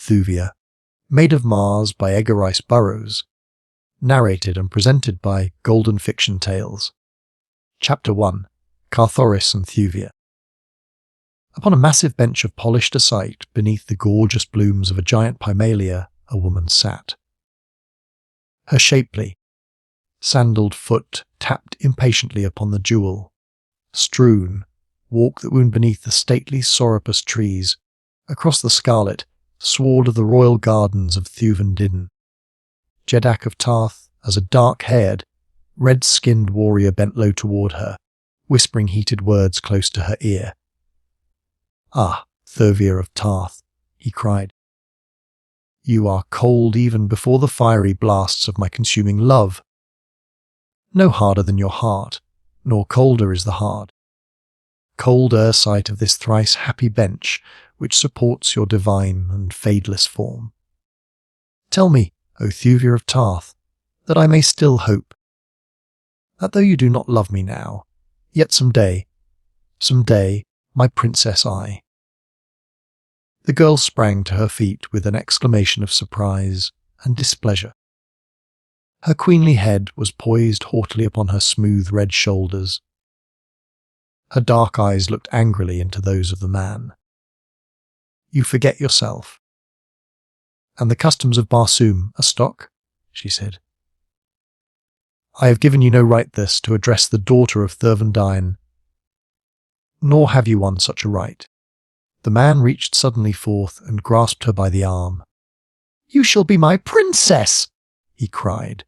Thuvia, Maid of Mars by Edgar Rice Burroughs, narrated and presented by Golden Fiction Tales. Chapter 1, Carthoris and Thuvia. Upon a massive bench of polished acite beneath the gorgeous blooms of a giant pimalia, a woman sat. Her shapely, sandalled foot tapped impatiently upon the jewel. Strewn, walk that wound beneath the stately sorapus trees, across the scarlet sward of the royal gardens of Thuvendin. Jeddak of Tith, as a dark-haired, red-skinned warrior bent low toward her, whispering heated words close to her ear. "Ah, Thuvia of Tith," he cried. "You are cold even before the fiery blasts of my consuming love. No harder than your heart, nor colder is the heart. Colder sight of this thrice happy bench which supports your divine and fadeless form. Tell me, O Thuvia of Tith, that I may still hope, that though you do not love me now, yet some day, my princess I." The girl sprang to her feet with an exclamation of surprise and displeasure. Her queenly head was poised haughtily upon her smooth red shoulders. Her dark eyes looked angrily into those of the man. "You forget yourself, and the customs of Barsoom are stock," she said. "I have given you no right thus to address the daughter of Thuvendin, nor have you one such a right." The man reached suddenly forth and grasped her by the arm. "You shall be my princess!" he cried.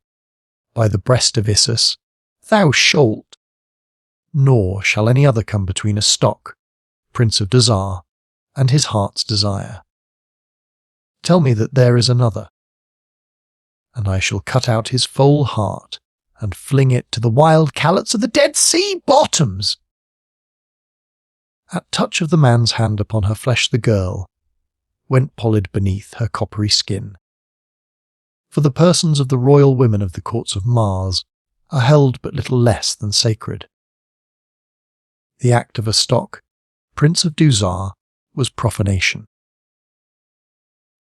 "By the breast of Issus, thou shalt. Nor shall any other come between a stock, Prince of Dusar, and his heart's desire. Tell me that there is another, and I shall cut out his foal heart and fling it to the wild calots of the Dead Sea bottoms." At touch of the man's hand upon her flesh the girl went pallid beneath her coppery skin. For the persons of the royal women of the courts of Mars are held but little less than sacred. The act of a stock, Prince of Dusar, was profanation.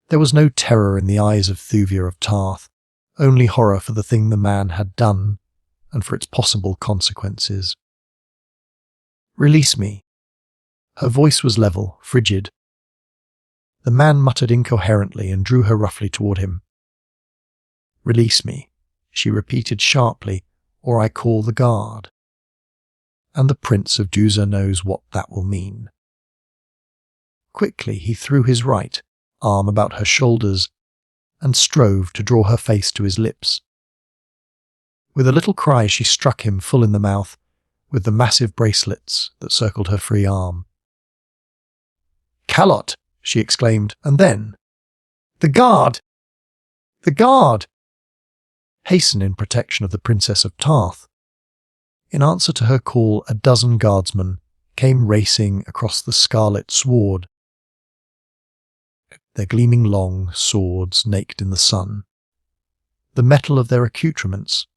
There was no terror in the eyes of Thuvia of Tith, only horror for the thing the man had done, and for its possible consequences. "Release me." Her voice was level, frigid. The man muttered incoherently and drew her roughly toward him. "Release me," she repeated sharply, "or I call the guard. And the Prince of Dusar knows what that will mean." Quickly he threw his right arm about her shoulders and strove to draw her face to his lips. With a little cry she struck him full in the mouth with the massive bracelets that circled her free arm. "Calot!" she exclaimed, and then, "The guard! The guard! Hasten in protection of the Princess of Tith." In answer to her call, a dozen guardsmen came racing across the scarlet sward, their gleaming long swords naked in the sun, the metal of their accoutrements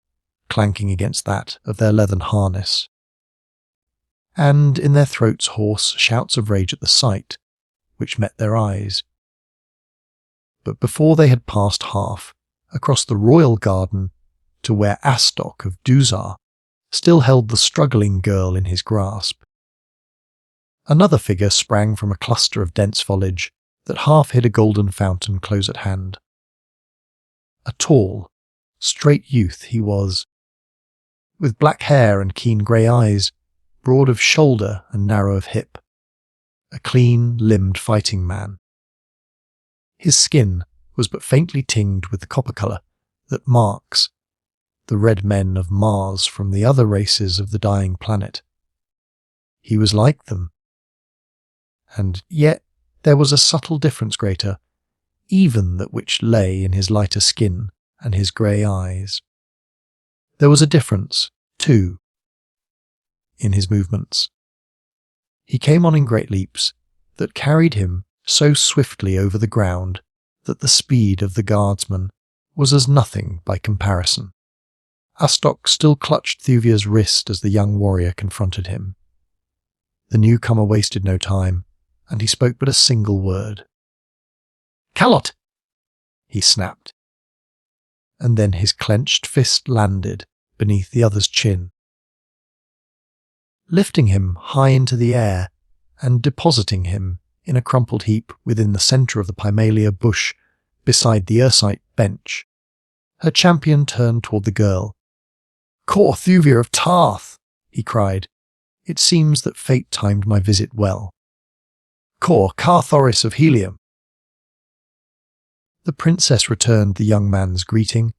clanking against that of their leathern harness, and in their throats hoarse shouts of rage at the sight which met their eyes. But before they had passed half across the royal garden to where Astok of Dusar still held the struggling girl in his grasp, another figure sprang from a cluster of dense foliage that half hid a golden fountain close at hand. A tall, straight youth he was, with black hair and keen grey eyes, broad of shoulder and narrow of hip, a clean-limbed fighting man. His skin was but faintly tinged with the copper colour that marks the red men of Mars from the other races of the dying planet. He was like them, and yet there was a subtle difference greater, even that which lay in his lighter skin and his grey eyes. There was a difference, too, in his movements. He came on in great leaps that carried him so swiftly over the ground that the speed of the guardsman was as nothing by comparison. Astok still clutched Thuvia's wrist as the young warrior confronted him. The newcomer wasted no time, and he spoke but a single word. cannot!" he snapped. And then his clenched fist landed beneath the other's chin, lifting him high into the air and depositing him in a crumpled heap within the centre of the Pimalia bush beside the Ursite bench. Her champion turned toward the girl. "Cor Thuvia of Tarth!" he cried. "It seems that fate timed my visit well. Cor Carthoris of Helium!" The princess returned the young man's greeting,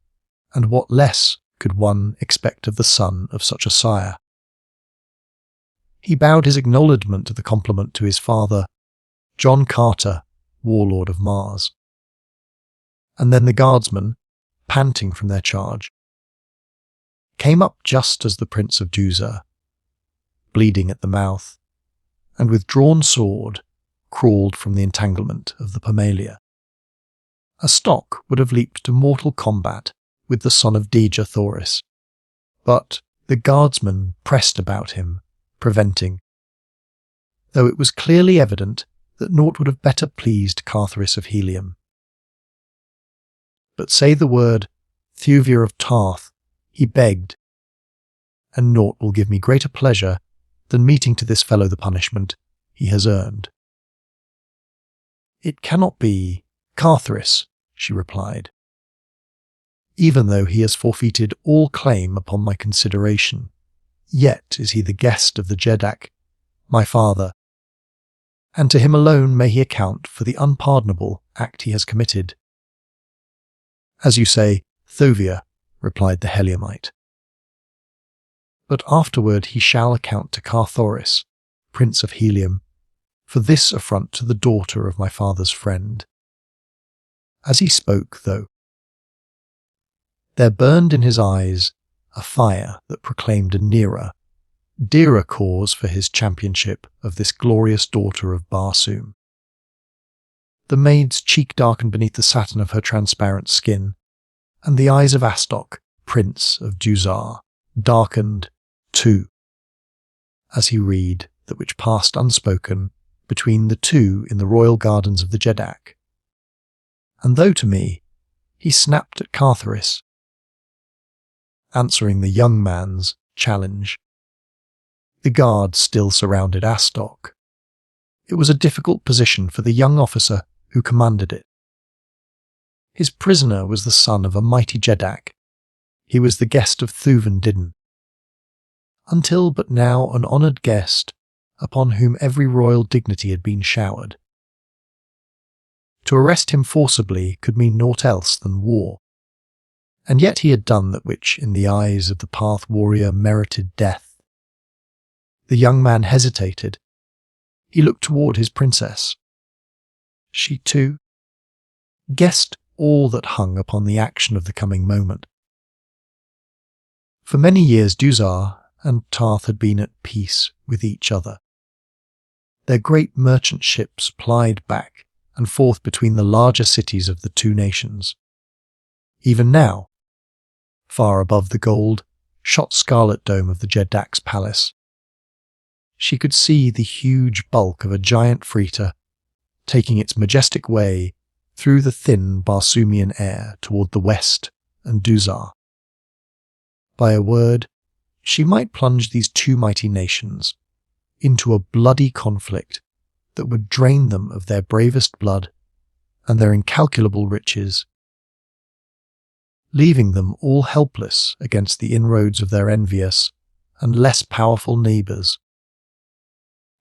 and what less could one expect of the son of such a sire? He bowed his acknowledgment of the compliment to his father, John Carter, warlord of Mars. And then the guardsmen, panting from their charge, came up just as the Prince of Dusar, bleeding at the mouth, and with drawn sword, crawled from the entanglement of the Pimalia. A stock would have leaped to mortal combat with the son of Carthoris, but the guardsmen pressed about him, preventing, though it was clearly evident that naught would have better pleased Carthoris of Helium. "But say the word Thuvia of Tarth," he begged, "and naught will give me greater pleasure than meeting to this fellow the punishment he has earned." "It cannot be Carthoris," she replied, "even though he has forfeited all claim upon my consideration. Yet is he the guest of the Jeddak, my father, and to him alone may he account for the unpardonable act he has committed." "As you say, Thuvia," replied the Heliumite. "But afterward he shall account to Carthoris, Prince of Helium, for this affront to the daughter of my father's friend." As he spoke, though, there burned in his eyes a fire that proclaimed a nearer, dearer cause for his championship of this glorious daughter of Barsoom. The maid's cheek darkened beneath the satin of her transparent skin, and the eyes of Astok, Prince of Dusar, darkened too, as he read that which passed unspoken between the two in the royal gardens of the Jeddak. And though to me he snapped at Carthoris, answering the young man's challenge, the guards still surrounded Astok. It was a difficult position for the young officer who commanded it. His prisoner was the son of a mighty Jeddak. He was the guest of Thuvan Didden, until but now an honoured guest upon whom every royal dignity had been showered. To arrest him forcibly could mean naught else than war, and yet he had done that which, in the eyes of the Path warrior, merited death. The young man hesitated. He looked toward his princess. She, too, guessed all that hung upon the action of the coming moment. For many years Dusar and Tarth had been at peace with each other. Their great merchant ships plied back and forth between the larger cities of the two nations. Even now, far above the gold, shot scarlet dome of the Jeddak's palace, she could see the huge bulk of a giant freighter taking its majestic way through the thin Barsoomian air toward the west and Dusar. By a word, she might plunge these two mighty nations into a bloody conflict that would drain them of their bravest blood and their incalculable riches, leaving them all helpless against the inroads of their envious and less powerful neighbours,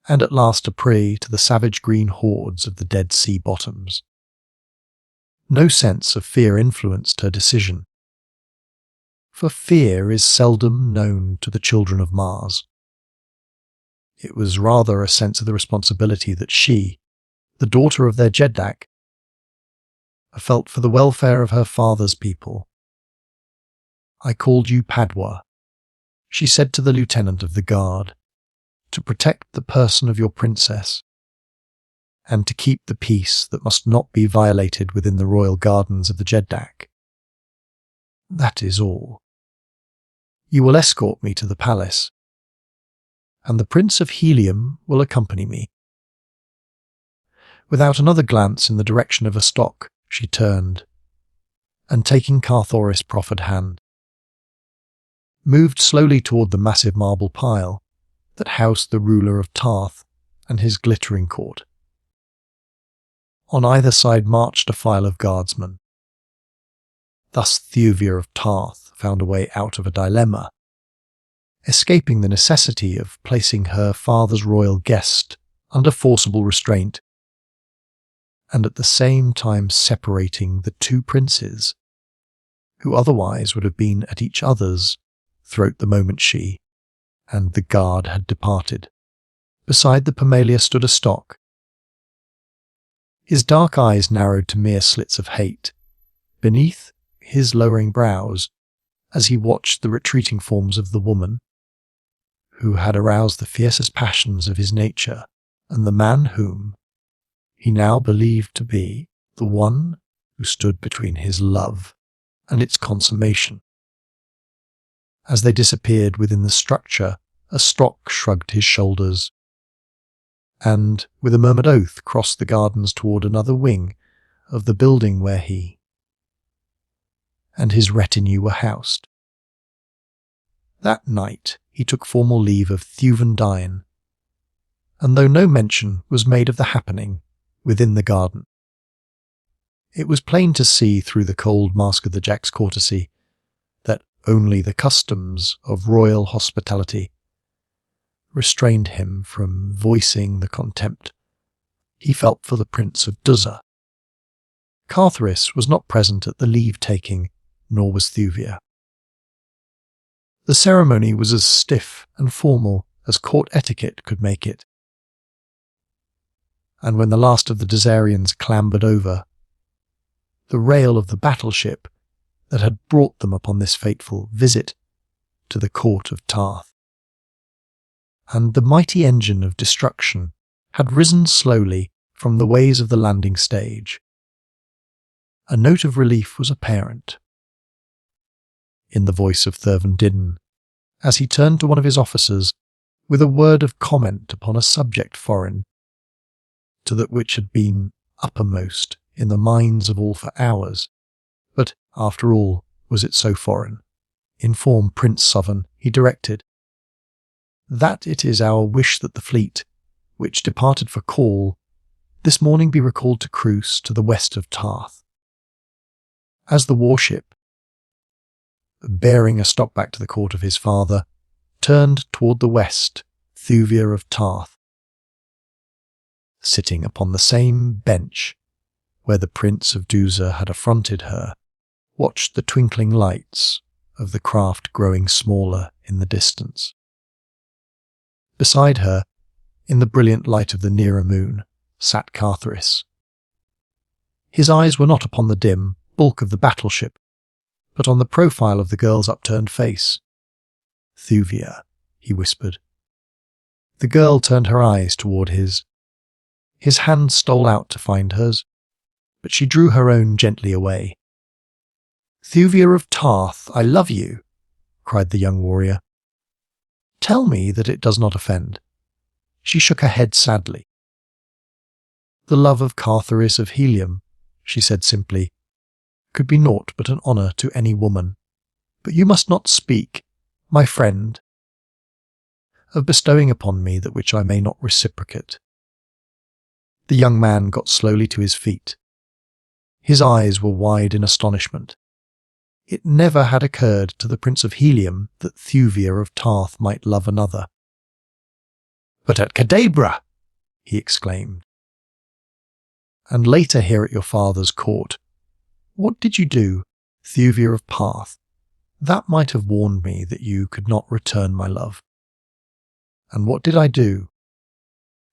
and at last a prey to the savage green hordes of the Dead Sea bottoms. No sense of fear influenced her decision, for fear is seldom known to the children of Mars. It was rather a sense of the responsibility that she, the daughter of their Jeddak, felt for the welfare of her father's people. "I called you Padwa," she said to the lieutenant of the guard, "to protect the person of your princess, and to keep the peace that must not be violated within the royal gardens of the Jeddak. That is all. You will escort me to the palace, and the Prince of Helium will accompany me." Without another glance in the direction of a stock, She turned, and taking Carthoris' proffered hand, moved slowly toward the massive marble pile that housed the ruler of Tarth and his glittering court. On either side marched a file of guardsmen. Thus Thuvia of Tarth found a way out of a dilemma, escaping the necessity of placing her father's royal guest under forcible restraint, and at the same time separating the two princes, who otherwise would have been at each other's throat the moment she and the guard had departed. Beside the Pomalia stood a stock. His dark eyes narrowed to mere slits of hate beneath his lowering brows as he watched the retreating forms of the woman who had aroused the fiercest passions of his nature, and the man whom he now believed to be the one who stood between his love and its consummation. As they disappeared within the structure, a stock shrugged his shoulders, and, with a murmured oath, crossed the gardens toward another wing of the building where he and his retinue were housed. That night he took formal leave of Thuvendine, and though no mention was made of the happening within the garden, it was plain to see through the cold mask of the Jack's courtesy that only the customs of royal hospitality restrained him from voicing the contempt he felt for the Prince of Dusar. Carthoris was not present at the leave-taking, nor was Thuvia. The ceremony was as stiff and formal as court etiquette could make it, and when the last of the Dusarians clambered over the rail of the battleship that had brought them upon this fateful visit to the court of Tarth, and the mighty engine of destruction had risen slowly from the ways of the landing stage, a note of relief was apparent in the voice of Thurvendidden as he turned to one of his officers with a word of comment upon a subject foreign to that which had been uppermost in the minds of all for hours. But, after all, was it so foreign? Inform Prince Southern, he directed, that it is our wish that the fleet, which departed for call, this morning be recalled to cruise to the west of Tarth. As the warship, bearing a stock back to the court of his father, turned toward the west, Thuvia of Tarth, sitting upon the same bench where the Prince of Dusar had affronted her, watched the twinkling lights of the craft growing smaller in the distance. Beside her, in the brilliant light of the nearer moon, sat Carthoris. His eyes were not upon the dim bulk of the battleship, but on the profile of the girl's upturned face. "Thuvia," he whispered. The girl turned her eyes toward his. His hand stole out to find hers, but she drew her own gently away. "Thuvia of Tarth, I love you," cried the young warrior. "Tell me that it does not offend." She shook her head sadly. "The love of Carthoris of Helium," she said simply, "could be naught but an honour to any woman. But you must not speak, my friend, of bestowing upon me that which I may not reciprocate." The young man got slowly to his feet. His eyes were wide in astonishment. It never had occurred to the Prince of Helium that Thuvia of Tarth might love another. "But at Cadabra!" he exclaimed. "And later here at your father's court. What did you do, Thuvia of Tarth? That might have warned me that you could not return my love. And what did I do?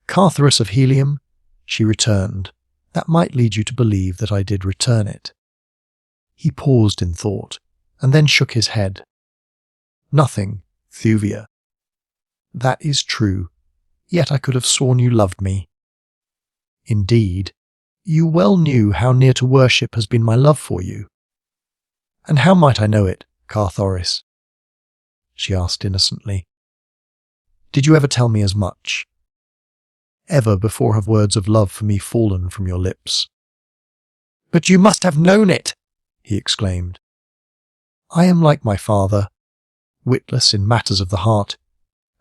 Carthoris of Helium," she returned, "that might lead you to believe that I did return it." He paused in thought, and then shook his head. "Nothing, Thuvia. That is true, yet I could have sworn you loved me. Indeed, you well knew how near to worship has been my love for you." "And how might I know it, Carthoris?" she asked innocently. "Did you ever tell me as much? Ever before have words of love for me fallen from your lips?" "But you must have known it!" he exclaimed. "I am like my father, witless in matters of the heart,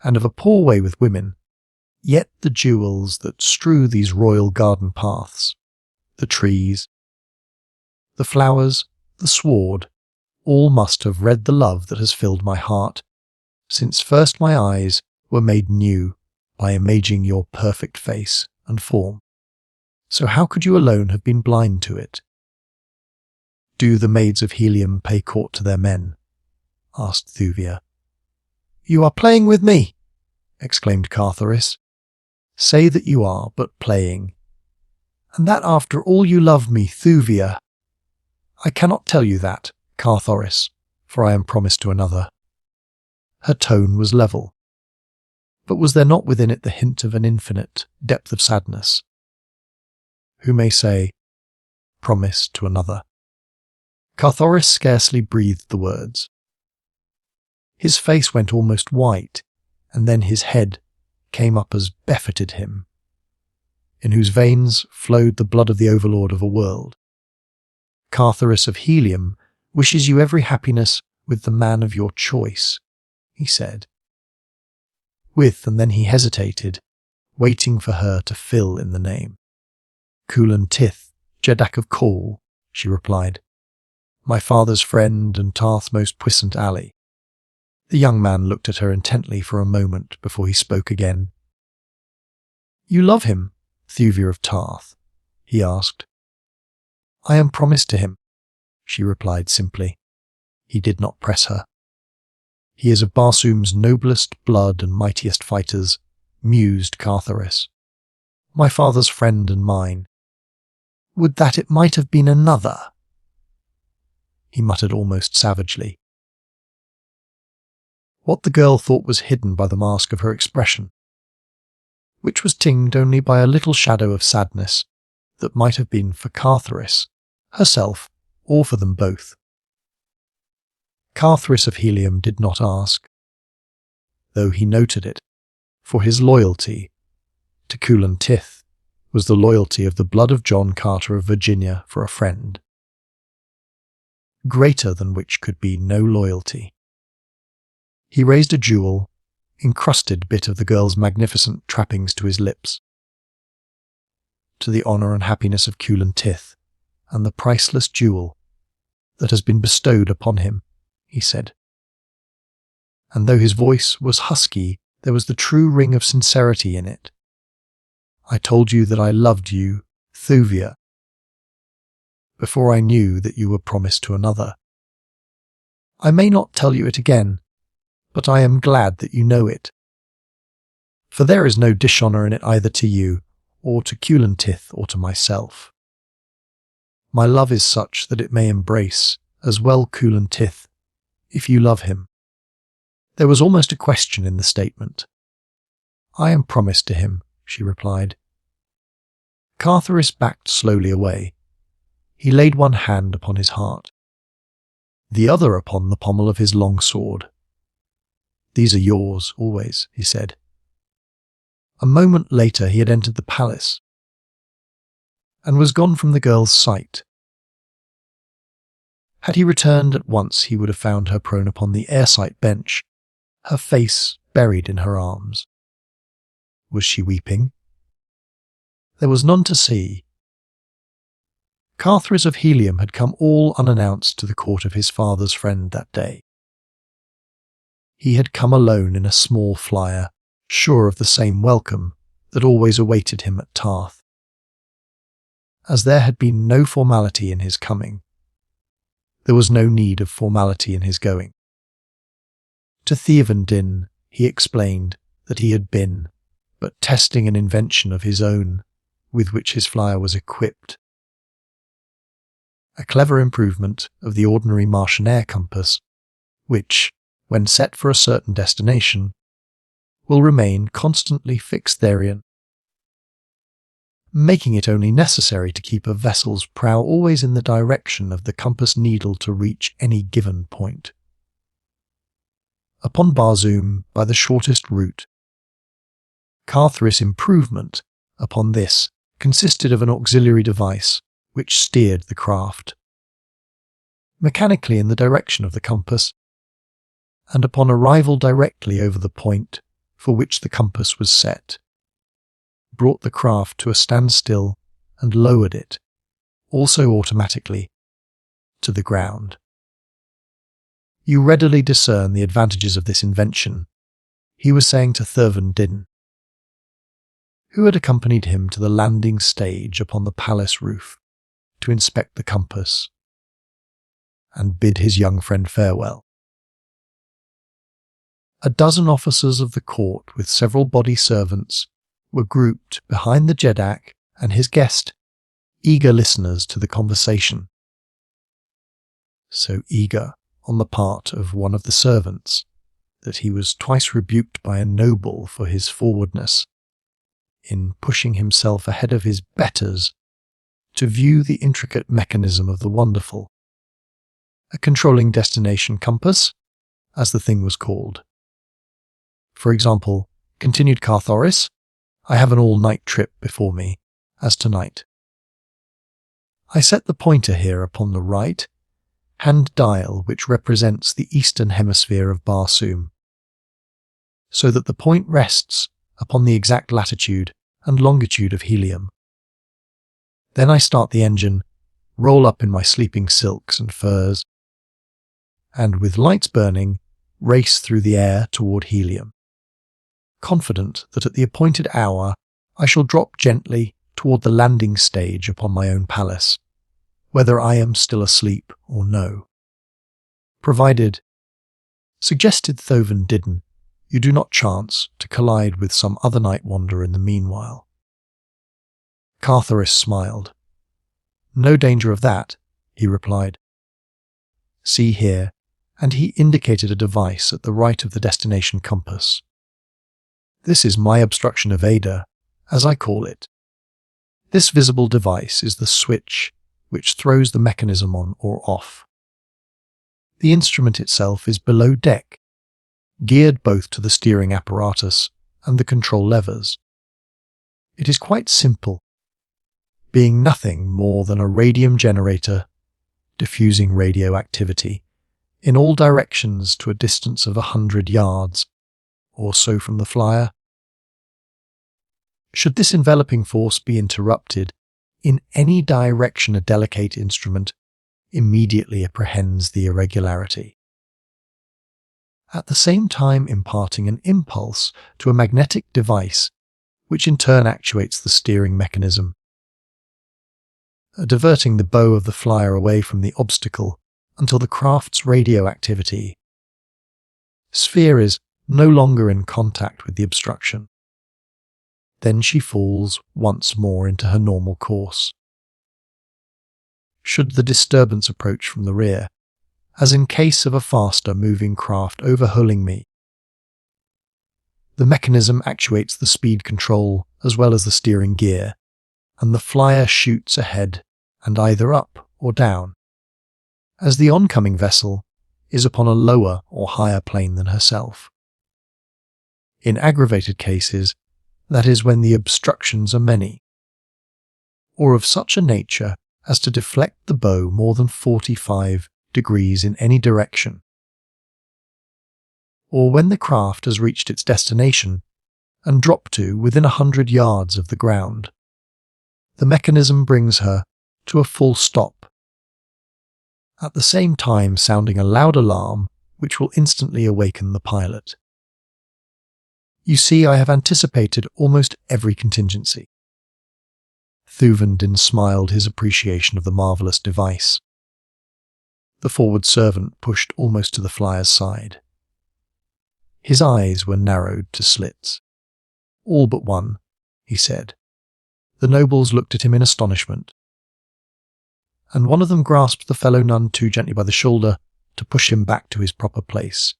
and of a poor way with women. Yet the jewels that strew these royal garden paths, the trees, the flowers, the sward, all must have read the love that has filled my heart, since first my eyes were made new by imaging your perfect face and form. So how could you alone have been blind to it?" "Do the maids of Helium pay court to their men?" asked Thuvia. "You are playing with me!" exclaimed Carthoris. "Say that you are but playing, and that after all you love me, Thuvia." "I cannot tell you that, Carthoris, for I am promised to another." Her tone was level, but was there not within it the hint of an infinite depth of sadness? Who may say, "promised to another"? Carthoris scarcely breathed the words. His face went almost white, and then his head came up as buffeted him, in whose veins flowed the blood of the overlord of a world. "Carthoris of Helium wishes you every happiness with the man of your choice," he said. And then he hesitated, waiting for her to fill in the name. "Kulan Tith, Jeddak of Kol," she replied. "My father's friend and Tarth's most puissant ally." The young man looked at her intently for a moment before he spoke again. "You love him, Thuvia of Tarth?" he asked. "I am promised to him," she replied simply. He did not press her. "He is of Barsoom's noblest blood and mightiest fighters," mused Carthoris. "My father's friend and mine. Would that it might have been another," he muttered almost savagely. What the girl thought was hidden by the mask of her expression, which was tinged only by a little shadow of sadness that might have been for Carthoris, herself, or for them both. Carthoris of Helium did not ask, though he noted it, for his loyalty to Kulan Tith was the loyalty of the blood of John Carter of Virginia for a friend, greater than which could be no loyalty. He raised a jewel, encrusted bit of the girl's magnificent trappings to his lips. "To the honour and happiness of Kulan Tith, and the priceless jewel that has been bestowed upon him," he said. And though his voice was husky, there was the true ring of sincerity in it. "I told you that I loved you, Thuvia, before I knew that you were promised to another. I may not tell you it again, but I am glad that you know it. For there is no dishonour in it either to you, or to Kulan Tith, or to myself. My love is such that it may embrace as well Kulan Tith, if you love him." There was almost a question in the statement. "I am promised to him," she replied. Carthoris backed slowly away. He laid one hand upon his heart, the other upon the pommel of his long sword. "These are yours, always," he said. A moment later he had entered the palace, and was gone from the girl's sight. Had he returned at once, he would have found her prone upon the airside bench, her face buried in her arms. Was she weeping? There was none to see. Carthoris of Helium had come all unannounced to the court of his father's friend that day. He had come alone in a small flyer, sure of the same welcome that always awaited him at Tarth. As there had been no formality in his coming, there was no need of formality in his going. To Thievendin he explained that he had been but testing an invention of his own with which his flyer was equipped. A clever improvement of the ordinary Martian air compass, which, when set for a certain destination, will remain constantly fixed therein, making it only necessary to keep a vessel's prow always in the direction of the compass needle to reach any given point. Upon Barsoom by the shortest route. Carthoris' improvement upon this consisted of an auxiliary device which steered the craft, mechanically in the direction of the compass, and upon arrival directly over the point for which the compass was set, brought the craft to a standstill and lowered it, also automatically, to the ground. You readily discern the advantages of this invention, he was saying to Turjun, who had accompanied him to the landing stage upon the palace roof to inspect the compass and bid his young friend farewell. A dozen officers of the court with several body servants were grouped behind the Jeddak and his guest, eager listeners to the conversation. So eager on the part of one of the servants that he was twice rebuked by a noble for his forwardness in pushing himself ahead of his betters to view the intricate mechanism of the wonderful, a controlling destination compass, as the thing was called. For example, continued Carthoris, I have an all-night trip before me, as tonight. I set the pointer here upon the right hand dial which represents the eastern hemisphere of Barsoom, so that the point rests upon the exact latitude and longitude of helium. Then I start the engine, roll up in my sleeping silks and furs, and with lights burning, race through the air toward helium, confident that at the appointed hour I shall drop gently toward the landing stage upon my own palace, whether I am still asleep or no. Provided, suggested Thuvia, you do not chance to collide with some other night wanderer in the meanwhile. Carthoris smiled. No danger of that, he replied. See here, and he indicated a device at the right of the destination compass. This is my obstruction evader, as I call it. This visible device is the switch which throws the mechanism on or off. The instrument itself is below deck, geared both to the steering apparatus and the control levers. It is quite simple, being nothing more than a radium generator diffusing radioactivity in all directions to a distance of 100 yards or so from the flyer. Should this enveloping force be interrupted in any direction, a delicate instrument immediately apprehends the irregularity, at the same time imparting an impulse to a magnetic device which in turn actuates the steering mechanism, diverting the bow of the flyer away from the obstacle until the craft's radioactivity sphere is no longer in contact with the obstruction. Then she falls once more into her normal course. Should the disturbance approach from the rear, as in case of a faster moving craft overhauling me, the mechanism actuates the speed control as well as the steering gear, and the flyer shoots ahead and either up or down, as the oncoming vessel is upon a lower or higher plane than herself. In aggravated cases, that is when the obstructions are many, or of such a nature as to deflect the bow more than 45 degrees in any direction, or when the craft has reached its destination and dropped to within 100 yards of the ground, the mechanism brings her to a full stop, at the same time sounding a loud alarm which will instantly awaken the pilot. You see, I have anticipated almost every contingency. Thuvia smiled his appreciation of the marvellous device. The forward servant pushed almost to the flyer's side. His eyes were narrowed to slits. All but one, he said. The nobles looked at him in astonishment, and one of them grasped the fellow none too gently by the shoulder to push him back to his proper place.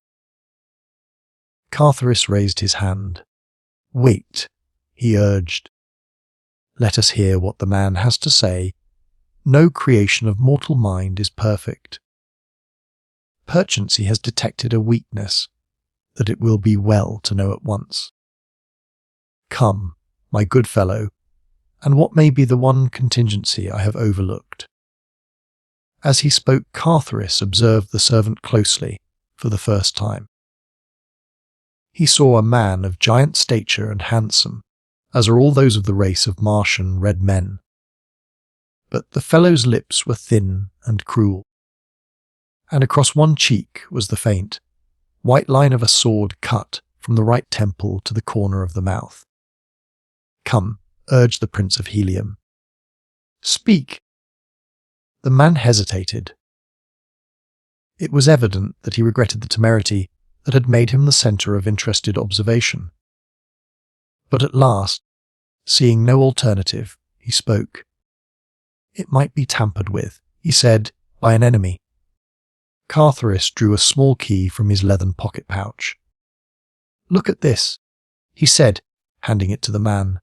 Carthoris raised his hand. Wait, he urged. Let us hear what the man has to say. No creation of mortal mind is perfect. Perchance he has detected a weakness that it will be well to know at once. Come, my good fellow, and what may be the one contingency I have overlooked?" As he spoke, Carthoris observed the servant closely for the first time. He saw a man of giant stature and handsome, as are all those of the race of Martian red men. But the fellow's lips were thin and cruel, and across one cheek was the faint, white line of a sword cut from the right temple to the corner of the mouth. "Come," urged the Prince of Helium. "Speak." The man hesitated. It was evident that he regretted the temerity that had made him the centre of interested observation. But at last, seeing no alternative, he spoke. "It might be tampered with," he said, "by an enemy." Carthoris drew a small key from his leathern pocket pouch. "Look at this," he said, handing it to the man.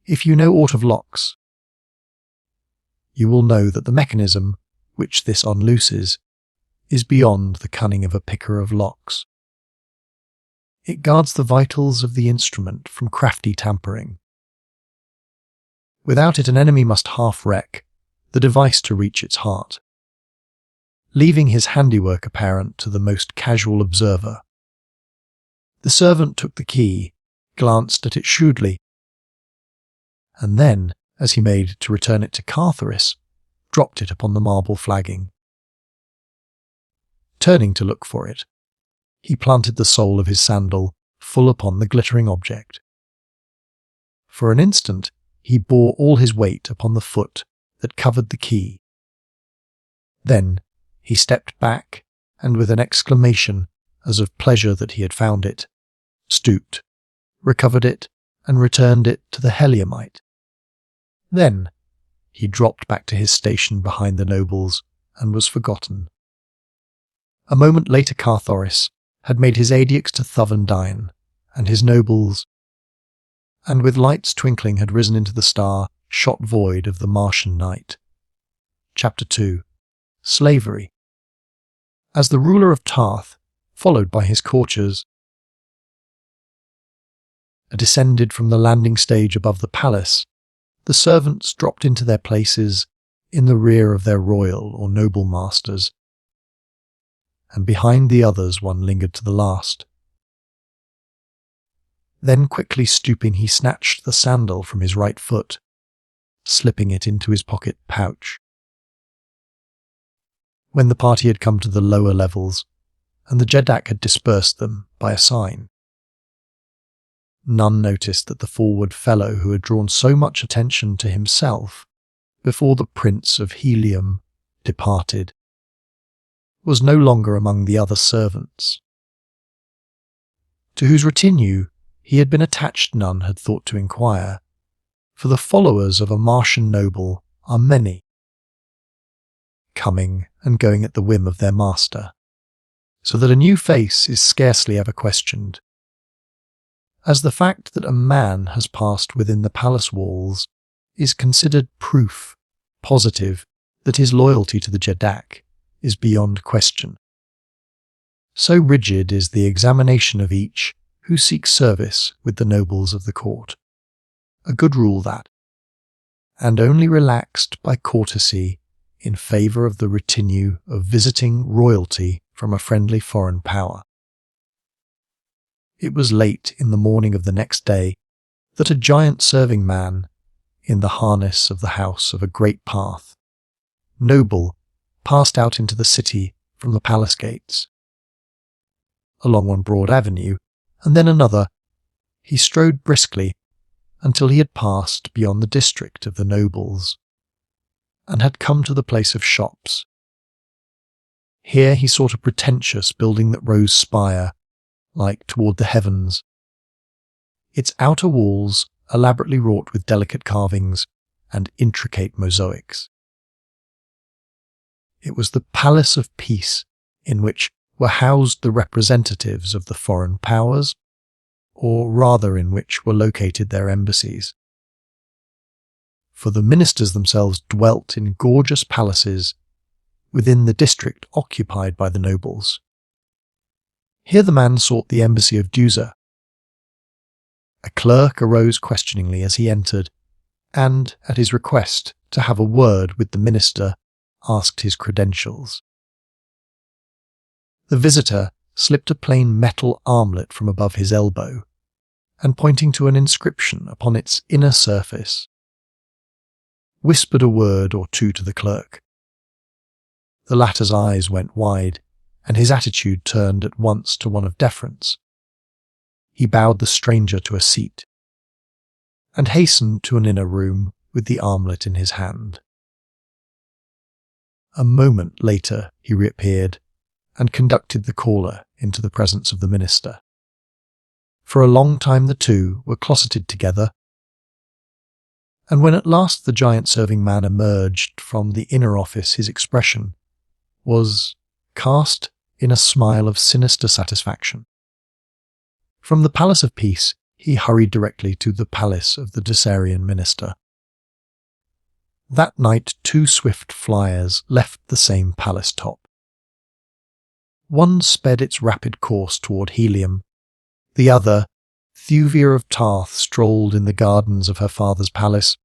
"If you know aught of locks, you will know that the mechanism which this unlooses is beyond the cunning of a picker of locks. It guards the vitals of the instrument from crafty tampering. Without it, an enemy must half-wreck the device to reach its heart, leaving his handiwork apparent to the most casual observer." The servant took the key, glanced at it shrewdly, and then, as he made to return it to Carthoris, dropped it upon the marble flagging. Turning to look for it, he planted the sole of his sandal full upon the glittering object. For an instant he bore all his weight upon the foot that covered the key. Then he stepped back, and with an exclamation as of pleasure that he had found it, stooped, recovered it, and returned it to the Heliumite. Then he dropped back to his station behind the nobles and was forgotten. A moment later Carthoris had made his audiobook to Thuvia and his nobles, and with lights twinkling had risen into the star shot void of the Martian night. Chapter 2. Slavery. As the ruler of Tith, followed by his courtiers, descended from the landing stage above the palace, the servants dropped into their places in the rear of their royal or noble masters, and behind the others one lingered to the last. Then quickly stooping he snatched the sandal from his right foot, slipping it into his pocket pouch. When the party had come to the lower levels, and the Jeddak had dispersed them by a sign, none noticed that the forward fellow who had drawn so much attention to himself before the Prince of Helium departed was no longer among the other servants, to whose retinue he had been attached. None had thought to inquire, for the followers of a Martian noble are many, coming and going at the whim of their master, so that a new face is scarcely ever questioned. As the fact that a man has passed within the palace walls is considered proof positive that his loyalty to the Jeddak is beyond question, so rigid is the examination of each who seeks service with the nobles of the court. A good rule that, and only relaxed by courtesy in favour of the retinue of visiting royalty from a friendly foreign power. It was late in the morning of the next day that a giant serving man, in the harness of the house of a great path, noble, passed out into the city from the palace gates. Along one broad avenue, and then another, he strode briskly until he had passed beyond the district of the nobles, and had come to the place of shops. Here he sought a pretentious building that rose spire-like toward the heavens, its outer walls elaborately wrought with delicate carvings and intricate mosaics. It was the Palace of Peace, in which were housed the representatives of the foreign powers, or rather in which were located their embassies. For the ministers themselves dwelt in gorgeous palaces within the district occupied by the nobles. Here the man sought the embassy of Dusar. A clerk arose questioningly as he entered, and, at his request to have a word with the minister, asked his credentials. The visitor slipped a plain metal armlet from above his elbow, and pointing to an inscription upon its inner surface, whispered a word or two to the clerk. The latter's eyes went wide, and his attitude turned at once to one of deference. He bowed the stranger to a seat, and hastened to an inner room with the armlet in his hand. A moment later he reappeared, and conducted the caller into the presence of the minister. For a long time the two were closeted together, and when at last the giant serving man emerged from the inner office, his expression was cast in a smile of sinister satisfaction. From the Palace of Peace he hurried directly to the palace of the Dusarian minister. That night 2 swift flyers left the same palace top. One sped its rapid course toward Helium. The other, Thuvia of Tarth, strolled in the gardens of her father's palace,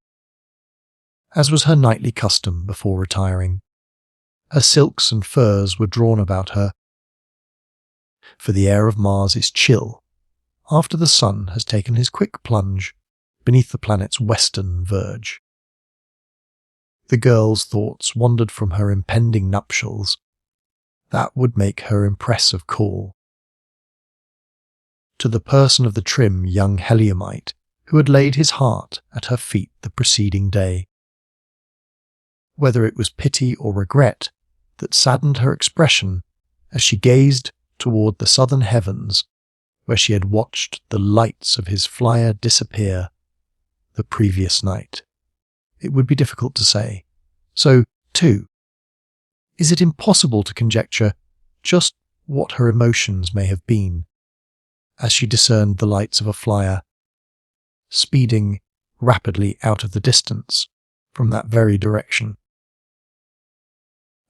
as was her nightly custom before retiring. Her silks and furs were drawn about her, for the air of Mars is chill after the sun has taken his quick plunge beneath the planet's western verge. The girl's thoughts wandered from her impending nuptials. That would make her impressive call, to the person of the trim young Heliumite who had laid his heart at her feet the preceding day. Whether it was pity or regret that saddened her expression as she gazed toward the southern heavens where she had watched the lights of his flyer disappear the previous night, it would be difficult to say. So, too, is it impossible to conjecture just what her emotions may have been as she discerned the lights of a flyer speeding rapidly out of the distance from that very direction,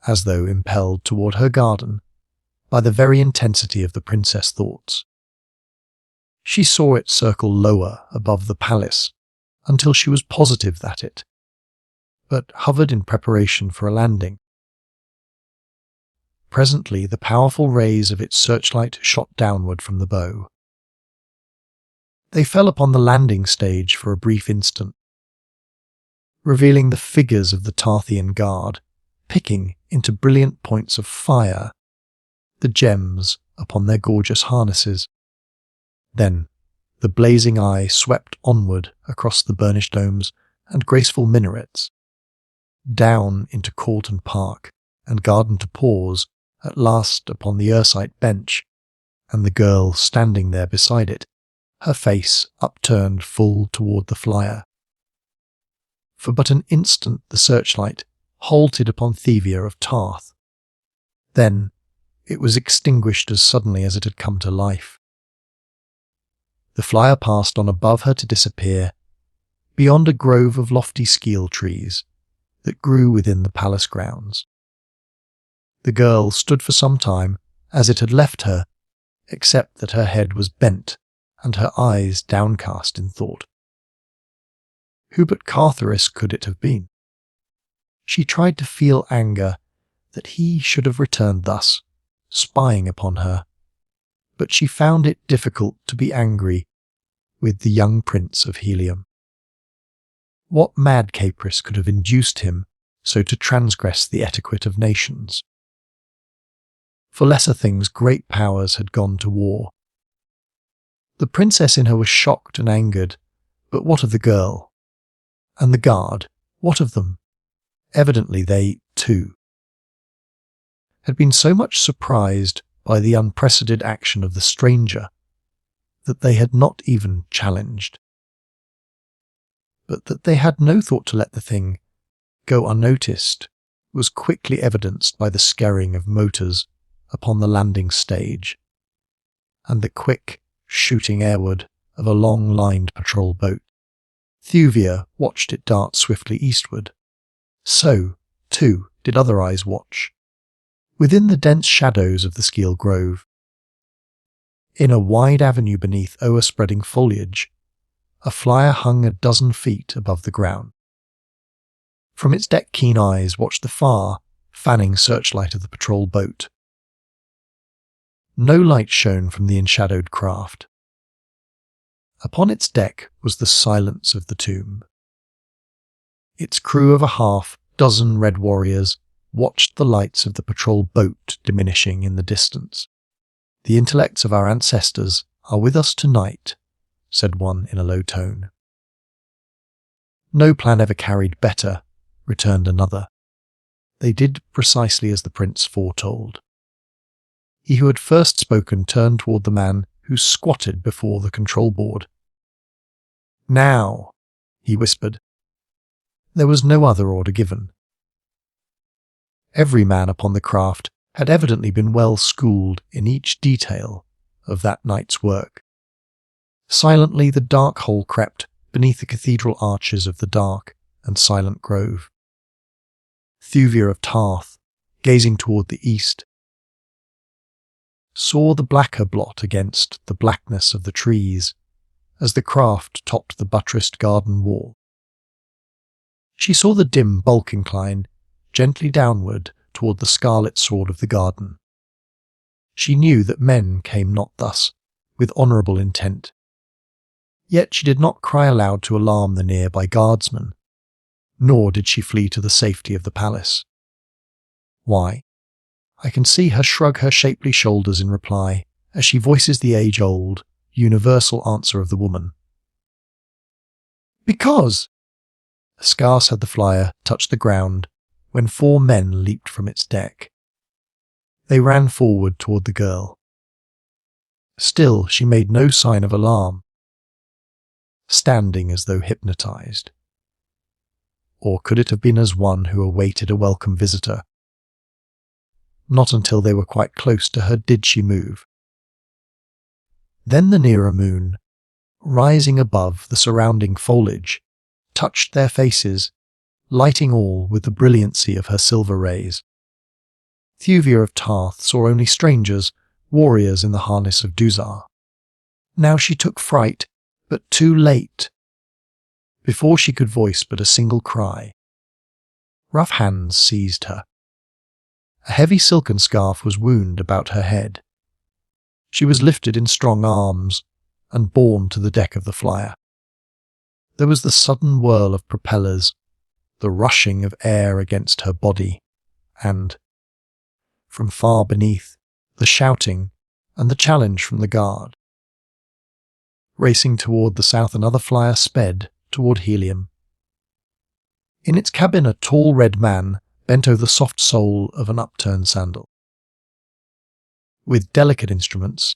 as though impelled toward her garden by the very intensity of the princess' thoughts. She saw it circle lower above the palace until she was positive that it, but hovered in preparation for a landing. Presently the powerful rays of its searchlight shot downward from the bow. They fell upon the landing stage for a brief instant, revealing the figures of the Tarthian guard, picking into brilliant points of fire the gems upon their gorgeous harnesses. Then the blazing eye swept onward across the burnished domes and graceful minarets, down into Courton Park and Garden to pause at last upon the Ursite bench, and the girl standing there beside it, her face upturned full toward the flyer. For but an instant the searchlight halted upon Thuvia of Tarth. Then it was extinguished as suddenly as it had come to life. The flyer passed on above her to disappear beyond a grove of lofty skeel trees that grew within the palace grounds. The girl stood for some time as it had left her, except that her head was bent and her eyes downcast in thought. Who but Carthoris could it have been? She tried to feel anger that he should have returned thus, spying upon her, but she found it difficult to be angry with the young prince of Helium. What mad caprice could have induced him so to transgress the etiquette of nations? For lesser things great powers had gone to war. The princess in her was shocked and angered, but what of the girl? And the guard, what of them? Evidently they, too, had been so much surprised by the unprecedented action of the stranger that they had not even challenged. But that they had no thought to let the thing go unnoticed was quickly evidenced by the scurrying of motors upon the landing stage and the quick shooting airward of a long-lined patrol boat. Thuvia watched it dart swiftly eastward. So, too, did other eyes watch, within the dense shadows of the skeel grove. In a wide avenue beneath o'erspreading foliage, a flyer hung a dozen feet above the ground. From its deck keen eyes watched the far, fanning searchlight of the patrol boat. No light shone from the enshadowed craft. Upon its deck was the silence of the tomb. Its crew of a half-dozen red warriors watched the lights of the patrol boat diminishing in the distance. "The intellects of our ancestors are with us tonight," said one in a low tone. "No plan ever carried better," returned another. "They did precisely as the prince foretold." He who had first spoken turned toward the man who squatted before the control board. "Now," he whispered. There was no other order given. Every man upon the craft had evidently been well schooled in each detail of that night's work. Silently the dark hole crept beneath the cathedral arches of the dark and silent grove. Thuvia of Tarth, gazing toward the east, saw the blacker blot against the blackness of the trees as the craft topped the buttressed garden wall. She saw the dim bulk incline gently downward toward the scarlet sword of the garden. She knew that men came not thus, with honourable intent. Yet she did not cry aloud to alarm the nearby guardsmen, nor did she flee to the safety of the palace. Why? I can see her shrug her shapely shoulders in reply as she voices the age-old, universal answer of the woman. "Because!" Scarce had the flyer touched the ground when 4 men leaped from its deck. They ran forward toward the girl. Still she made no sign of alarm, standing as though hypnotized. Or could it have been as one who awaited a welcome visitor? Not until they were quite close to her did she move. Then the nearer moon, rising above the surrounding foliage, touched their faces, lighting all with the brilliancy of her silver rays. Thuvia of Tarth saw only strangers, warriors in the harness of Dusar. Now she took fright, but too late. Before she could voice but a single cry, rough hands seized her. A heavy silken scarf was wound about her head. She was lifted in strong arms and borne to the deck of the flyer. There was the sudden whirl of propellers, the rushing of air against her body, and, from far beneath, the shouting and the challenge from the guard. Racing toward the south, another flyer sped toward Helium. In its cabin a tall red man bent over the soft sole of an upturned sandal. With delicate instruments,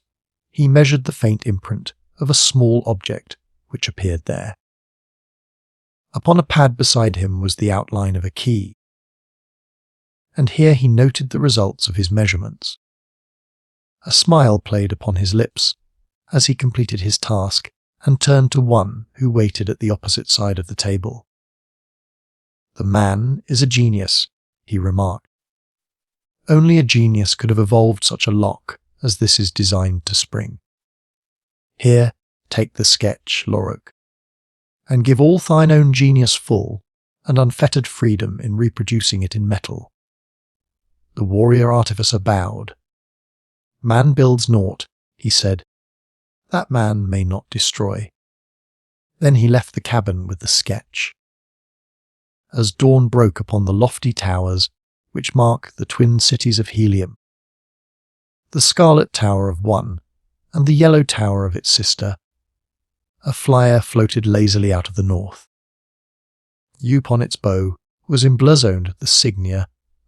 he measured the faint imprint of a small object which appeared there. Upon a pad beside him was the outline of a key, and here he noted the results of his measurements. A smile played upon his lips as he completed his task and turned to one who waited at the opposite side of the table. "The man is a genius," he remarked. "Only a genius could have evolved such a lock as this is designed to spring. Here, take the sketch, Loruk, and give all thine own genius full and unfettered freedom in reproducing it in metal." The warrior artificer bowed. "Man builds naught," he said. "That man may not destroy." Then he left the cabin with the sketch. As dawn broke upon the lofty towers which mark the twin cities of Helium, the scarlet tower of one and the yellow tower of its sister, a flyer floated lazily out of the north. Upon its bow was emblazoned the signia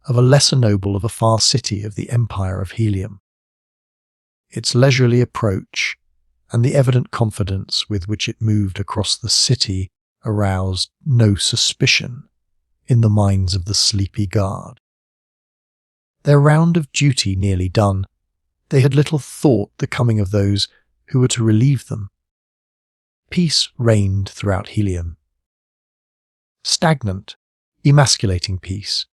of a lesser noble of a far city of the empire of Helium. Its leisurely approach and the evident confidence with which it moved across the city aroused no suspicion in the minds of the sleepy guard. Their round of duty nearly done, they had little thought the coming of those who were to relieve them. Peace reigned throughout Helium. Stagnant, emasculating peace.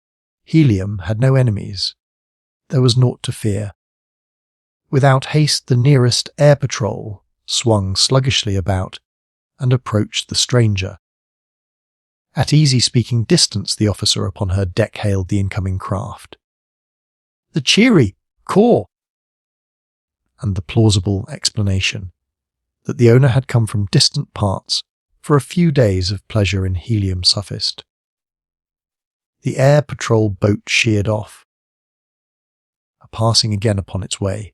Helium had no enemies. There was naught to fear. Without haste the nearest air patrol swung sluggishly about, and approached the stranger. At easy speaking distance, the officer upon her deck hailed the incoming craft. "The Cheery! Core!" And the plausible explanation that the owner had come from distant parts for a few days of pleasure in helium sufficed. The air patrol boat sheered off, passing again upon its way.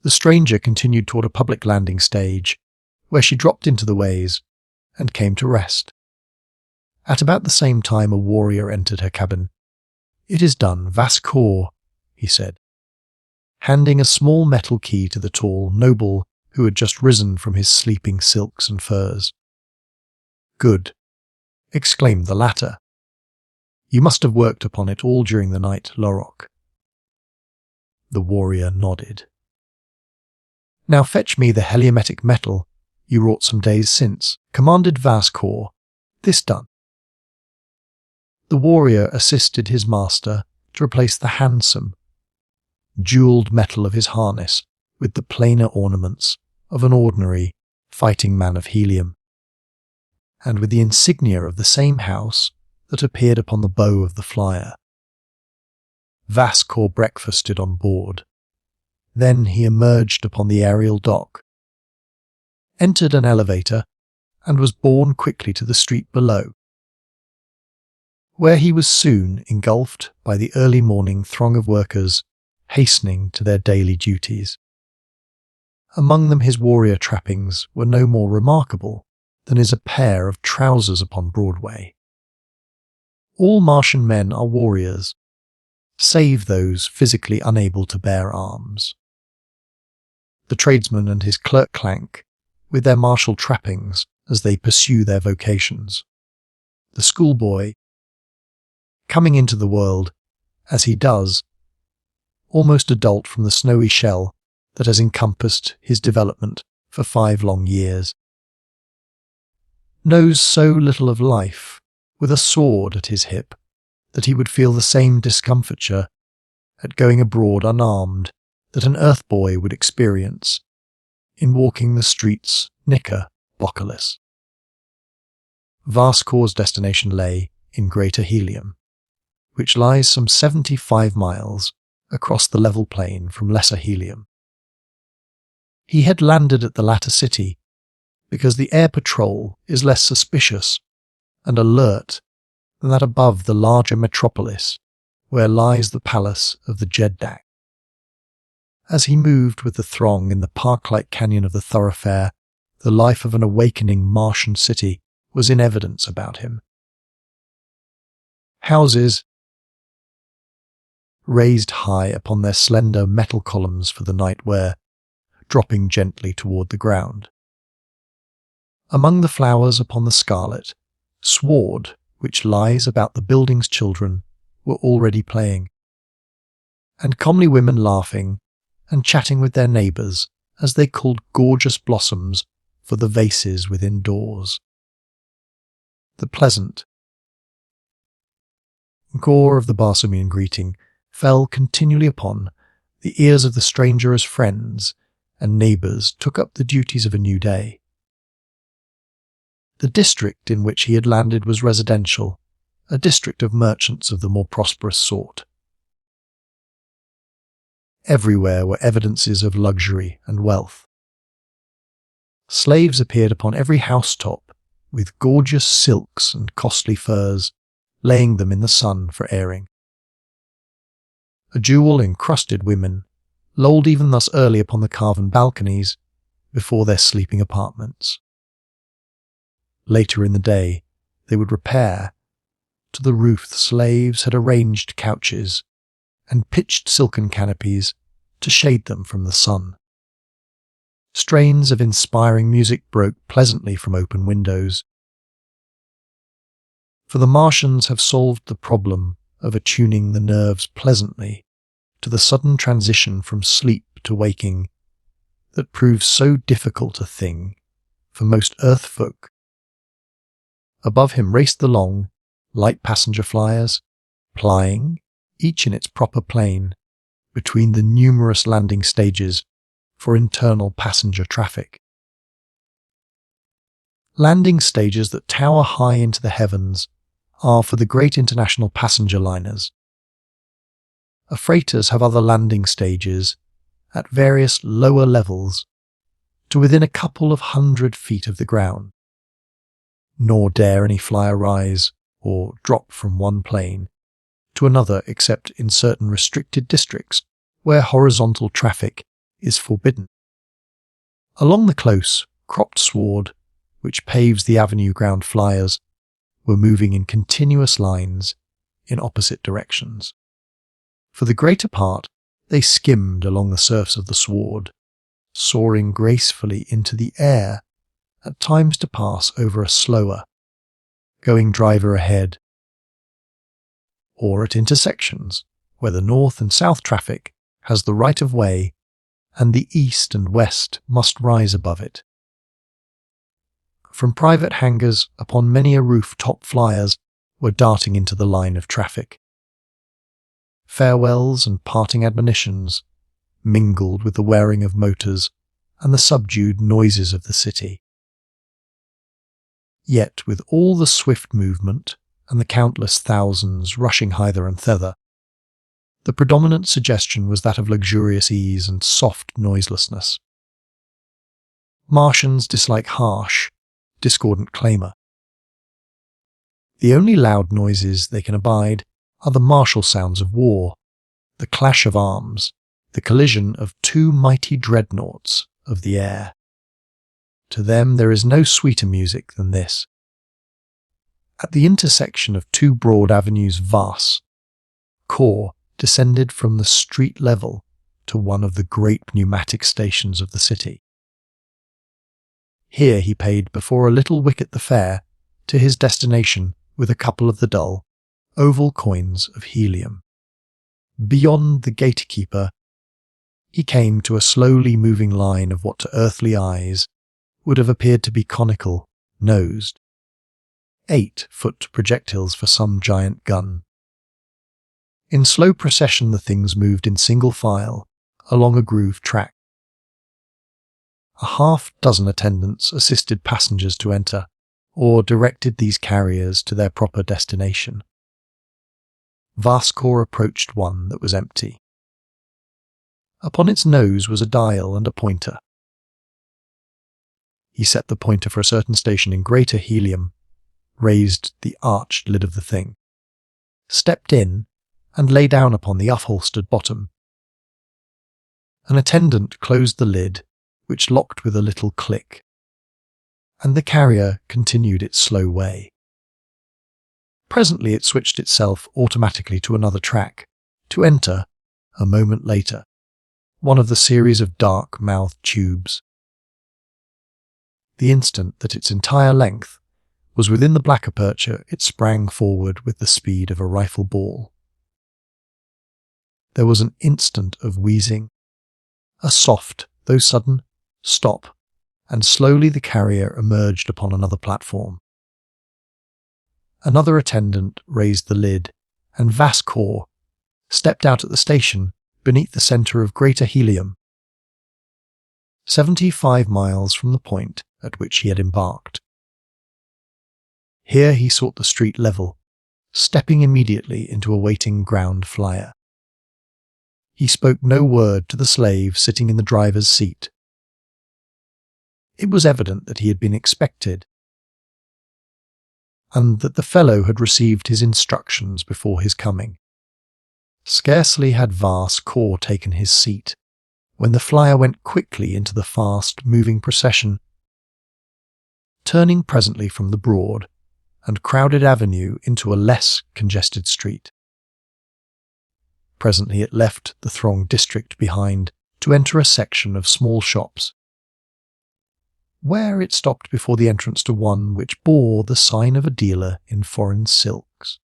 The stranger continued toward a public landing stage, where she dropped into the ways and came to rest. At about the same time a warrior entered her cabin. "It is done, Vaskor," he said, handing a small metal key to the tall noble who had just risen from his sleeping silks and furs. "Good," exclaimed the latter. "You must have worked upon it all during the night, Lorok." The warrior nodded. "Now fetch me the heliometic metal you wrought some days since," commanded Vaskor. This done, the warrior assisted his master to replace the handsome, jewelled metal of his harness with the plainer ornaments of an ordinary fighting man of helium, and with the insignia of the same house that appeared upon the bow of the flyer. Vaskor breakfasted on board. Then he emerged upon the aerial dock, entered an elevator, and was borne quickly to the street below, where he was soon engulfed by the early morning throng of workers hastening to their daily duties. Among them his warrior trappings were no more remarkable than is a pair of trousers upon Broadway. All Martian men are warriors, save those physically unable to bear arms. The tradesman and his clerk clank with their martial trappings as they pursue their vocations. The schoolboy, coming into the world, as he does, almost adult from the snowy shell that has encompassed his development for 5 long years, knows so little of life, with a sword at his hip, that he would feel the same discomfiture at going abroad unarmed that an earth boy would experience in walking the streets knickerbockerless. Vaskor's destination lay in Greater Helium, which lies some 75 miles across the level plain from Lesser Helium. He had landed at the latter city because the air patrol is less suspicious and alert than that above the larger metropolis where lies the palace of the Jeddak. As he moved with the throng in the park-like canyon of the thoroughfare, the life of an awakening Martian city was in evidence about him. Houses raised high upon their slender metal columns for the night wear, dropping gently toward the ground. Among the flowers upon the scarlet, sward which lies about the building's children were already playing, and comely women laughing and chatting with their neighbours as they culled gorgeous blossoms for the vases within doors. The pleasant gore of the Barsoomian greeting fell continually upon the ears of the stranger as friends and neighbours took up the duties of a new day. The district in which he had landed was residential, a district of merchants of the more prosperous sort. Everywhere were evidences of luxury and wealth. Slaves appeared upon every housetop with gorgeous silks and costly furs, laying them in the sun for airing. A jewel-encrusted women lolled even thus early upon the carven balconies before their sleeping apartments. Later in the day, they would repair to the roof. The slaves had arranged couches and pitched silken canopies to shade them from the sun. Strains of inspiring music broke pleasantly from open windows. For the Martians have solved the problem of attuning the nerves pleasantly to the sudden transition from sleep to waking that proves so difficult a thing for most earth folk. Above him raced the long, light passenger flyers, plying, each in its proper plane, between the numerous landing stages for internal passenger traffic. Landing stages that tower high into the heavens are for the great international passenger liners. Freighters have other landing stages at various lower levels to within a couple of 100 feet of the ground. Nor dare any flyer rise or drop from one plane to another except in certain restricted districts where horizontal traffic is forbidden. Along the close, cropped sward which paves the avenue, ground flyers were moving in continuous lines in opposite directions. For the greater part, they skimmed along the surface of the sward, soaring gracefully into the air, at times to pass over a slower, going driver ahead, or at intersections where the north and south traffic has the right of way and the east and west must rise above it. From private hangars upon many a roof top flyers were darting into the line of traffic. Farewells and parting admonitions mingled with the wearing of motors and the subdued noises of the city. Yet with all the swift movement and the countless thousands rushing hither and thither, the predominant suggestion was that of luxurious ease and soft noiselessness. Martians dislike harsh, discordant clamour. The only loud noises they can abide are the martial sounds of war, the clash of arms, the collision of two mighty dreadnoughts of the air. To them there is no sweeter music than this. At the intersection of two broad avenues Vas, Kor descended from the street level to one of the great pneumatic stations of the city. Here he paid before a little wicket the fare to his destination with a couple of the dull, oval coins of helium. Beyond the gatekeeper, he came to a slowly moving line of what to earthly eyes would have appeared to be conical, nosed, 8-foot projectiles for some giant gun. In slow procession the things moved in single file along a grooved track. A half-dozen attendants assisted passengers to enter, or directed these carriers to their proper destination. Vaskor approached one that was empty. Upon its nose was a dial and a pointer. He set the pointer for a certain station in greater helium, raised the arched lid of the thing, stepped in, and lay down upon the upholstered bottom. An attendant closed the lid, which locked with a little click, and the carrier continued its slow way. Presently it switched itself automatically to another track, to enter, a moment later, one of the series of dark-mouthed tubes. The instant that its entire length was within the black aperture, it sprang forward with the speed of a rifle ball. There was an instant of wheezing, a soft, though sudden, stop, and slowly the carrier emerged upon another platform. Another attendant raised the lid, and Vaskor stepped out at the station beneath the centre of greater helium, 75 miles from the point at which he had embarked. Here he sought the street level, stepping immediately into a waiting ground flyer. He spoke no word to the slave sitting in the driver's seat. It was evident that he had been expected, and that the fellow had received his instructions before his coming. Scarcely had Vaskor taken his seat, when the flyer went quickly into the fast-moving procession, turning presently from the broad and crowded avenue into a less congested street. Presently it left the thronged district behind to enter a section of small shops, where it stopped before the entrance to one which bore the sign of a dealer in foreign silks.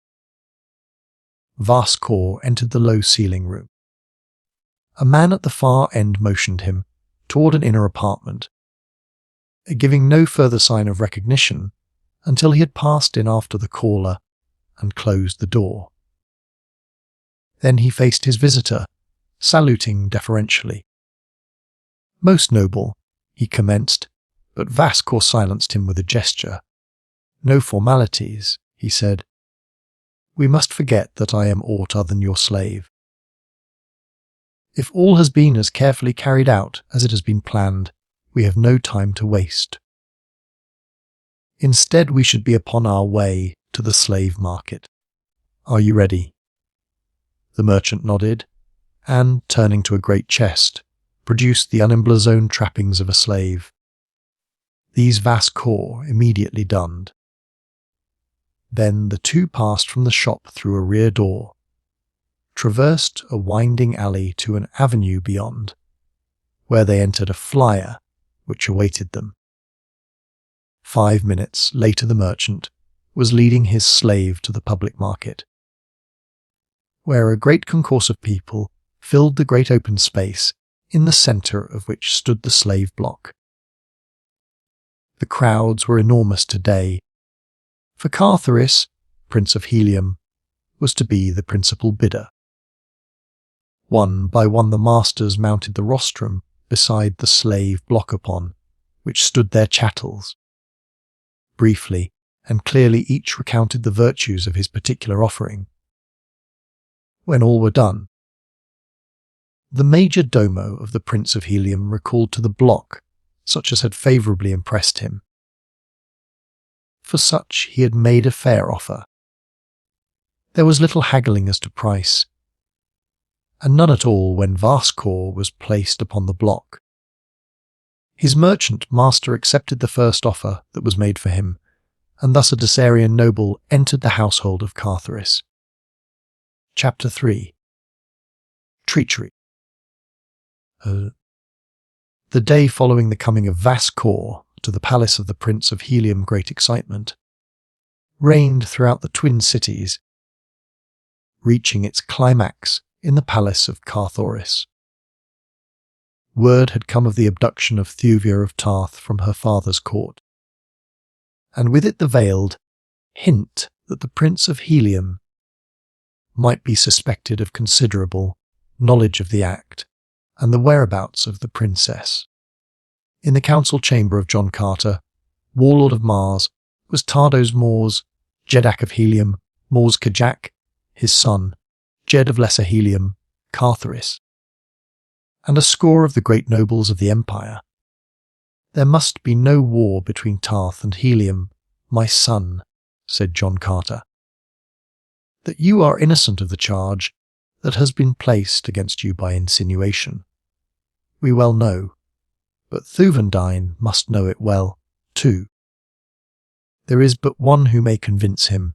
Vaskor entered the low ceiling room. A man at the far end motioned him toward an inner apartment, giving no further sign of recognition until he had passed in after the caller and closed the door. Then he faced his visitor, saluting deferentially. "Most noble," he commenced, but Vaskor silenced him with a gesture. "No formalities," he said. "We must forget that I am aught other than your slave. If all has been as carefully carried out as it has been planned, we have no time to waste. Instead, we should be upon our way to the slave market. Are you ready?" The merchant nodded, and, turning to a great chest, produced the unemblazoned trappings of a slave. These Vaskor immediately donned. Then the two passed from the shop through a rear door, traversed a winding alley to an avenue beyond, where they entered a flyer which awaited them. 5 minutes later the merchant was leading his slave to the public market, where a great concourse of people filled the great open space in the centre of which stood the slave block. The crowds were enormous today, for Carthoris, Prince of Helium, was to be the principal bidder. One by one the masters mounted the rostrum beside the slave block upon which stood their chattels. Briefly and clearly each recounted the virtues of his particular offering. When all were done, the major domo of the Prince of Helium recalled to the block such as had favourably impressed him. For such he had made a fair offer. There was little haggling as to price, and none at all when Vaskor was placed upon the block. His merchant master accepted the first offer that was made for him, and thus a Dusarian noble entered the household of Carthoris. Chapter 3. Treachery. The day following the coming of Vaskor to the palace of the Prince of Helium great excitement reigned throughout the twin cities, reaching its climax in the palace of Carthoris. Word had come of the abduction of Thuvia of Tarth from her father's court, and with it the veiled hint that the Prince of Helium might be suspected of considerable knowledge of the act and the whereabouts of the princess. In the council chamber of John Carter, Warlord of Mars, was Tardos Mors, Jeddak of Helium, Mors Kajak, his son, Jed of Lesser Helium, Carthoris, and a score of the great nobles of the Empire. "There must be no war between Tarth and Helium, my son," said John Carter. "That you are innocent of the charge that has been placed against you by insinuation, we well know, but Thuvendine must know it well, too. There is but one who may convince him,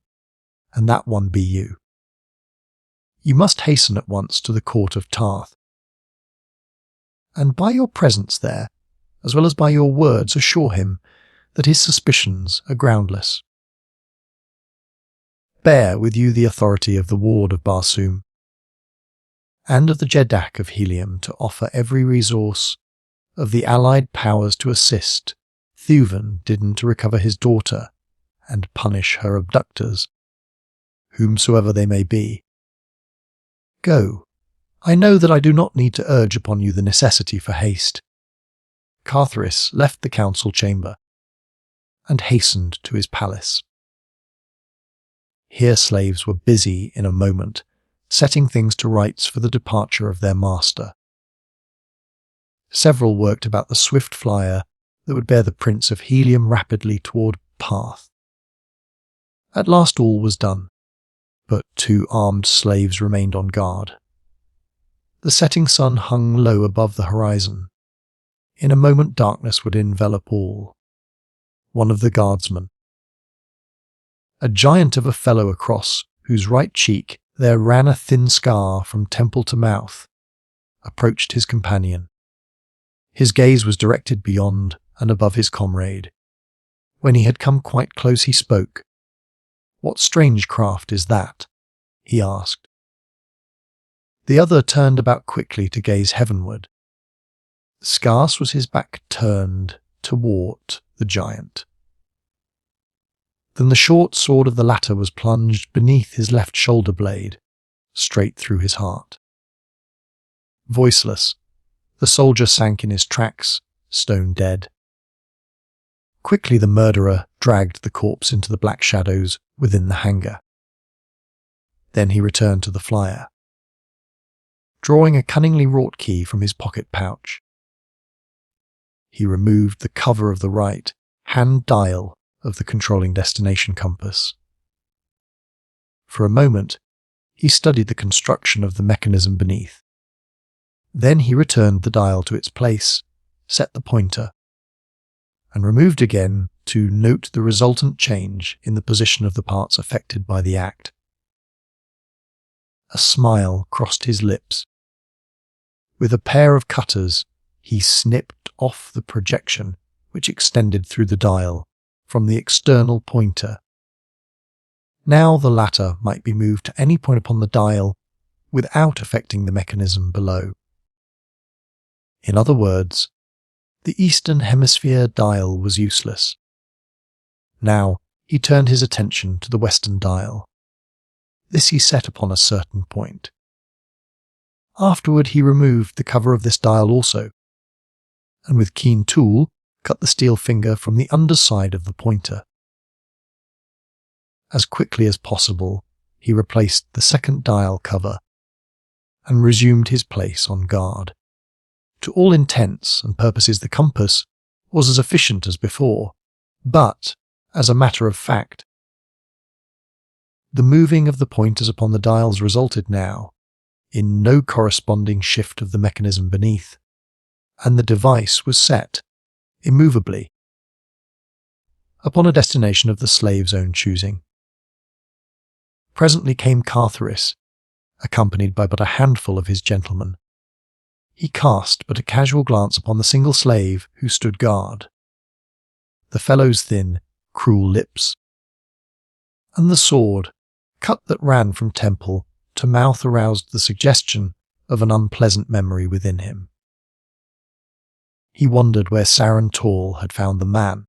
and that one be you. You must hasten at once to the court of Tarth, and by your presence there, as well as by your words, assure him that his suspicions are groundless. Bear with you the authority of the ward of Barsoom, and of the Jeddak of Helium to offer every resource of the allied powers to assist Thuvin to recover his daughter and punish her abductors, whomsoever they may be. Go. I know that I do not need to urge upon you the necessity for haste." Carthoris left the council chamber and hastened to his palace. Here slaves were busy in a moment, setting things to rights for the departure of their master. Several worked about the swift flyer that would bear the Prince of Helium rapidly toward Parth. At last all was done, but 2 armed slaves remained on guard. The setting sun hung low above the horizon. In a moment darkness would envelop all. One of the guardsmen, a giant of a fellow across whose right cheek there ran a thin scar from temple to mouth, approached his companion. His gaze was directed beyond and above his comrade. When he had come quite close he spoke. "What strange craft is that?" he asked. The other turned about quickly to gaze heavenward. Scarce was his back turned toward the giant than the short sword of the latter was plunged beneath his left shoulder blade, straight through his heart. Voiceless, the soldier sank in his tracks, stone dead. Quickly the murderer dragged the corpse into the black shadows within the hangar. Then he returned to the flyer. Drawing a cunningly wrought key from his pocket pouch, he removed the cover of the right hand dial of the controlling destination compass. For a moment, he studied the construction of the mechanism beneath. Then he returned the dial to its place, set the pointer, and removed again to note the resultant change in the position of the parts affected by the act. A smile crossed his lips. With a pair of cutters, he snipped off the projection which extended through the dial from the external pointer. Now the latter might be moved to any point upon the dial without affecting the mechanism below. In other words, the Eastern Hemisphere dial was useless. Now he turned his attention to the Western dial. This he set upon a certain point. Afterward he removed the cover of this dial also, and with keen tool cut the steel finger from the underside of the pointer. As quickly as possible, he replaced the second dial cover and resumed his place on guard. To all intents and purposes the compass was as efficient as before, but, as a matter of fact, the moving of the pointers upon the dials resulted now in no corresponding shift of the mechanism beneath, and the device was set, immovably, upon a destination of the slave's own choosing. Presently came Carthoris, accompanied by but a handful of his gentlemen. He cast but a casual glance upon the single slave who stood guard, the fellow's thin, cruel lips, and the sword, cut that ran from temple to mouth, aroused the suggestion of an unpleasant memory within him. He wondered where Saren Tall had found the man.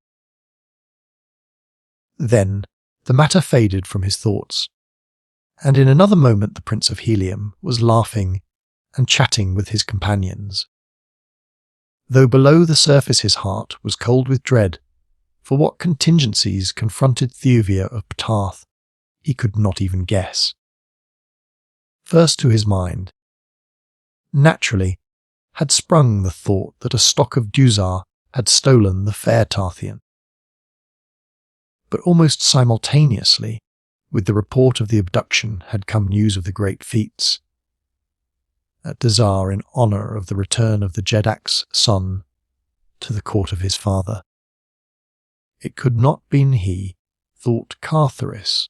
Then the matter faded from his thoughts, and in another moment the Prince of Helium was laughing and chatting with his companions. Though below the surface his heart was cold with dread, for what contingencies confronted Thuvia of Ptarth he could not even guess. First to his mind, naturally, had sprung the thought that a stock of Dusar had stolen the fair Tarthian. But almost simultaneously, with the report of the abduction had come news of the great feats at Dusar in honour of the return of the Jeddak's son to the court of his father. It could not been he, thought Carthoris,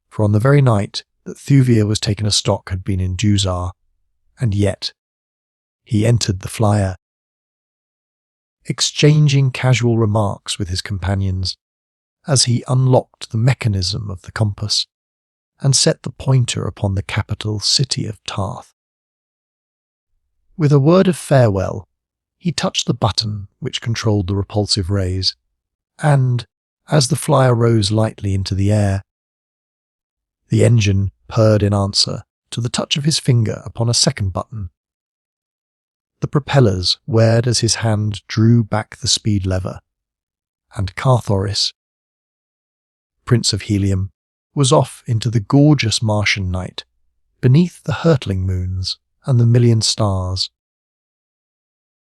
for on the very night that Thuvia was taken a stock had been in Dusar, and yet he entered the flyer, exchanging casual remarks with his companions as he unlocked the mechanism of the compass and set the pointer upon the capital city of Tarth. With a word of farewell, he touched the button which controlled the repulsive rays, and, as the flyer rose lightly into the air, the engine purred in answer to the touch of his finger upon a second button. The propellers whirred as his hand drew back the speed lever, and Carthoris, Prince of Helium, was off into the gorgeous Martian night, beneath the hurtling moons and the million stars.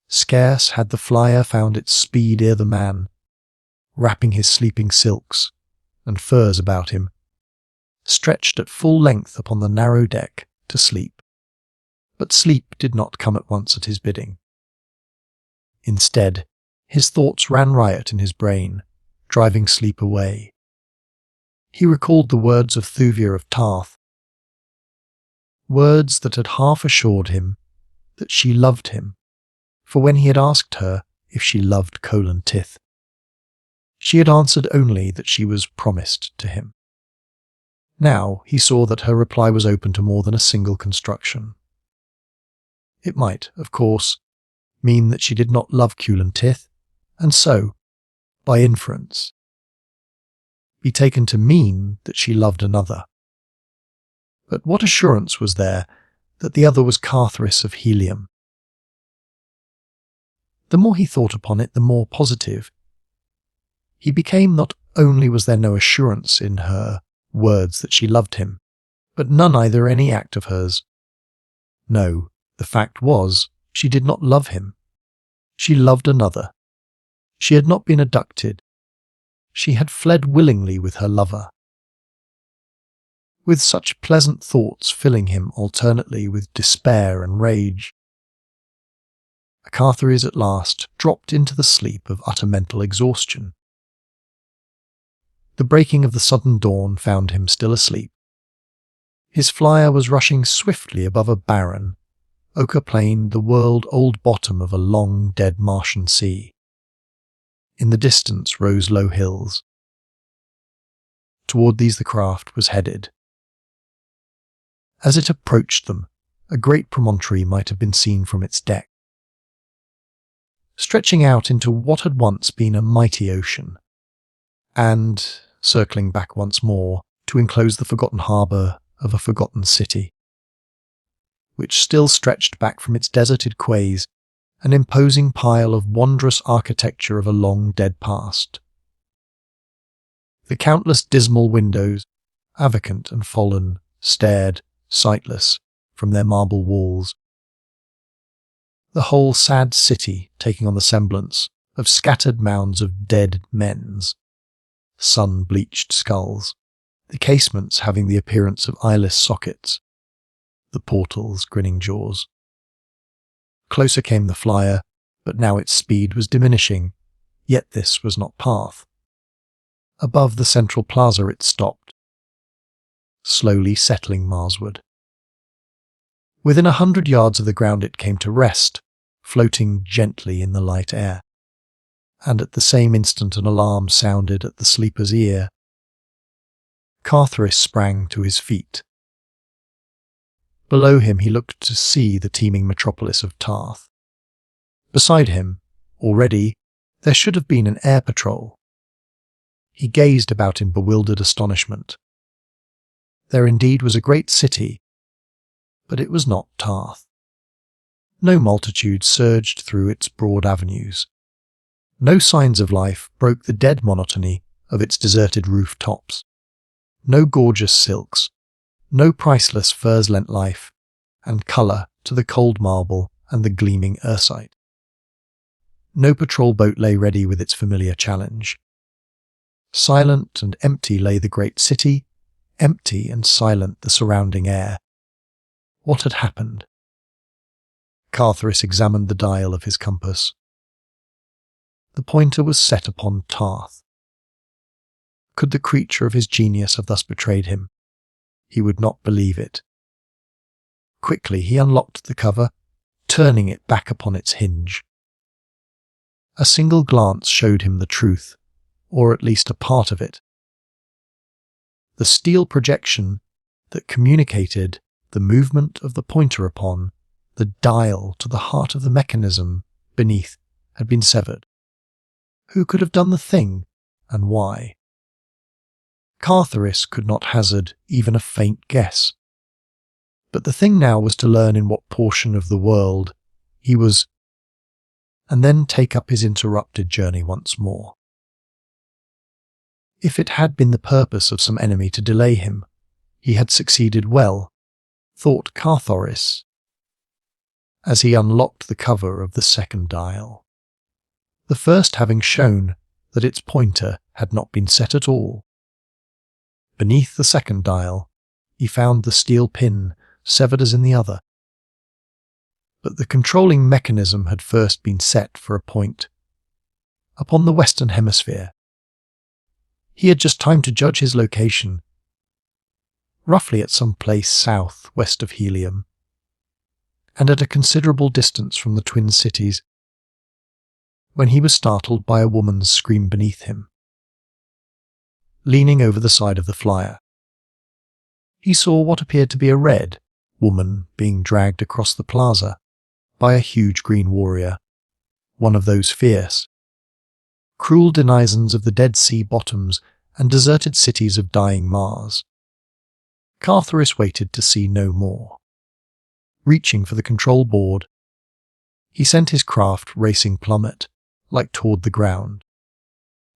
Scarce had the flyer found its speed ere the man, wrapping his sleeping silks and furs about him, stretched at full length upon the narrow deck to sleep. But sleep did not come at once at his bidding. Instead, his thoughts ran riot in his brain, driving sleep away. He recalled the words of Thuvia of Tarth, words that had half assured him that she loved him, for when he had asked her if she loved Kulan Tith, she had answered only that she was promised to him. Now he saw that her reply was open to more than a single construction. It might, of course, mean that she did not love Kulan Tith, and so, by inference, be taken to mean that she loved another. But what assurance was there that the other was Carthoris of Helium? The more he thought upon it, the more positive. he became not only was there no assurance in her words that she loved him, but none either any act of hers. No, the fact was, she did not love him. She loved another. She had not been abducted. She had fled willingly with her lover. With such pleasant thoughts filling him alternately with despair and rage, Carthoris at last dropped into the sleep of utter mental exhaustion. The breaking of the sudden dawn found him still asleep. His flyer was rushing swiftly above a barren, ochre plain, the world-old bottom of a long, dead Martian sea. In the distance rose low hills. Toward these the craft was headed. As it approached them, a great promontory might have been seen from its deck, stretching out into what had once been a mighty ocean, and circling back once more to enclose the forgotten harbour of a forgotten city, which still stretched back from its deserted quays, an imposing pile of wondrous architecture of a long dead past. The countless dismal windows, vacant and fallen, stared, sightless, from their marble walls. The whole sad city taking on the semblance of scattered mounds of dead men's, sun-bleached skulls, the casements having the appearance of eyeless sockets, the portals grinning jaws. Closer came the flyer, but now its speed was diminishing, yet this was not path. Above the central plaza it stopped, slowly settling Marsward. Within 100 yards of the ground it came to rest, floating gently in the light air, and at the same instant an alarm sounded at the sleeper's ear. Carthoris sprang to his feet. Below him he looked to see the teeming metropolis of Tith. Beside him, already, there should have been an air patrol. He gazed about in bewildered astonishment. There indeed was a great city, but it was not Tith. No multitude surged through its broad avenues. No signs of life broke the dead monotony of its deserted roof-tops. No gorgeous silks, no priceless furs lent life and colour to the cold marble and the gleaming ursite. No patrol boat lay ready with its familiar challenge. Silent and empty lay the great city, empty and silent the surrounding air. What had happened? Carthoris examined the dial of his compass. The pointer was set upon Tith. Could the creature of his genius have thus betrayed him? He would not believe it. Quickly he unlocked the cover, turning it back upon its hinge. A single glance showed him the truth, or at least a part of it. The steel projection that communicated the movement of the pointer upon the dial to the heart of the mechanism beneath had been severed. Who could have done the thing, and why? Carthoris could not hazard even a faint guess. But the thing now was to learn in what portion of the world he was, and then take up his interrupted journey once more. If it had been the purpose of some enemy to delay him, he had succeeded well, thought Carthoris, as he unlocked the cover of the second dial, the first having shown that its pointer had not been set at all. Beneath the second dial, he found the steel pin severed as in the other. But the controlling mechanism had first been set for a point upon the western hemisphere. He had just time to judge his location, roughly at some place south-west of Helium, and at a considerable distance from the twin cities, when he was startled by a woman's scream beneath him. Leaning over the side of the flyer, he saw what appeared to be a red woman being dragged across the plaza by a huge green warrior, one of those fierce, cruel denizens of the Dead Sea bottoms and deserted cities of dying Mars. Carthoris waited to see no more. Reaching for the control board, he sent his craft racing plummet, like toward the ground.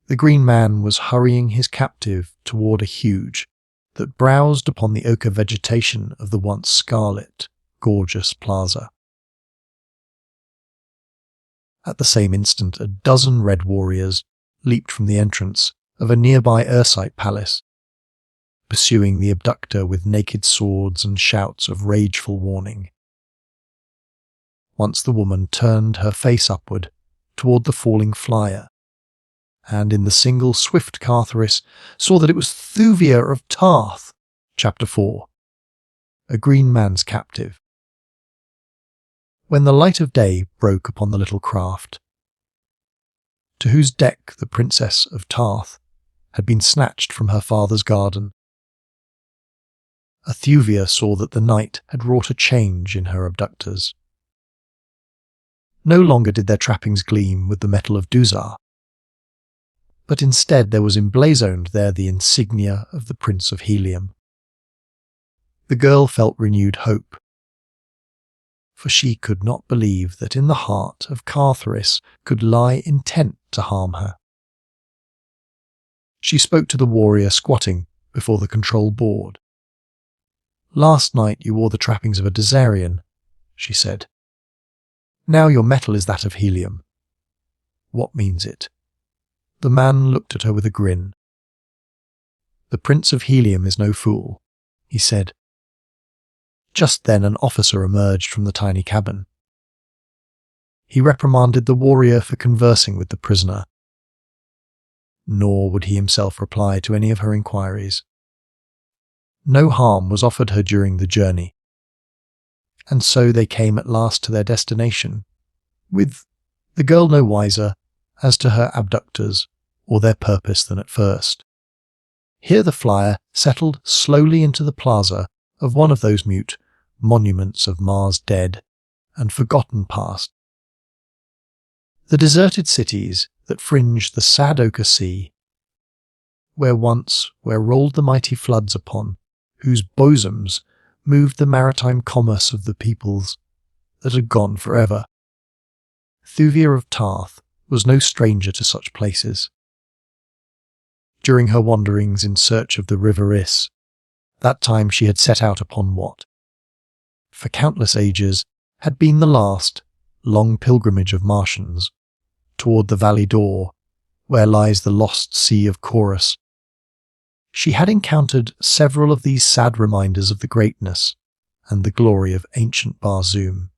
The green man was hurrying his captive toward a huge that browsed upon the ochre vegetation of the once scarlet, gorgeous plaza. At the same instant, a dozen red warriors leaped from the entrance of a nearby Ursite palace, pursuing the abductor with naked swords and shouts of rageful warning. Once the woman turned her face upward toward the falling flyer, and in the single swift Carthoris saw that it was Thuvia of Tarth, Chapter 4, a green man's captive. When the light of day broke upon the little craft, to whose deck the Princess of Tarth had been snatched from her father's garden, Thuvia saw that the night had wrought a change in her abductors. No longer did their trappings gleam with the metal of Dusar, but instead there was emblazoned there the insignia of the Prince of Helium. The girl felt renewed hope, for she could not believe that in the heart of Carthoris could lie intent to harm her. She spoke to the warrior squatting before the control board. "Last night you wore the trappings of a Dusarian," she said. "Now your metal is that of helium. What means it?" The man looked at her with a grin. "The Prince of Helium is no fool," he said. Just then an officer emerged from the tiny cabin. He reprimanded the warrior for conversing with the prisoner, nor would he himself reply to any of her inquiries. No harm was offered her during the journey, and so they came at last to their destination, with the girl no wiser as to her abductors or their purpose than at first. Here the flyer settled slowly into the plaza of one of those mute monuments of Mars' dead and forgotten past. The deserted cities that fringe the sad ochre sea, where rolled the mighty floods upon, whose bosoms moved the maritime commerce of the peoples that had gone forever. Thuvia of Tarth was no stranger to such places. During her wanderings in search of the river Is, that time she had set out upon what, for countless ages, had been the last, long pilgrimage of Martians, toward the valley door, where lies the lost sea of Chorus. She had encountered several of these sad reminders of the greatness and the glory of ancient Barsoom.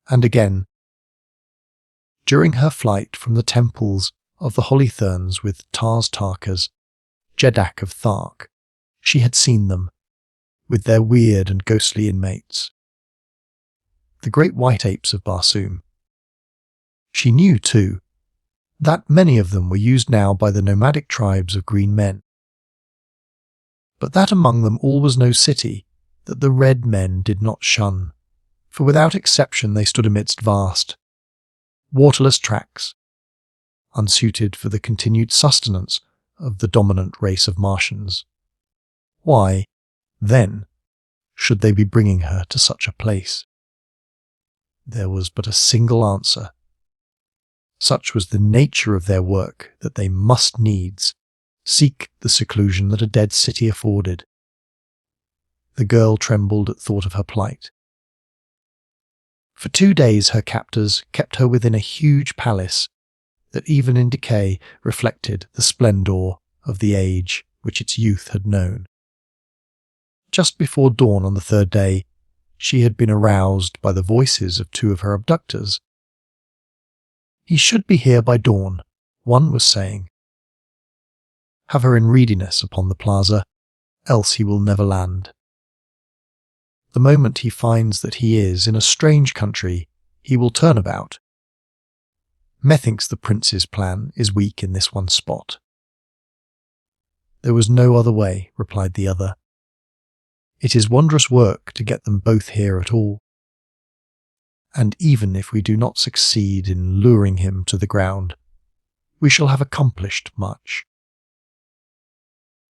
And again, during her flight from the temples of the Hollytherns with Tars Tarkas, Jeddak of Thark, she had seen them, with their weird and ghostly inmates, the great white apes of Barsoom. She knew, too, that many of them were used now by the nomadic tribes of green men, but that among them all was no city that the red men did not shun, for without exception they stood amidst vast, waterless tracts, unsuited for the continued sustenance of the dominant race of Martians. Why, then, should they be bringing her to such a place? There was but a single answer. Such was the nature of their work that they must needs seek the seclusion that a dead city afforded. The girl trembled at thought of her plight. For 2 days her captors kept her within a huge palace that even in decay reflected the splendour of the age which its youth had known. Just before dawn on the 3rd day, she had been aroused by the voices of 2 of her abductors. "He should be here by dawn," one was saying. "Have her in readiness upon the plaza, else he will never land. The moment he finds that he is in a strange country, he will turn about. Methinks the prince's plan is weak in this one spot." "There was no other way," replied the other. "It is wondrous work to get them both here at all. And even if we do not succeed in luring him to the ground, we shall have accomplished much."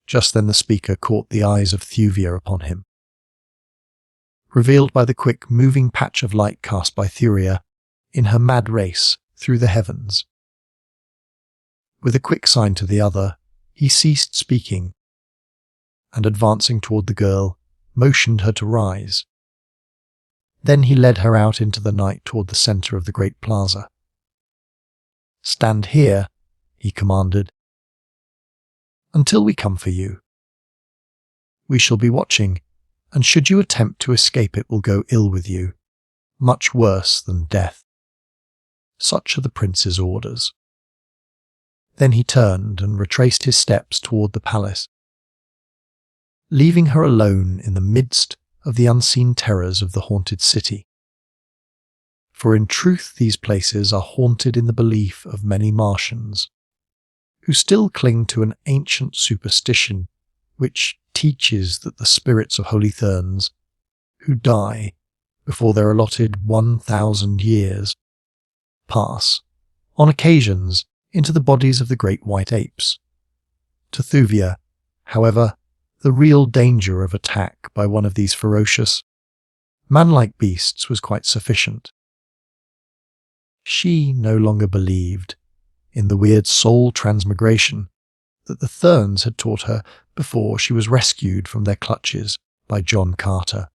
Just then the speaker caught the eyes of Thuvia upon him. Revealed by the quick, moving patch of light cast by Thuvia in her mad race through the heavens, With a quick sign to the other, he ceased speaking, and advancing toward the girl, motioned her to rise. Then he led her out into the night toward the center of the great plaza. "Stand here," he commanded, "until we come for you. We shall be watching, and should you attempt to escape it will go ill with you, much worse than death. Such are the prince's orders." Then he turned and retraced his steps toward the palace, leaving her alone in the midst of the unseen terrors of the haunted city. For in truth these places are haunted in the belief of many Martians, who still cling to an ancient superstition which teaches that the spirits of holy therns, who die before their allotted 1,000 years, pass, on occasions, into the bodies of the great white apes. To Thuvia, however, the real danger of attack by one of these ferocious, man-like beasts was quite sufficient. She no longer believed in the weird soul transmigration that the Therns had taught her before she was rescued from their clutches by John Carter.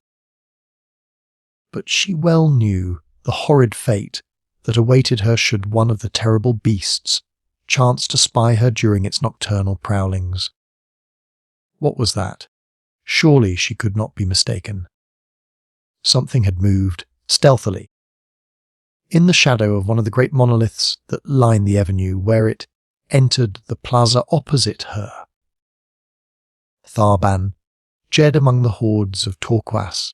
But she well knew the horrid fate that awaited her should one of the terrible beasts chance to spy her during its nocturnal prowlings. What was that? Surely she could not be mistaken. Something had moved, stealthily, in the shadow of one of the great monoliths that line the avenue where it entered the plaza opposite her. Tharban, Jed among the hordes of Torquas,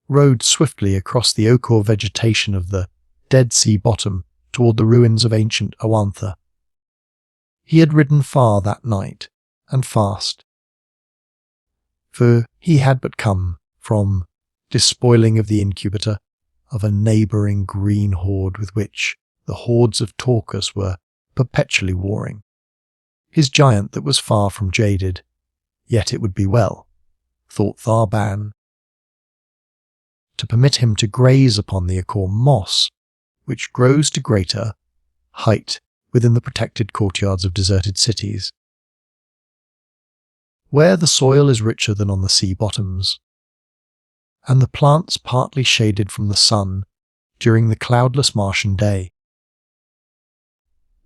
rode swiftly across the ochre vegetation of the Dead Sea bottom toward the ruins of ancient Awantha. He had ridden far that night, and fast, for he had but come from despoiling of the incubator of a neighbouring green horde with which the hordes of Torquas were perpetually warring. His giant that was far from jaded, yet it would be well, thought Tharban, to permit him to graze upon the Akor moss, which grows to greater height within the protected courtyards of deserted cities, where the soil is richer than on the sea bottoms, and the plants partly shaded from the sun during the cloudless Martian day.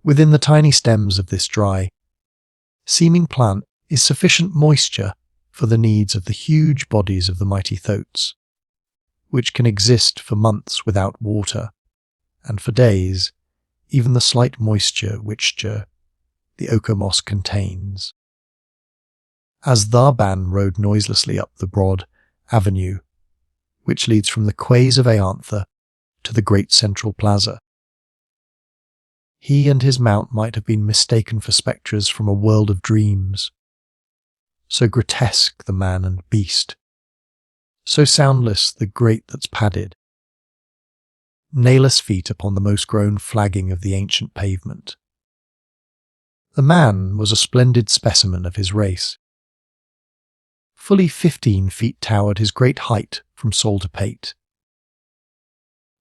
Within the tiny stems of this dry, seeming plant is sufficient moisture for the needs of the huge bodies of the mighty thoats, which can exist for months without water, and for days, even the slight moisture which the ochre moss contains. As Tharban rode noiselessly up the broad avenue, which leads from the quays of Aantha to the great central plaza, he and his mount might have been mistaken for spectres from a world of dreams. So grotesque the man and beast, so soundless the grate that's padded, nailless feet upon the moss-grown flagging of the ancient pavement. The man was a splendid specimen of his race. Fully 15 feet towered his great height from sole to pate.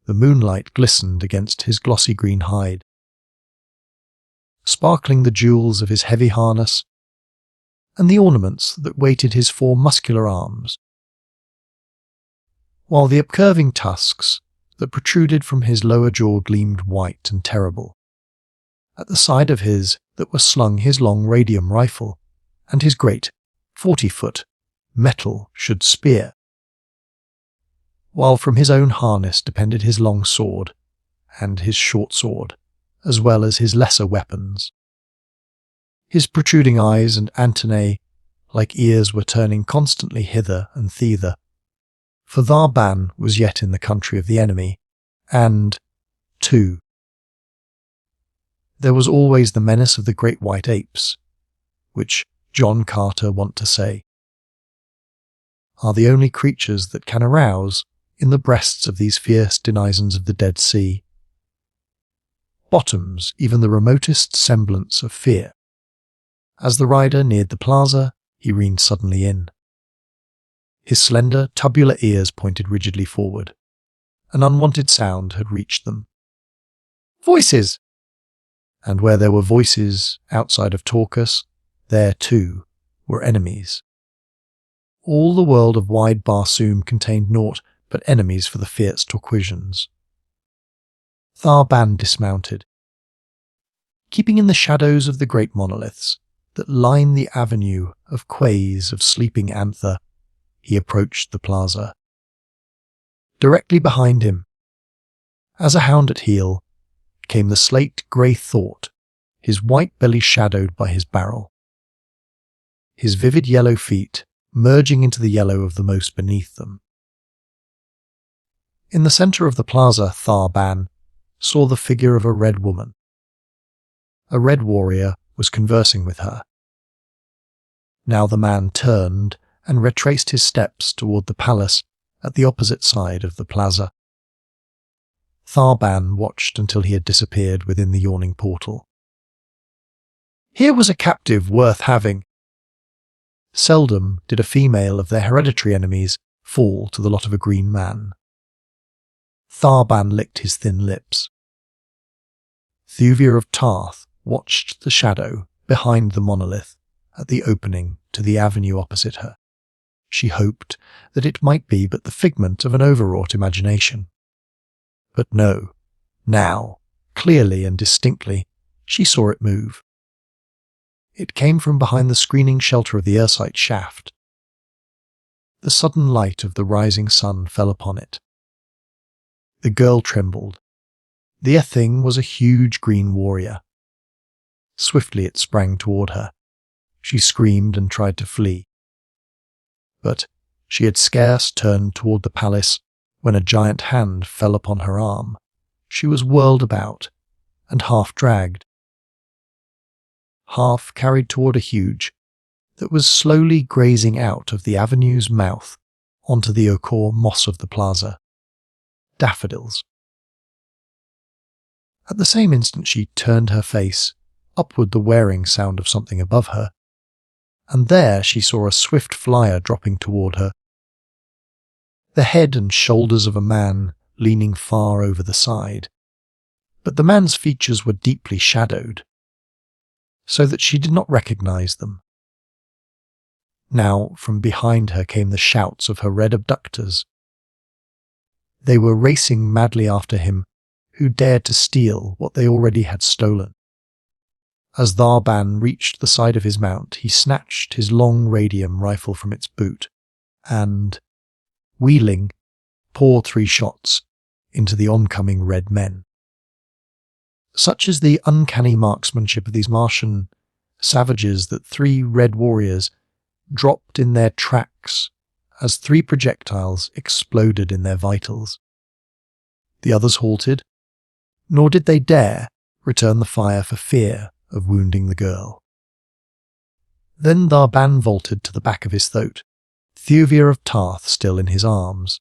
The moonlight glistened against his glossy green hide, sparkling the jewels of his heavy harness and the ornaments that weighted his 4 muscular arms, while the upcurving tusks that protruded from his lower jaw gleamed white and terrible. At the side of his that was slung his long radium rifle and his great 40-foot metal should spear, while from his own harness depended his long sword and his short sword, as well as his lesser weapons. His protruding eyes and antennae, like ears, were turning constantly hither and thither, for Tharban was yet in the country of the enemy, and, too, there was always the menace of the great white apes, which John Carter wont to say are the only creatures that can arouse, in the breasts of these fierce denizens of the Dead Sea, bottoms even the remotest semblance of fear. As the rider neared the plaza, he reined suddenly in. His slender, tubular ears pointed rigidly forward. An unwanted sound had reached them. "Voices!" and where there were voices outside of Torcus, there too were enemies. All the world of wide Barsoom contained naught but enemies for the fierce Torquisians. Tharban dismounted. Keeping in the shadows of the great monoliths that line the avenue of quays of sleeping anther, he approached the plaza. Directly behind him, as a hound at heel, came the slate-grey Thought, his white belly shadowed by his barrel. His vivid yellow feet merging into the yellow of the most beneath them. In the centre of the plaza, Tharban saw the figure of a red woman. A red warrior was conversing with her. Now the man turned and retraced his steps toward the palace at the opposite side of the plaza. Tharban watched until he had disappeared within the yawning portal. Here was a captive worth having. Seldom did a female of their hereditary enemies fall to the lot of a green man. Tharban licked his thin lips. Thuvia of Tarth watched the shadow behind the monolith at the opening to the avenue opposite her. She hoped that it might be but the figment of an overwrought imagination. But no, now, clearly and distinctly, she saw it move. It came from behind the screening shelter of the Ursite shaft. The sudden light of the rising sun fell upon it. The girl trembled. The thing was a huge green warrior. Swiftly it sprang toward her. She screamed and tried to flee. But she had scarce turned toward the palace when a giant hand fell upon her arm. She was whirled about and half dragged, half carried toward a huge that was slowly grazing out of the avenue's mouth onto the ochre moss of the plaza. Daffodils. At the same instant she turned her face upward, the whirring sound of something above her, and there she saw a swift flyer dropping toward her. The head and shoulders of a man leaning far over the side, but the man's features were deeply shadowed, so that she did not recognize them. Now from behind her came the shouts of her red abductors. They were racing madly after him who dared to steal what they already had stolen. As Tharban reached the side of his mount, he snatched his long radium rifle from its boot and, wheeling, poured 3 shots into the oncoming red men. Such is the uncanny marksmanship of these Martian savages that 3 red warriors dropped in their tracks as 3 projectiles exploded in their vitals. The others halted, nor did they dare return the fire for fear of wounding the girl. Then Tharban vaulted to the back of his throat, Thuvia of Tarth still in his arms,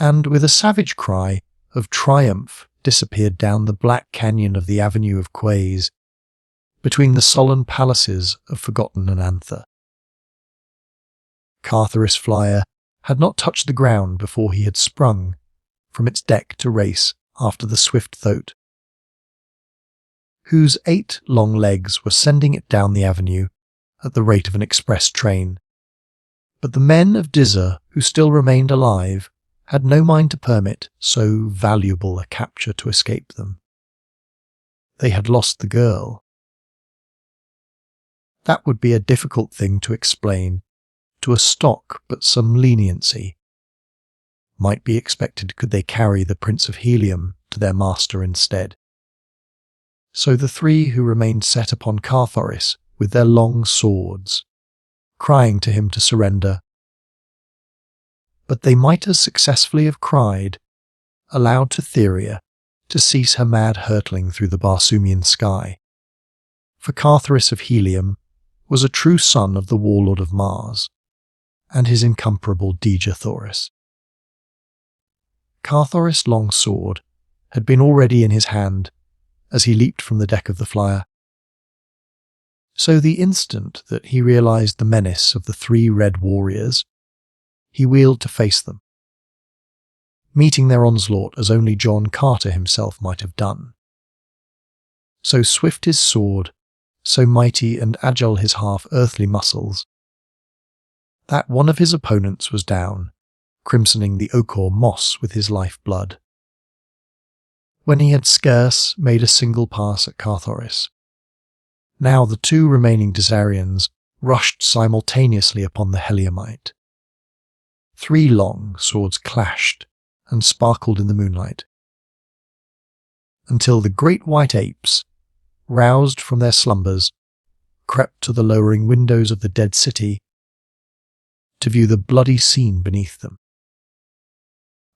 and with a savage cry of triumph disappeared down the black canyon of the avenue of quays, between the sullen palaces of Forgotten and Anther. Carthoris' flyer had not touched the ground before he had sprung from its deck to race after the swift Thoat, whose 8 long legs were sending it down the avenue at the rate of an express train. But the men of Dusar who still remained alive had no mind to permit so valuable a capture to escape them. They had lost the girl. That would be a difficult thing to explain to a stock, but some leniency might be expected could they carry the Prince of Helium to their master instead. So the 3 who remained set upon Carthoris with their long swords, crying to him to surrender. But they might as successfully have cried, aloud to Thuvia to cease her mad hurtling through the Barsoomian sky. For Carthoris of Helium was a true son of the warlord of Mars, and his incomparable Dejathoris. Carthoris' long sword had been already in his hand as he leaped from the deck of the flyer. So the instant that he realized the menace of the 3 red warriors, he wheeled to face them, meeting their onslaught as only John Carter himself might have done. So swift his sword, so mighty and agile his half-earthly muscles, that one of his opponents was down, crimsoning the ochre moss with his life-blood. When he had scarce made a single pass at Carthoris, now the two remaining Dusarians rushed simultaneously upon the Heliumite. 3 long swords clashed and sparkled in the moonlight, until the great white apes, roused from their slumbers, crept to the lowering windows of the dead city to view the bloody scene beneath them.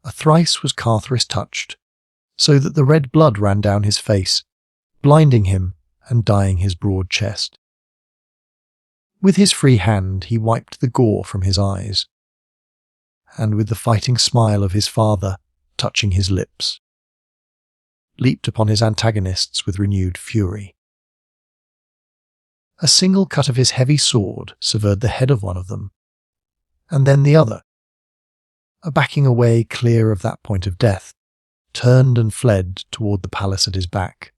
A thrice was Carthoris touched, so that the red blood ran down his face, blinding him and dyeing his broad chest. With his free hand he wiped the gore from his eyes, and with the fighting smile of his father touching his lips, leaped upon his antagonists with renewed fury. A single cut of his heavy sword severed the head of one of them, and then the other, backing away clear of that point of death, turned and fled toward the palace at his back.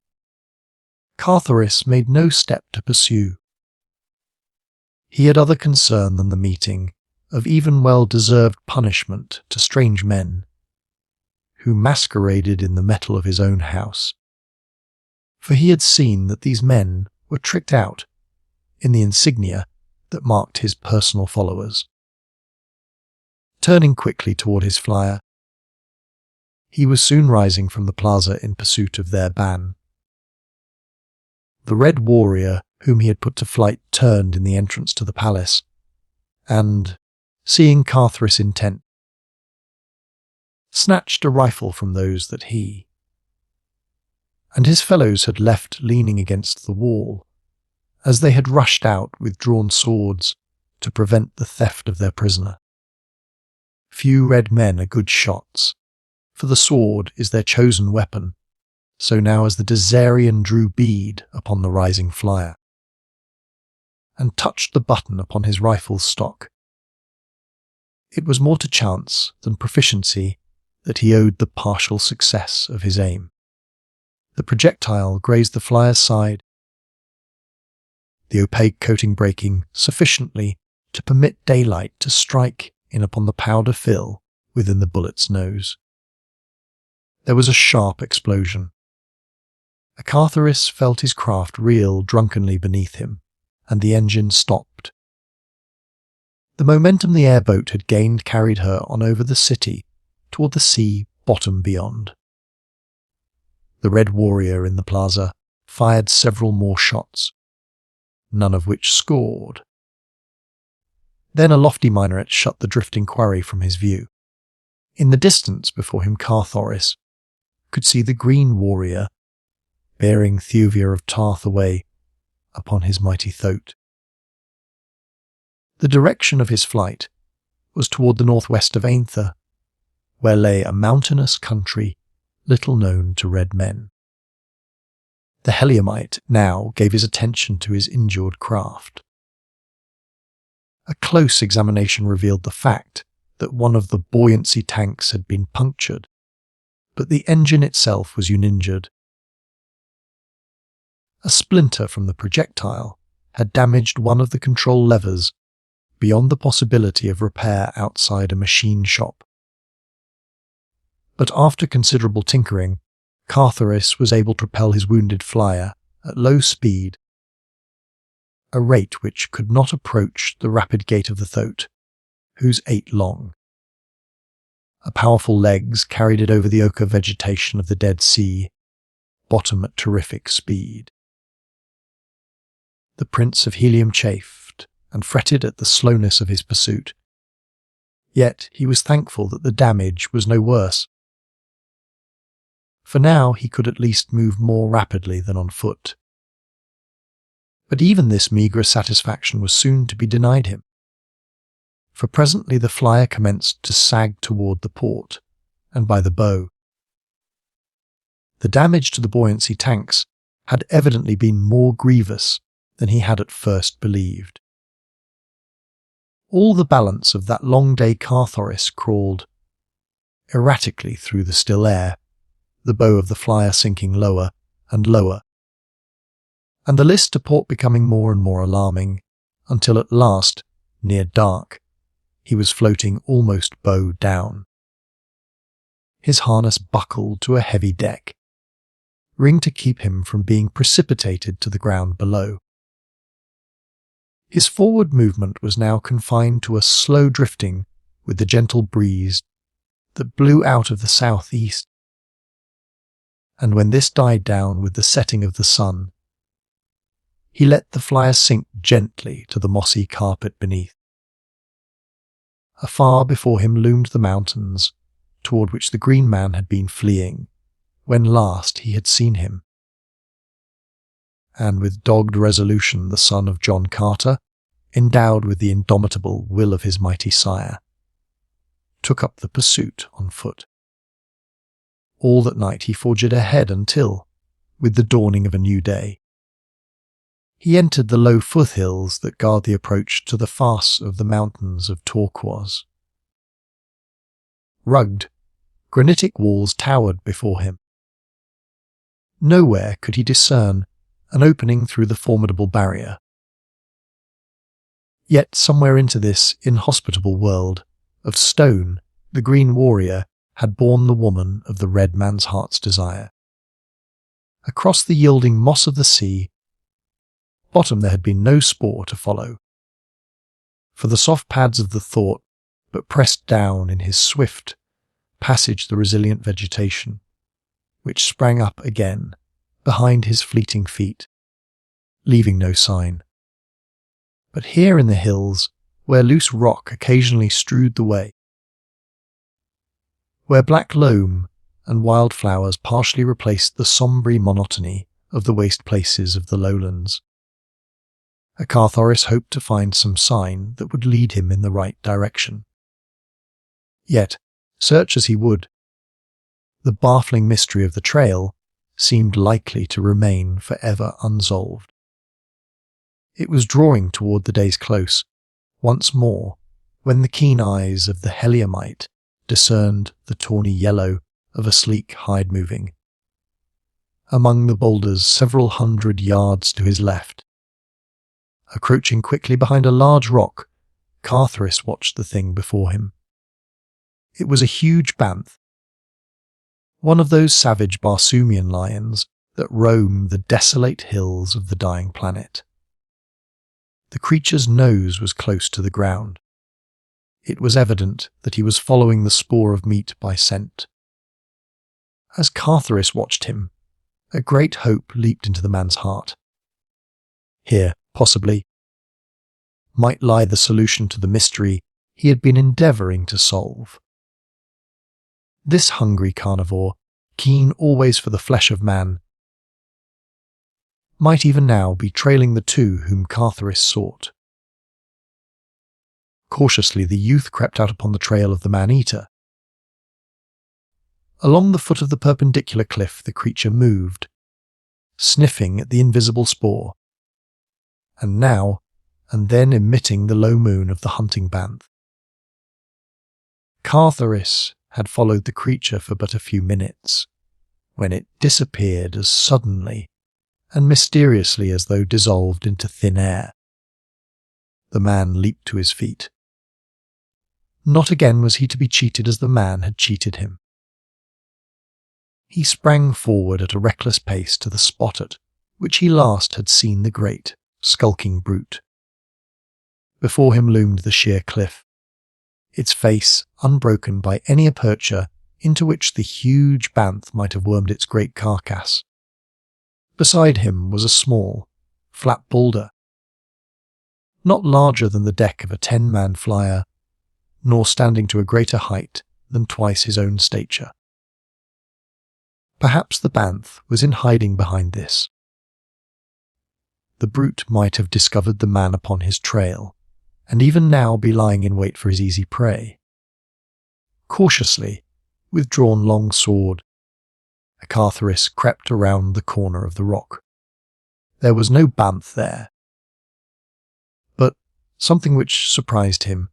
Carthoris made no step to pursue. He had other concern than the meeting of even well-deserved punishment to strange men, who masqueraded in the metal of his own house. For he had seen that these men were tricked out in the insignia that marked his personal followers. Turning quickly toward his flyer, he was soon rising from the plaza in pursuit of their ban. The red warrior whom he had put to flight turned in the entrance to the palace, and, seeing Carthoris intent, snatched a rifle from those that he and his fellows had left leaning against the wall, as they had rushed out with drawn swords to prevent the theft of their prisoner. Few red men are good shots, for the sword is their chosen weapon, so now as the Dusarian drew bead upon the rising flyer, and touched the button upon his rifle's stock, it was more to chance than proficiency that he owed the partial success of his aim. The projectile grazed the flyer's side, the opaque coating breaking sufficiently to permit daylight to strike in upon the powder fill within the bullet's nose. There was a sharp explosion. Carthoris felt his craft reel drunkenly beneath him, and the engine stopped. The momentum the airboat had gained carried her on over the city toward the sea bottom beyond. The red warrior in the plaza fired several more shots, none of which scored. Then a lofty minaret shut the drifting quarry from his view. In the distance before him Carthoris could see the green warrior bearing Thuvia of Tarth away upon his mighty thoat. The direction of his flight was toward the northwest of Ainther, where lay a mountainous country little known to red men. The Heliumite now gave his attention to his injured craft. A close examination revealed the fact that one of the buoyancy tanks had been punctured, but the engine itself was uninjured. A splinter from the projectile had damaged one of the control levers beyond the possibility of repair outside a machine shop. But after considerable tinkering, Carthoris was able to propel his wounded flyer at low speed, a rate which could not approach the rapid gait of the thoat, whose 8 long. Powerful legs carried it over the ochre vegetation of the Dead Sea, bottom at terrific speed. The Prince of Helium chafed and fretted at the slowness of his pursuit. Yet he was thankful that the damage was no worse, for now he could at least move more rapidly than on foot. But even this meagre satisfaction was soon to be denied him, for presently the flyer commenced to sag toward the port, and by the bow. The damage to the buoyancy tanks had evidently been more grievous than he had at first believed. All the balance of that long day Carthoris crawled erratically through the still air, the bow of the flyer sinking lower and lower and the list to port becoming more and more alarming, until at last, near dark, he was floating almost bow down. His harness buckled to a heavy deck, ring to keep him from being precipitated to the ground below. His forward movement was now confined to a slow drifting with the gentle breeze that blew out of the southeast, and when this died down with the setting of the sun, he let the flyer sink gently to the mossy carpet beneath. Afar before him loomed the mountains, toward which the green man had been fleeing when last he had seen him. And with dogged resolution the son of John Carter, endowed with the indomitable will of his mighty sire, took up the pursuit on foot. All that night he forged ahead until, with the dawning of a new day, he entered the low foothills that guard the approach to the farce of the mountains of Turquoise. Rugged, granitic walls towered before him. Nowhere could he discern an opening through the formidable barrier. Yet somewhere into this inhospitable world of stone the green warrior had borne the woman of the red man's heart's desire. Across the yielding moss of the sea, bottom there had been no spoor to follow, for the soft pads of the thought but pressed down in his swift passage the resilient vegetation, which sprang up again behind his fleeting feet, leaving no sign. But here in the hills, where loose rock occasionally strewed the way, where black loam and wildflowers partially replaced the sombre monotony of the waste places of the lowlands, a Carthoris hoped to find some sign that would lead him in the right direction. Yet, search as he would, the baffling mystery of the trail seemed likely to remain forever unsolved. It was drawing toward the day's close, once more, when the keen eyes of the Heliumite discerned the tawny yellow of a sleek hide moving among the boulders several hundred yards to his left. Crouching quickly behind a large rock, Carthoris watched the thing before him. It was a huge banth, one of those savage Barsoomian lions that roam the desolate hills of the dying planet. The creature's nose was close to the ground. It was evident that he was following the spoor of meat by scent. As Carthoris watched him, a great hope leaped into the man's heart. Here, possibly, might lie the solution to the mystery he had been endeavouring to solve. This hungry carnivore, keen always for the flesh of man, might even now be trailing the two whom Carthoris sought. Cautiously the youth crept out upon the trail of the man-eater. Along the foot of the perpendicular cliff the creature moved, sniffing at the invisible spoor, and now and then emitting the low moon of the hunting banth. Carthoris had followed the creature for but a few minutes, when it disappeared as suddenly and mysteriously as though dissolved into thin air. The man leaped to his feet. Not again was he to be cheated as the man had cheated him. He sprang forward at a reckless pace to the spot at which he last had seen the great, skulking brute. Before him loomed the sheer cliff, its face unbroken by any aperture into which the huge banth might have wormed its great carcass. Beside him was a small, flat boulder, not larger than the deck of a 10-man flyer, nor standing to a greater height than twice his own stature. Perhaps the banth was in hiding behind this. The brute might have discovered the man upon his trail, and even now be lying in wait for his easy prey. Cautiously, with drawn long sword, Carthoris crept around the corner of the rock. There was no banth there, but something which surprised him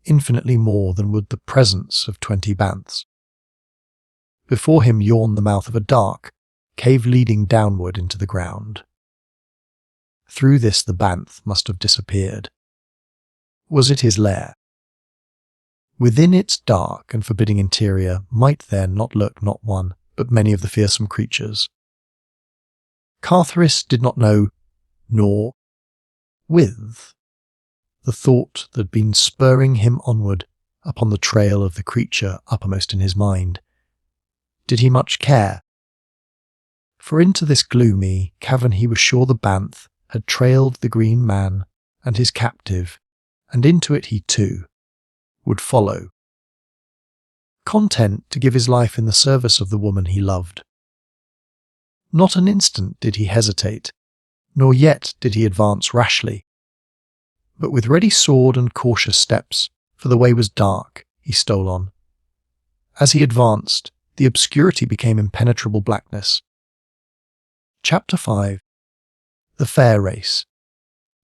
infinitely more than would the presence of 20 banths. Before him yawned the mouth of a dark cave leading downward into the ground. Through this the banth must have disappeared. Was it his lair? Within its dark and forbidding interior might there not lurk not one, but many of the fearsome creatures? Carthoris did not know, nor, with, the thought that had been spurring him onward upon the trail of the creature uppermost in his mind. Did he much care? For into this gloomy cavern he was sure the banth had trailed the green man and his captive, and into it he too would follow, content to give his life in the service of the woman he loved. Not an instant did he hesitate, nor yet did he advance rashly, but with ready sword and cautious steps, for the way was dark, he stole on. As he advanced, the obscurity became impenetrable blackness. Chapter 5. The Fair Race.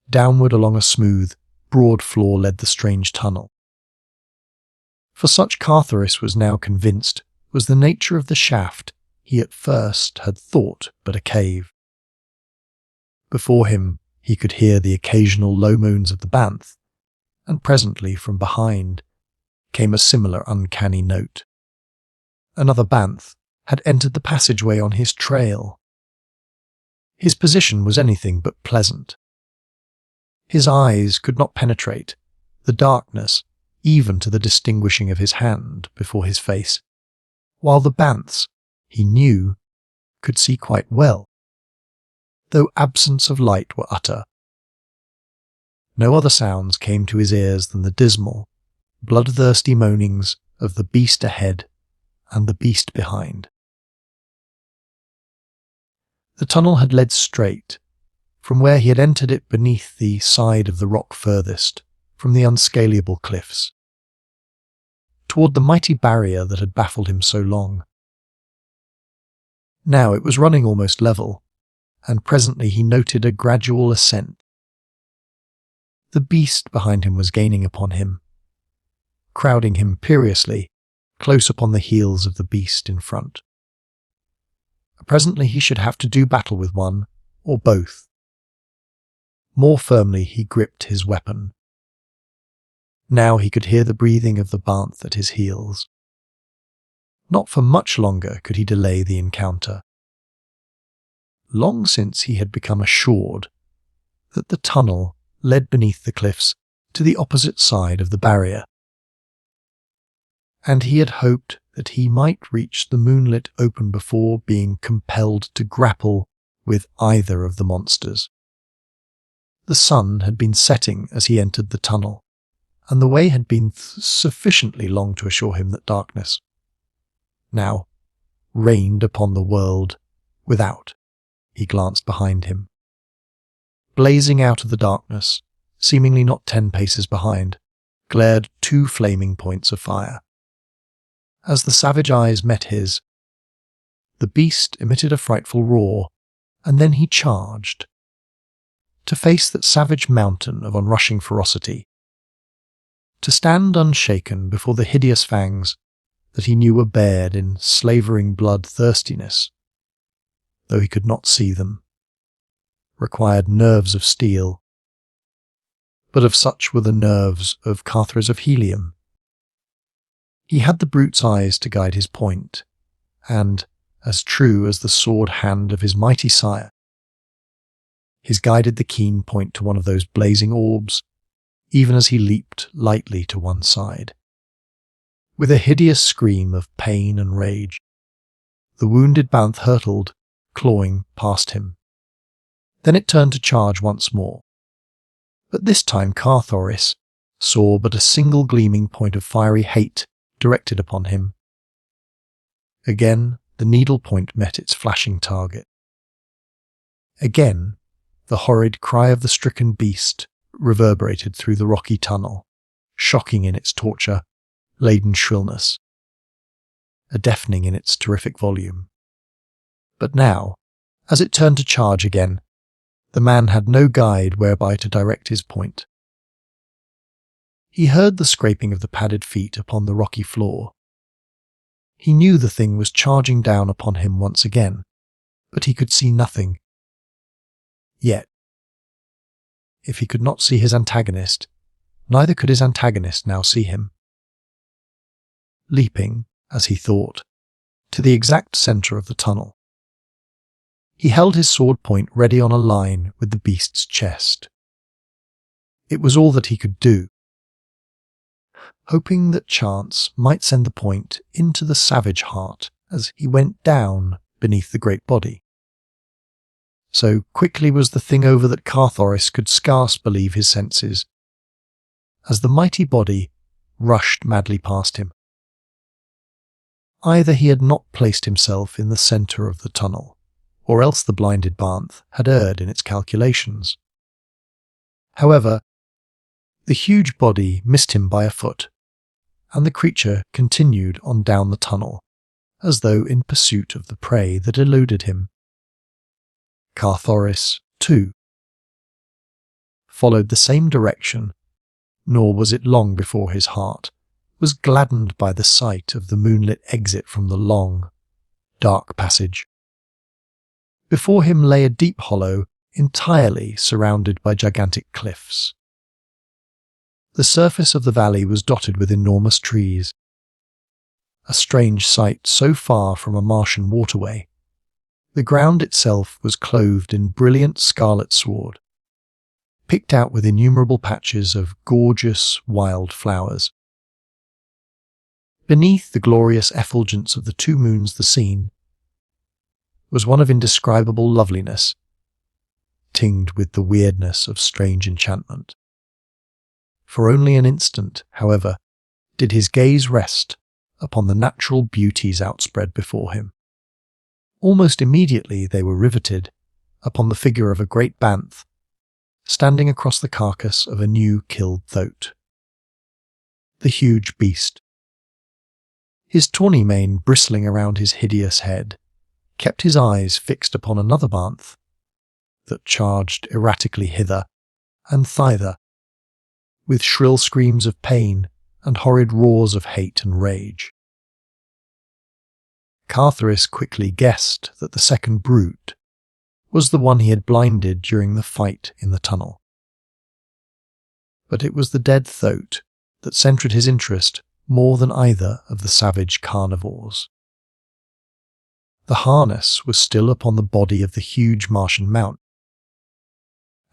Downward along a smooth, broad floor led the strange tunnel. For such Carthoris was now convinced was the nature of the shaft he at first had thought but a cave. Before him he could hear the occasional low moans of the banth, and presently from behind came a similar uncanny note. Another banth had entered the passageway on his trail. His position was anything but pleasant. His eyes could not penetrate the darkness even to the distinguishing of his hand before his face, while the banths, he knew, could see quite well, though absence of light were utter. No other sounds came to his ears than the dismal, bloodthirsty moanings of the beast ahead and the beast behind. The tunnel had led straight, from where he had entered it beneath the side of the rock furthest, from the unscalable cliffs, toward the mighty barrier that had baffled him so long. Now it was running almost level, and presently he noted a gradual ascent. The beast behind him was gaining upon him, crowding him imperiously, close upon the heels of the beast in front. Presently he should have to do battle with one, or both. More firmly he gripped his weapon. Now he could hear the breathing of the banth at his heels. Not for much longer could he delay the encounter. Long since he had become assured that the tunnel led beneath the cliffs to the opposite side of the barrier, and he had hoped that he might reach the moonlit open before being compelled to grapple with either of the monsters. The sun had been setting as he entered the tunnel, and the way had been sufficiently long to assure him that darkness now reigned upon the world without. He glanced behind him. Blazing out of the darkness, seemingly not 10 paces behind, glared 2 flaming points of fire. As the savage eyes met his, the beast emitted a frightful roar, and then he charged, to face that savage mountain of onrushing ferocity, to stand unshaken before the hideous fangs that he knew were bared in slavering blood-thirstiness, though he could not see them, required nerves of steel, but of such were the nerves of Carthoris of helium. He had the brute's eyes to guide his point, and, as true as the sword hand of his mighty sire, his guided the keen point to one of those blazing orbs, even as he leaped lightly to one side. With a hideous scream of pain and rage, the wounded banth hurtled, clawing, past him. Then it turned to charge once more. But this time Carthoris saw but a single gleaming point of fiery hate directed upon him. Again the needle point met its flashing target. Again the horrid cry of the stricken beast reverberated through the rocky tunnel, shocking in its torture-laden shrillness, a deafening in its terrific volume. But now, as it turned to charge again, the man had no guide whereby to direct his point. He heard the scraping of the padded feet upon the rocky floor. He knew the thing was charging down upon him once again, but he could see nothing. Yet, if he could not see his antagonist, neither could his antagonist now see him. Leaping, as he thought, to the exact centre of the tunnel, he held his sword point ready on a line with the beast's chest. It was all that he could do, hoping that chance might send the point into the savage heart as he went down beneath the great body. So quickly was the thing over that Carthoris could scarce believe his senses, as the mighty body rushed madly past him. Either he had not placed himself in the centre of the tunnel, or else the blinded Banth had erred in its calculations. However, the huge body missed him by a foot, and the creature continued on down the tunnel, as though in pursuit of the prey that eluded him. Carthoris, too, followed the same direction, nor was it long before his heart was gladdened by the sight of the moonlit exit from the long, dark passage. Before him lay a deep hollow entirely surrounded by gigantic cliffs. The surface of the valley was dotted with enormous trees, a strange sight so far from a Martian waterway. The ground itself was clothed in brilliant scarlet sward, picked out with innumerable patches of gorgeous wild flowers. Beneath the glorious effulgence of the two moons, the scene was one of indescribable loveliness, tinged with the weirdness of strange enchantment. For only an instant, however, did his gaze rest upon the natural beauties outspread before him. Almost immediately they were riveted upon the figure of a great Banth, standing across the carcass of a new killed thoat. The huge beast, his tawny mane bristling around his hideous head, kept his eyes fixed upon another Banth that charged erratically hither and thither, with shrill screams of pain and horrid roars of hate and rage. Carthoris quickly guessed that the second brute was the one he had blinded during the fight in the tunnel. But it was the dead thoat that centred his interest more than either of the savage carnivores. The harness was still upon the body of the huge Martian mount,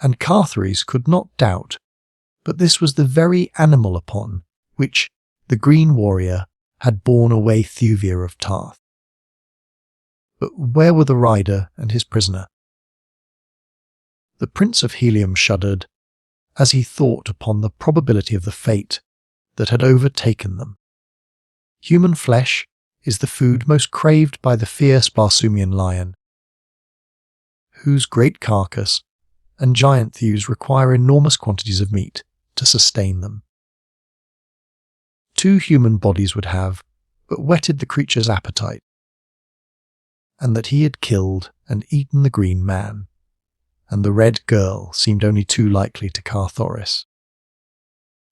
and Carthoris could not doubt but this was the very animal upon which the Green Warrior had borne away Thuvia of Tarth. But where were the rider and his prisoner? The Prince of Helium shuddered as he thought upon the probability of the fate that had overtaken them. Human flesh is the food most craved by the fierce Barsoomian lion, whose great carcass and giant thews require enormous quantities of meat to sustain them. 2 human bodies would have but whetted the creature's appetite, and that he had killed and eaten the green man, and the red girl seemed only too likely to Carthoris.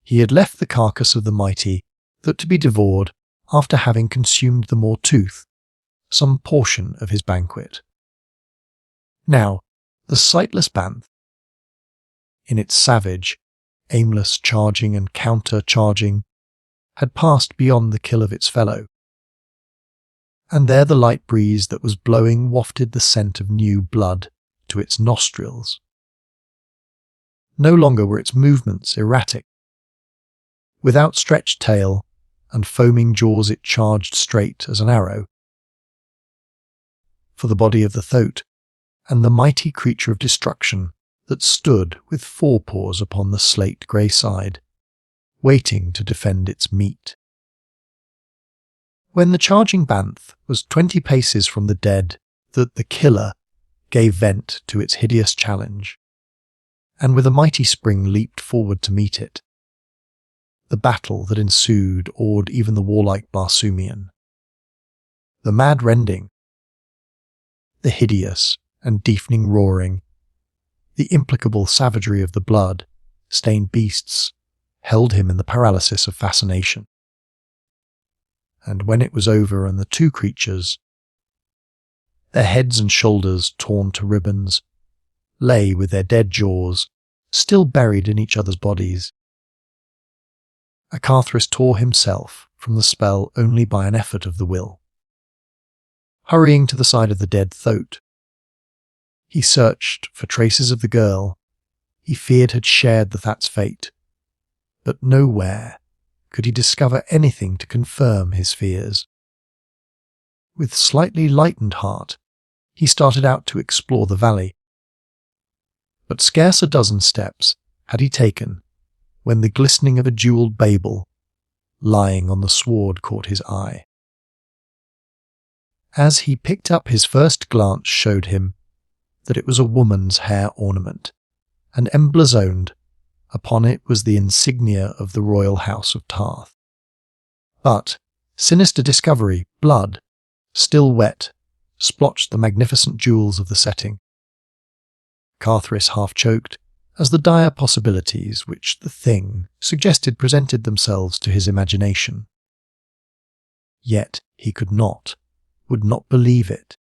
He had left the carcass of the mighty that to be devoured after having consumed the more tooth, some portion of his banquet. Now, the sightless Banth, in its savage, aimless charging and counter-charging, had passed beyond the kill of its fellow, and there the light breeze that was blowing wafted the scent of new blood to its nostrils. No longer were its movements erratic. With outstretched tail and foaming jaws it charged straight as an arrow. For the body of the thoat and the mighty creature of destruction that stood with forepaws upon the slate-grey side, waiting to defend its meat. When the charging Banth was 20 paces from the dead, that the killer gave vent to its hideous challenge, and with a mighty spring leaped forward to meet it. The battle that ensued awed even the warlike Barsoomian. The mad rending, the hideous and deafening roaring, the implacable savagery of the blood-stained beasts held him in the paralysis of fascination. And when it was over and the 2 creatures, their heads and shoulders torn to ribbons, lay with their dead jaws still buried in each other's bodies. Carthoris tore himself from the spell only by an effort of the will. Hurrying to the side of the dead Thoth, he searched for traces of the girl he feared had shared the That's fate, but nowhere could he discover anything to confirm his fears. With slightly lightened heart, he started out to explore the valley. But scarce a dozen steps had he taken when the glistening of a jewelled Babel lying on the sward caught his eye. As he picked up, his first glance showed him that it was a woman's hair ornament, and emblazoned upon it was the insignia of the royal house of Tith. But, sinister discovery, blood, still wet, splotched the magnificent jewels of the setting. Carthoris half-choked as the dire possibilities which the thing suggested presented themselves to his imagination. Yet he would not believe it.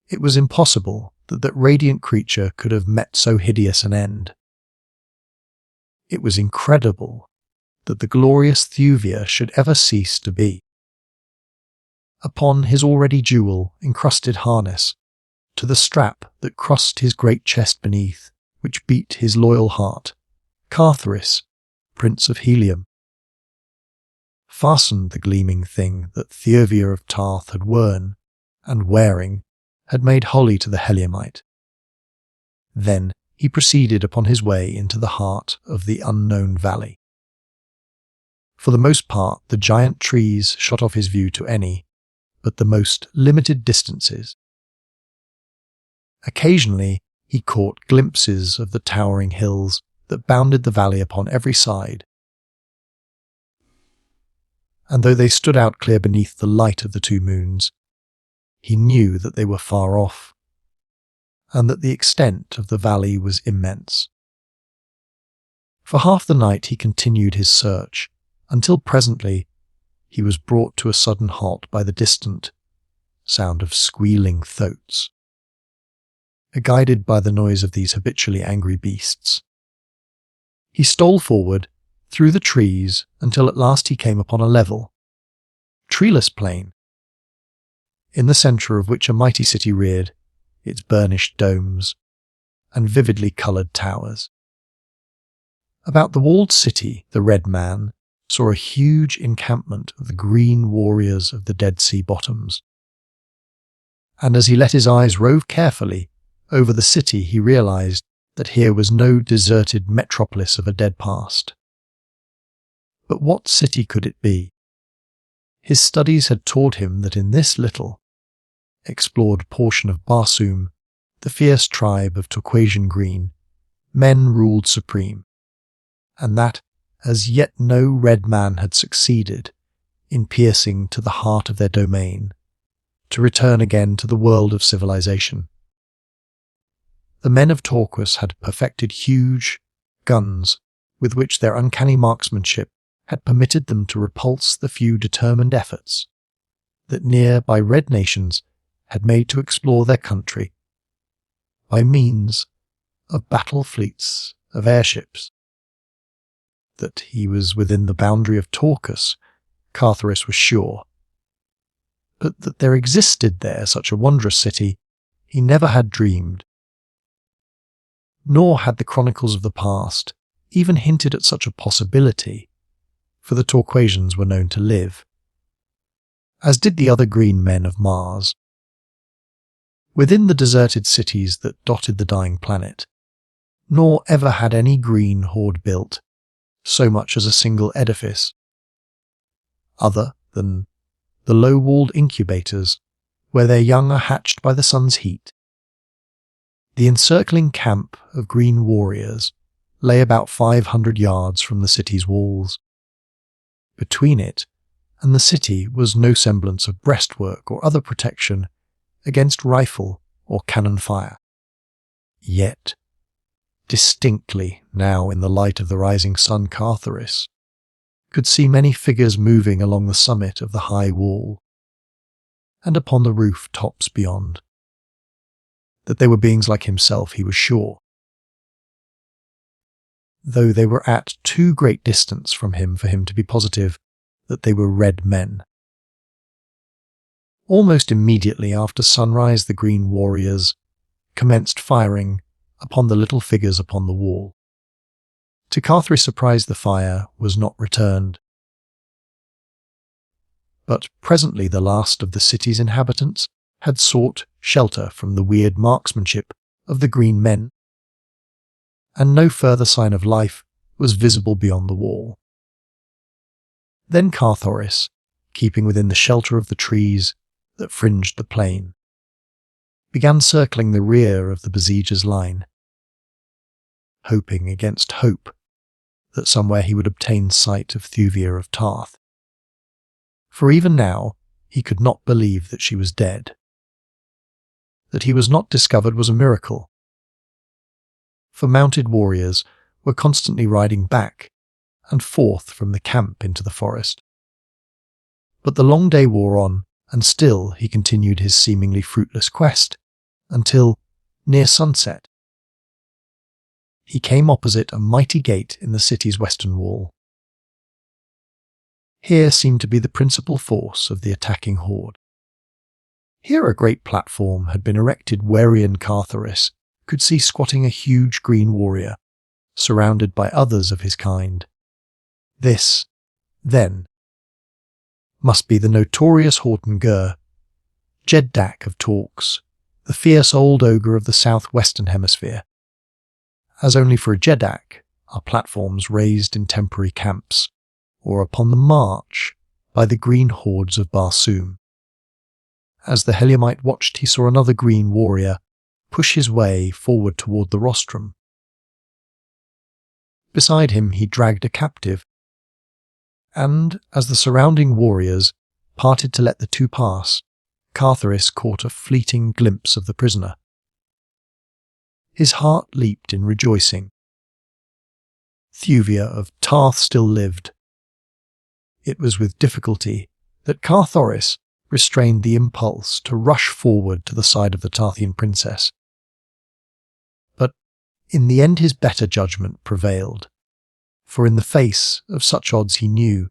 It was impossible that that radiant creature could have met so hideous an end. It was incredible that the glorious Thuvia should ever cease to be. Upon his already jewel-encrusted harness, to the strap that crossed his great chest beneath, which beat his loyal heart, Carthoris, Prince of Helium, fastened the gleaming thing that Thuvia of Tith had worn, and wearing, had made holy to the Heliumite. Then he proceeded upon his way into the heart of the unknown valley. For the most part, the giant trees shut off his view to any but the most limited distances. Occasionally he caught glimpses of the towering hills that bounded the valley upon every side, and though they stood out clear beneath the light of the two moons, he knew that they were far off, and that the extent of the valley was immense. For half the night he continued his search, until presently he was brought to a sudden halt by the distant sound of squealing thoats. Guided by the noise of these habitually angry beasts, he stole forward through the trees until at last he came upon a level, treeless plain, in the centre of which a mighty city reared its burnished domes and vividly coloured towers. About the walled city the Red Man saw a huge encampment of the green warriors of the Dead Sea bottoms, and as he let his eyes rove carefully over the city he realised that here was no deserted metropolis of a dead past. But what city could it be? His studies had taught him that in this little, explored portion of Barsoom, the fierce tribe of Turquoisian Green, men ruled supreme, and that as yet no red man had succeeded in piercing to the heart of their domain, to return again to the world of civilization. The men of Turquoise had perfected huge guns with which their uncanny marksmanship had permitted them to repulse the few determined efforts that nearby red nations had made to explore their country by means of battle fleets of airships. That he was within the boundary of Turquoise, Carthoris was sure, but that there existed there such a wondrous city he never had dreamed. Nor had the chronicles of the past even hinted at such a possibility, for the Turquoisians were known to live, as did the other green men of Mars, within the deserted cities that dotted the dying planet, nor ever had any green horde built so much as a single edifice, other than the low-walled incubators where their young are hatched by the sun's heat. The encircling camp of green warriors lay about 500 yards from the city's walls. Between it and the city was no semblance of breastwork or other protection against rifle or cannon fire. Yet, distinctly now in the light of the rising sun, Carthoris could see many figures moving along the summit of the high wall and upon the roof tops beyond. That they were beings like himself he was sure, though they were at too great distance from him for him to be positive that they were red men. Almost immediately after sunrise, the green warriors commenced firing upon the little figures upon the wall. To Carthoris' surprise, the fire was not returned. But presently the last of the city's inhabitants had sought shelter from the weird marksmanship of the green men, and no further sign of life was visible beyond the wall. Then Carthoris, keeping within the shelter of the trees that fringed the plain, began circling the rear of the besiegers' line, hoping against hope that somewhere he would obtain sight of Thuvia of Tarth. For even now he could not believe that she was dead. That he was not discovered was a miracle, for mounted warriors were constantly riding back and forth from the camp into the forest. But the long day wore on, and still he continued his seemingly fruitless quest, until, near sunset, he came opposite a mighty gate in the city's western wall. Here seemed to be the principal force of the attacking horde. Here a great platform had been erected wherein Carthoris could see squatting a huge green warrior, surrounded by others of his kind. This, then, must be the notorious Horton Gur, Jeddak of Torques, the fierce old ogre of the southwestern hemisphere. As only for a Jeddak are platforms raised in temporary camps, or upon the march by the green hordes of Barsoom. As the Heliumite watched, he saw another green warrior push his way forward toward the rostrum. Beside him he dragged a captive, and as the surrounding warriors parted to let the two pass, Carthoris caught a fleeting glimpse of the prisoner. His heart leaped in rejoicing. Thuvia of Tarth still lived. It was with difficulty that Carthoris restrained the impulse to rush forward to the side of the Tarthian princess. But in the end his better judgment prevailed, for in the face of such odds he knew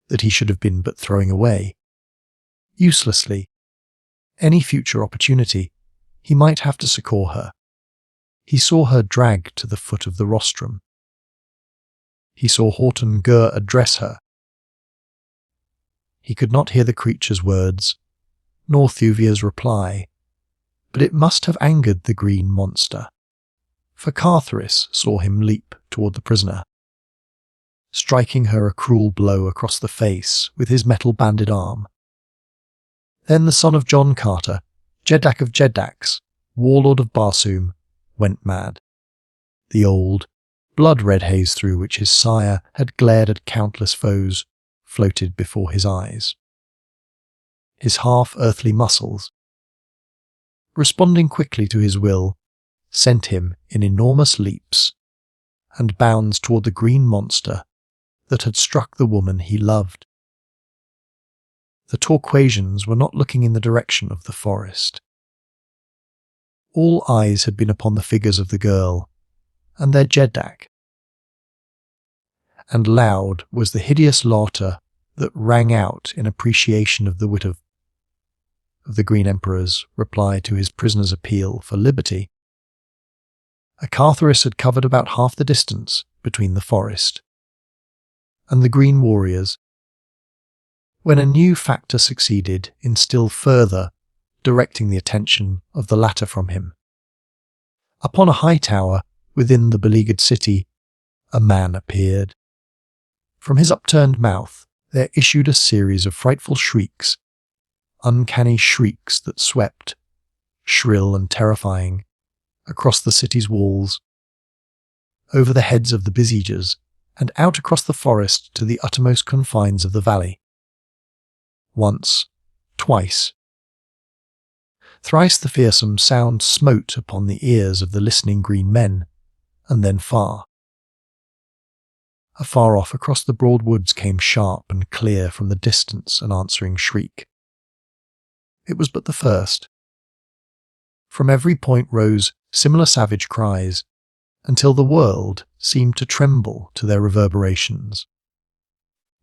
that he should have been but throwing away, uselessly, any future opportunity he might have to succour her. He saw her dragged to the foot of the rostrum. He saw Horton Gur address her. He could not hear the creature's words, nor Thuvia's reply, but it must have angered the green monster, for Carthoris saw him leap toward the prisoner, striking her a cruel blow across the face with his metal-banded arm. Then the son of John Carter, Jeddak of Jeddaks, warlord of Barsoom, went mad. The old, blood-red haze through which his sire had glared at countless foes floated before his eyes. His half-earthly muscles, responding quickly to his will, sent him in enormous leaps and bounds toward the green monster that had struck the woman he loved. The Torquasians were not looking in the direction of the forest. All eyes had been upon the figures of the girl and their Jeddak, and loud was the hideous laughter that rang out in appreciation of the wit of the Green Emperor's reply to his prisoner's appeal for liberty. A Carthoris had covered about half the distance between the forest and the green warriors, when a new factor succeeded in still further directing the attention of the latter from him. Upon a high tower within the beleaguered city, a man appeared. From his upturned mouth there issued a series of frightful shrieks, uncanny shrieks that swept, shrill and terrifying, across the city's walls, over the heads of the besiegers, and out across the forest to the uttermost confines of the valley. Once, twice, thrice the fearsome sound smote upon the ears of the listening green men, and then far. Afar off across the broad woods came sharp and clear from the distance an answering shriek. It was but the first. From every point rose similar savage cries, until the world seemed to tremble to their reverberations.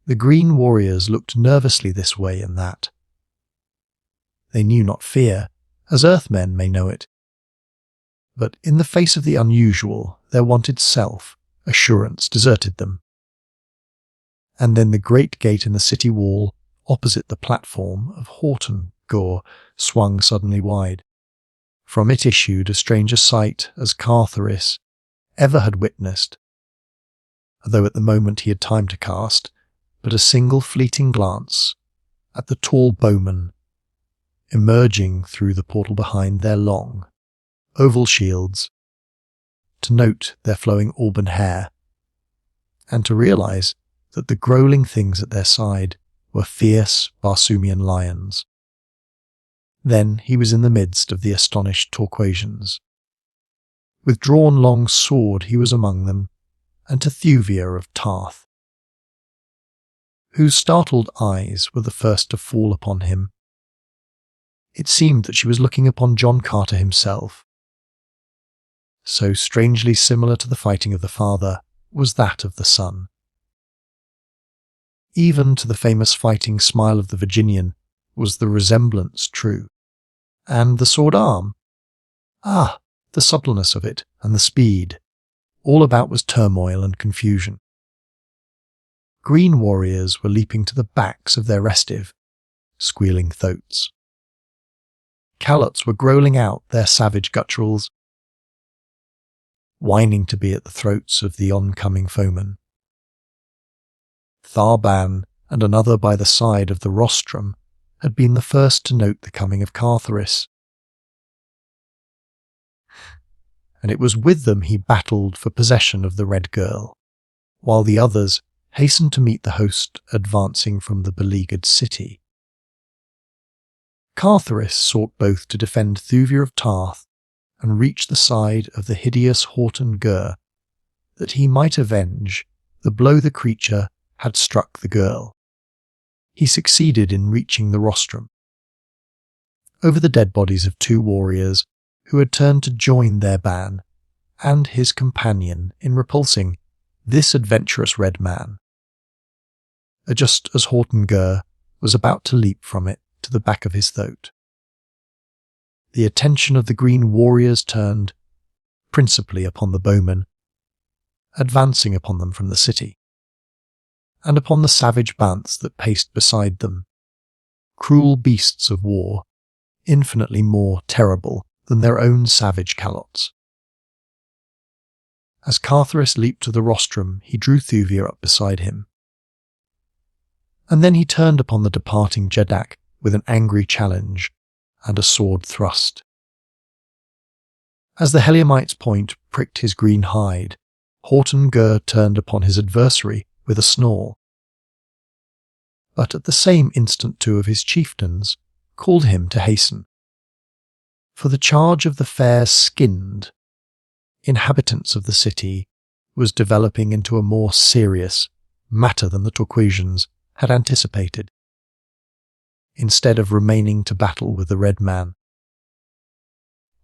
The green warriors looked nervously this way and that. They knew not fear, as Earthmen may know it. But in the face of the unusual, their wonted self-assurance deserted them. And then the great gate in the city wall, opposite the platform of Horton Gore, swung suddenly wide. From it issued a stranger sight as Carthoris ever had witnessed, though at the moment he had time to cast but a single fleeting glance at the tall Bowmen emerging through the portal behind their long, oval shields, to note their flowing auburn hair, and to realize that the growling things at their side were fierce Barsoomian lions. Then he was in the midst of the astonished Torquasians. With drawn long sword he was among them, and to Thuvia of Tarth, whose startled eyes were the first to fall upon him. It seemed that she was looking upon John Carter himself. So strangely similar to the fighting of the father was that of the son. Even to the famous fighting smile of the Virginian was the resemblance true. And the sword arm? Ah, the suppleness of it, and the speed. All about was turmoil and confusion. Green warriors were leaping to the backs of their restive, squealing thoats. Calots were growling out their savage gutturals, whining to be at the throats of the oncoming foemen. Tharban and another by the side of the rostrum had been the first to note the coming of Carthoris, and it was with them he battled for possession of the Red Girl, while the others hastened to meet the host advancing from the beleaguered city. Carthoris sought both to defend Thuvia of Tarth and reach the side of the hideous Horton Gur, that he might avenge the blow the creature had struck the girl. He succeeded in reaching the rostrum. Over the dead bodies of two warriors who had turned to join their band, and his companion in repulsing this adventurous red man. Just as Horton Gur was about to leap from it to the back of his thoat, the attention of the green warriors turned principally upon the Bowmen, advancing upon them from the city, and upon the savage banths that paced beside them, cruel beasts of war, infinitely more terrible than their own savage calots. As Carthoris leaped to the rostrum, he drew Thuvia up beside him, and then he turned upon the departing Jeddak with an angry challenge and a sword thrust. As the Heliumite's point pricked his green hide, Horton Gur turned upon his adversary with a snarl. But at the same instant two of his chieftains called him to hasten, for the charge of the fair-skinned inhabitants of the city was developing into a more serious matter than the Torquasians had anticipated, instead of remaining to battle with the Red Man.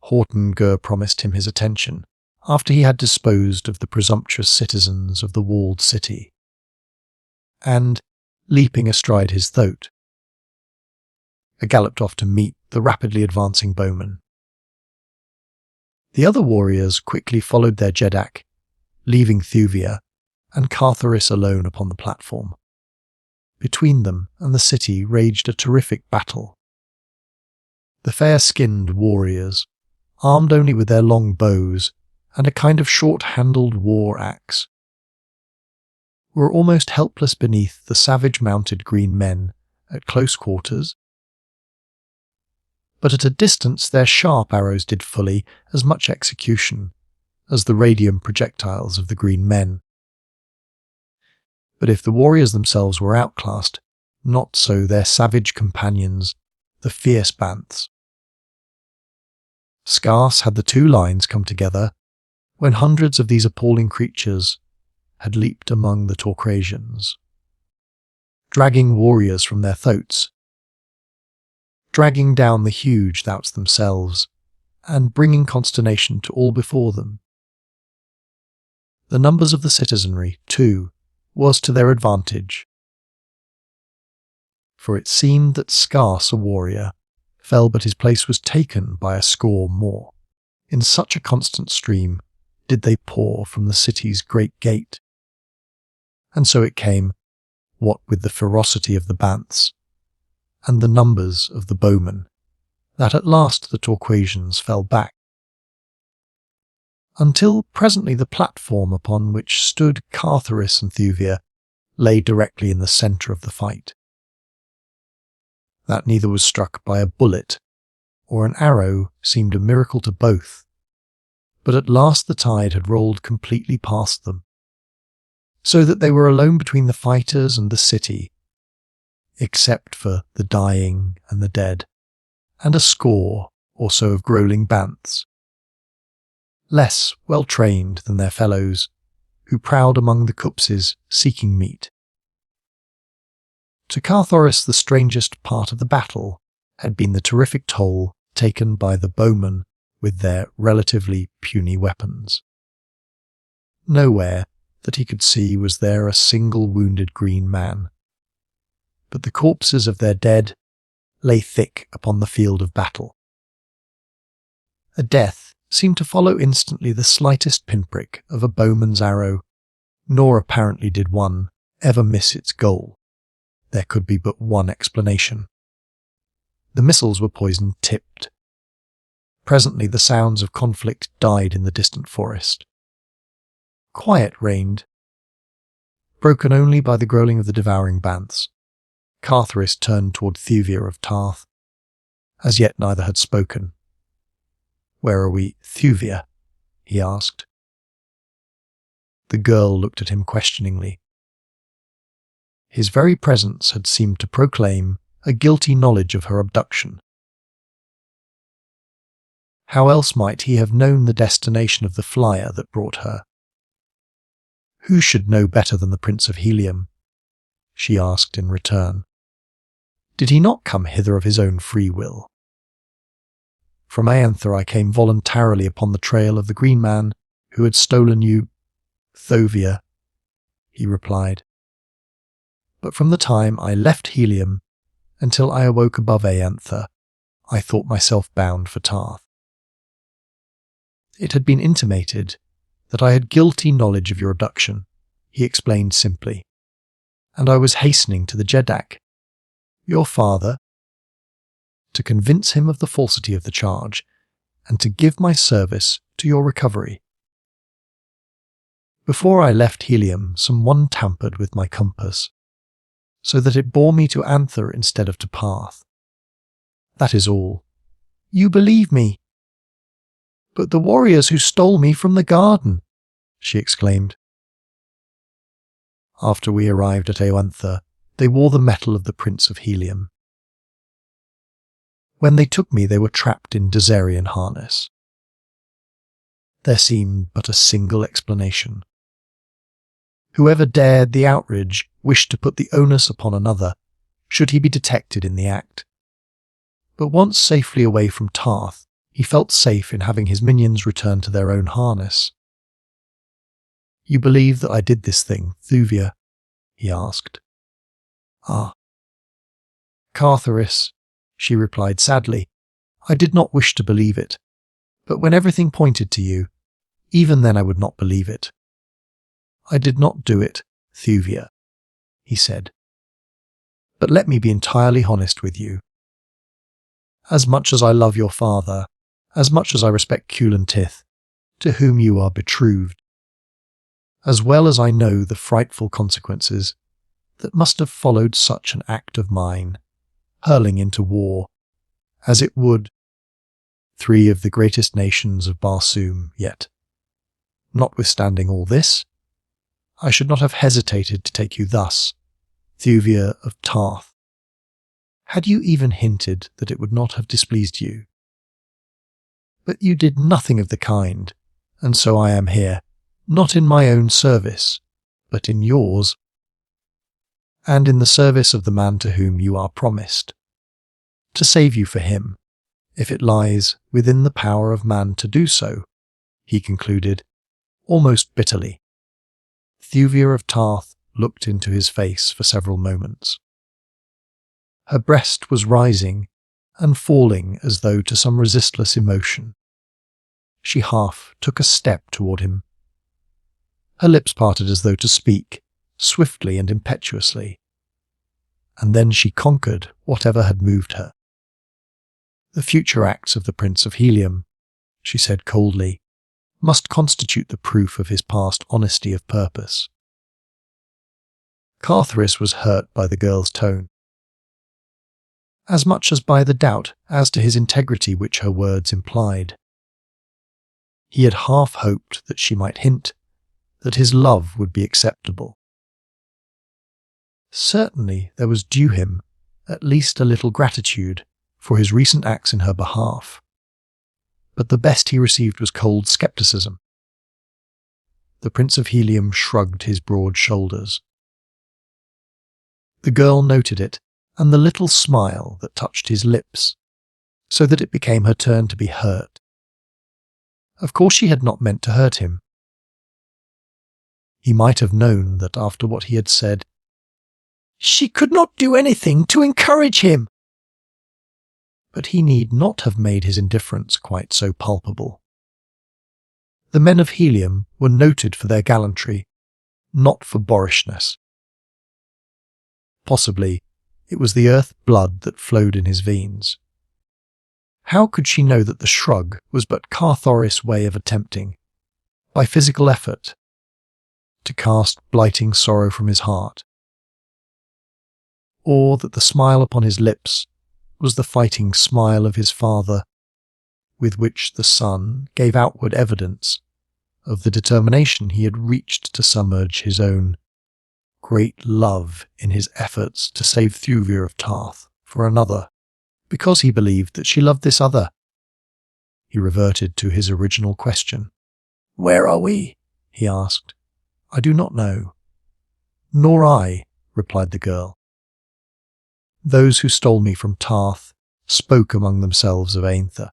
Horton Gur promised him his attention after he had disposed of the presumptuous citizens of the walled city, and, leaping astride his thoat, galloped off to meet the rapidly advancing Bowman. The other warriors quickly followed their Jeddak, leaving Thuvia and Carthoris alone upon the platform. Between them and the city raged a terrific battle. The fair-skinned warriors, armed only with their long bows and a kind of short-handled war axe, were almost helpless beneath the savage-mounted green men at close quarters. But at a distance their sharp arrows did fully as much execution as the radium projectiles of the green men. But if the warriors themselves were outclassed, not so their savage companions, the fierce banths. Scarce had the two lines come together when hundreds of these appalling creatures had leaped among the Torquasians, dragging warriors from their thoats, dragging down the huge thouts themselves, and bringing consternation to all before them. The numbers of the citizenry, too, was to their advantage, for it seemed that scarce a warrior fell but his place was taken by a score more. In such a constant stream did they pour from the city's great gate. And so it came, what with the ferocity of the Banths and the numbers of the Bowmen, that at last the Torquasians fell back, until presently the platform upon which stood Carthoris and Thuvia lay directly in the centre of the fight. That neither was struck by a bullet or an arrow seemed a miracle to both, but at last the tide had rolled completely past them, so that they were alone between the fighters and the city, except for the dying and the dead, and a score or so of growling Banths, less well-trained than their fellows, who prowled among the copses seeking meat. To Carthoris the strangest part of the battle had been the terrific toll taken by the Bowmen with their relatively puny weapons. Nowhere that he could see was there a single wounded green man, but the corpses of their dead lay thick upon the field of battle. A death seemed to follow instantly the slightest pinprick of a bowman's arrow, nor apparently did one ever miss its goal. There could be but one explanation. The missiles were poison-tipped. Presently the sounds of conflict died in the distant forest. Quiet reigned, broken only by the growling of the devouring Banths. Carthoris turned toward Thuvia of Tarth. As yet neither had spoken. "Where are we, Thuvia?" he asked. The girl looked at him questioningly. His very presence had seemed to proclaim a guilty knowledge of her abduction. How else might he have known the destination of the flyer that brought her? Who should know better than the Prince of Helium? She asked in return. Did he not come hither of his own free will? From Aanther I came voluntarily upon the trail of the green man who had stolen you, Thuvia, he replied. But from the time I left Helium until I awoke above Aanther, I thought myself bound for Tarth. It had been intimated that I had guilty knowledge of your abduction, he explained simply, and I was hastening to the Jeddak, your father, to convince him of the falsity of the charge, and to give my service to your recovery. Before I left Helium, someone tampered with my compass, so that it bore me to Aanther instead of to Parth. That is all. You believe me. But the warriors who stole me from the garden, she exclaimed. After we arrived at Aanther, they wore the metal of the Prince of Helium. When they took me, they were trapped in Dusarian harness. There seemed but a single explanation. Whoever dared the outrage wished to put the onus upon another, should he be detected in the act. But once safely away from Tarth, he felt safe in having his minions return to their own harness. You believe that I did this thing, Thuvia? He asked. Ah. Carthoris, she replied sadly, I did not wish to believe it, but when everything pointed to you, even then I would not believe it. I did not do it, Thuvia, he said. But let me be entirely honest with you. As much as I love your father, as much as I respect Kulan Tith, to whom you are betrothed, as well as I know the frightful consequences that must have followed such an act of mine, hurling into war, as it would 3 of the greatest nations of Barsoom yet. Notwithstanding all this, I should not have hesitated to take you thus, Thuvia of Tarth, had you even hinted that it would not have displeased you. But you did nothing of the kind, and so I am here, not in my own service, but in yours, and in the service of the man to whom you are promised, to save you for him, if it lies within the power of man to do so, he concluded, almost bitterly. Thuvia of Tarth looked into his face for several moments. Her breast was rising and falling as though to some resistless emotion. She half took a step toward him. Her lips parted as though to speak, swiftly and impetuously. And then she conquered whatever had moved her. "The future acts of the Prince of Helium," she said coldly, "must constitute the proof of his past honesty of purpose." Carthoris was hurt by the girl's tone, as much as by the doubt as to his integrity which her words implied. He had half hoped that she might hint that his love would be acceptable. Certainly there was due him at least a little gratitude for his recent acts in her behalf, but the best he received was cold scepticism. The Prince of Helium shrugged his broad shoulders. The girl noted it, and the little smile that touched his lips, so that it became her turn to be hurt. Of course she had not meant to hurt him. He might have known that after what he had said, she could not do anything to encourage him. But he need not have made his indifference quite so palpable. The men of Helium were noted for their gallantry, not for boorishness. Possibly it was the earth blood that flowed in his veins. How could she know that the shrug was but Carthoris' way of attempting, by physical effort, to cast blighting sorrow from his heart? Or that the smile upon his lips was the fighting smile of his father, with which the son gave outward evidence of the determination he had reached to submerge his own great love in his efforts to save Thuvia of Tarth for another, because he believed that she loved this other. He reverted to his original question. "Where are we?" he asked. "I do not know." "Nor I," replied the girl. "Those who stole me from Tarth spoke among themselves of Ainthar,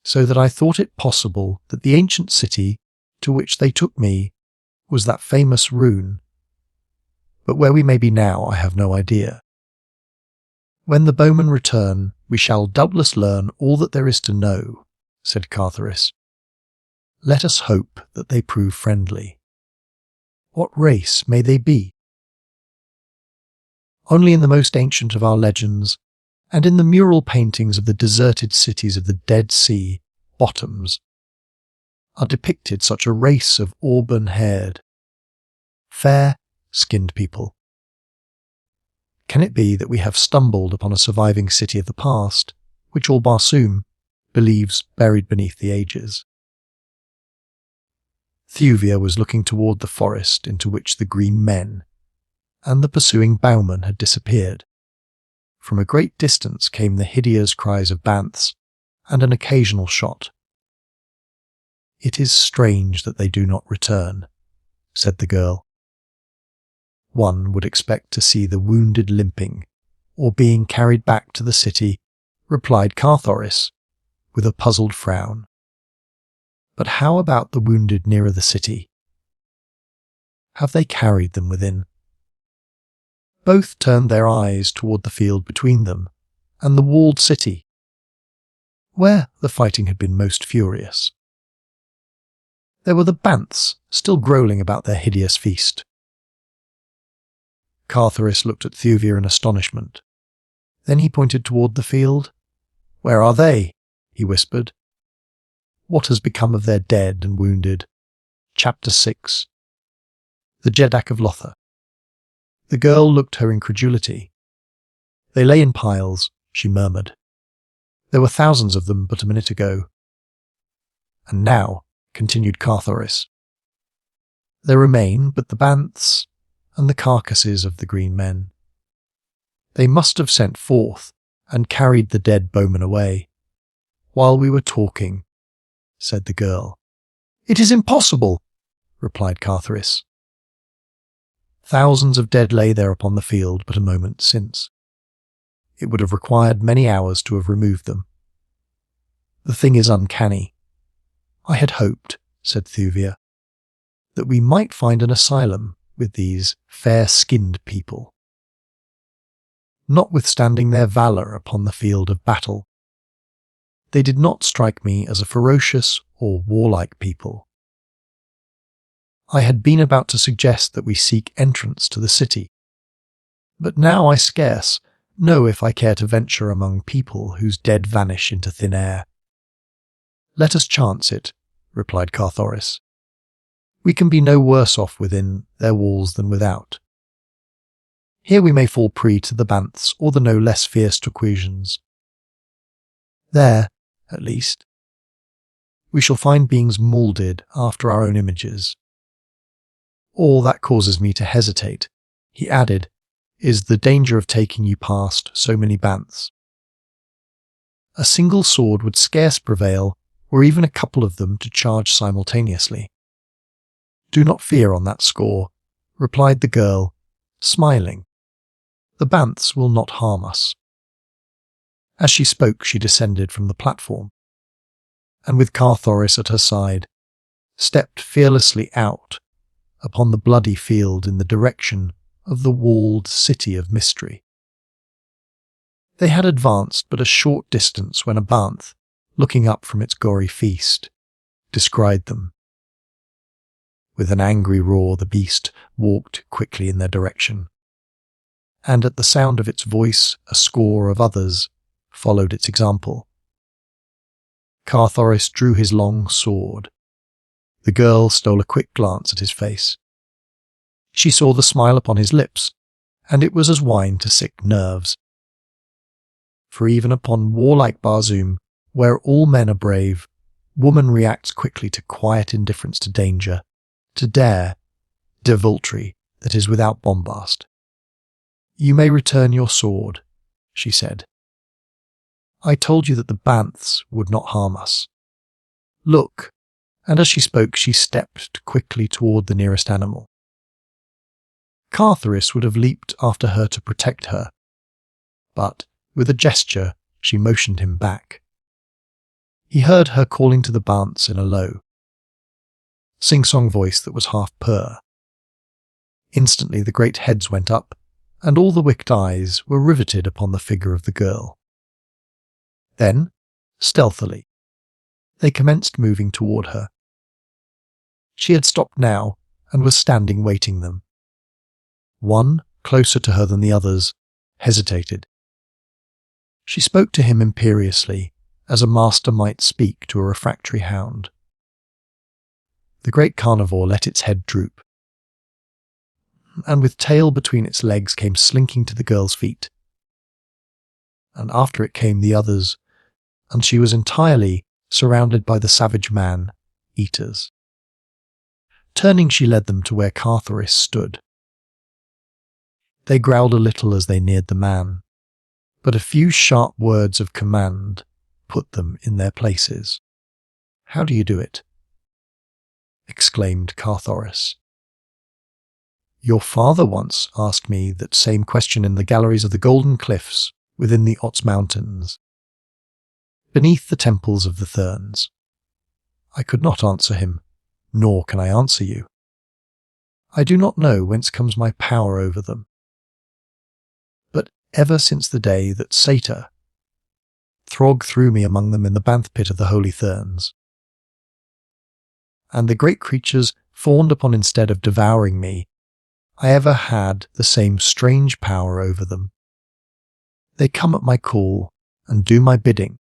so that I thought it possible that the ancient city to which they took me was that famous rune. But where we may be now, I have no idea. When the Bowmen return, we shall doubtless learn all that there is to know," said Carthoris. "Let us hope that they prove friendly. What race may they be?" Only in the most ancient of our legends, and in the mural paintings of the deserted cities of the Dead Sea bottoms, are depicted such a race of auburn-haired, fair-skinned people. Can it be that we have stumbled upon a surviving city of the past, which all Barsoom believes buried beneath the ages? Thuvia was looking toward the forest into which the green men and the pursuing Bowmen had disappeared. From a great distance came the hideous cries of banths and an occasional shot. "It is strange that they do not return," said the girl. "One would expect to see the wounded limping, or being carried back to the city," replied Carthoris, with a puzzled frown. "But how about the wounded nearer the city? Have they carried them within?" Both turned their eyes toward the field between them and the walled city, where the fighting had been most furious. There were the banths still growling about their hideous feast. Carthoris looked at Thuvia in astonishment. Then he pointed toward the field. "Where are they?" he whispered. "What has become of their dead and wounded?" Chapter 6. The Jeddak of Lothar. The girl looked her incredulity. "They lay in piles," she murmured. "There were thousands of them but a minute ago." "And now," continued Carthoris, "there remain but the banths and the carcasses of the green men. They must have sent forth and carried the dead Bowman away, while we were talking," said the girl. "It is impossible," replied Carthoris. "Thousands of dead lay there upon the field but a moment since. It would have required many hours to have removed them. The thing is uncanny." "I had hoped," said Thuvia, that we might find an asylum with these fair-skinned people. Notwithstanding their valour upon the field of battle, they did not strike me as a ferocious or warlike people. I had been about to suggest that we seek entrance to the city, but now I scarce know if I care to venture among people whose dead vanish into thin air. Let us chance it, replied Carthoris. We can be no worse off within their walls than without. Here we may fall prey to the Banths or the no less fierce Turquesians. There, at least, we shall find beings moulded after our own images. All that causes me to hesitate, he added, is the danger of taking you past so many Banths. A single sword would scarce prevail, or even a couple of them to charge simultaneously. Do not fear on that score, replied the girl, smiling. The Banths will not harm us. As she spoke, she descended from the platform, and with Carthoris at her side, stepped fearlessly out upon the bloody field in the direction of the walled city of mystery. They had advanced but a short distance when a Banth, looking up from its gory feast, descried them. With an angry roar the beast walked quickly in their direction, and at the sound of its voice a score of others followed its example. Carthoris drew his long sword. The girl stole a quick glance at his face. She saw the smile upon his lips, and it was as wine to sick nerves. For even upon warlike Barsoom, where all men are brave, woman reacts quickly to quiet indifference to danger, to deviltry that is without bombast. You may return your sword, she said. I told you that the Banths would not harm us. Look, and as she spoke she stepped quickly toward the nearest animal. Carthoris would have leaped after her to protect her, but with a gesture she motioned him back. He heard her calling to the Banths in a low, sing-song voice that was half purr. Instantly the great heads went up, and all the wicked eyes were riveted upon the figure of the girl. Then, stealthily, they commenced moving toward her. She had stopped now, and was standing waiting them. One, closer to her than the others, hesitated. She spoke to him imperiously, as a master might speak to a refractory hound. The great carnivore let its head droop, and with tail between its legs came slinking to the girl's feet. And after it came the others, and she was entirely surrounded by the savage man-eaters. Turning, she led them to where Carthoris stood. They growled a little as they neared the man, but a few sharp words of command put them in their places. How do you do it? Exclaimed Carthoris. Your father once asked me that same question in the galleries of the Golden Cliffs within the Ots Mountains, beneath the temples of the Therns. I could not answer him, nor can I answer you. I do not know whence comes my power over them. But ever since the day that Satyr Throg threw me among them in the Banth pit of the Holy Therns, and the great creatures fawned upon instead of devouring me, I ever had the same strange power over them. They come at my call and do my bidding,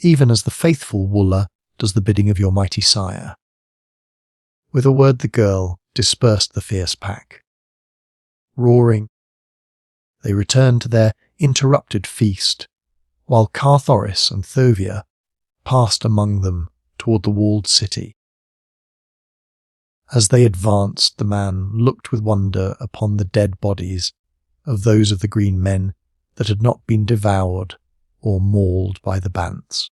even as the faithful Wooler does the bidding of your mighty sire. With a word the girl dispersed the fierce pack. Roaring, they returned to their interrupted feast, while Carthoris and Thuvia passed among them toward the walled city. As they advanced, the man looked with wonder upon the dead bodies of those of the green men that had not been devoured or mauled by the Banths.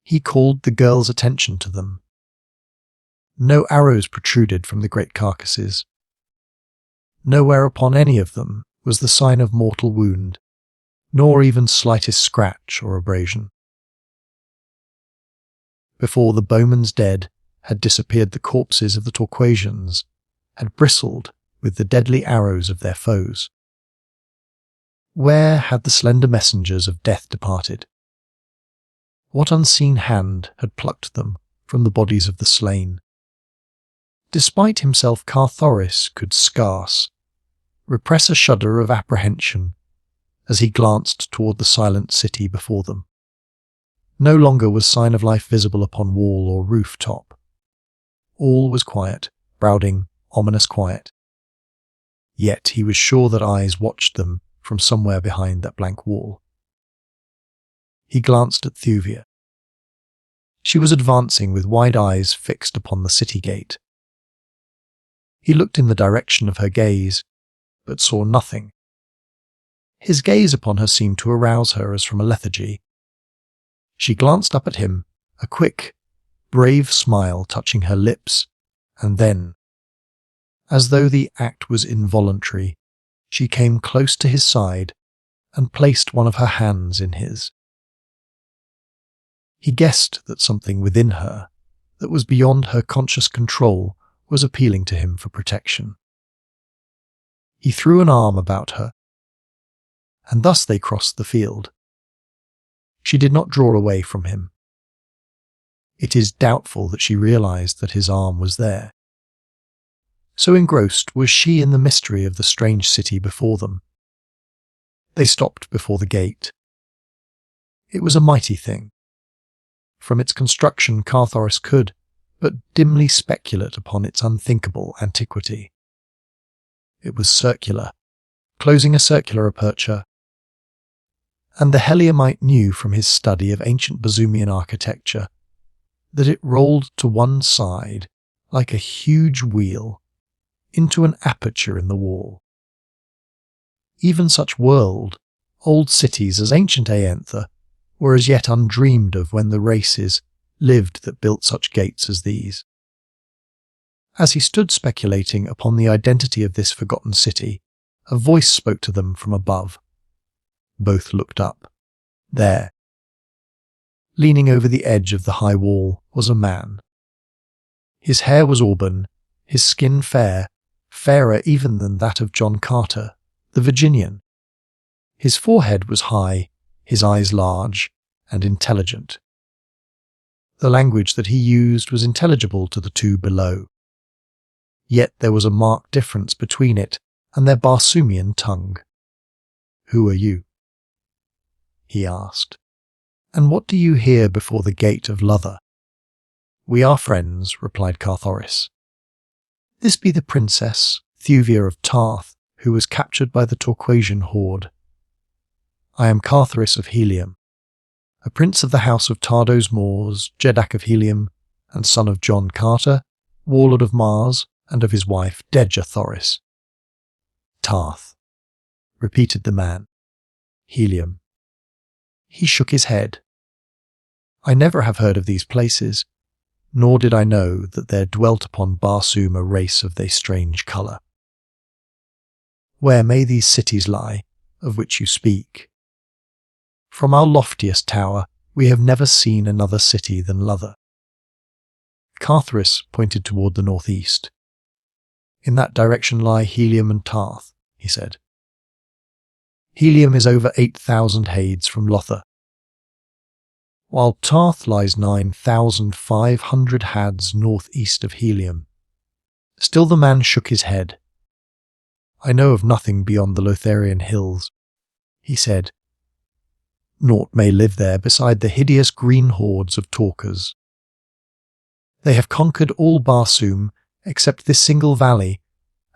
He called the girl's attention to them. No arrows protruded from the great carcasses. Nowhere upon any of them was the sign of mortal wound, nor even slightest scratch or abrasion. Before the Bowman's dead, had disappeared the corpses of the Torquasians, had bristled with the deadly arrows of their foes. Where had the slender messengers of death departed? What unseen hand had plucked them from the bodies of the slain? Despite himself, Carthoris could scarce repress a shudder of apprehension as he glanced toward the silent city before them. No longer was sign of life visible upon wall or rooftop. All was quiet, brooding, ominous quiet. Yet he was sure that eyes watched them from somewhere behind that blank wall. He glanced at Thuvia. She was advancing with wide eyes fixed upon the city gate. He looked in the direction of her gaze, but saw nothing. His gaze upon her seemed to arouse her as from a lethargy. She glanced up at him, a quick, brave smile touching her lips, and then, as though the act was involuntary, she came close to his side and placed one of her hands in his. He guessed that something within her, that was beyond her conscious control, was appealing to him for protection. He threw an arm about her, and thus they crossed the field. She did not draw away from him. It is doubtful that she realized that his arm was there. So engrossed was she in the mystery of the strange city before them. They stopped before the gate. It was a mighty thing. From its construction, Carthoris could but dimly speculate upon its unthinkable antiquity. It was circular, closing a circular aperture, and the Heliumite knew from his study of ancient Barsoomian architecture that it rolled to one side like a huge wheel into an aperture in the wall. Even such old cities as ancient Aenther were as yet undreamed of when the races lived that built such gates as these. As he stood speculating upon the identity of this forgotten city, a voice spoke to them from above. Both looked up. There, leaning over the edge of the high wall, was a man. His hair was auburn, his skin fair, fairer even than that of John Carter, the Virginian. His forehead was high, his eyes large and intelligent. The language that he used was intelligible to the two below. Yet there was a marked difference between it and their Barsoomian tongue. "Who are you?" he asked. "And what do you here before the gate of Lothar?" "We are friends," replied Carthoris. "This be the princess, Thuvia of Tarth, who was captured by the Torquasian horde. I am Carthoris of Helium, a prince of the house of Tardo's Moors, Jeddak of Helium, and son of John Carter, warlord of Mars, and of his wife Carthoris." "Tarth," repeated the man. "Helium." He shook his head. "I never have heard of these places, nor did I know that there dwelt upon Barsoom a race of they strange colour." "Where may these cities lie, of which you speak?" "From our loftiest tower, we have never seen another city than Lothar." Carthoris pointed toward the northeast. "In that direction lie Helium and Tarth," he said. "Helium is over 8,000 hades from Lothar, while Tarth lies 9,500 hads northeast of Helium." Still the man shook his head. "I know of nothing beyond the Lotharian hills," he said. "Naught may live there beside the hideous green hordes of talkers. They have conquered all Barsoom except this single valley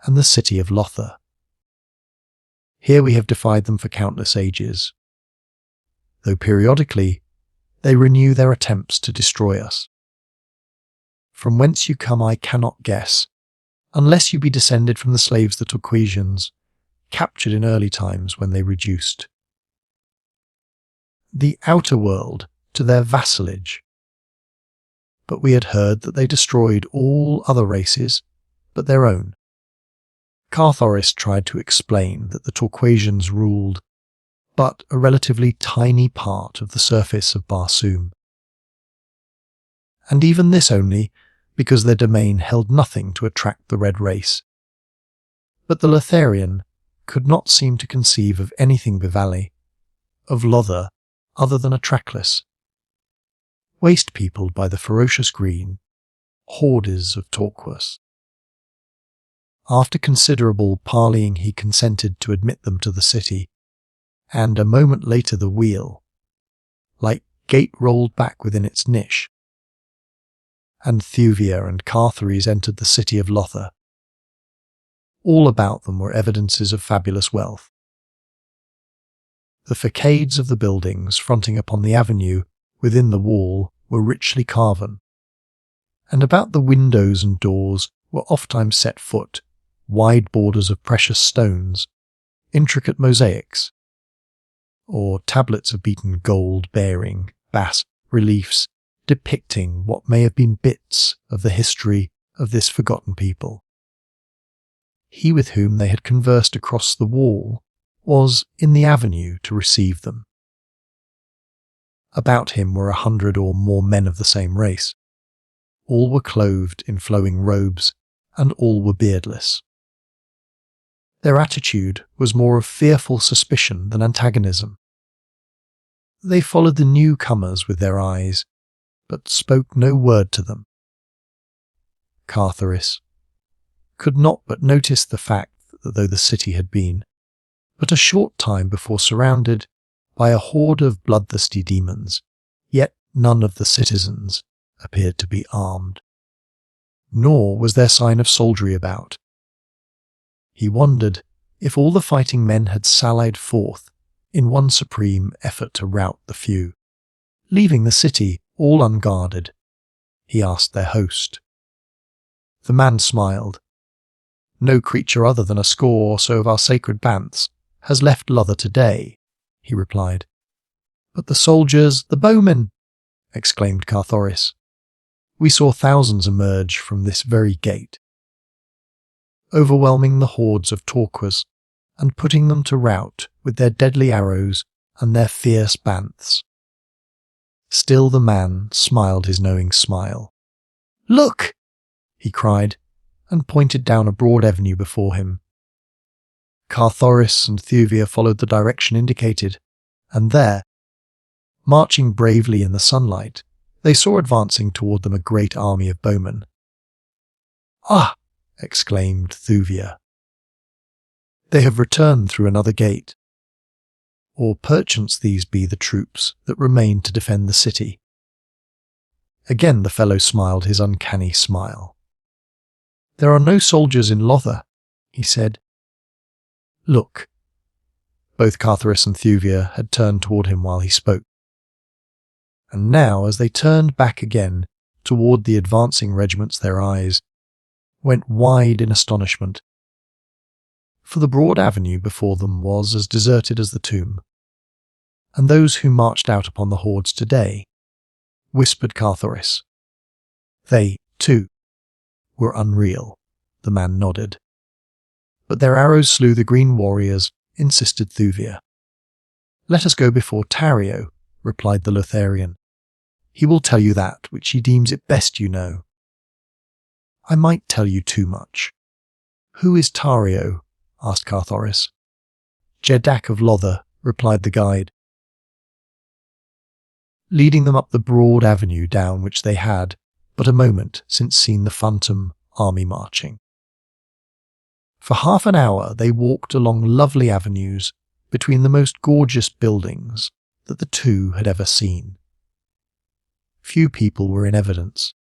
and the city of Lothar. Here we have defied them for countless ages, though periodically they renew their attempts to destroy us. From whence you come I cannot guess, unless you be descended from the slaves the Torquasians, captured in early times when they reduced the outer world to their vassalage. But we had heard that they destroyed all other races but their own." Carthoris tried to explain that the Torquasians ruled but a relatively tiny part of the surface of Barsoom. And even this only because their domain held nothing to attract the red race. But the Lotharian could not seem to conceive of anything Bivali, of Lothar, other than a trackless, waste-peopled by the ferocious green, hordes of Torquas. After considerable parleying he consented to admit them to the city, and a moment later the wheel, like gate, rolled back within its niche, and Thuvia and Carthoris entered the city of Lothar. All about them were evidences of fabulous wealth. The facades of the buildings fronting upon the avenue within the wall were richly carven, and about the windows and doors were ofttimes set foot wide borders of precious stones, intricate mosaics, or tablets of beaten gold bearing bas reliefs depicting what may have been bits of the history of this forgotten people. He with whom they had conversed across the wall was in the avenue to receive them. About him were 100 or more men of the same race. All were clothed in flowing robes, and all were beardless. Their attitude was more of fearful suspicion than antagonism. They followed the newcomers with their eyes, but spoke no word to them. Carthoris could not but notice the fact that though the city had been but a short time before surrounded by a horde of bloodthirsty demons, yet none of the citizens appeared to be armed, nor was there sign of soldiery about. He wondered if all the fighting men had sallied forth in one supreme effort to rout the few. Leaving the city all unguarded, he asked their host. The man smiled. "No creature other than a score or so of our sacred banths has left Lothar today," he replied. "But the soldiers, the Bowmen!" exclaimed Carthoris. "We saw thousands emerge from this very gate, overwhelming the hordes of Torquas and putting them to rout with their deadly arrows and their fierce banths." Still the man smiled his knowing smile. "Look!" he cried, and pointed down a broad avenue before him. Carthoris and Thuvia followed the direction indicated, and there, marching bravely in the sunlight, they saw advancing toward them a great army of bowmen. "Ah!" exclaimed Thuvia. "They have returned through another gate. Or perchance these be the troops that remain to defend the city." Again the fellow smiled his uncanny smile. "There are no soldiers in Lothar," he said. "Look." Both Carthoris and Thuvia had turned toward him while he spoke. And now, as they turned back again toward the advancing regiments, their eyes went wide in astonishment. For the broad avenue before them was as deserted as the tomb, and those who marched out upon the hordes today, whispered Carthoris. They, too, were unreal, the man nodded. But their arrows slew the green warriors, insisted Thuvia. "Let us go before Tario," replied the Lotharian. "He will tell you that which he deems it best you know." "I might tell you too much." "Who is Tario?" asked Carthoris. "Jeddak of Lothar," replied the guide, leading them up the broad avenue down which they had but a moment since seen the phantom army marching. For half an hour they walked along lovely avenues between the most gorgeous buildings that the two had ever seen. Few people were in evidence.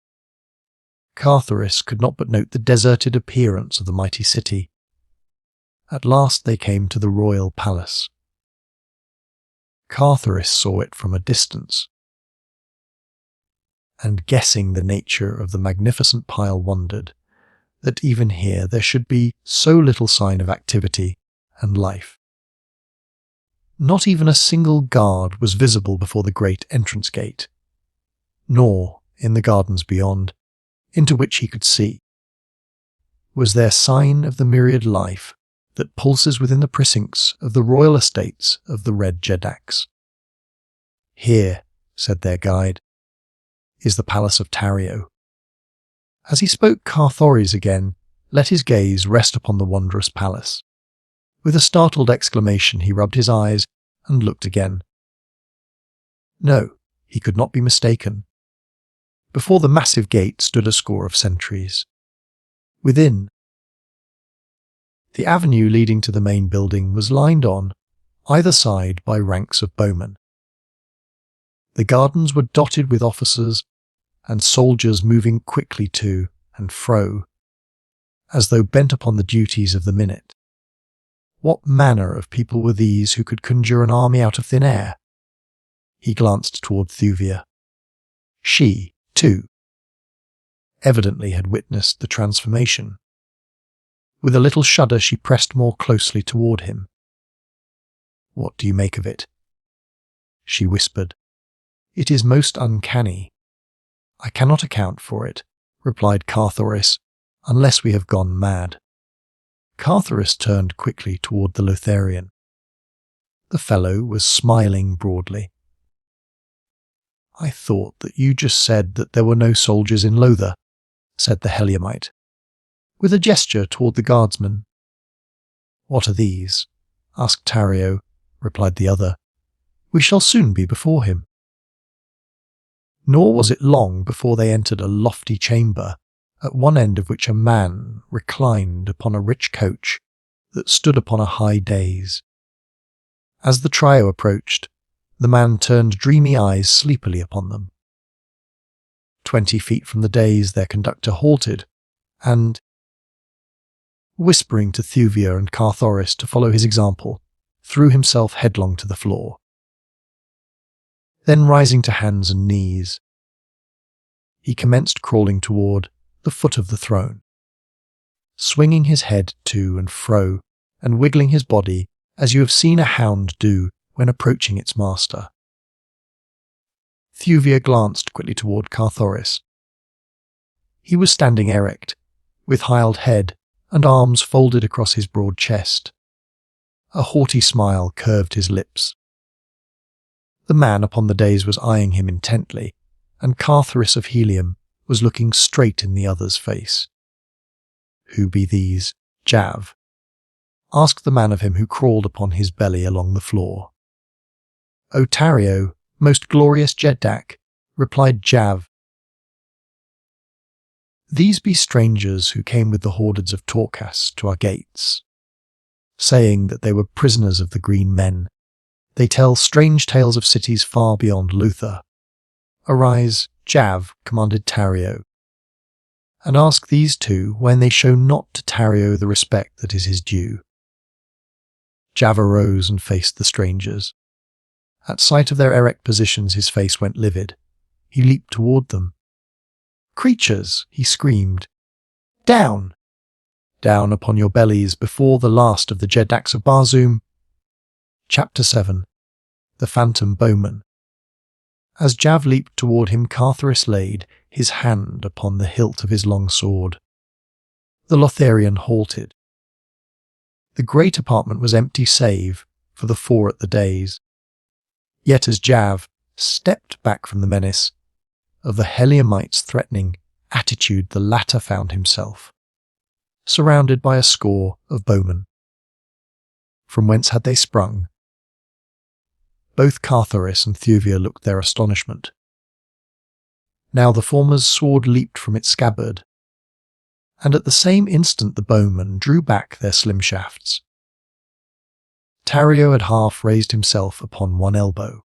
Carthoris could not but note the deserted appearance of the mighty city. At last they came to the royal palace. Carthoris saw it from a distance, and guessing the nature of the magnificent pile wondered that even here there should be so little sign of activity and life. Not even a single guard was visible before the great entrance gate, nor in the gardens beyond, into which he could see. Was there sign of the myriad life that pulses within the precincts of the royal estates of the Red Jeddaks? "Here," said their guide, "is the palace of Tario. As he spoke, Carthoris again let his gaze rest upon the wondrous palace. With a startled exclamation, he rubbed his eyes and looked again. No, he could not be mistaken. Before the massive gate stood a score of sentries. Within, the avenue leading to the main building was lined on either side by ranks of bowmen. The gardens were dotted with officers and soldiers moving quickly to and fro, as though bent upon the duties of the minute. What manner of people were these who could conjure an army out of thin air? He glanced toward Thuvia. She, too, evidently had witnessed the transformation. With a little shudder, she pressed more closely toward him. "What do you make of it?" she whispered. "It is most uncanny." "I cannot account for it," replied Carthoris, "unless we have gone mad." Carthoris turned quickly toward the Lotharian. The fellow was smiling broadly. "I thought that you just said that there were no soldiers in Lothar," said the Heliumite, with a gesture toward the guardsmen. "What are these?" asked Tario, replied the other. "We shall soon be before him." Nor was it long before they entered a lofty chamber, at one end of which a man reclined upon a rich coach that stood upon a high dais. As the trio approached, the man turned dreamy eyes sleepily upon them. 20 feet from the dais their conductor halted, and, whispering to Thuvia and Carthoris to follow his example, threw himself headlong to the floor. Then, rising to hands and knees, he commenced crawling toward the foot of the throne, swinging his head to and fro and wiggling his body as you have seen a hound do when approaching its master. Thuvia glanced quickly toward Carthoris. He was standing erect, with highled head and arms folded across his broad chest. A haughty smile curved his lips. The man upon the dais was eyeing him intently, and Carthoris of Helium was looking straight in the other's face. "Who be these, Jav?" asked the man of him who crawled upon his belly along the floor. "O Tario, most glorious Jeddak," replied Jav. "These be strangers who came with the hordeds of Torkas to our gates, saying that they were prisoners of the Green Men. They tell strange tales of cities far beyond Lothar. Arise, Jav," commanded Tario, "and ask these two when they show not to Tario the respect that is his due." Jav arose and faced the strangers. At sight of their erect positions, his face went livid. He leaped toward them. "Creatures!" he screamed. "Down! Down upon your bellies before the last of the Jeddaks of Barsoom." Chapter 7. The Phantom Bowman. As Jav leaped toward him, Carthoris laid his hand upon the hilt of his long sword. The Lotharian halted. The great apartment was empty save for the 4 at the dais. Yet as Jav stepped back from the menace of the Heliumite's threatening attitude, the latter found himself surrounded by a score of bowmen. From whence had they sprung? Both Carthoris and Thuvia looked their astonishment. Now the former's sword leaped from its scabbard, and at the same instant the bowmen drew back their slim shafts. Tario had half raised himself upon one elbow.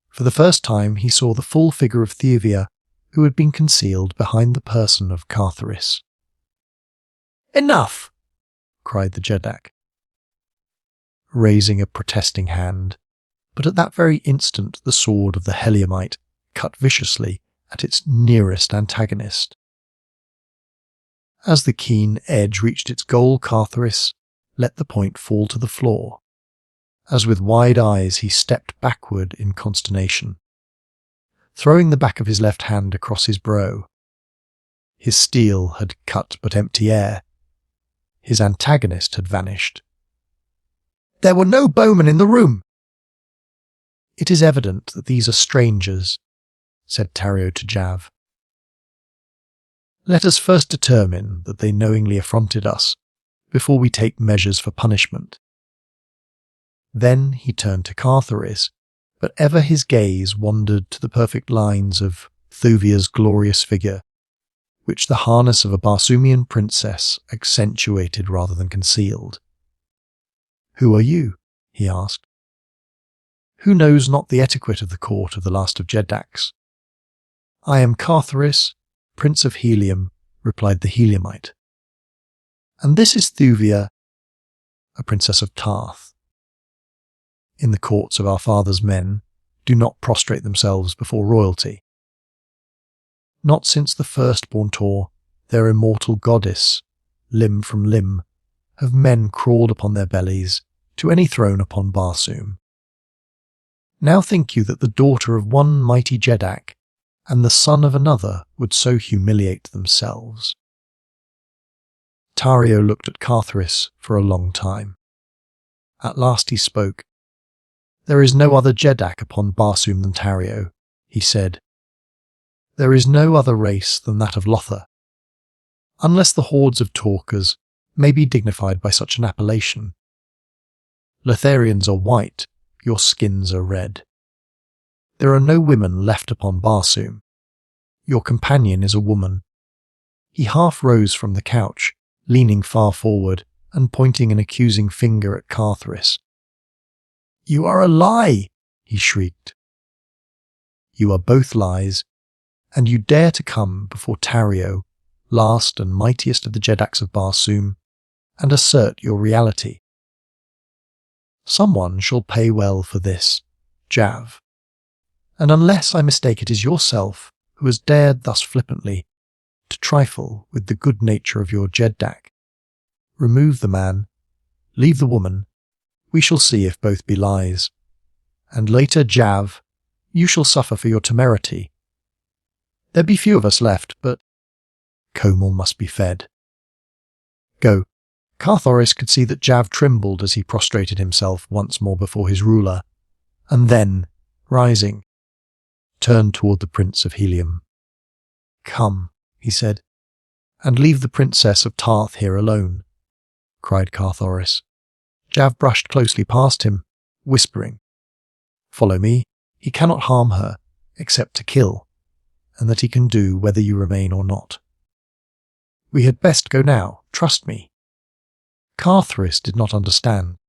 For the first time he saw the full figure of Thuvia, who had been concealed behind the person of Carthoris. "Enough!" cried the Jeddak, raising a protesting hand. But at that very instant the sword of the Heliumite cut viciously at its nearest antagonist. As the keen edge reached its goal, Carthoris let the point fall to the floor, as with wide eyes he stepped backward in consternation, throwing the back of his left hand across his brow. His steel had cut but empty air. His antagonist had vanished. "There were no bowmen in the room." "It is evident that these are strangers," said Tario to Jav. Let us first determine that they knowingly affronted us, before we take measures for punishment." Then he turned to Carthoris, but ever his gaze wandered to the perfect lines of Thuvia's glorious figure, which the harness of a Barsoomian princess accentuated rather than concealed. "Who are you?" he asked. "Who knows not the etiquette of the court of the last of Jeddaks?" "I am Carthoris, Prince of Helium," replied the Heliumite. "And this is Thuvia, a princess of Tarth. In the courts of our father's men do not prostrate themselves before royalty. Not since the firstborn tore their immortal goddess, limb from limb, have men crawled upon their bellies to any throne upon Barsoom. Now think you that the daughter of one mighty Jeddak and the son of another would so humiliate themselves?" Tario looked at Carthoris for a long time. At last he spoke. "There is no other Jeddak upon Barsoom than Tario," he said. "There is no other race than that of Lothar, unless the hordes of talkers may be dignified by such an appellation. Lotharians are white, your skins are red. There are no women left upon Barsoom. Your companion is a woman." He half rose from the couch, leaning far forward and pointing an accusing finger at Carthoris. "You are a lie!" he shrieked. "You are both lies, and you dare to come before Tario, last and mightiest of the Jeddaks of Barsoom, and assert your reality. Someone shall pay well for this, Jav. And unless I mistake, it is yourself who has dared thus flippantly to trifle with the good nature of your Jeddak. Remove the man, leave the woman, we shall see if both be lies. And later, Jav, you shall suffer for your temerity. There be few of us left, but Komal must be fed. Go." Carthoris could see that Jav trembled as he prostrated himself once more before his ruler, and then, rising, turned toward the Prince of Helium. "Come," he said, "and leave the Princess of Tarth here alone," cried Carthoris. Jav brushed closely past him, whispering, "Follow me. He cannot harm her, except to kill, and that he can do whether you remain or not. We had best go now, trust me." Carthoris did not understand,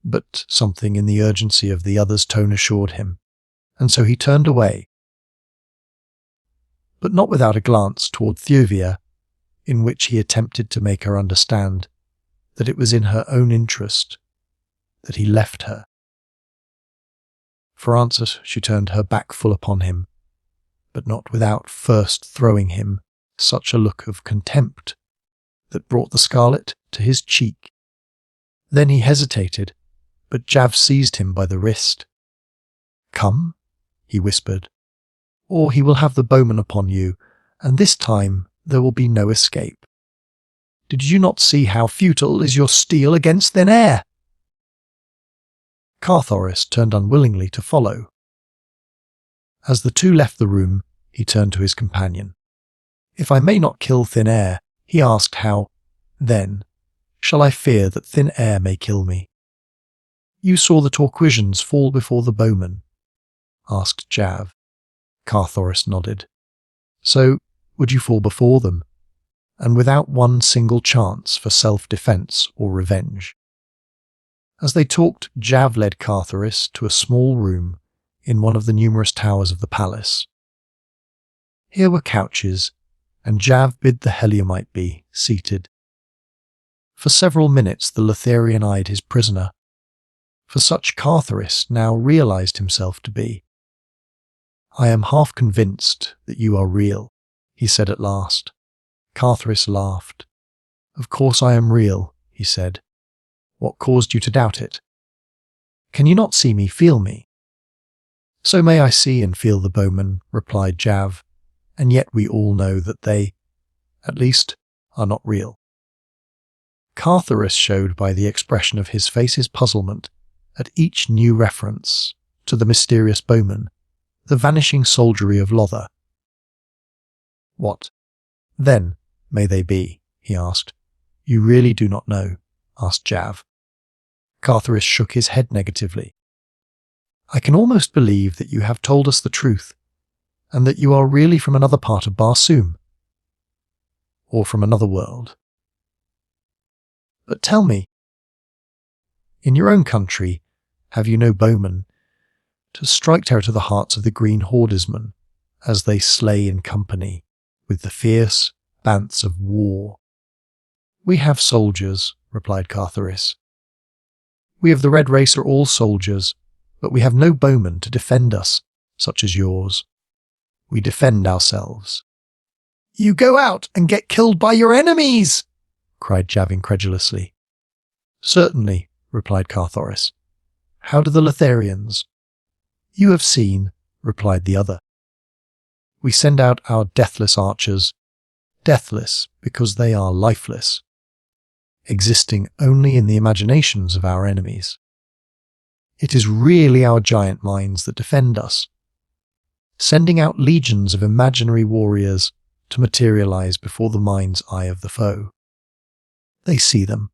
but something in the urgency of the other's tone assured him, and so he turned away, but not without a glance toward Thuvia, in which he attempted to make her understand that it was in her own interest that he left her. For answer she turned her back full upon him, but not without first throwing him such a look of contempt that brought the scarlet to his cheek. Then he hesitated, but Jav seized him by the wrist. "Come," he whispered, "or he will have the Bowman upon you, and this time there will be no escape. Did you not see how futile is your steel against thin air?" Carthoris turned unwillingly to follow. As the two left the room, he turned to his companion. "If I may not kill thin air," he asked, "how, then, shall I fear that thin air may kill me?" "You saw the Torquisians fall before the Bowmen?" asked Jav. Carthoris nodded. "So, would you fall before them, and without one single chance for self-defense or revenge?" As they talked, Jav led Carthoris to a small room in one of the numerous towers of the palace. Here were couches, and Jav bid the Heliumite be seated. For several minutes the Lotharian eyed his prisoner, for such Carthoris now realized himself to be. "I am half convinced that you are real," he said at last. Carthoris laughed. "Of course I am real," he said. "What caused you to doubt it? Can you not see me, feel me?" "So may I see and feel the Bowman," replied Jav, "and yet we all know that they, at least, are not real." Carthoris showed by the expression of his face's puzzlement at each new reference to the mysterious Bowman, the vanishing soldiery of Lothar. What, then, may they be? He asked. You really do not know? Asked Jav. Carthoris shook his head negatively. I can almost believe that you have told us the truth, and that you are really from another part of Barsoom, or from another world. But tell me, in your own country, have you no Bowmen to strike terror to the hearts of the green hordesmen as they slay in company with the fierce bants of war? We have soldiers, replied Carthoris. We of the red race are all soldiers, but we have no Bowmen to defend us, such as yours. We defend ourselves. You go out and get killed by your enemies, cried Jav incredulously. Certainly, replied Carthoris. How do the Lotharians? You have seen, replied the other. We send out our deathless archers, deathless because they are lifeless, existing only in the imaginations of our enemies. It is really our giant minds that defend us, sending out legions of imaginary warriors to materialize before the mind's eye of the foe. They see them.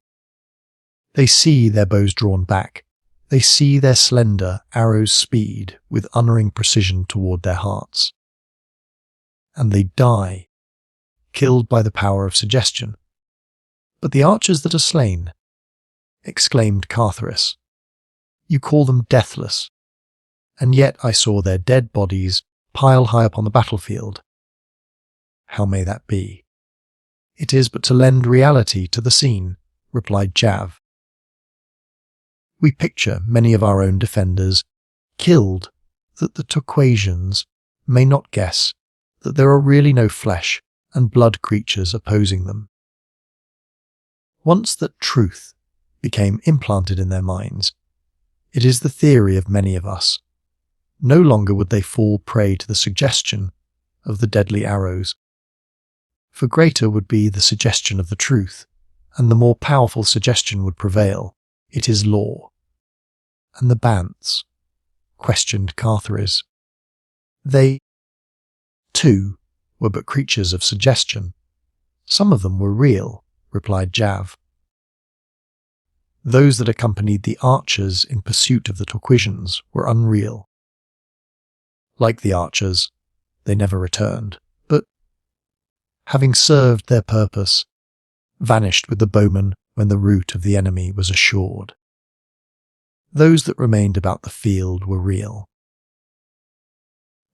They see their bows drawn back. They see their slender arrows speed with unerring precision toward their hearts. And they die, killed by the power of suggestion. But the archers that are slain, exclaimed Carthoris, you call them deathless, and yet I saw their dead bodies pile high upon the battlefield. How may that be? It is but to lend reality to the scene, replied Jav. We picture many of our own defenders killed, that the Turquasians may not guess that there are really no flesh and blood creatures opposing them. Once that truth became implanted in their minds, it is the theory of many of us. No longer would they fall prey to the suggestion of the deadly arrows, for greater would be the suggestion of the truth, and the more powerful suggestion would prevail. It is law. And the Bants, questioned Carthoris. They, too, were but creatures of suggestion. Some of them were real, replied Jav. Those that accompanied the archers in pursuit of the Turquasians were unreal. Like the archers, they never returned, but, having served their purpose, vanished with the bowmen when the rout of the enemy was assured. Those that remained about the field were real.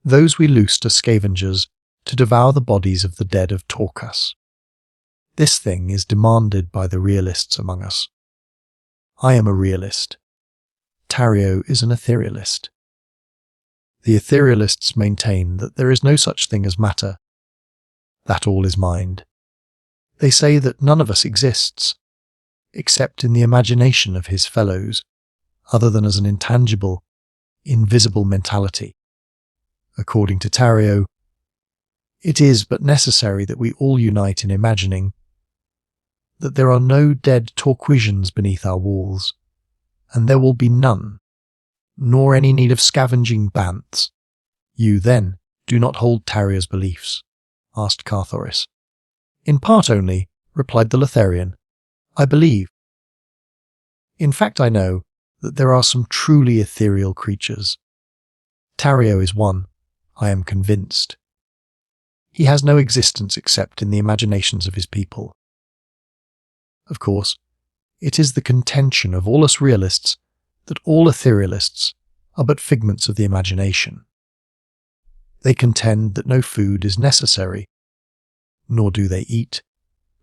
Those we loosed as scavengers to devour the bodies of the dead of Torkas. This thing is demanded by the realists among us. I am a realist. Tario is an etherealist. The etherealists maintain that there is no such thing as matter, that all is mind. They say that none of us exists, except in the imagination of his fellows, other than as an intangible, invisible mentality. According to Tario, it is but necessary that we all unite in imagining that there are no dead Turquasians beneath our walls, and there will be none, nor any need of scavenging Bants. You, then, do not hold Tario's beliefs? Asked Carthoris. In part only, replied the Lotharian. I believe. In fact, I know that there are some truly ethereal creatures. Tario is one, I am convinced. He has no existence except in the imaginations of his people. Of course, it is the contention of all us realists that all etherealists are but figments of the imagination. They contend that no food is necessary, nor do they eat,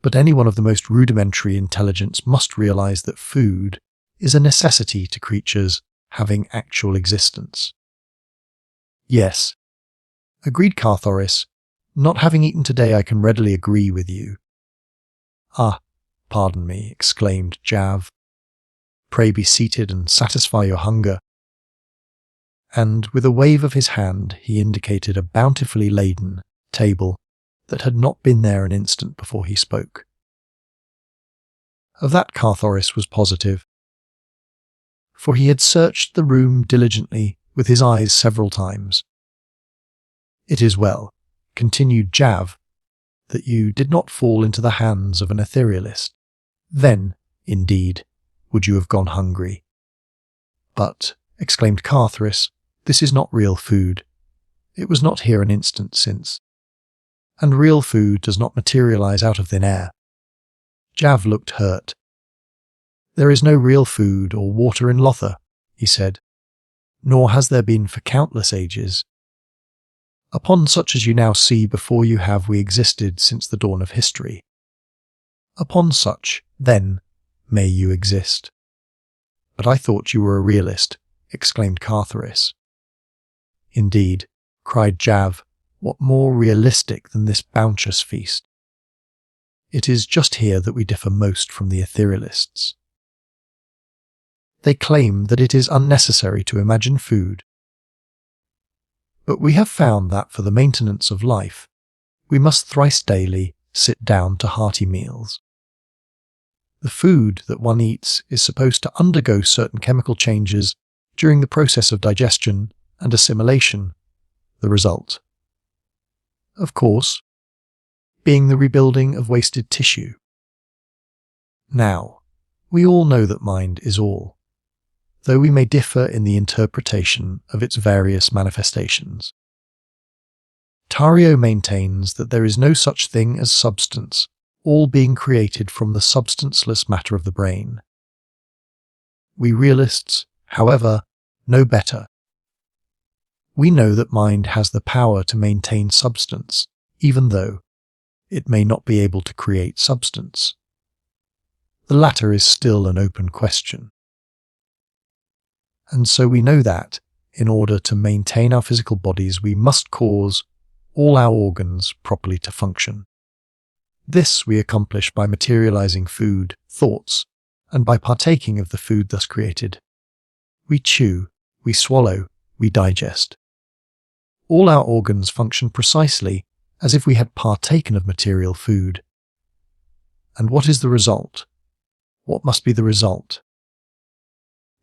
but anyone of the most rudimentary intelligence must realize that food is a necessity to creatures having actual existence. Yes, agreed Carthoris. Not having eaten today, I can readily agree with you. Ah, pardon me, exclaimed Jav. Pray be seated and satisfy your hunger. And with a wave of his hand he indicated a bountifully laden table that had not been there an instant before he spoke. Of that Carthoris was positive, for he had searched the room diligently with his eyes several times. It is well, continued Jav, that you did not fall into the hands of an etherealist. Then, indeed, would you have gone hungry. But, exclaimed Carthoris, this is not real food. It was not here an instant since. And real food does not materialize out of thin air. Jav looked hurt. There is no real food or water in Lothar, he said, nor has there been for countless ages. Upon such as you now see before you have we existed since the dawn of history. Upon such, then, may you exist. But I thought you were a realist, exclaimed Carthoris. Indeed, cried Jav, what more realistic than this bounteous feast? It is just here that we differ most from the etherealists. They claim that it is unnecessary to imagine food. But we have found that for the maintenance of life, we must thrice daily sit down to hearty meals. The food that one eats is supposed to undergo certain chemical changes during the process of digestion and assimilation, the result, of course, being the rebuilding of wasted tissue. Now, we all know that mind is all, though we may differ in the interpretation of its various manifestations. Tario maintains that there is no such thing as substance, all being created from the substanceless matter of the brain. We realists, however, know better. We know that mind has the power to maintain substance, even though it may not be able to create substance. The latter is still an open question. And so we know that, in order to maintain our physical bodies, we must cause all our organs properly to function. This we accomplish by materializing food, thoughts, and by partaking of the food thus created. We chew, we swallow, we digest. All our organs function precisely as if we had partaken of material food. And what is the result? What must be the result?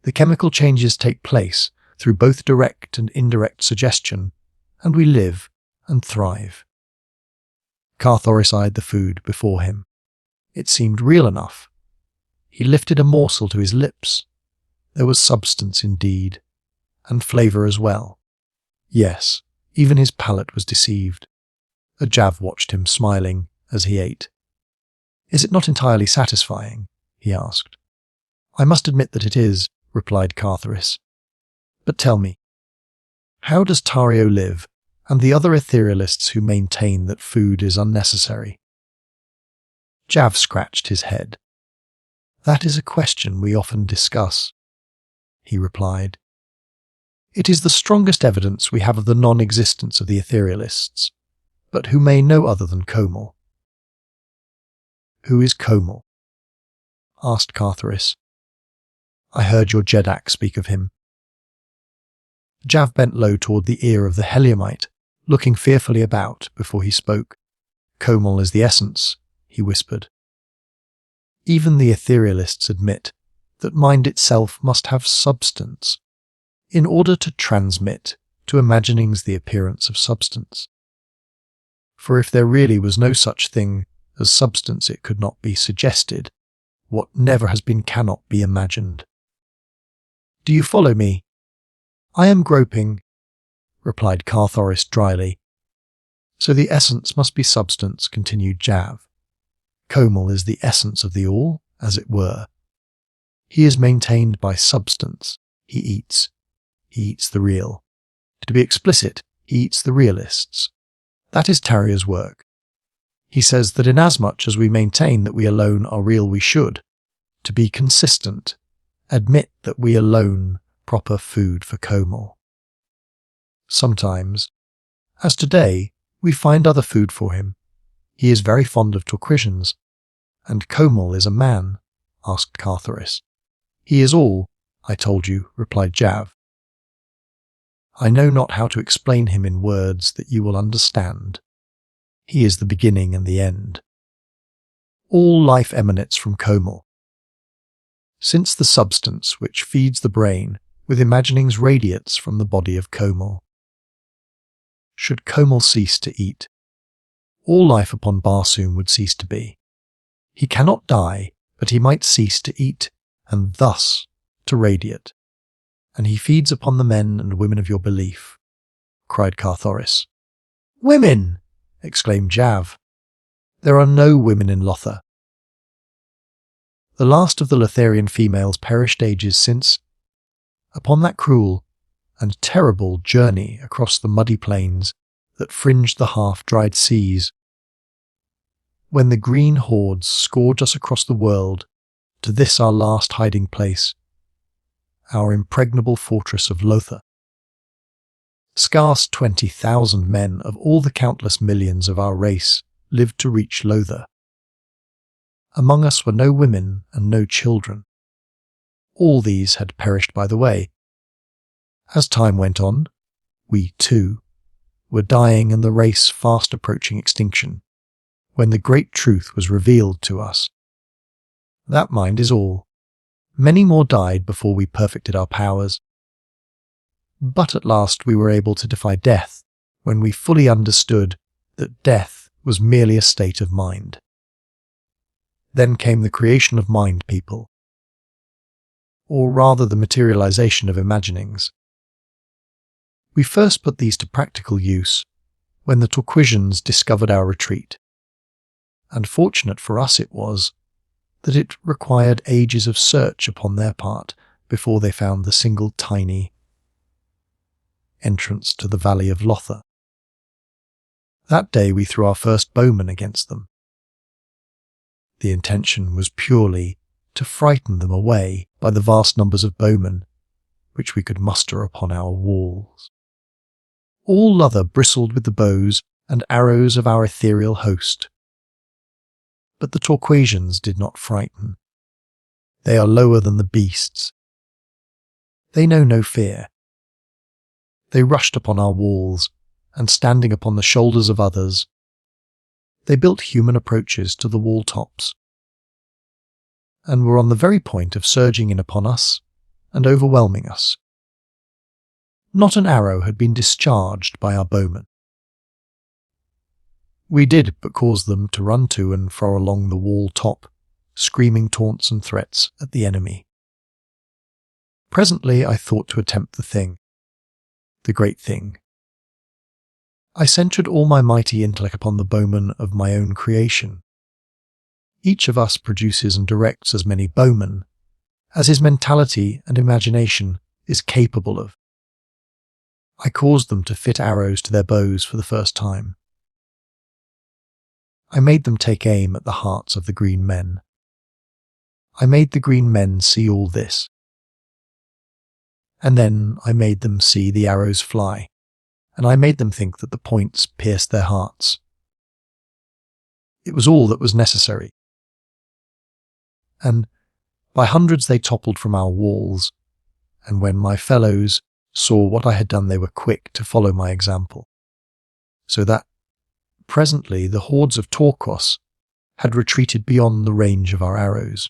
The chemical changes take place through both direct and indirect suggestion, and we live and thrive. Carthoris eyed the food before him. It seemed real enough. He lifted a morsel to his lips. There was substance indeed, and flavour as well. Yes, even his palate was deceived. A Jav watched him smiling as he ate. Is it not entirely satisfying? He asked. I must admit that it is, replied Carthoris. But tell me, how does Tario live, and the other etherealists who maintain that food is unnecessary? Jav scratched his head. That is a question we often discuss, he replied. It is the strongest evidence we have of the non-existence of the etherealists, but who may no other than Komal. Who is Komal? Asked Carthoris. I heard your Jeddak speak of him. Jav bent low toward the ear of the Heliumite, looking fearfully about before he spoke. Komal is the essence, he whispered. Even the etherealists admit that mind itself must have substance, in order to transmit to imaginings the appearance of substance. For if there really was no such thing as substance, it could not be suggested. What never has been cannot be imagined. Do you follow me? I am groping, replied Carthoris dryly. So the essence must be substance, continued Jav. Komal is the essence of the all, as it were. He is maintained by substance. He eats. He eats the real. To be explicit, he eats the realists. That is Tario's work. He says that inasmuch as we maintain that we alone are real, we should, to be consistent, admit that we alone proper food for Komal. Sometimes, as today, we find other food for him. He is very fond of Torquisians. And Komal is a man, asked Carthoris. He is all, I told you, replied Jav. I know not how to explain him in words that you will understand. He is the beginning and the end. All life emanates from Komal. Since the substance which feeds the brain with imaginings radiates from the body of Komal. Should Komal cease to eat, all life upon Barsoom would cease to be. He cannot die, but he might cease to eat, and thus to radiate. And he feeds upon the men and women of your belief, cried Carthoris. Women! Exclaimed Jav. There are no women in Lothar. The last of the Lotharian females perished ages since, upon that cruel and terrible journey across the muddy plains that fringed the half-dried seas, when the green hordes scourged us across the world to this our last hiding place, our impregnable fortress of Lothar. Scarce 20,000 men of all the countless millions of our race lived to reach Lothar. Among us were no women and no children. All these had perished by the way. As time went on, we, too, were dying and the race fast approaching extinction, when the great truth was revealed to us. That mind is all. Many more died before we perfected our powers. But at last we were able to defy death, when we fully understood that death was merely a state of mind. Then came the creation of mind people, or rather the materialization of imaginings. We first put these to practical use when the Torquisians discovered our retreat, and fortunate for us it was that it required ages of search upon their part before they found the single tiny entrance to the valley of Lothar. That day we threw our first Bowmen against them. The intention was purely to frighten them away by the vast numbers of Bowmen which we could muster upon our walls. All Lothar bristled with the bows and arrows of our ethereal host. But the Torquisians did not frighten. They are lower than the beasts. They know no fear. They rushed upon our walls, and standing upon the shoulders of others, they built human approaches to the wall tops, and were on the very point of surging in upon us and overwhelming us. Not an arrow had been discharged by our Bowmen. We did but cause them to run to and fro along the wall top, screaming taunts and threats at the enemy. Presently I thought to attempt the great thing. I centred all my mighty intellect upon the Bowmen of my own creation. Each of us produces and directs as many Bowmen as his mentality and imagination is capable of. I caused them to fit arrows to their bows for the first time. I made them take aim at the hearts of the green men. I made the green men see all this. And then I made them see the arrows fly, and I made them think that the points pierced their hearts. It was all that was necessary. And by hundreds they toppled from our walls, and when my fellows saw what I had done they were quick to follow my example, so that presently the hordes of Torquos had retreated beyond the range of our arrows.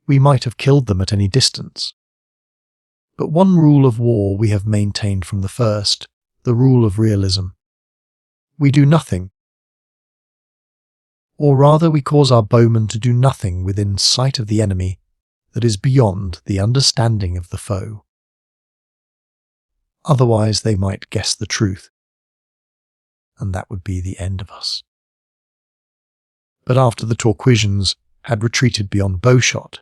We might have killed them at any distance. But one rule of war we have maintained from the first, the rule of realism. We do nothing. Or rather we cause our Bowmen to do nothing within sight of the enemy that is beyond the understanding of the foe. Otherwise they might guess the truth, and that would be the end of us. But after the Torquisians had retreated beyond bowshot,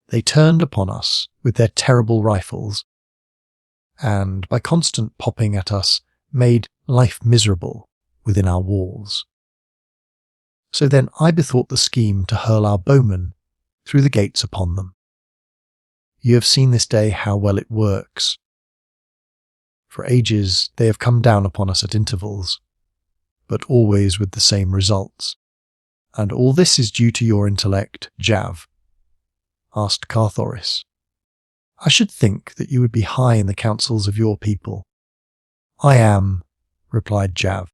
they turned upon us with their terrible rifles, and by constant popping at us made life miserable within our walls. So then I bethought the scheme to hurl our Bowmen through the gates upon them. You have seen this day how well it works. For ages they have come down upon us at intervals, but always with the same results. And all this is due to your intellect, Jav? Asked Carthoris. I should think that you would be high in the councils of your people. I am, replied Jav,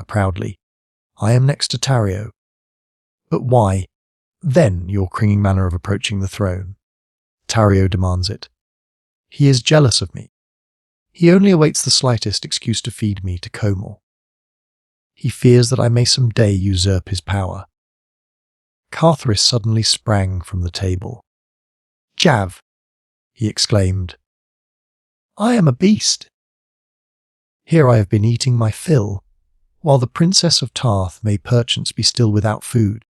proudly. I am next to Tario. But why, then, your cringing manner of approaching the throne? Tario demands it. He is jealous of me. He only awaits the slightest excuse to feed me to Komor. He fears that I may some day usurp his power." Carthoris suddenly sprang from the table. "Jav!" he exclaimed. "I am a beast. Here I have been eating my fill, while the Princess of Tarth may perchance be still without food.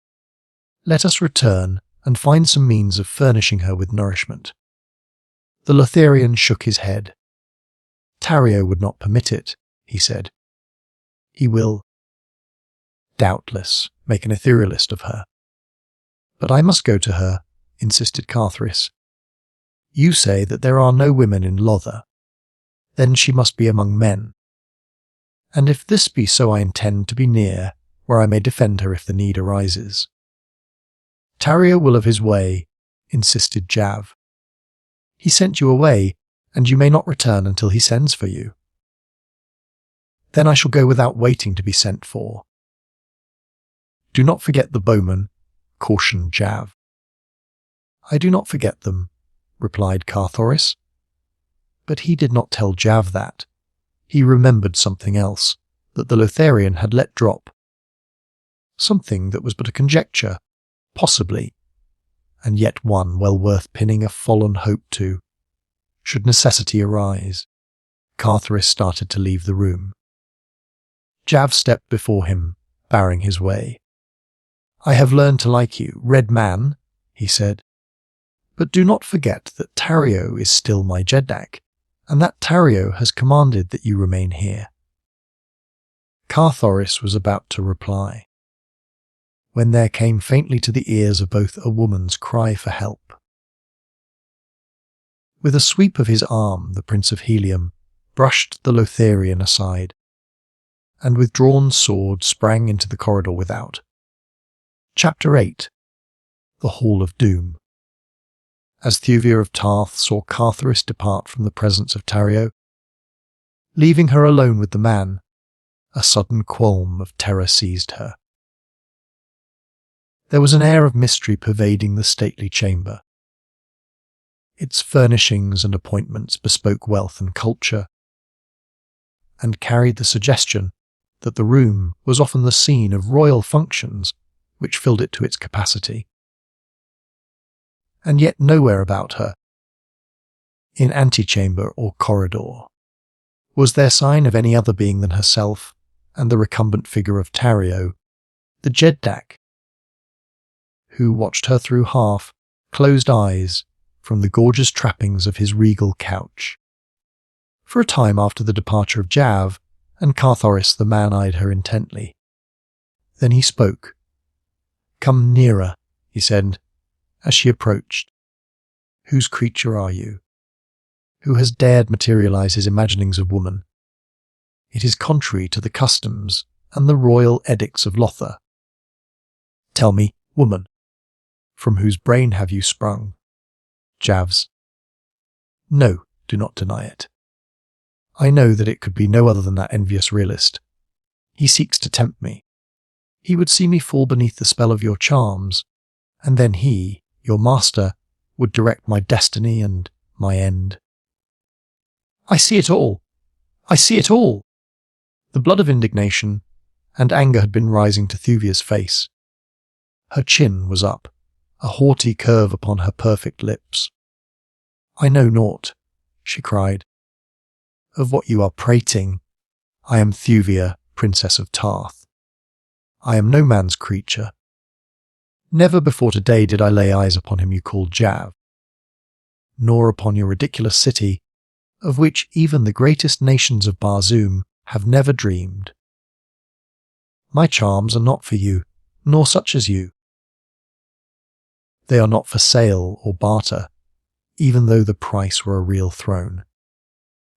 Let us return and find some means of furnishing her with nourishment." The Lotharian shook his head. "Tario would not permit it," he said. "He will, doubtless, make an etherealist of her." "But I must go to her," insisted Carthoris. "You say that there are no women in Lothar. Then she must be among men. And if this be so, I intend to be near, where I may defend her if the need arises." "Tario will have his way," insisted Jav. "He sent you away, and you may not return until he sends for you." "Then I shall go without waiting to be sent for." "Do not forget the Bowmen," cautioned Jav. "I do not forget them," replied Carthoris. But he did not tell Jav that. He remembered something else that the Lotharian had let drop. Something that was but a conjecture, possibly, and yet one well worth pinning a fallen hope to. Should necessity arise, Carthoris started to leave the room. Jav stepped before him, barring his way. "I have learned to like you, Red Man," he said. "But do not forget that Tario is still my Jeddak, and that Tario has commanded that you remain here." Carthoris was about to reply, when there came faintly to the ears of both a woman's cry for help. With a sweep of his arm, the Prince of Helium brushed the Lotharian aside, and with drawn sword sprang into the corridor without. Chapter 8. The Hall of Doom. As Thuvia of Tarth saw Carthoris depart from the presence of Tario, leaving her alone with the man, a sudden qualm of terror seized her. There was an air of mystery pervading the stately chamber. Its furnishings and appointments bespoke wealth and culture, and carried the suggestion that the room was often the scene of royal functions which filled it to its capacity. And yet nowhere about her, in antechamber or corridor, was there sign of any other being than herself and the recumbent figure of Tario, the Jeddak, who watched her through half-closed eyes from the gorgeous trappings of his regal couch. For a time after the departure of Jav and Carthoris, the man eyed her intently. Then he spoke. "Come nearer," he said, as she approached. "Whose creature are you? Who has dared materialize his imaginings of woman? It is contrary to the customs and the royal edicts of Lothar. Tell me, woman, from whose brain have you sprung?" Jav's. "No, do not deny it. I know that it could be no other than that envious realist. He seeks to tempt me. He would see me fall beneath the spell of your charms, and then he, your master, would direct my destiny and my end." "I see it all! I see it all!" The blood of indignation and anger had been rising to Thuvia's face. Her chin was up, a haughty curve upon her perfect lips. "I know naught," she cried, "of what you are prating. I am Thuvia, Princess of Tarth. I am no man's creature. Never before today did I lay eyes upon him you call Jav, nor upon your ridiculous city, of which even the greatest nations of Barsoom have never dreamed. My charms are not for you, nor such as you. They are not for sale or barter, even though the price were a real throne.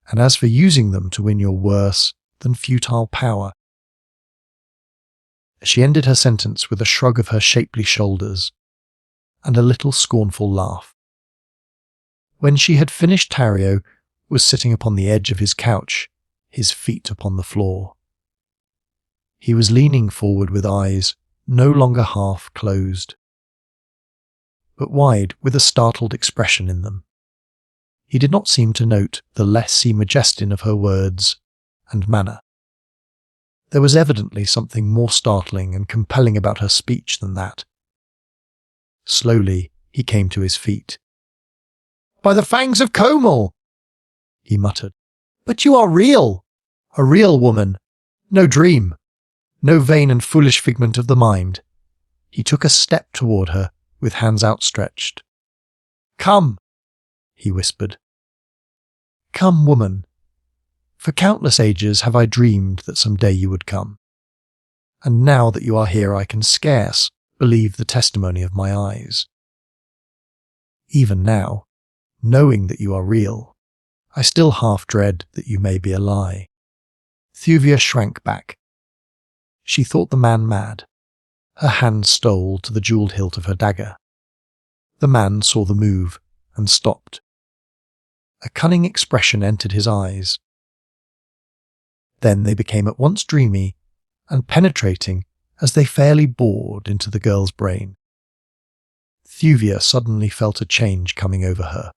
And as for using them to win your worse than futile power—" She ended her sentence with a shrug of her shapely shoulders and a little scornful laugh. When she had finished, Tario was sitting upon the edge of his couch, his feet upon the floor. He was leaning forward with eyes no longer half closed, but wide with a startled expression in them. He did not seem to note the lessee majestin of her words and manner. There was evidently something more startling and compelling about her speech than that. Slowly, he came to his feet. "By the fangs of Komal!" he muttered. "But you are real! A real woman. No dream. No vain and foolish figment of the mind." He took a step toward her, with hands outstretched. "Come," he whispered. "Come, woman. For countless ages have I dreamed that some day you would come. And now that you are here I can scarce believe the testimony of my eyes. Even now, knowing that you are real, I still half dread that you may be a lie." Thuvia shrank back. She thought the man mad. Her hand stole to the jewelled hilt of her dagger. The man saw the move and stopped. A cunning expression entered his eyes. Then they became at once dreamy and penetrating as they fairly bored into the girl's brain. Thuvia suddenly felt a change coming over her.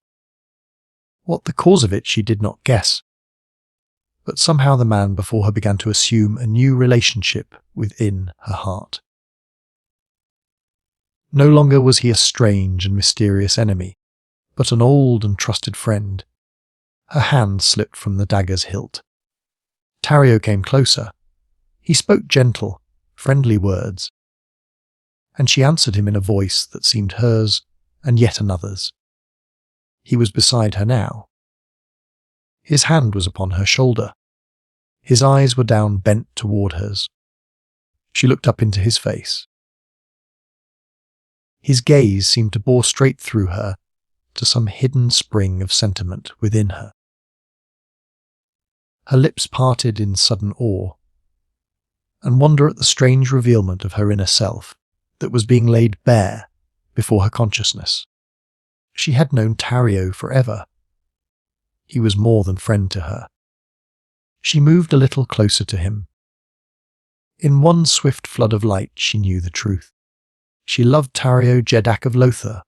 What the cause of it she did not guess. But somehow the man before her began to assume a new relationship within her heart. No longer was he a strange and mysterious enemy, but an old and trusted friend. Her hand slipped from the dagger's hilt. Tario came closer. He spoke gentle, friendly words, and she answered him in a voice that seemed hers and yet another's. He was beside her now. His hand was upon her shoulder. His eyes were down bent toward hers. She looked up into his face. His gaze seemed to bore straight through her to some hidden spring of sentiment within her. Her lips parted in sudden awe, and wonder at the strange revealment of her inner self that was being laid bare before her consciousness. She had known Tario forever. He was more than friend to her. She moved a little closer to him. In one swift flood of light she knew the truth. She loved Tario Jeddak of Lothar.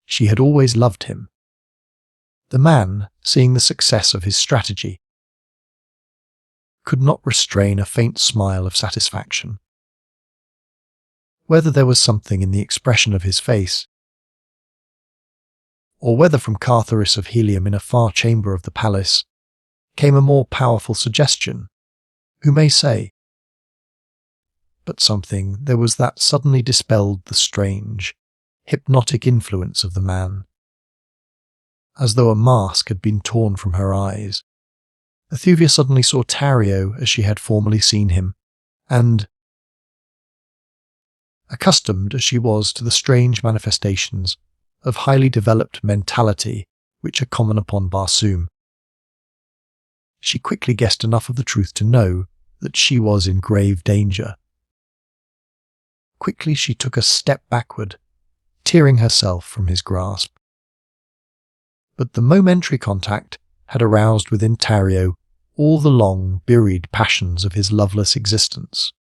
She had always loved him. The man, seeing the success of his strategy, could not restrain a faint smile of satisfaction. Whether there was something in the expression of his face, or whether from Carthoris of Helium in a far chamber of the palace came a more powerful suggestion, who may say? But something there was that suddenly dispelled the strange, hypnotic influence of the man. As though a mask had been torn from her eyes, Thuvia suddenly saw Tario as she had formerly seen him, and, accustomed as she was to the strange manifestations of highly developed mentality which are common upon Barsoom, she quickly guessed enough of the truth to know that she was in grave danger. Quickly she took a step backward, tearing herself from his grasp. But the momentary contact had aroused within Tario all the long, buried passions of his loveless existence.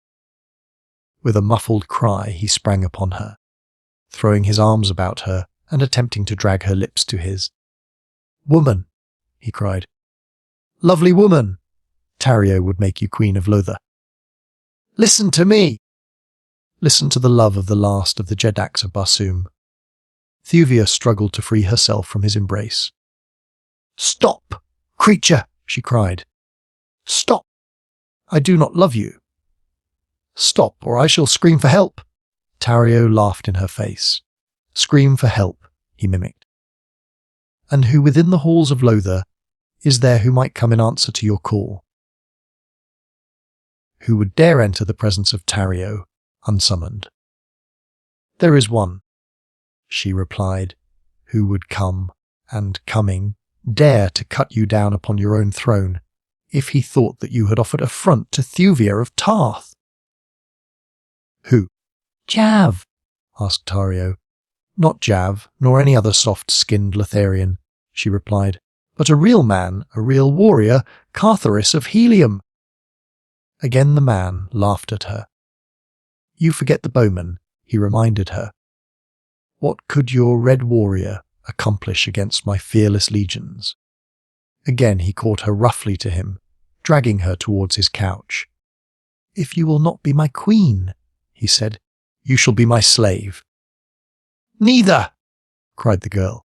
With a muffled cry he sprang upon her, throwing his arms about her and attempting to drag her lips to his. "Woman," he cried. "Lovely woman! Tario would make you queen of Lothar. Listen to me! Listen to the love of the last of the Jeddaks of Barsoom." Thuvia struggled to free herself from his embrace. "Stop, creature!" she cried. "Stop! I do not love you. Stop, or I shall scream for help." Tario laughed in her face. "Scream for help," he mimicked. "And who within the halls of Lothar is there who might come in answer to your call? Who would dare enter the presence of Tario unsummoned?" "There is one," she replied, "who would come, and coming, dare to cut you down upon your own throne, if he thought that you had offered affront to Thuvia of Tarth." "Who?" "Jav," asked Tario. "Not Jav, nor any other soft-skinned Lotharian," she replied, "but a real man, a real warrior, Carthoris of Helium." Again the man laughed at her. "You forget the Bowman," he reminded her. "What could your red warrior accomplish against my fearless legions?" Again he caught her roughly to him, dragging her towards his couch. "If you will not be my queen," he said, "you shall be my slave." "Neither!" cried the girl.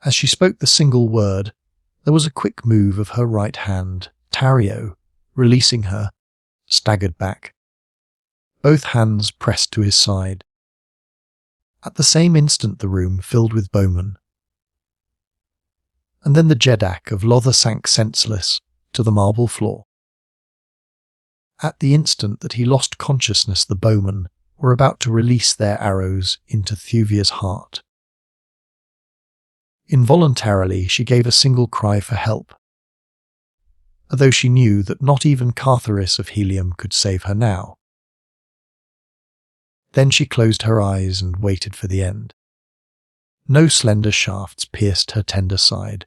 As she spoke the single word, there was a quick move of her right hand. Tario, releasing her, staggered back. Both hands pressed to his side. At the same instant the room filled with Bowmen. And then the Jeddak of Lothar sank senseless to the marble floor. At the instant that he lost consciousness, the Bowmen were about to release their arrows into Thuvia's heart. Involuntarily, she gave a single cry for help, although she knew that not even Carthoris of Helium could save her now. Then she closed her eyes and waited for the end. No slender shafts pierced her tender side.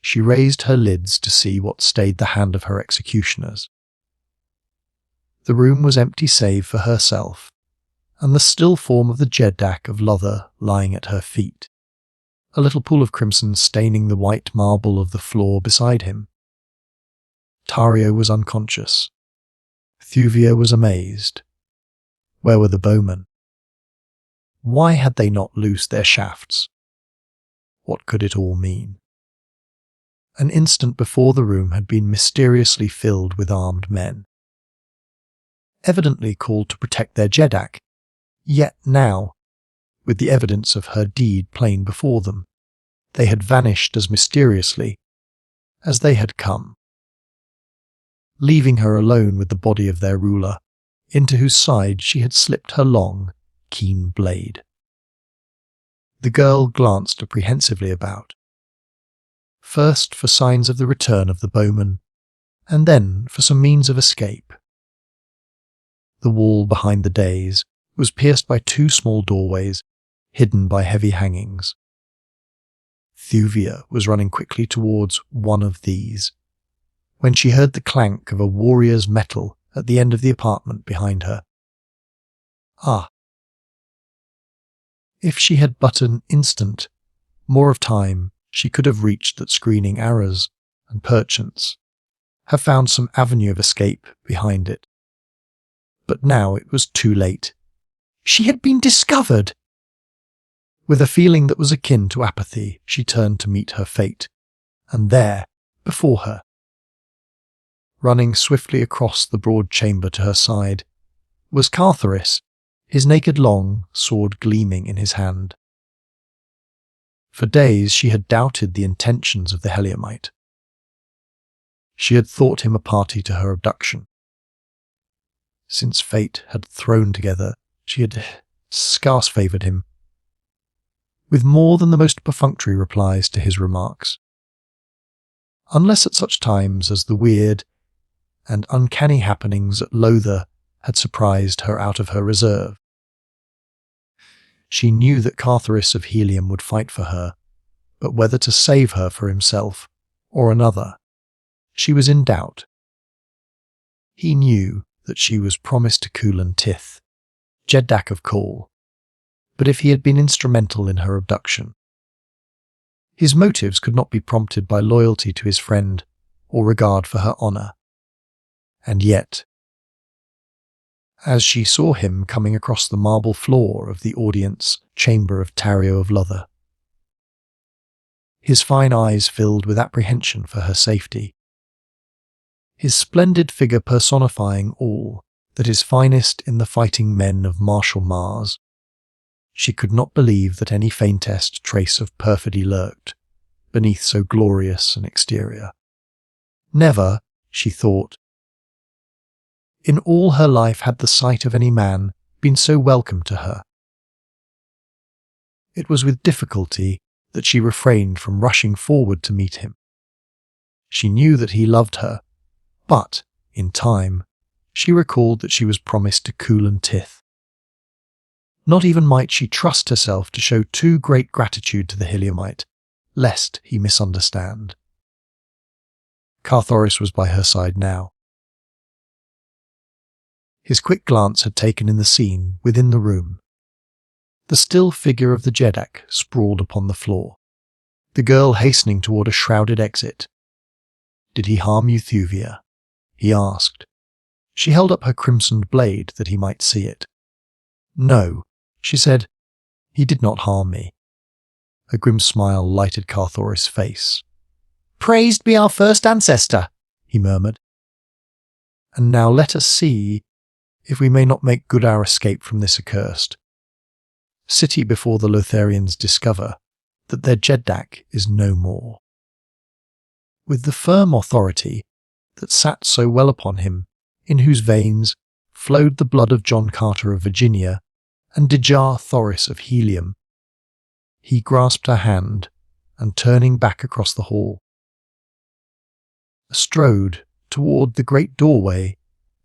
She raised her lids to see what stayed the hand of her executioners. The room was empty save for herself, and the still form of the Jeddak of Lothar lying at her feet, a little pool of crimson staining the white marble of the floor beside him. Tario was unconscious. Thuvia was amazed. Where were the Bowmen? Why had they not loosed their shafts? What could it all mean? An instant before the room had been mysteriously filled with armed men, evidently called to protect their Jeddak, yet now, with the evidence of her deed plain before them, they had vanished as mysteriously as they had come, leaving her alone with the body of their ruler, into whose side she had slipped her long, keen blade. The girl glanced apprehensively about, first for signs of the return of the Bowmen, and then for some means of escape. The wall behind the dais was pierced by two small doorways, hidden by heavy hangings. Thuvia was running quickly towards one of these, when she heard the clank of a warrior's metal at the end of the apartment behind her. Ah! If she had but an instant more of time, she could have reached that screening arras and perchance have found some avenue of escape behind it. But now it was too late. She had been discovered! With a feeling that was akin to apathy, she turned to meet her fate, and there, before her, running swiftly across the broad chamber to her side, was Carthoris, his naked long sword gleaming in his hand. For days she had doubted the intentions of the Heliumite. She had thought him a party to her abduction. Since fate had thrown together, she had scarce favoured him, with more than the most perfunctory replies to his remarks, unless at such times as the weird and uncanny happenings at Lothar had surprised her out of her reserve. She knew that Carthoris of Helium would fight for her, but whether to save her for himself or another, she was in doubt. He knew that she was promised to Kulan Tith, Jeddak of Kol, but if he had been instrumental in her abduction, his motives could not be prompted by loyalty to his friend or regard for her honour. And yet, as she saw him coming across the marble floor of the audience chamber of Tario of Lothar, his fine eyes filled with apprehension for her safety, his splendid figure personifying all that is finest in the fighting men of martial Mars, she could not believe that any faintest trace of perfidy lurked beneath so glorious an exterior. Never, she thought, in all her life had the sight of any man been so welcome to her. It was with difficulty that she refrained from rushing forward to meet him. She knew that he loved her, but, in time, she recalled that she was promised to Kulan Tith. Not even might she trust herself to show too great gratitude to the Heliumite, lest he misunderstand. Carthoris was by her side now. His quick glance had taken in the scene within the room. The still figure of the Jeddak sprawled upon the floor, the girl hastening toward a shrouded exit. "Did he harm you, Thuvia?" he asked, She held up her crimsoned blade that he might see it. "No," she said. "He did not harm me." A grim smile lighted Carthoris' face. "Praised be our first ancestor," he murmured. "And now let us see if we may not make good our escape from this accursed city before the Lotharians discover that their Jeddak is no more." With the firm authority that sat so well upon him, in whose veins flowed the blood of John Carter of Virginia and Dejar Thoris of Helium, he grasped her hand and, turning back across the hall, strode toward the great doorway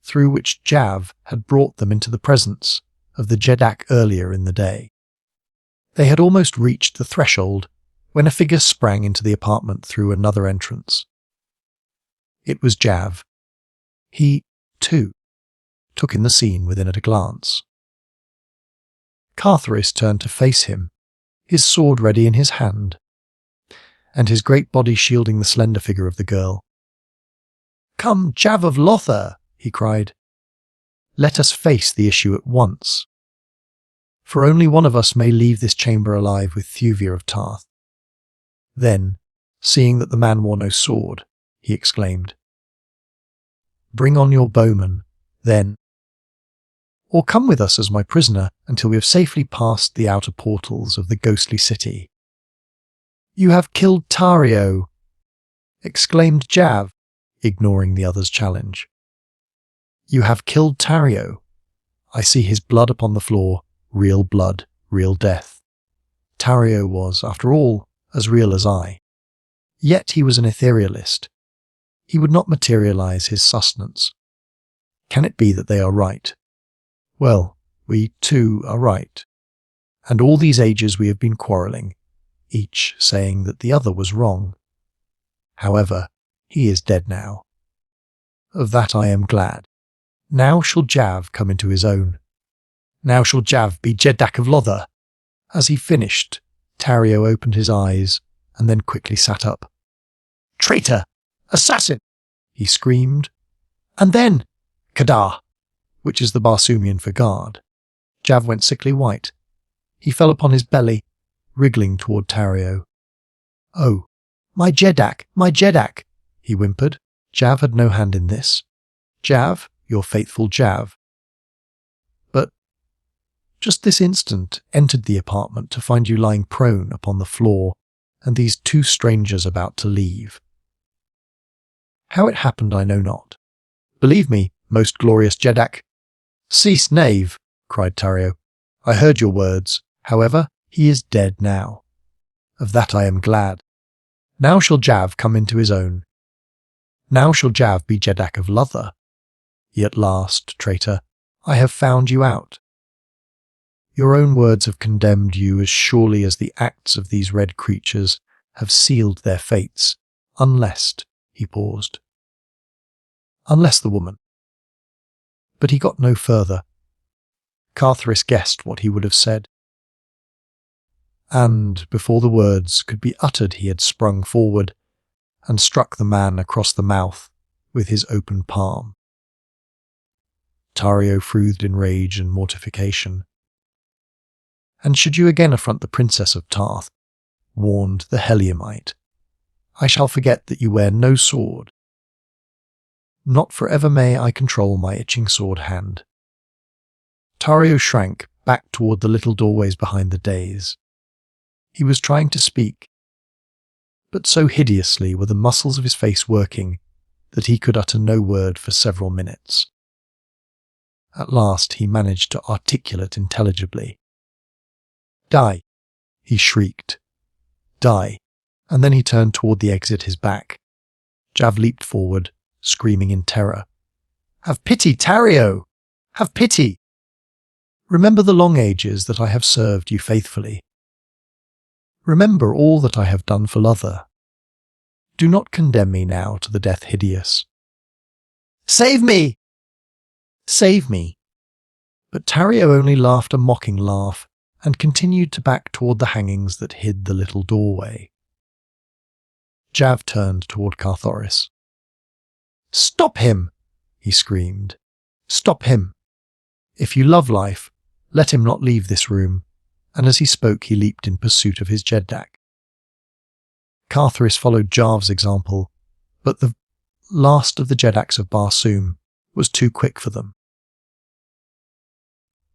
through which Jav had brought them into the presence of the Jeddak earlier in the day. They had almost reached the threshold when a figure sprang into the apartment through another entrance. It was Jav. He, too, took in the scene within at a glance. Carthoris turned to face him, his sword ready in his hand, and his great body shielding the slender figure of the girl. "Come, Jav of Lothar," he cried. "Let us face the issue at once. For only one of us may leave this chamber alive with Thuvia of Tarth." Then, seeing that the man wore no sword, he exclaimed, "Bring on your Bowman, then. Or come with us as my prisoner until we have safely passed the outer portals of the ghostly city." "You have killed Tario!" exclaimed Jav, ignoring the other's challenge. "You have killed Tario. I see his blood upon the floor, real blood, real death. Tario was, after all, as real as I. Yet he was an etherealist. He would not materialize his sustenance. Can it be that they are right? Well, we too are right. And all these ages we have been quarrelling, each saying that the other was wrong. However, he is dead now. Of that I am glad. Now shall Jav come into his own. Now shall Jav be Jeddak of Lothar." As he finished, Tario opened his eyes and then quickly sat up. "Traitor! Assassin!" he screamed. And then, Kadar, which is the Barsoomian for guard. Jav went sickly white. He fell upon his belly, wriggling toward Tario. "Oh, my Jeddak, my Jeddak," he whimpered. Jav had no hand in this. Jav, your faithful Jav. But just this instant entered the apartment to find you lying prone upon the floor and these two strangers about to leave. How it happened I know not. Believe me, most glorious Jeddak. "Cease, knave," cried Tario. "I heard your words. However, he is dead now. Of that I am glad. Now shall Jav come into his own. Now shall Jav be Jeddak of Lothar. At last, traitor, I have found you out. Your own words have condemned you as surely as the acts of these red creatures have sealed their fates, unless," he paused, "unless the woman." But he got no further. Carthoris guessed what he would have said. And, before the words could be uttered, he had sprung forward and struck the man across the mouth with his open palm. Tario frothed in rage and mortification. "And should you again affront the Princess of Tarth," warned the Heliumite, "I shall forget that you wear no sword. Not forever may I control my itching sword hand." Tario shrank back toward the little doorways behind the dais. He was trying to speak, but so hideously were the muscles of his face working that he could utter no word for several minutes. At last he managed to articulate intelligibly. "Die!" he shrieked. "Die!" And then he turned toward the exit, his back. Jav leaped forward, screaming in terror. "Have pity, Tario! Have pity! Remember the long ages that I have served you faithfully. Remember all that I have done for Lothar. Do not condemn me now to the death hideous." "Save me! Save me!" But Tario only laughed a mocking laugh and continued to back toward the hangings that hid the little doorway. Jav turned toward Carthoris. "Stop him!" he screamed. "Stop him! If you love life, let him not leave this room," and as he spoke he leaped in pursuit of his Jeddak. Carthoris followed Jarv's example, but the last of the Jeddaks of Barsoom was too quick for them.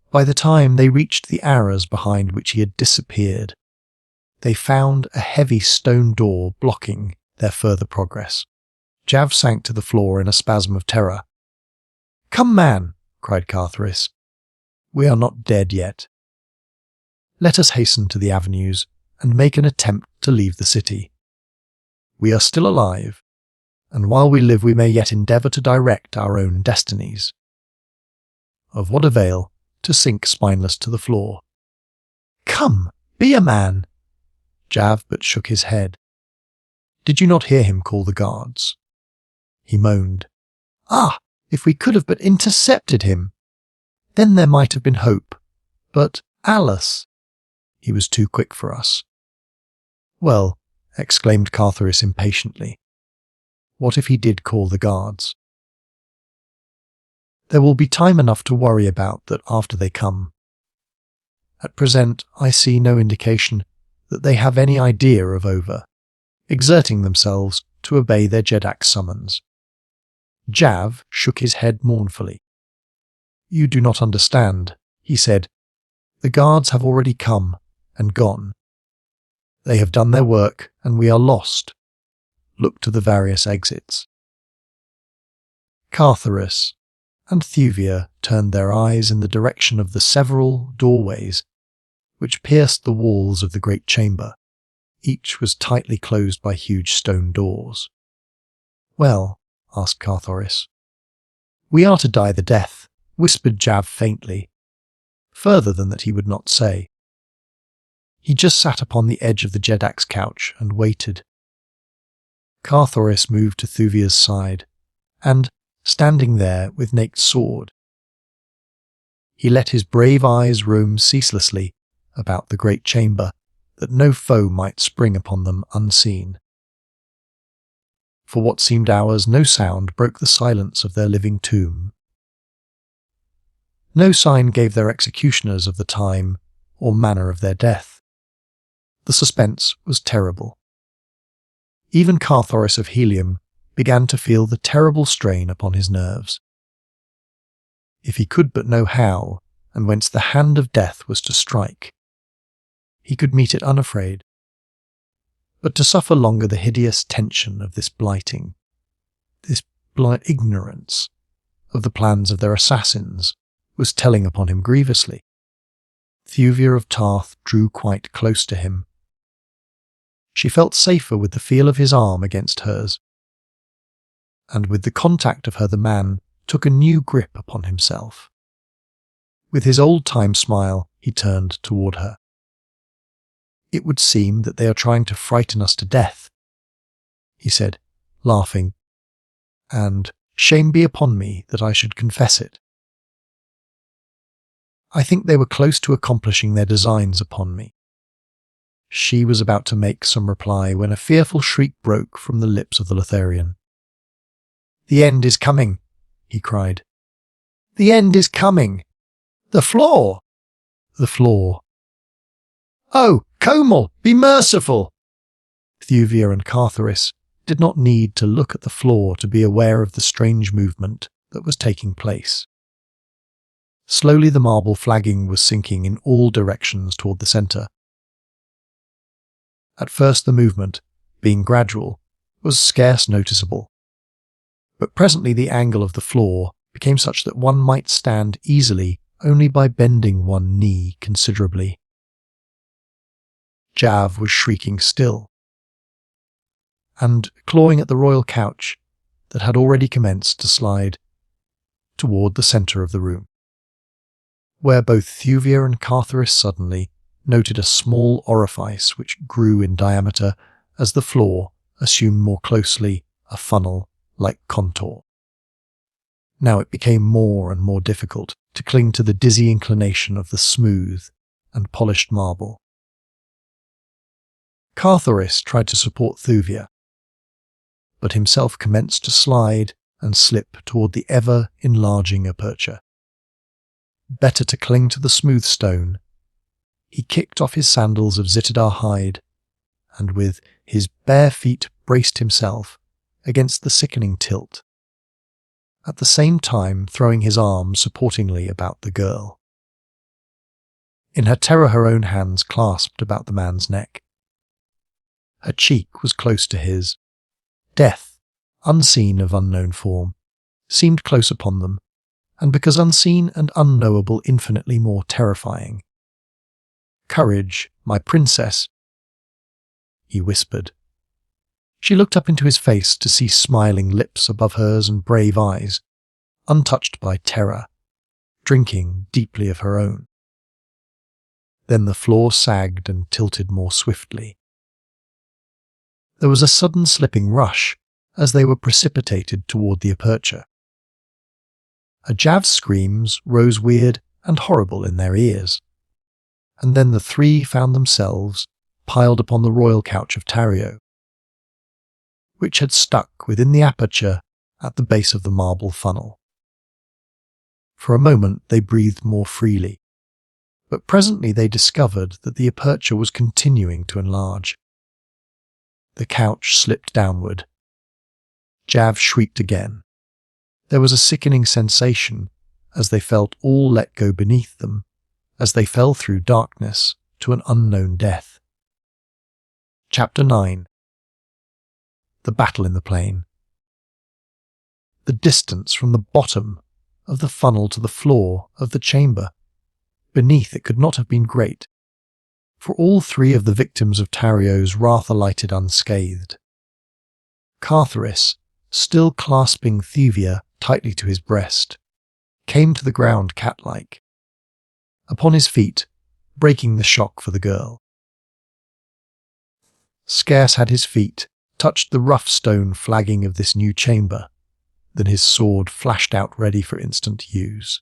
By the time they reached the arras behind which he had disappeared, they found a heavy stone door blocking their further progress. Jav sank to the floor in a spasm of terror. "Come, man," cried Carthoris. "We are not dead yet. Let us hasten to the avenues and make an attempt to leave the city. We are still alive, and while we live we may yet endeavour to direct our own destinies. Of what avail to sink spineless to the floor? Come, be a man!" Jav but shook his head. "Did you not hear him call the guards?" He moaned. "Ah, if we could have but intercepted him! Then there might have been hope. But Alice—" "He was too quick for us." "Well," exclaimed Carthoris impatiently, "what if he did call the guards? There will be time enough to worry about that after they come. At present I see no indication that they have any idea of exerting themselves to obey their Jeddak's summons." Jav shook his head mournfully. "You do not understand," he said. "The guards have already come and gone. They have done their work and we are lost. Look to the various exits." Carthoris and Thuvia turned their eyes in the direction of the several doorways which pierced the walls of the great chamber. Each was tightly closed by huge stone doors. "Well," asked Carthoris. "We are to die the death," whispered Jav faintly, further than that he would not say. He just sat upon the edge of the Jeddak's couch and waited. Carthoris moved to Thuvia's side, and, standing there with naked sword, he let his brave eyes roam ceaselessly about the great chamber, that no foe might spring upon them unseen. For what seemed hours no sound broke the silence of their living tomb. No sign gave their executioners of the time or manner of their death. The suspense was terrible. Even Carthoris of Helium began to feel the terrible strain upon his nerves. If he could but know how and whence the hand of death was to strike, he could meet it unafraid. But to suffer longer the hideous tension of this blighting, this blind ignorance of the plans of their assassins, was telling upon him grievously. Thuvia of Tarth drew quite close to him. She felt safer with the feel of his arm against hers, and with the contact of her the man took a new grip upon himself. With his old-time smile he turned toward her. "It would seem that they are trying to frighten us to death," he said, laughing, "and shame be upon me that I should confess it. I think they were close to accomplishing their designs upon me." She was about to make some reply when a fearful shriek broke from the lips of the Lotharian. "The end is coming," he cried. "The end is coming! The floor! The floor! Oh, Komal, be merciful!" Thuvia and Carthoris did not need to look at the floor to be aware of the strange movement that was taking place. Slowly the marble flagging was sinking in all directions toward the centre. At first the movement, being gradual, was scarce noticeable, but presently the angle of the floor became such that one might stand easily only by bending one knee considerably. Jav was shrieking still, and clawing at the royal couch that had already commenced to slide toward the centre of the room, where both Thuvia and Carthoris suddenly noted a small orifice which grew in diameter as the floor assumed more closely a funnel-like contour. Now it became more and more difficult to cling to the dizzy inclination of the smooth and polished marble. Carthoris tried to support Thuvia, but himself commenced to slide and slip toward the ever-enlarging aperture. Better to cling to the smooth stone. He kicked off his sandals of Zittadar hide, and with his bare feet braced himself against the sickening tilt, at the same time throwing his arms supportingly about the girl. In her terror, her own hands clasped about the man's neck. Her cheek was close to his. Death, unseen of unknown form, seemed close upon them, and because unseen and unknowable infinitely more terrifying. "Courage, my princess," he whispered. She looked up into his face to see smiling lips above hers and brave eyes, untouched by terror, drinking deeply of her own. Then the floor sagged and tilted more swiftly. There was a sudden slipping rush as they were precipitated toward the aperture. Ajav's screams rose weird and horrible in their ears, and then the three found themselves piled upon the royal couch of Tario, which had stuck within the aperture at the base of the marble funnel. For a moment they breathed more freely, but presently they discovered that the aperture was continuing to enlarge. The couch slipped downward. Jav shrieked again. There was a sickening sensation as they felt all let go beneath them, as they fell through darkness to an unknown death. Chapter 9. The Battle in the Plain. The distance from the bottom of the funnel to the floor of the chamber beneath it could not have been great, for all three of the victims of Tario's wrath alighted unscathed. Carthoris, still clasping Thuvia tightly to his breast, came to the ground cat-like, upon his feet, breaking the shock for the girl. Scarce had his feet touched the rough stone flagging of this new chamber than his sword flashed out ready for instant use.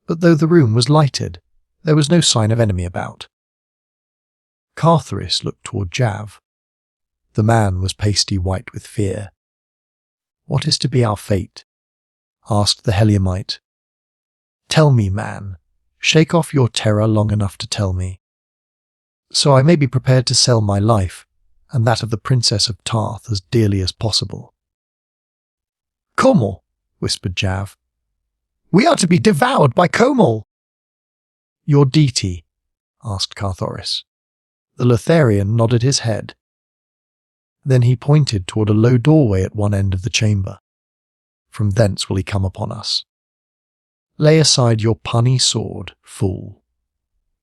But though the room was lighted, there was no sign of enemy about. Carthoris looked toward Jav. The man was pasty white with fear. "What is to be our fate?" asked the Heliumite. "Tell me, man. Shake off your terror long enough to tell me, so I may be prepared to sell my life and that of the Princess of Tarth as dearly as possible." "Komor," whispered Jav. "We are to be devoured by Komor." "Your deity?" asked Carthoris. The Lotharian nodded his head. Then he pointed toward a low doorway at one end of the chamber. "From thence will he come upon us. Lay aside your punny sword, fool.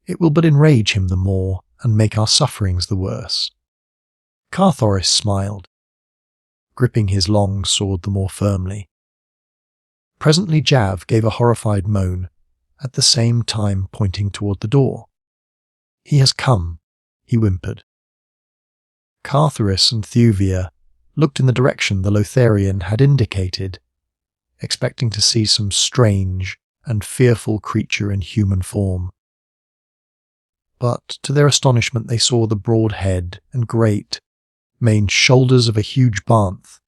It will but enrage him the more and make our sufferings the worse." Carthoris smiled, gripping his long sword the more firmly. Presently Jav gave a horrified moan, at the same time pointing toward the door. "He has come," he whimpered. Carthoris and Thuvia looked in the direction the Lotharian had indicated, expecting to see some strange and fearful creature in human form. But to their astonishment they saw the broad head and great, maned shoulders of a huge banth,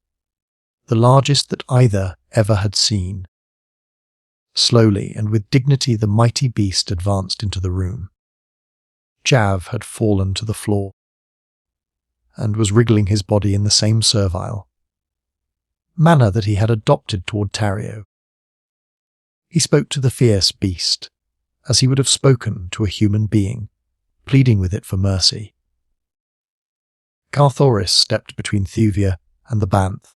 the largest that either ever had seen. Slowly and with dignity the mighty beast advanced into the room. Jav had fallen to the floor, and was wriggling his body in the same servile manner that he had adopted toward Tario. He spoke to the fierce beast, as he would have spoken to a human being, pleading with it for mercy. Carthoris stepped between Thuvia and the banth,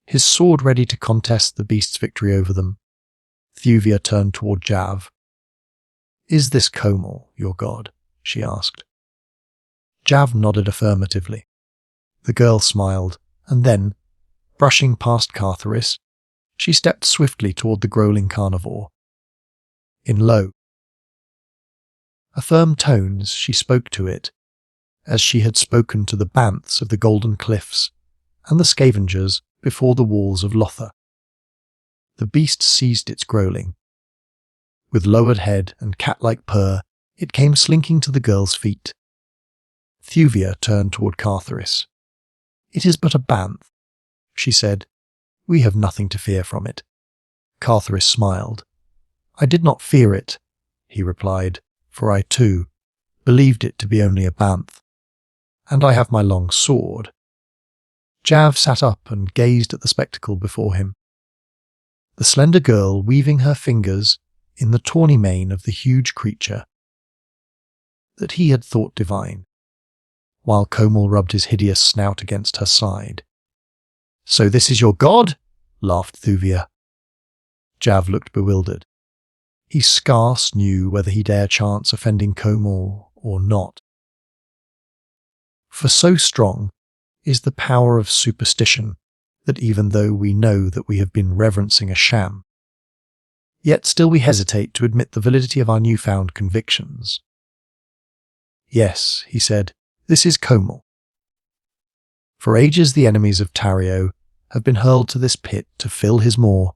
his sword ready to contest the beast's victory over them. Thuvia turned toward Jav. "Is this Komor, your god?" she asked. Jav nodded affirmatively. The girl smiled, and then, brushing past Carthoris, she stepped swiftly toward the growling carnivore. In low, firm tones she spoke to it, as she had spoken to the banths of the Golden Cliffs and the scavengers before the walls of Lothar. The beast ceased its growling. With lowered head and cat-like purr, it came slinking to the girl's feet. Thuvia turned toward Carthoris. "It is but a banth," she said, We have nothing to fear from it." Carthoris smiled. "I did not fear it," he replied, "for I, too, believed it to be only a banth. And I have my long sword." Jav sat up and gazed at the spectacle before him. The slender girl weaving her fingers in the tawny mane of the huge creature that he had thought divine, while Komal rubbed his hideous snout against her side. "So this is your god?" laughed Thuvia. Jav looked bewildered. He scarce knew whether he dare chance offending Komal or not. For so strong is the power of superstition that even though we know that we have been reverencing a sham, yet still we hesitate to admit the validity of our newfound convictions. "Yes," he said, "this is Komal. For ages the enemies of Tario have been hurled to this pit to fill his maw,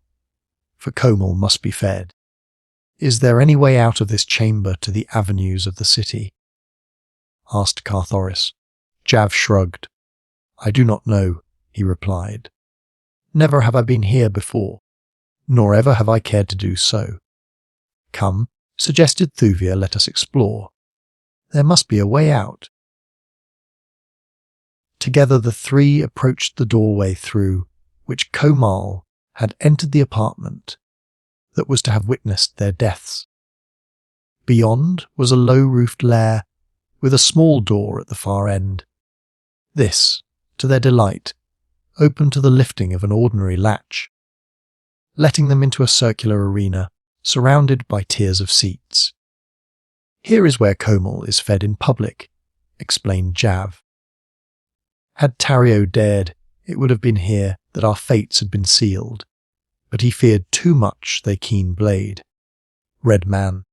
for Komal must be fed. Is there any way out of this chamber to the avenues of the city?" asked Carthoris. Jav shrugged. "I do not know," he replied. "Never have I been here before, nor ever have I cared to do so." "Come," suggested Thuvia, "let us explore. There must be a way out." Together the three approached the doorway through which Komal had entered the apartment that was to have witnessed their deaths. Beyond was a low-roofed lair with a small door at the far end. This, to their delight, opened to the lifting of an ordinary latch, letting them into a circular arena surrounded by tiers of seats. "Here is where Komal is fed in public," explained Jav. "Had Tario dared, it would have been here that our fates had been sealed, but he feared too much they keen blade, Red Man.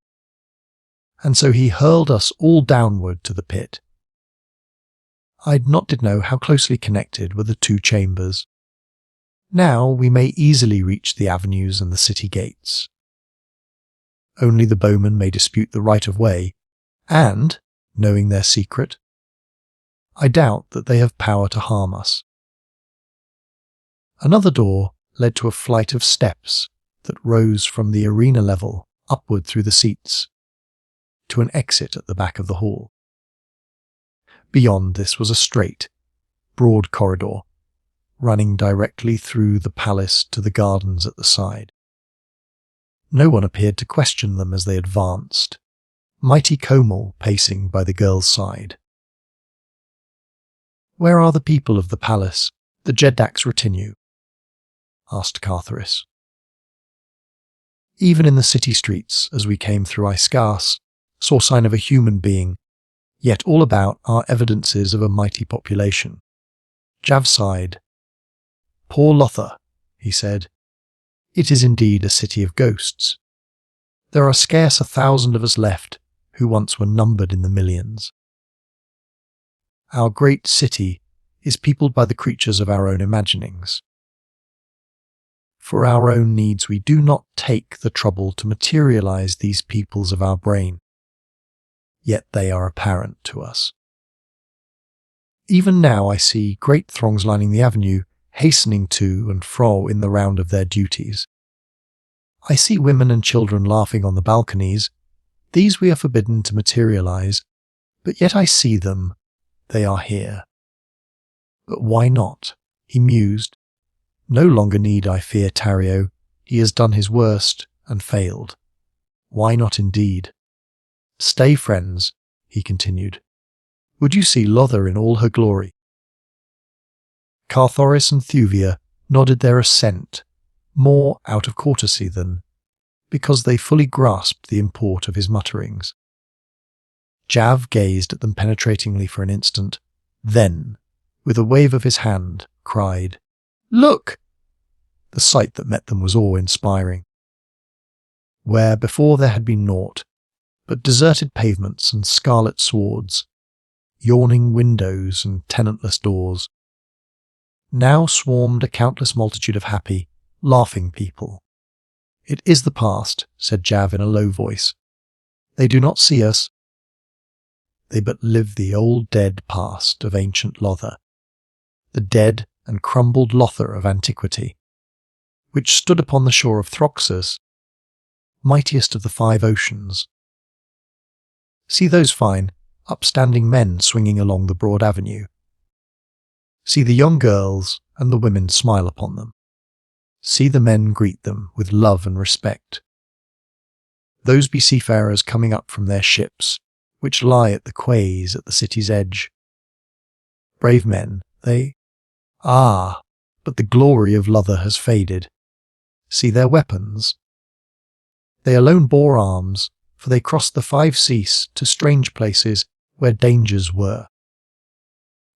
And so he hurled us all downward to the pit. I not did know how closely connected were the two chambers. Now we may easily reach the avenues and the city gates. Only the Bowmen may dispute the right of way, and, knowing their secret, I doubt that they have power to harm us." Another door led to a flight of steps that rose from the arena level upward through the seats, to an exit at the back of the hall. Beyond this was a straight, broad corridor, running directly through the palace to the gardens at the side. No one appeared to question them as they advanced, mighty Komal pacing by the girl's side. "Where are the people of the palace, the Jeddak's retinue?" asked Carthoris. "Even in the city streets, as we came through, I scarce saw sign of a human being, yet all about are evidences of a mighty population." Jav sighed. "Poor Lothar," he said. "It is indeed a city of ghosts. There are scarce 1,000 of us left who once were numbered in the millions. Our great city is peopled by the creatures of our own imaginings. For our own needs we do not take the trouble to materialize these peoples of our brain, yet they are apparent to us. Even now I see great throngs lining the avenue, hastening to and fro in the round of their duties. I see women and children laughing on the balconies. These we are forbidden to materialize, but yet I see them. They are here. But why not?" he mused. "No longer need I fear Tario. He has done his worst and failed. Why not indeed? Stay, friends," he continued. "Would you see Lothar in all her glory?" Carthoris and Thuvia nodded their assent, more out of courtesy than because they fully grasped the import of his mutterings. Jav gazed at them penetratingly for an instant, then, with a wave of his hand, cried, "Look!" The sight that met them was awe-inspiring. Where before there had been naught but deserted pavements and scarlet swords, yawning windows and tenantless doors, now swarmed a countless multitude of happy, laughing people. "It is the past," said Jav in a low voice. "They do not see us. They but live the old dead past of ancient Lothar, the dead and crumbled Lothar of antiquity. which stood upon the shore of Throxus, mightiest of the 5 oceans. See those fine, upstanding men swinging along the broad avenue. See the young girls and the women smile upon them. See the men greet them with love and respect. Those be seafarers coming up from their ships, which lie at the quays at the city's edge. Brave men, they? Ah, but the glory of Lothar has faded. See their weapons. They alone bore arms, for they crossed the 5 seas to strange places where dangers were.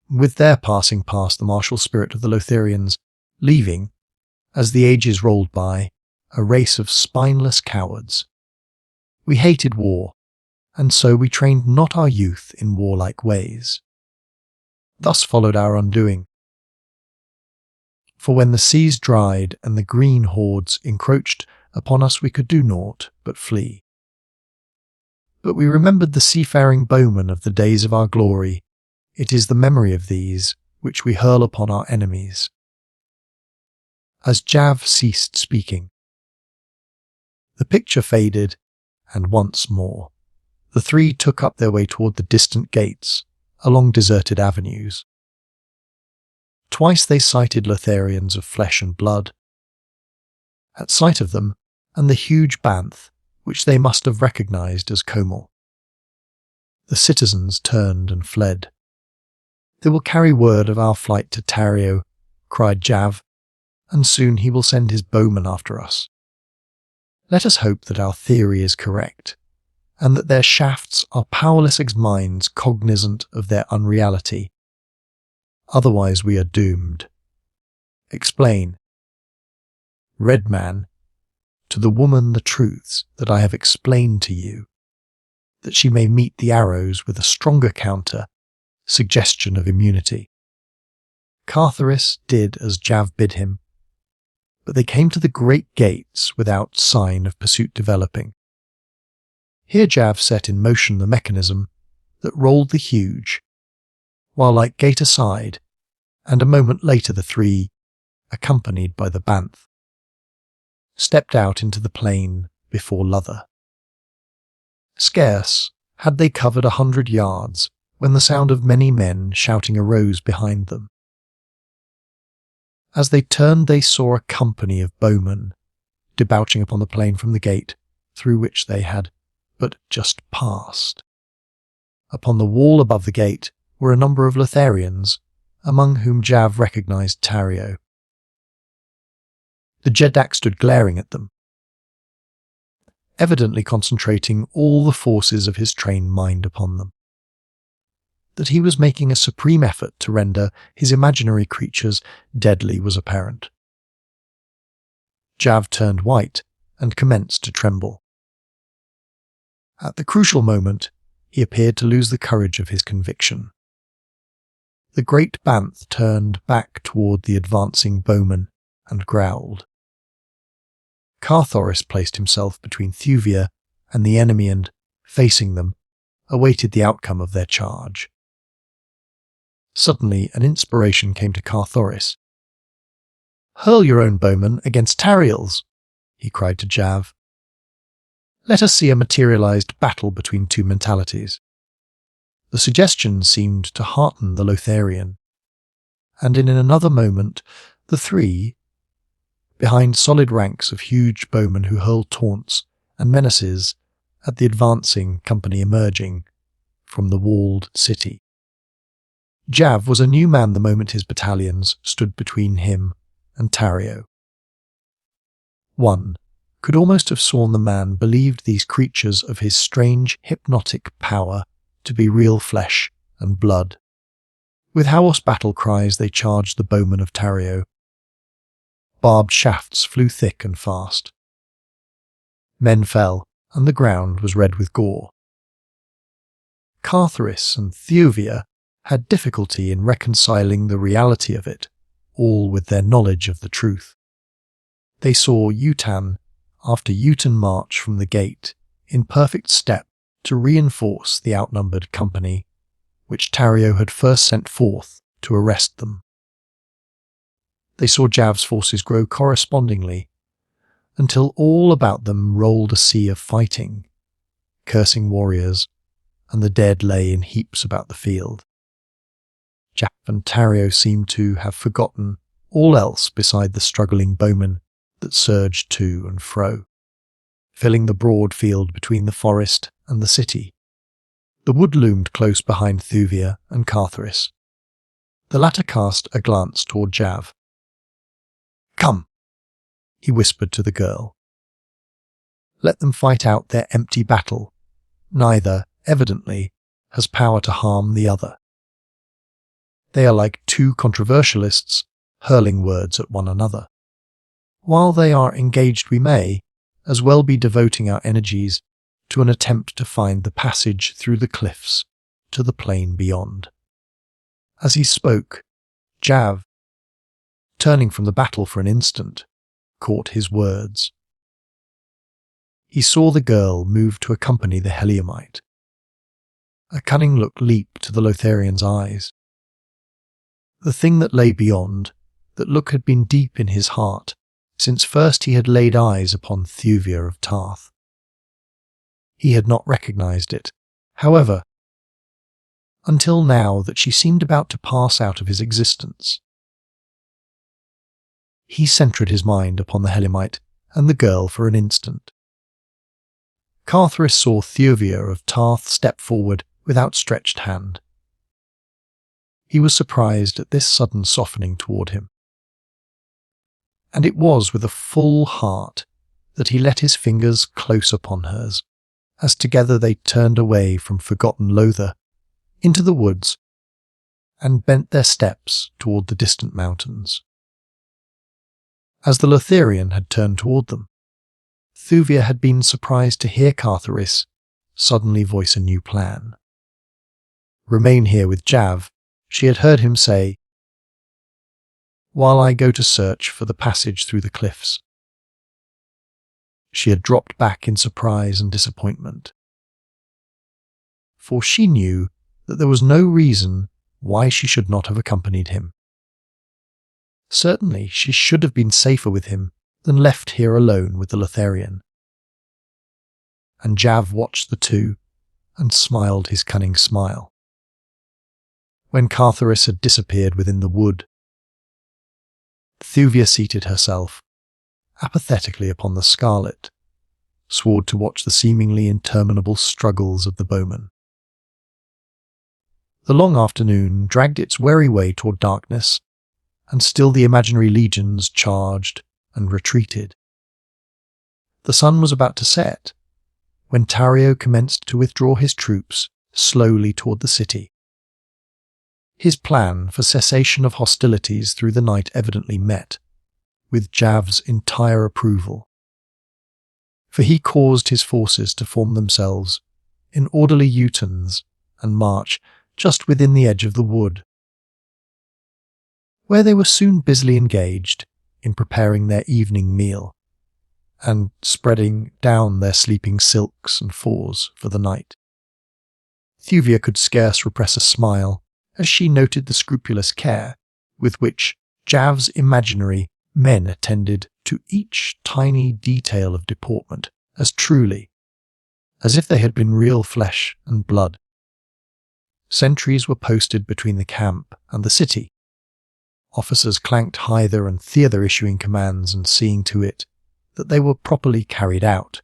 With their passing past the martial spirit of the Lotharians, leaving, as the ages rolled by, a race of spineless cowards. We hated war, and so we trained not our youth in warlike ways. Thus followed our undoing. For when the seas dried and the green hordes encroached upon us, we could do naught but flee. But we remembered the seafaring bowmen of the days of our glory. It is the memory of these which we hurl upon our enemies. As Jav ceased speaking, the picture faded, and once more the 3 took up their way toward the distant gates, along deserted avenues. Twice they sighted Lotharians of flesh and blood. At sight of them, and the huge banth, which they must have recognized as Komak, the citizens turned and fled. They will carry word of our flight to Tario, cried Jav, and soon he will send his bowmen after us. Let us hope that our theory is correct, and that their shafts are powerless as minds cognizant of their unreality. Otherwise we are doomed. Explain. Red Man, to the woman the truths that I have explained to you, that she may meet the arrows with a stronger counter, suggestion of immunity. Carthoris did as Jav bid him, but they came to the great gates without sign of pursuit developing. Here Jav set in motion the mechanism that rolled the huge, while like gate aside, and a moment later the 3, accompanied by the banth, stepped out into the plain before Lothar. Scarce had they covered 100 yards when the sound of many men shouting arose behind them. As they turned they saw a company of bowmen debouching upon the plain from the gate through which they had but just passed. Upon the wall above the gate were a number of Lotharians, among whom Jav recognized Tario. The Jeddak stood glaring at them, evidently concentrating all the forces of his trained mind upon them. That he was making a supreme effort to render his imaginary creatures deadly was apparent. Jav turned white and commenced to tremble. At the crucial moment, he appeared to lose the courage of his conviction. The great banth turned back toward the advancing bowman and growled. Carthoris placed himself between Thuvia and the enemy and, facing them, awaited the outcome of their charge. Suddenly an inspiration came to Carthoris. "Hurl your own bowman against Tariel's," he cried to Jav. "Let us see a materialized battle between 2 mentalities." The suggestion seemed to hearten the Lotharian, and in another moment the 3, behind solid ranks of huge bowmen who hurled taunts and menaces at the advancing company emerging from the walled city. Jav was a new man the moment his battalions stood between him and Tario. One could almost have sworn the man believed these creatures of his strange hypnotic power to be real flesh and blood. With hoarse battle cries they charged the bowmen of Tario. Barbed shafts flew thick and fast. Men fell, and the ground was red with gore. Carthoris and Thuvia had difficulty in reconciling the reality of it, all with their knowledge of the truth. They saw Utan after Utan march from the gate in perfect step to reinforce the outnumbered company, which Tario had first sent forth to arrest them. they saw Jav's forces grow correspondingly, until all about them rolled a sea of fighting, cursing warriors, and the dead lay in heaps about the field. Jav and Tario seemed to have forgotten all else beside the struggling bowmen that surged to and fro, filling the broad field between the forest and the city. The wood loomed close behind Thuvia and Carthoris. The latter cast a glance toward Jav. "Come," he whispered to the girl. "Let them fight out their empty battle. Neither, evidently, has power to harm the other. They are like two controversialists hurling words at one another. While they are engaged, we may as well be devoting our energies to an attempt to find the passage through the cliffs to the plain beyond." As he spoke, Jav, turning from the battle for an instant, caught his words. He saw the girl move to accompany the Heliumite. A cunning look leaped to the Lotharian's eyes. The thing that lay beyond, that look had been deep in his heart since first he had laid eyes upon Thuvia of Tarth. He had not recognized it, however, until now that she seemed about to pass out of his existence. He centred his mind upon the Heliumite and the girl for an instant. Carthoris saw Thuvia of Tarth step forward with outstretched hand. He was surprised at this sudden softening toward him. And it was with a full heart that he let his fingers close upon hers, as together they turned away from forgotten Lothar into the woods and bent their steps toward the distant mountains. As the Lotharian had turned toward them, Thuvia had been surprised to hear Carthoris suddenly voice a new plan. "Remain here with Jav," she had heard him say, "while I go to search for the passage through the cliffs." She had dropped back in surprise and disappointment, for she knew that there was no reason why she should not have accompanied him. Certainly she should have been safer with him than left here alone with the Lotharian. And Jav watched the two and smiled his cunning smile. When Carthoris had disappeared within the wood, Thuvia seated herself apathetically upon the scarlet, sword to watch the seemingly interminable struggles of the bowmen. The long afternoon dragged its weary way toward darkness, and still the imaginary legions charged and retreated. The sun was about to set, when Tario commenced to withdraw his troops slowly toward the city. His plan for cessation of hostilities through the night evidently met with Jav's entire approval, for he caused his forces to form themselves in orderly U-turns and march just within the edge of the wood, where they were soon busily engaged in preparing their evening meal and spreading down their sleeping silks and furs for the night. Thuvia could scarce repress a smile as she noted the scrupulous care with which Jav's imaginary men attended to each tiny detail of deportment as truly as if they had been real flesh and blood. Sentries were posted between the camp and the city. Officers clanked hither and thither issuing commands and seeing to it that they were properly carried out.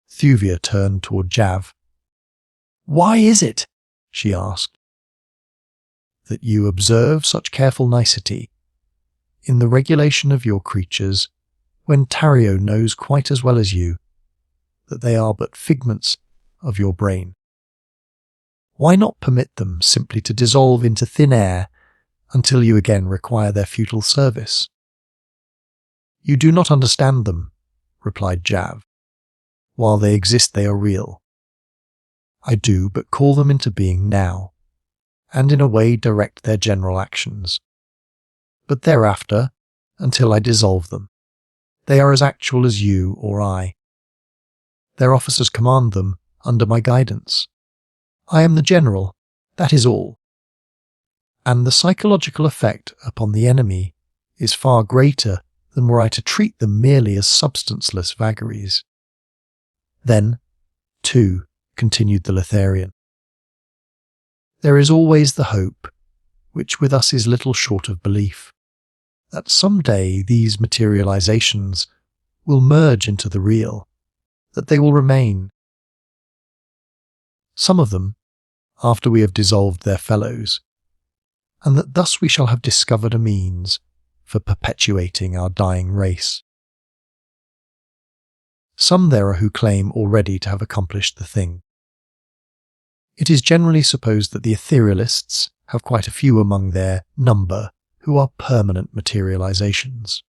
Thuvia turned toward Jav. "Why is it," she asked, "that you observe such careful nicety in the regulation of your creatures when Tario knows quite as well as you that they are but figments of your brain? Why not permit them simply to dissolve into thin air until you again require their futile service?" "You do not understand them," replied Jav. "While they exist they are real. I do but call them into being now, and in a way direct their general actions. But thereafter, until I dissolve them, they are as actual as you or I. Their officers command them under my guidance. I am the general, that is all. And the psychological effect upon the enemy is far greater than were I to treat them merely as substanceless vagaries. Then, too, continued the Lotharian, there is always the hope, which with us is little short of belief, that some day these materializations will merge into the real, that they will remain. Some of them, after we have dissolved their fellows, and that thus we shall have discovered a means for perpetuating our dying race. Some there are who claim already to have accomplished the thing. It is generally supposed that the etherealists have quite a few among their number who are permanent materializations.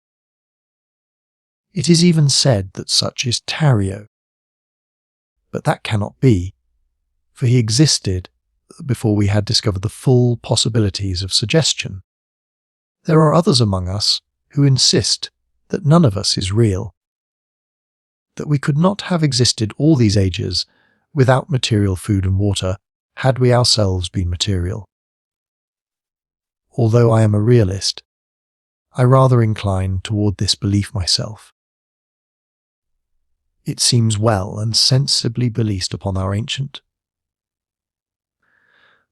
It is even said that such is Tario. But that cannot be, for he existed before we had discovered the full possibilities of suggestion. There are others among us who insist that none of us is real, that we could not have existed all these ages without material food and water had we ourselves been material. Although I am a realist, I rather incline toward this belief myself. It seems well and sensibly believed upon our ancient,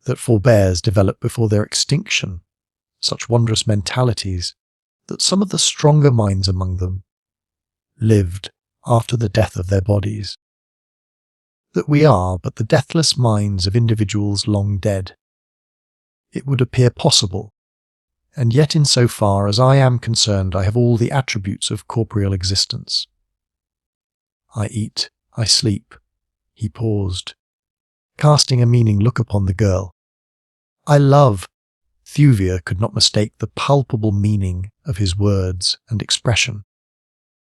that forebears developed before their extinction such wondrous mentalities that some of the stronger minds among them lived after the death of their bodies, that we are but the deathless minds of individuals long dead. It would appear possible, and yet in so far as I am concerned I have all the attributes of corporeal existence. I eat, I sleep. He paused, casting a meaning look upon the girl. I love. Thuvia could not mistake the palpable meaning of his words and expression.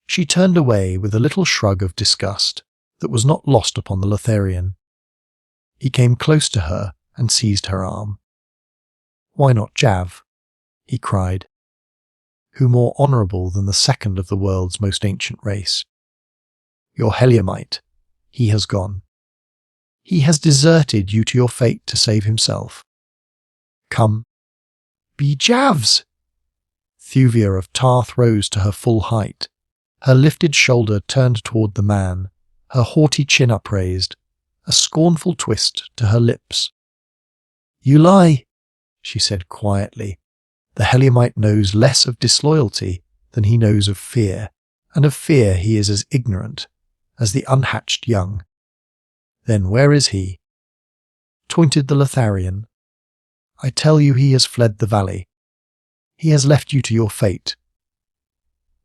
She turned away with a little shrug of disgust that was not lost upon the Lotharian. He came close to her and seized her arm. Why not Jav? He cried. Who more honourable than the second of the world's most ancient race? Your Heliumite, he has gone. He has deserted you to your fate to save himself. Come, be Jav's! Thuvia of Tarth rose to her full height, her lifted shoulder turned toward the man, her haughty chin upraised, a scornful twist to her lips. You lie, she said quietly. The Heliumite knows less of disloyalty than he knows of fear, and of fear he is as ignorant as the unhatched young. Then where is he? Taunted the Lotharian. I tell you he has fled the valley. He has left you to your fate.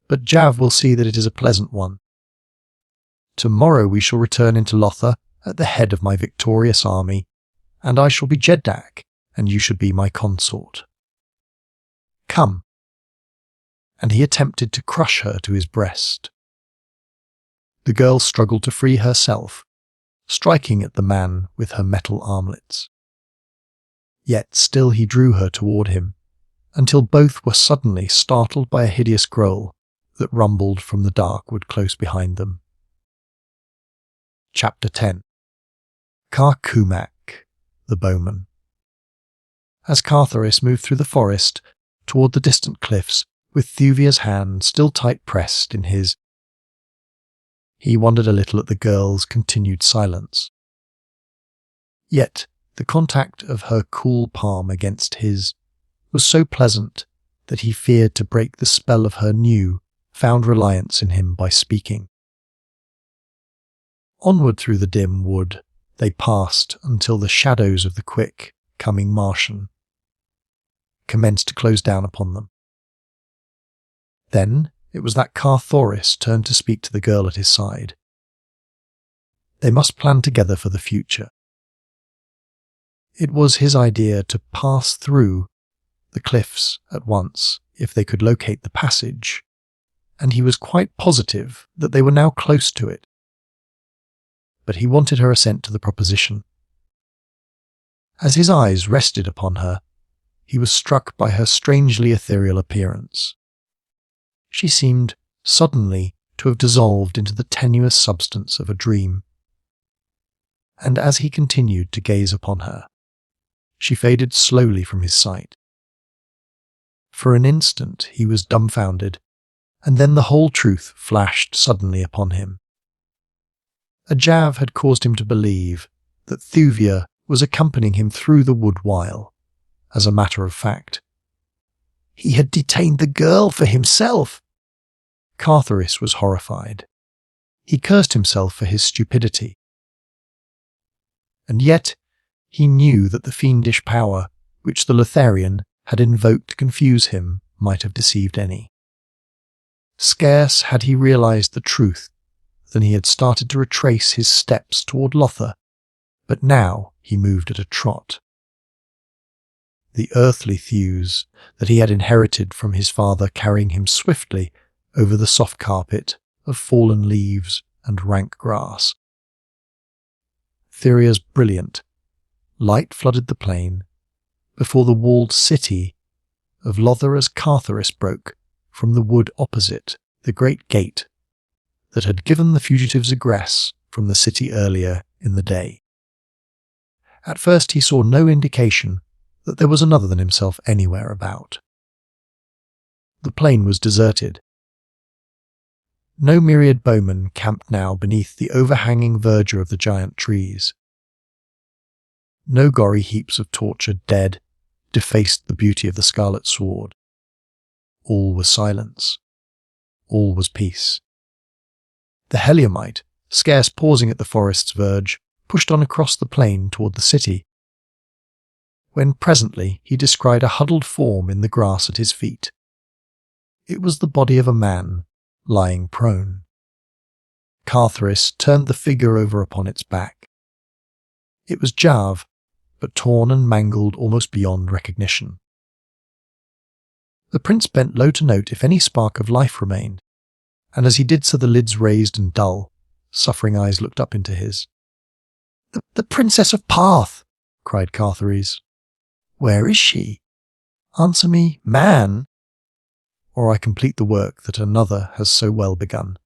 But Jav will see that it is a pleasant one. Tomorrow we shall return into Lothar at the head of my victorious army, and I shall be Jeddak, and you should be my consort. Come. And he attempted to crush her to his breast. The girl struggled to free herself, striking at the man with her metal armlets. Yet still he drew her toward him, until both were suddenly startled by a hideous growl that rumbled from the dark wood close behind them. Chapter 10. Kumak, the Bowman. As Carthoris moved through the forest toward the distant cliffs, with Thuvia's hand still tight pressed in his, he wondered a little at the girl's continued silence. Yet the contact of her cool palm against his was so pleasant that he feared to break the spell of her new, found reliance in him by speaking. Onward through the dim wood they passed until the shadows of the quick, coming Martian commenced to close down upon them. Then it was that Carthoris turned to speak to the girl at his side. They must plan together for the future. It was his idea to pass through the cliffs at once if they could locate the passage, and he was quite positive that they were now close to it. But he wanted her assent to the proposition. As his eyes rested upon her, he was struck by her strangely ethereal appearance. She seemed suddenly to have dissolved into the tenuous substance of a dream. And as he continued to gaze upon her, she faded slowly from his sight. For an instant he was dumbfounded, and then the whole truth flashed suddenly upon him. A jav had caused him to believe that Thuvia was accompanying him through the wood while, as a matter of fact, he had detained the girl for himself. Carthoris was horrified. He cursed himself for his stupidity. And yet he knew that the fiendish power which the Lotharian had invoked to confuse him might have deceived any. Scarce had he realized the truth than he had started to retrace his steps toward Lothar, but now he moved at a trot. The earthly thews that he had inherited from his father carrying him swiftly over the soft carpet of fallen leaves and rank grass. Thuria's brilliant light flooded the plain before the walled city of Lothar as Carthoris broke from the wood opposite the great gate that had given the fugitives egress from the city earlier in the day. At first he saw no indication that there was another than himself anywhere about. The plain was deserted. No myriad bowmen camped now beneath the overhanging verdure of the giant trees. No gory heaps of tortured dead defaced the beauty of the scarlet sword. All was silence. All was peace. The Heliumite, scarce pausing at the forest's verge, pushed on across the plain toward the city, when presently he descried a huddled form in the grass at his feet. It was the body of a man, lying prone. Carthoris turned the figure over upon its back. It was Jav, but torn and mangled almost beyond recognition. The prince bent low to note if any spark of life remained, and as he did so the lids raised and dull, suffering eyes looked up into his. The Princess of Path!" cried Carthoris. "Where is she? Answer me, man, or I complete the work that another has so well begun."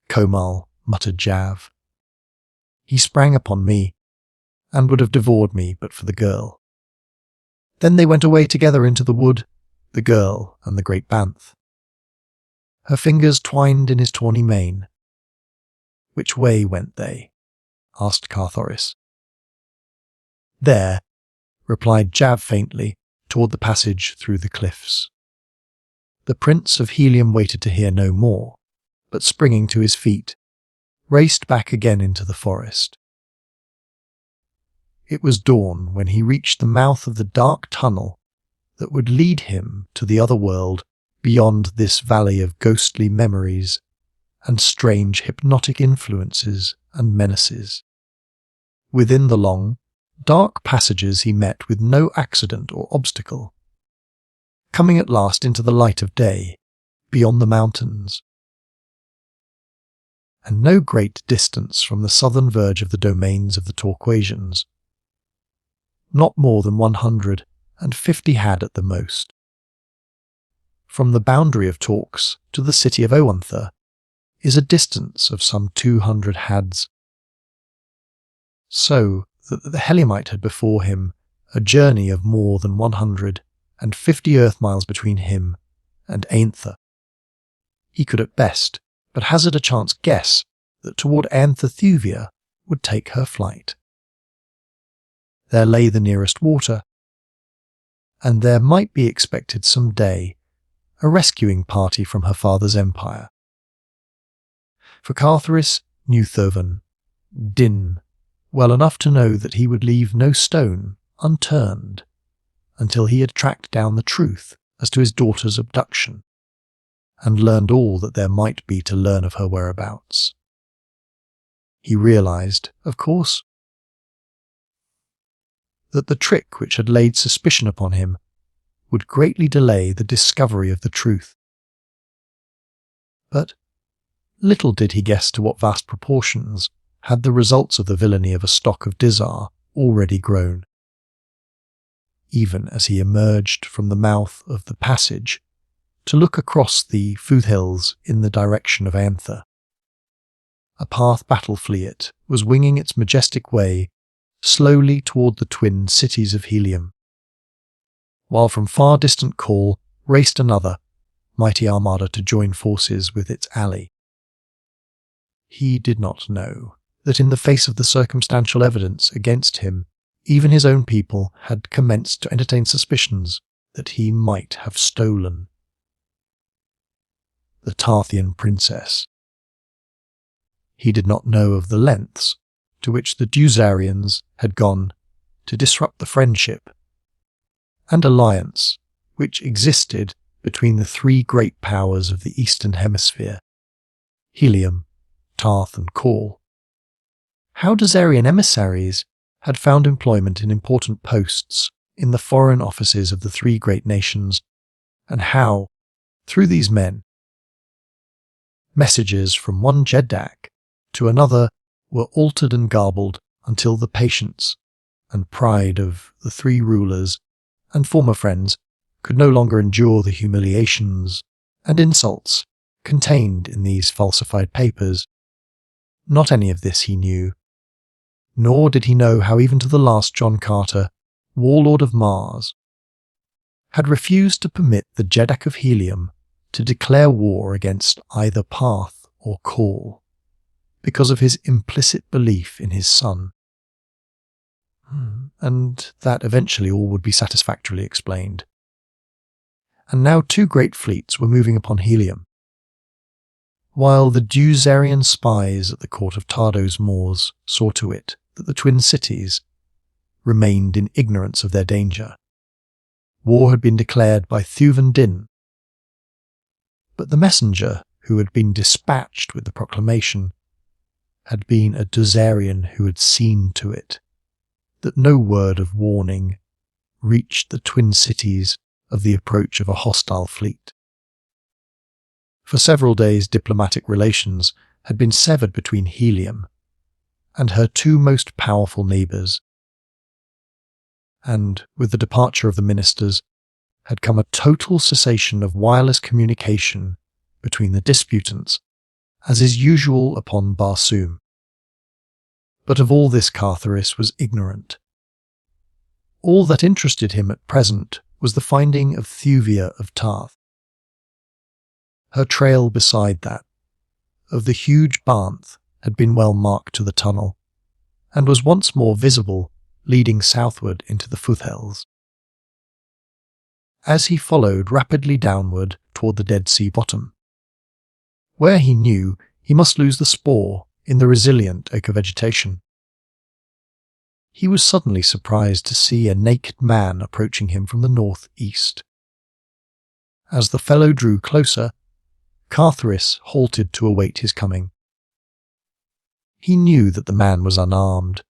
"Komal," muttered Jav. "He sprang upon me, and would have devoured me but for the girl." Then they went away together into the wood, the girl and the great Banth. Her fingers twined in his tawny mane. "Which way went they?" asked Carthoris. "There," replied Jav faintly, toward the passage through the cliffs. The Prince of Helium waited to hear no more, but springing to his feet, raced back again into the forest. It was dawn when he reached the mouth of the dark tunnel that would lead him to the other world beyond this valley of ghostly memories and strange hypnotic influences and menaces. Within the long, dark passages he met with no accident or obstacle, coming at last into the light of day, beyond the mountains, and no great distance from the southern verge of the domains of the Torquasians. Not more than 150 had at the most. From the boundary of Torques to the city of Oanther is a distance of some 200 hads. So that the Heliumite had before him a journey of more than 150 earth miles between him and Ainther. He could at best but hazard a chance guess that toward Ainther Thuvia would take her flight. There lay the nearest water, and there might be expected some day a rescuing party from her father's empire. For Carthoris knew Thurvan, Din, well enough to know that he would leave no stone unturned until he had tracked down the truth as to his daughter's abduction, and learned all that there might be to learn of her whereabouts. He realized, of course, that the trick which had laid suspicion upon him would greatly delay the discovery of the truth. But little did he guess to what vast proportions had the results of the villainy of a stock of Dusar already grown. Even as he emerged from the mouth of the passage to look across the foothills in the direction of Ainther, a path battle fleet was winging its majestic way slowly toward the twin cities of Helium, while from far distant call raced another mighty armada to join forces with its ally. He did not know that in the face of the circumstantial evidence against him, even his own people had commenced to entertain suspicions that he might have stolen the Tarthian princess. He did not know of the lengths to which the Dusarians had gone to disrupt the friendship and alliance which existed between the three great powers of the Eastern Hemisphere, Helium, Tarth and Kor. How Dusarian emissaries had found employment in important posts in the foreign offices of the three great nations, and how, through these men, messages from one Jeddak to another were altered and garbled until the patience and pride of the three rulers and former friends could no longer endure the humiliations and insults contained in these falsified papers. Not any of this he knew, nor did he know how even to the last John Carter, warlord of Mars, had refused to permit the Jeddak of Helium to declare war against either Path or Kor, because of his implicit belief in his son. And that eventually all would be satisfactorily explained. And now two great fleets were moving upon Helium, while the Dusarian spies at the court of Tardos Mors saw to it that the twin cities remained in ignorance of their danger. War had been declared by Thuvan Din, but the messenger who had been dispatched with the proclamation had been a Dusarian who had seen to it that no word of warning reached the twin cities of the approach of a hostile fleet. For several days diplomatic relations had been severed between Helium and her two most powerful neighbours, and with the departure of the ministers had come a total cessation of wireless communication between the disputants, as is usual upon Barsoom. But of all this Carthoris was ignorant. All that interested him at present was the finding of Thuvia of Tarth. Her trail beside that of the huge Banth had been well marked to the tunnel, and was once more visible, leading southward into the foothills. As he followed rapidly downward toward the Dead Sea bottom, where he knew he must lose the spoor in the resilient ecovegetation, he was suddenly surprised to see a naked man approaching him from the northeast. As the fellow drew closer, Carthoris halted to await his coming. He knew that the man was unarmed,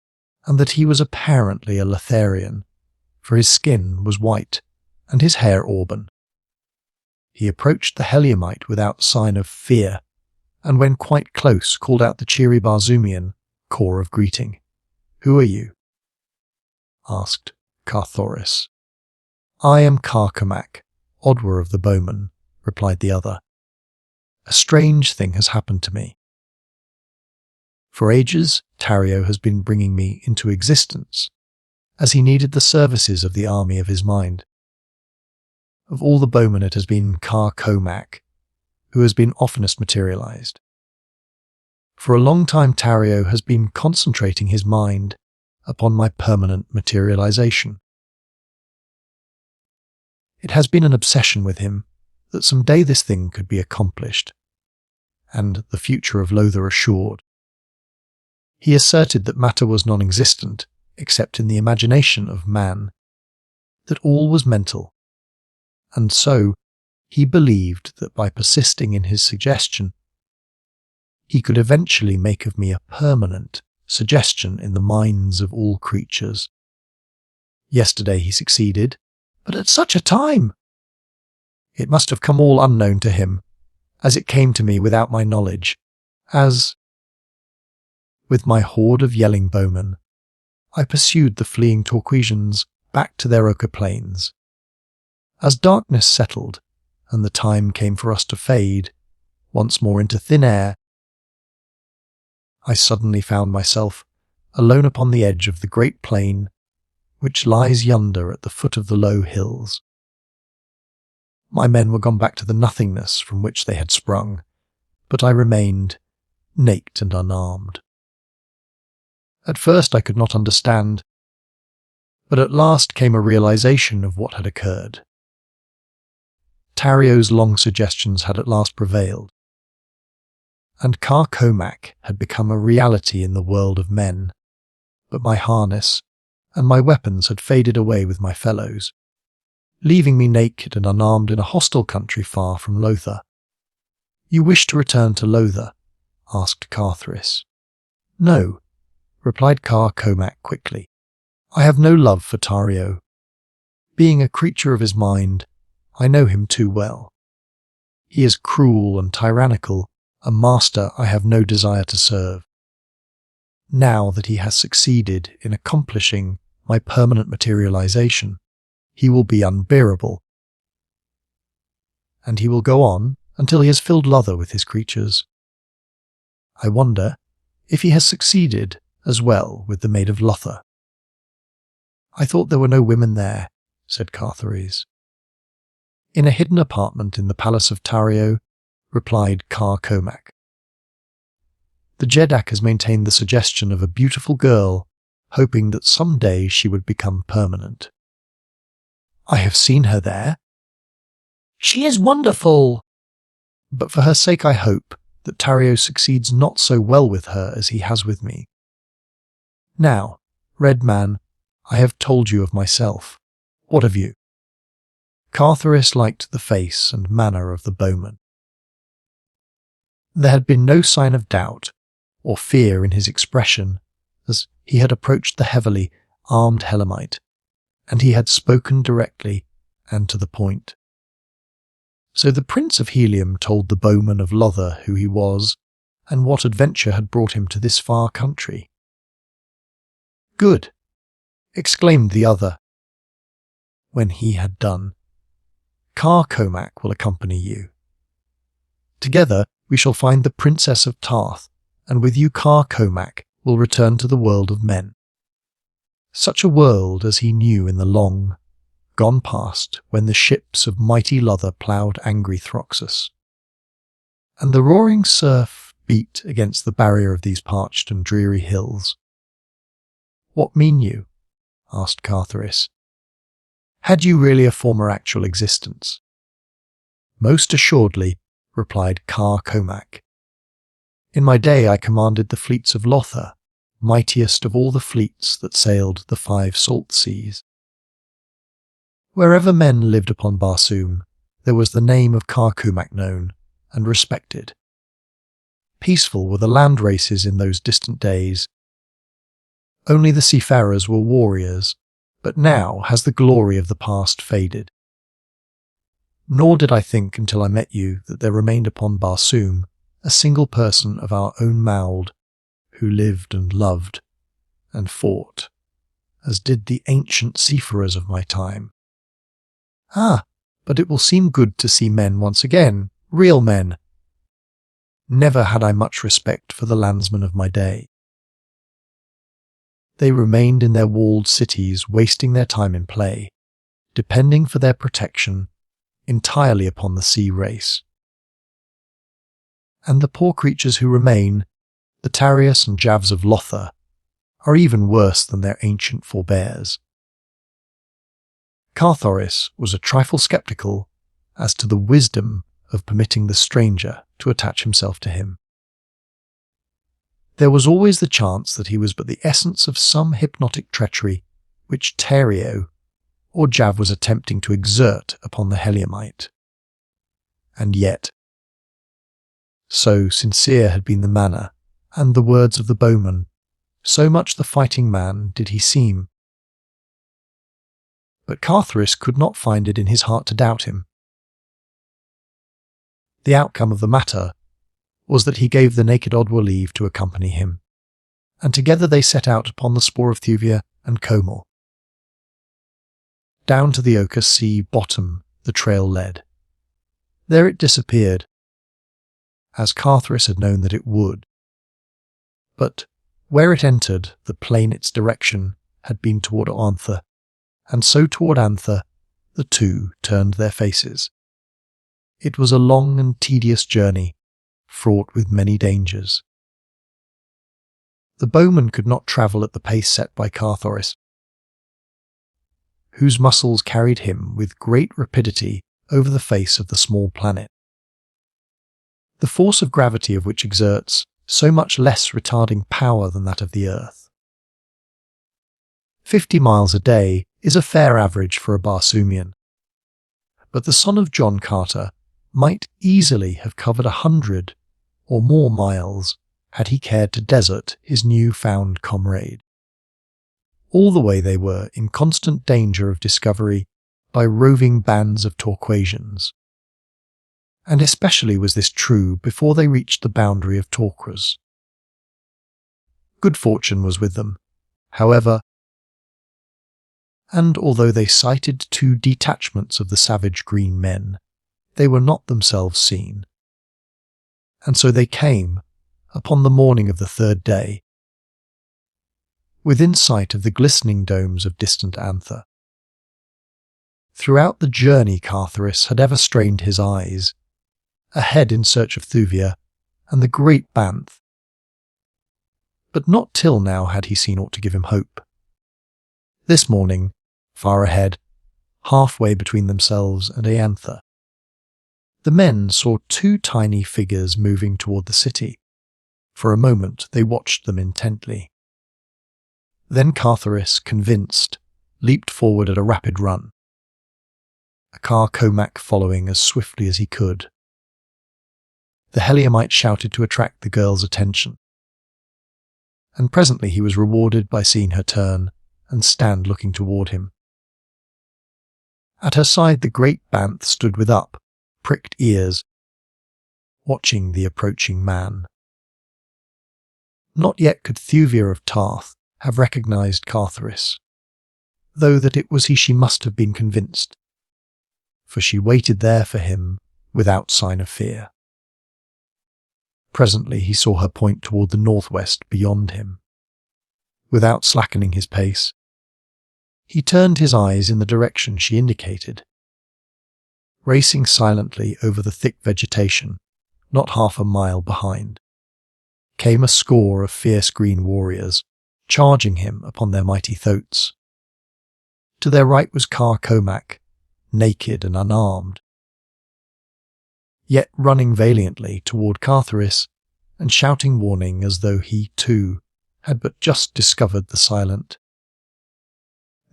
and that he was apparently a Lotharian, for his skin was white and his hair auburn. He approached the Heliumite without sign of fear, and when quite close called out the cheery Barzoomian core of greeting. "Who are you?" asked Carthoris. "I am Komak, Odwer of the Bowmen," replied the other. "A strange thing has happened to me. For ages, Tario has been bringing me into existence, as he needed the services of the army of his mind. Of all the Bowmen it has been Komak who has been oftenest materialized. For a long time Tario has been concentrating his mind upon my permanent materialization. It has been an obsession with him that some day this thing could be accomplished, and the future of Lothar assured. He asserted that matter was non-existent except in the imagination of man, that all was mental, and so he believed that by persisting in his suggestion, he could eventually make of me a permanent suggestion in the minds of all creatures. Yesterday he succeeded, but at such a time! It must have come all unknown to him, as it came to me without my knowledge, as, with my horde of yelling bowmen, I pursued the fleeing Torquesians back to their ochre plains. As darkness settled, and the time came for us to fade once more into thin air, I suddenly found myself alone upon the edge of the great plain which lies yonder at the foot of the low hills. My men were gone back to the nothingness from which they had sprung, but I remained naked and unarmed. At first I could not understand, but at last came a realization of what had occurred. Tario's long suggestions had at last prevailed, and Komak had become a reality in the world of men, but my harness and my weapons had faded away with my fellows, leaving me naked and unarmed in a hostile country far from Lothar. "You wish to return to Lothar?" asked Carthoris. "No," replied Komak quickly. "I have no love for Tario. Being a creature of his mind, I know him too well. He is cruel and tyrannical, a master I have no desire to serve. Now that he has succeeded in accomplishing my permanent materialization, he will be unbearable, and he will go on until he has filled Lothar with his creatures. I wonder if he has succeeded as well with the Maid of Lothar." "I thought there were no women there," said Carthoris. "In a hidden apartment in the palace of Tario," replied Komak. "The Jeddak has maintained the suggestion of a beautiful girl, hoping that some day she would become permanent. I have seen her there. She is wonderful! But for her sake I hope that Tario succeeds not so well with her as he has with me. Now, Red Man, I have told you of myself. What of you?" Carthoris liked the face and manner of the Bowman. There had been no sign of doubt or fear in his expression as he had approached the heavily armed Hellamite, and he had spoken directly and to the point. So the Prince of Helium told the Bowman of Lothar who he was and what adventure had brought him to this far country. "Good," exclaimed the other. When he had done, "Komak will accompany you. Together we shall find the Princess of Tarth, and with you Komak will return to the world of men. Such a world as he knew in the long, gone past when the ships of mighty Lothar ploughed angry Throxus, and the roaring surf beat against the barrier of these parched and dreary hills." "What mean you?" asked Carthoris. "Had you really a former actual existence?" "Most assuredly," replied Komak. "In my day I commanded the fleets of Lothar, mightiest of all the fleets that sailed the 5 salt seas. Wherever men lived upon Barsoom, there was the name of Komak known and respected. Peaceful were the land races in those distant days. Only the seafarers were warriors, but now has the glory of the past faded. Nor did I think until I met you that there remained upon Barsoom a single person of our own mould who lived and loved and fought, as did the ancient seafarers of my time. Ah, but it will seem good to see men once again, real men. Never had I much respect for the landsmen of my day. They remained in their walled cities, wasting their time in play, depending for their protection entirely upon the sea race. And the poor creatures who remain, the Tarius and Javs of Lothar, are even worse than their ancient forebears." Carthoris was a trifle sceptical as to the wisdom of permitting the stranger to attach himself to him. There was always the chance that he was but the essence of some hypnotic treachery which Tario or Jav was attempting to exert upon the Heliumite. And yet, so sincere had been the manner and the words of the Bowman, so much the fighting man did he seem. But Carthoris could not find it in his heart to doubt him. The outcome of the matter was that he gave the naked Odwa leave to accompany him, and together they set out upon the spoor of Thuvia and Komal. Down to the ochre sea bottom the trail led. There it disappeared, as Carthoris had known that it would. But where it entered, the plain its direction had been toward Anther, and so toward Anther the two turned their faces. It was a long and tedious journey, fraught with many dangers. The Bowman could not travel at the pace set by Carthoris, whose muscles carried him with great rapidity over the face of the small planet, the force of gravity of which exerts so much less retarding power than that of the Earth. 50 miles a day is a fair average for a Barsoomian, but the son of John Carter might easily have covered 100 or more miles had he cared to desert his new-found comrade. All the way they were in constant danger of discovery by roving bands of Torquasians, and especially was this true before they reached the boundary of Torquas. Good fortune was with them, however, and although they sighted 2 detachments of the savage green men, they were not themselves seen. And so they came, upon the morning of the 3rd day, within sight of the glistening domes of distant Anther. Throughout the journey Carthoris had ever strained his eyes, ahead in search of Thuvia and the great Banth, but not till now had he seen aught to give him hope. This morning, far ahead, halfway between themselves and Aantha, the men saw 2 tiny figures moving toward the city. For a moment they watched them intently. Then Carthoris, convinced, leaped forward at a rapid run, a car Komak following as swiftly as he could. The Heliumite shouted to attract the girl's attention, and presently he was rewarded by seeing her turn and stand looking toward him. At her side the great Banth stood with up, pricked ears, watching the approaching man. Not yet could Thuvia of Tarth have recognized Carthoris, though that it was he she must have been convinced, for she waited there for him without sign of fear. Presently he saw her point toward the northwest beyond him. Without slackening his pace, he turned his eyes in the direction she indicated. Racing silently over the thick vegetation, not half a mile behind, came a score of fierce green warriors, charging him upon their mighty thoats. To their right was Car Komak, naked and unarmed, yet running valiantly toward Carthoris and shouting warning as though he, too, had but just discovered the silent,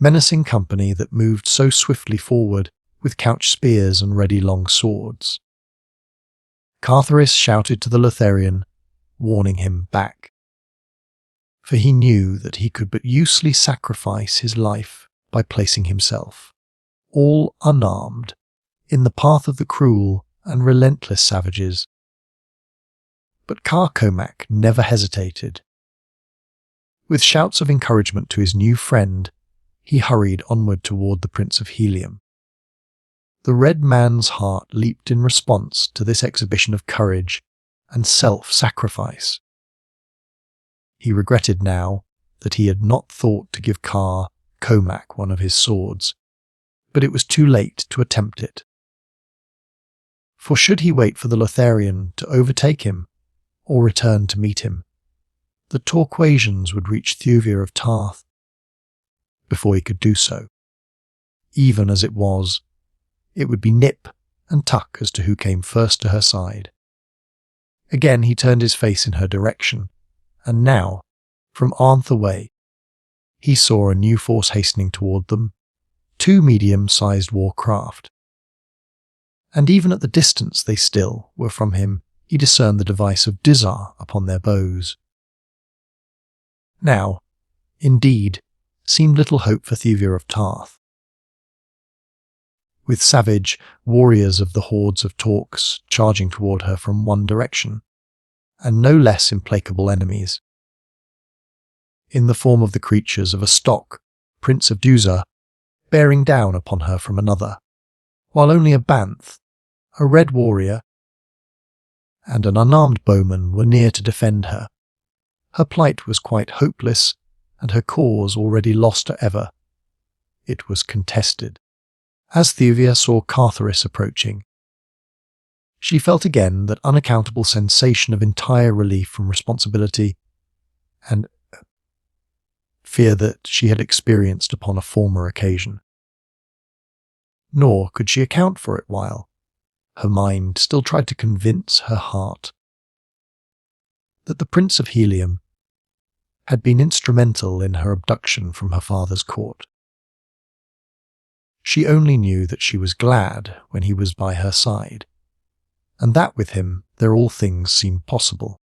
menacing company that moved so swiftly forward with couched spears and ready long swords. Carthoris shouted to the Lotharian, warning him back, for he knew that he could but uselessly sacrifice his life by placing himself, all unarmed, in the path of the cruel and relentless savages. But Car Komak never hesitated. With shouts of encouragement to his new friend, he hurried onward toward the Prince of Helium. The red man's heart leaped in response to this exhibition of courage and self-sacrifice. He regretted now that he had not thought to give Car Komak one of his swords, but it was too late to attempt it. For should he wait for the Lotharian to overtake him, or return to meet him, the Torquasians would reach Thuvia of Tarth before he could do so. Even as it was, it would be nip and tuck as to who came first to her side. Again he turned his face in her direction, and now, from Arntha way, he saw a new force hastening toward them, 2 medium-sized war craft. And even at the distance they still were from him, he discerned the device of Dusar upon their bows. Now, indeed, seemed little hope for Thuvia of Tarth. With savage warriors of the hordes of Torques charging toward her from one direction, and no less implacable enemies, in the form of the creatures of a stock, Prince of Dusar, bearing down upon her from another, while only a Banth, a red warrior, and an unarmed bowman were near to defend her. Her plight was quite hopeless, and her cause already lost for ever. It was contested. As Thuvia saw Carthoris approaching, She felt again that unaccountable sensation of entire relief from responsibility and fear that she had experienced upon a former occasion. Nor could she account for it while her mind still tried to convince her heart that the Prince of Helium had been instrumental in her abduction from her father's court. She only knew that she was glad when he was by her side, and that with him there all things seemed possible,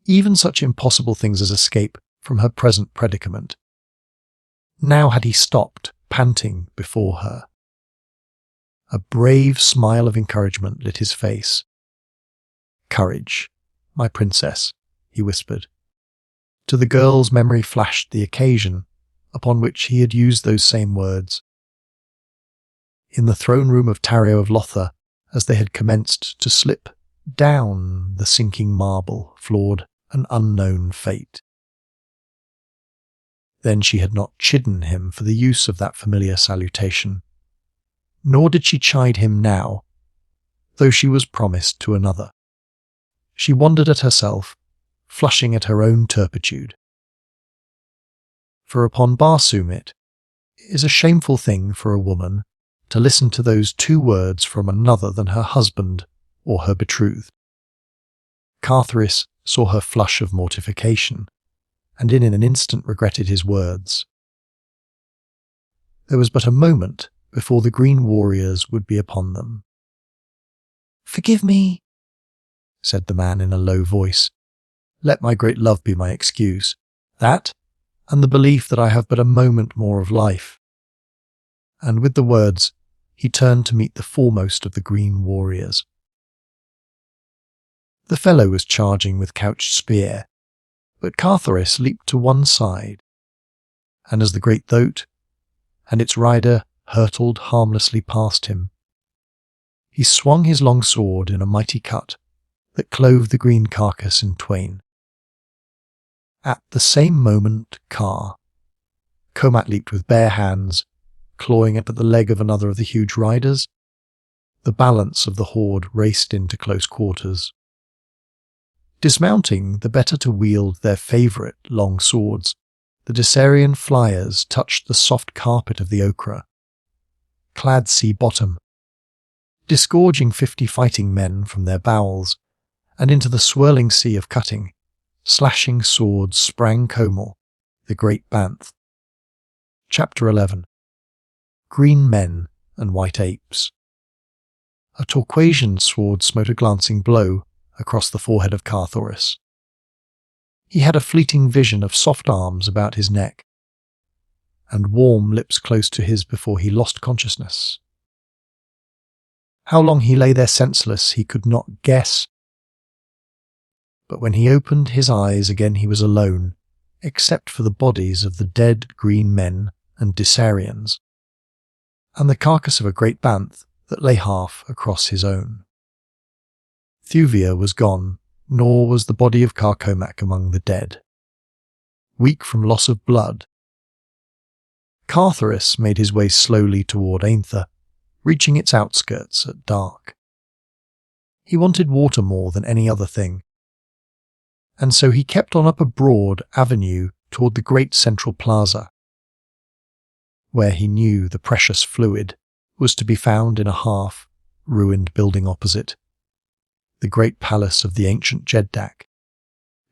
even such impossible things as escape from her present predicament. Now had he stopped, panting before her. A brave smile of encouragement lit his face. "Courage, my princess," he whispered. To the girl's memory flashed the occasion upon which he had used those same words. In the throne room of Tario of Lothar, as they had commenced to slip down the sinking marble, flawed an unknown fate. Then she had not chidden him for the use of that familiar salutation, nor did she chide him now, though she was promised to another. She wondered at herself, flushing at her own turpitude. For upon Barsoom it is a shameful thing for a woman to listen to those two words from another than her husband or her betrothed. Carthoris saw her flush of mortification, and in an instant regretted his words. There was but a moment before the green warriors would be upon them. "Forgive me," said the man in a low voice. "Let my great love be my excuse. That, and the belief that I have but a moment more of life." And with the words, he turned to meet the foremost of the green warriors. The fellow was charging with couched spear, but Carthoris leaped to one side, and as the great thoat and its rider hurtled harmlessly past him, he swung his long sword in a mighty cut that clove the green carcass in twain. At the same moment, Komak leaped with bare hands, clawing at the leg of another of the huge riders. The balance of the horde raced into close quarters. Dismounting, the better to wield their favourite long swords, the Dusarian flyers touched the soft carpet of the ochre, clad sea bottom, disgorging 50 fighting men from their bowels, and into the swirling sea of cutting, slashing swords sprang Komal, the great Banth. Chapter 11. Green Men and White Apes. A Torquasian sword smote a glancing blow across the forehead of Carthoris. He had a fleeting vision of soft arms about his neck, and warm lips close to his before he lost consciousness. How long he lay there senseless he could not guess, but when he opened his eyes again he was alone, except for the bodies of the dead green men and Dusarians, and the carcass of a great Banth that lay half across his own. Thuvia was gone, nor was the body of Komak among the dead. Weak from loss of blood, Carthoris made his way slowly toward Ainthar, reaching its outskirts at dark. He wanted water more than any other thing, and so he kept on up a broad avenue toward the great central plaza, where he knew the precious fluid was to be found in a half-ruined building opposite, the great palace of the ancient Jeddak,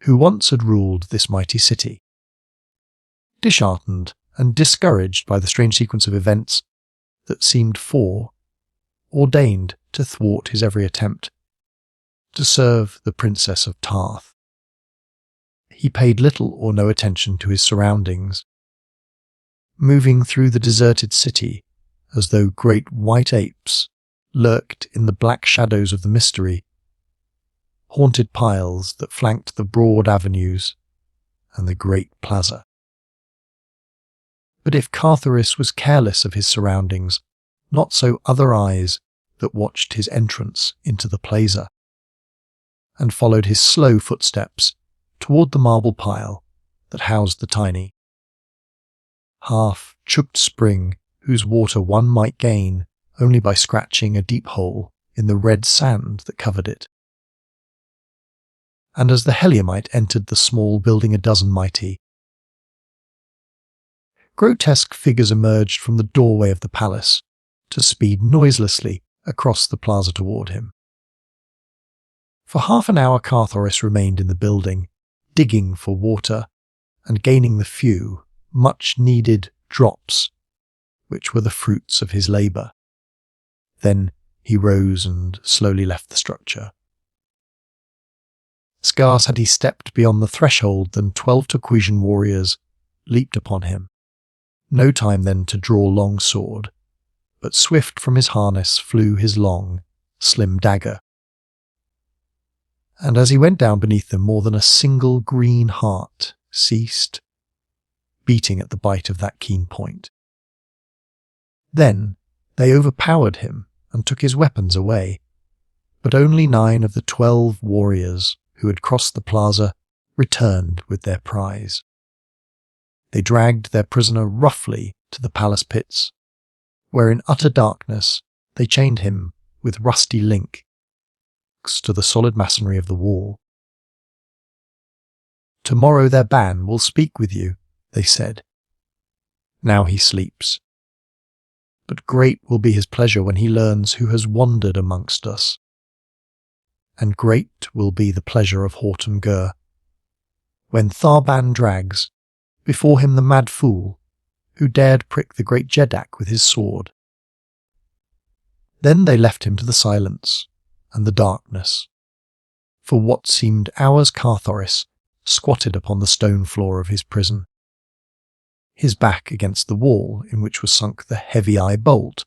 who once had ruled this mighty city. Disheartened and discouraged by the strange sequence of events that seemed ordained to thwart his every attempt to serve the Princess of Tarth, he paid little or no attention to his surroundings, moving through the deserted city as though great white apes lurked in the black shadows of the mystery, haunted piles that flanked the broad avenues and the great plaza. But if Carthoris was careless of his surroundings, not so other eyes that watched his entrance into the plaza, and followed his slow footsteps toward the marble pile that housed the tiny, half-choked spring whose water one might gain only by scratching a deep hole in the red sand that covered it. And as the Heliumite entered the small building a dozen mighty, grotesque figures emerged from the doorway of the palace to speed noiselessly across the plaza toward him. For half an hour Carthoris remained in the building, digging for water and gaining the few, much-needed drops which were the fruits of his labour. Then he rose and slowly left the structure. Scarce had he stepped beyond the threshold than 12 Turquisian warriors leaped upon him. No time then to draw long sword, but swift from his harness flew his long, slim dagger. And as he went down beneath them, more than a single green heart ceased beating at the bite of that keen point. Then they overpowered him and took his weapons away, but only 9 of the 12 warriors who had crossed the plaza returned with their prize. They dragged their prisoner roughly to the palace pits, where in utter darkness they chained him with rusty links to the solid masonry of the wall. "Tomorrow their ban will speak with you," they said. "Now he sleeps. But great will be his pleasure when he learns who has wandered amongst us. And great will be the pleasure of Horton Gur, when Tharban drags before him the mad fool who dared prick the great Jeddak with his sword." Then they left him to the silence and the darkness. For what seemed hours Carthoris squatted upon the stone floor of his prison, his back against the wall in which was sunk the heavy eye bolt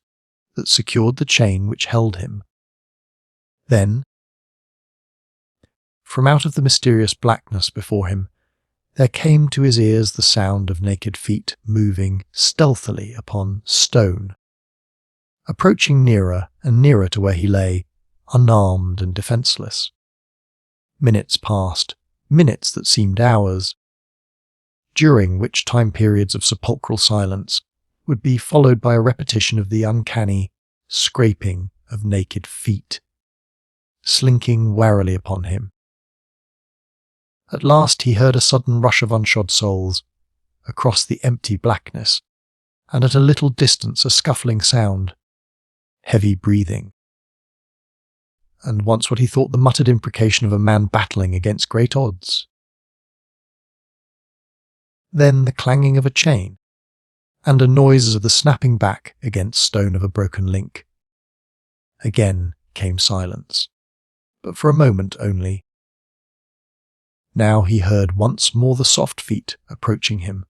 that secured the chain which held him. Then, from out of the mysterious blackness before him, there came to his ears the sound of naked feet moving stealthily upon stone, approaching nearer and nearer to where he lay, unarmed and defenceless. Minutes passed, minutes that seemed hours, during which time periods of sepulchral silence would be followed by a repetition of the uncanny scraping of naked feet, slinking warily upon him. At last he heard a sudden rush of unshod souls across the empty blackness, and at a little distance a scuffling sound, heavy breathing, and once what he thought the muttered imprecation of a man battling against great odds. Then the clanging of a chain, and a noise as of the snapping back against stone of a broken link. Again came silence, but for a moment only. Now he heard once more the soft feet approaching him.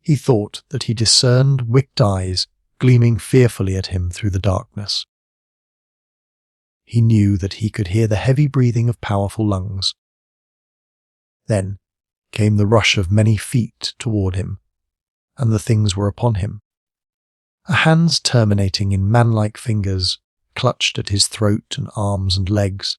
He thought that he discerned wicked eyes gleaming fearfully at him through the darkness. He knew that he could hear the heavy breathing of powerful lungs. Then came the rush of many feet toward him, and the things were upon him. Hands terminating in man-like fingers clutched at his throat and arms and legs.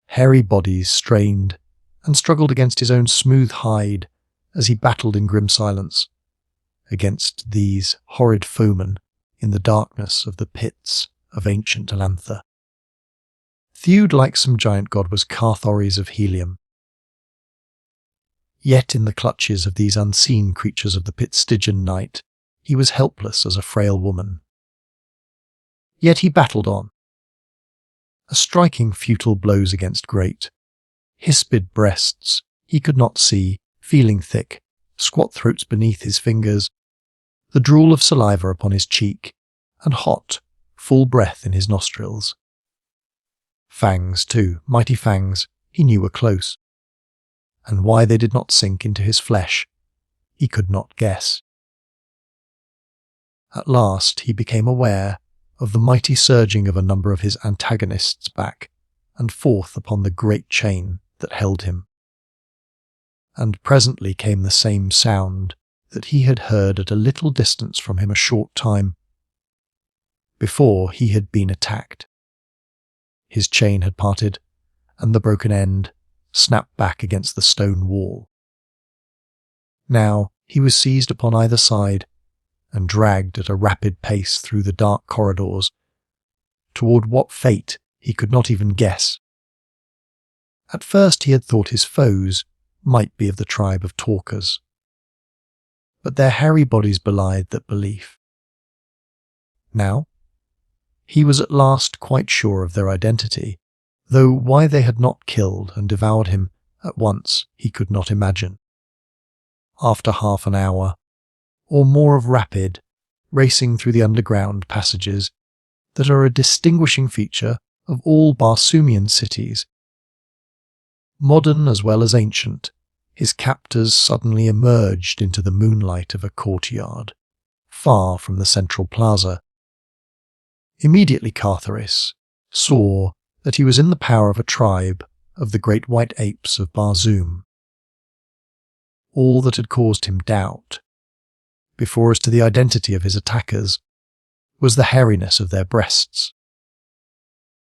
Hairy bodies strained and struggled against his own smooth hide as he battled in grim silence against these horrid foemen in the darkness of the pits of ancient Elantha. Thewed like some giant god was Carthoris of Helium. Yet in the clutches of these unseen creatures of the pit Stygian night, he was helpless as a frail woman. Yet he battled on, striking futile blows against great, hispid breasts he could not see, feeling thick, squat throats beneath his fingers, the drool of saliva upon his cheek, and hot, full breath in his nostrils. Fangs, too, mighty fangs, he knew were close, and why they did not sink into his flesh, he could not guess. At last he became aware of the mighty surging of a number of his antagonists back and forth upon the great chain that held him. And presently came the same sound that he had heard at a little distance from him a short time before he had been attacked. His chain had parted, and the broken end snapped back against the stone wall. Now he was seized upon either side and dragged at a rapid pace through the dark corridors toward what fate he could not even guess. At first he had thought his foes might be of the tribe of talkers, but their hairy bodies belied that belief. Now, he was at last quite sure of their identity, though why they had not killed and devoured him at once he could not imagine. After half an hour, or more of rapid, racing through the underground passages that are a distinguishing feature of all Barsoomian cities, modern as well as ancient, his captors suddenly emerged into the moonlight of a courtyard, far from the central plaza. Immediately Carthoris saw that he was in the power of a tribe of the great white apes of Barsoom. All that had caused him doubt, before as to the identity of his attackers, was the hairiness of their breasts.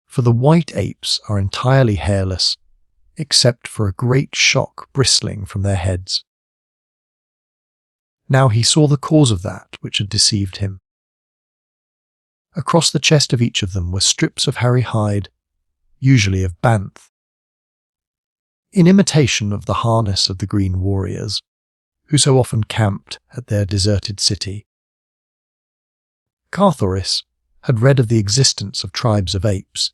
For the white apes are entirely hairless, except for a great shock bristling from their heads. Now he saw the cause of that which had deceived him. Across the chest of each of them were strips of hairy hide, usually of banth, in imitation of the harness of the green warriors, who so often camped at their deserted city. Carthoris had read of the existence of tribes of apes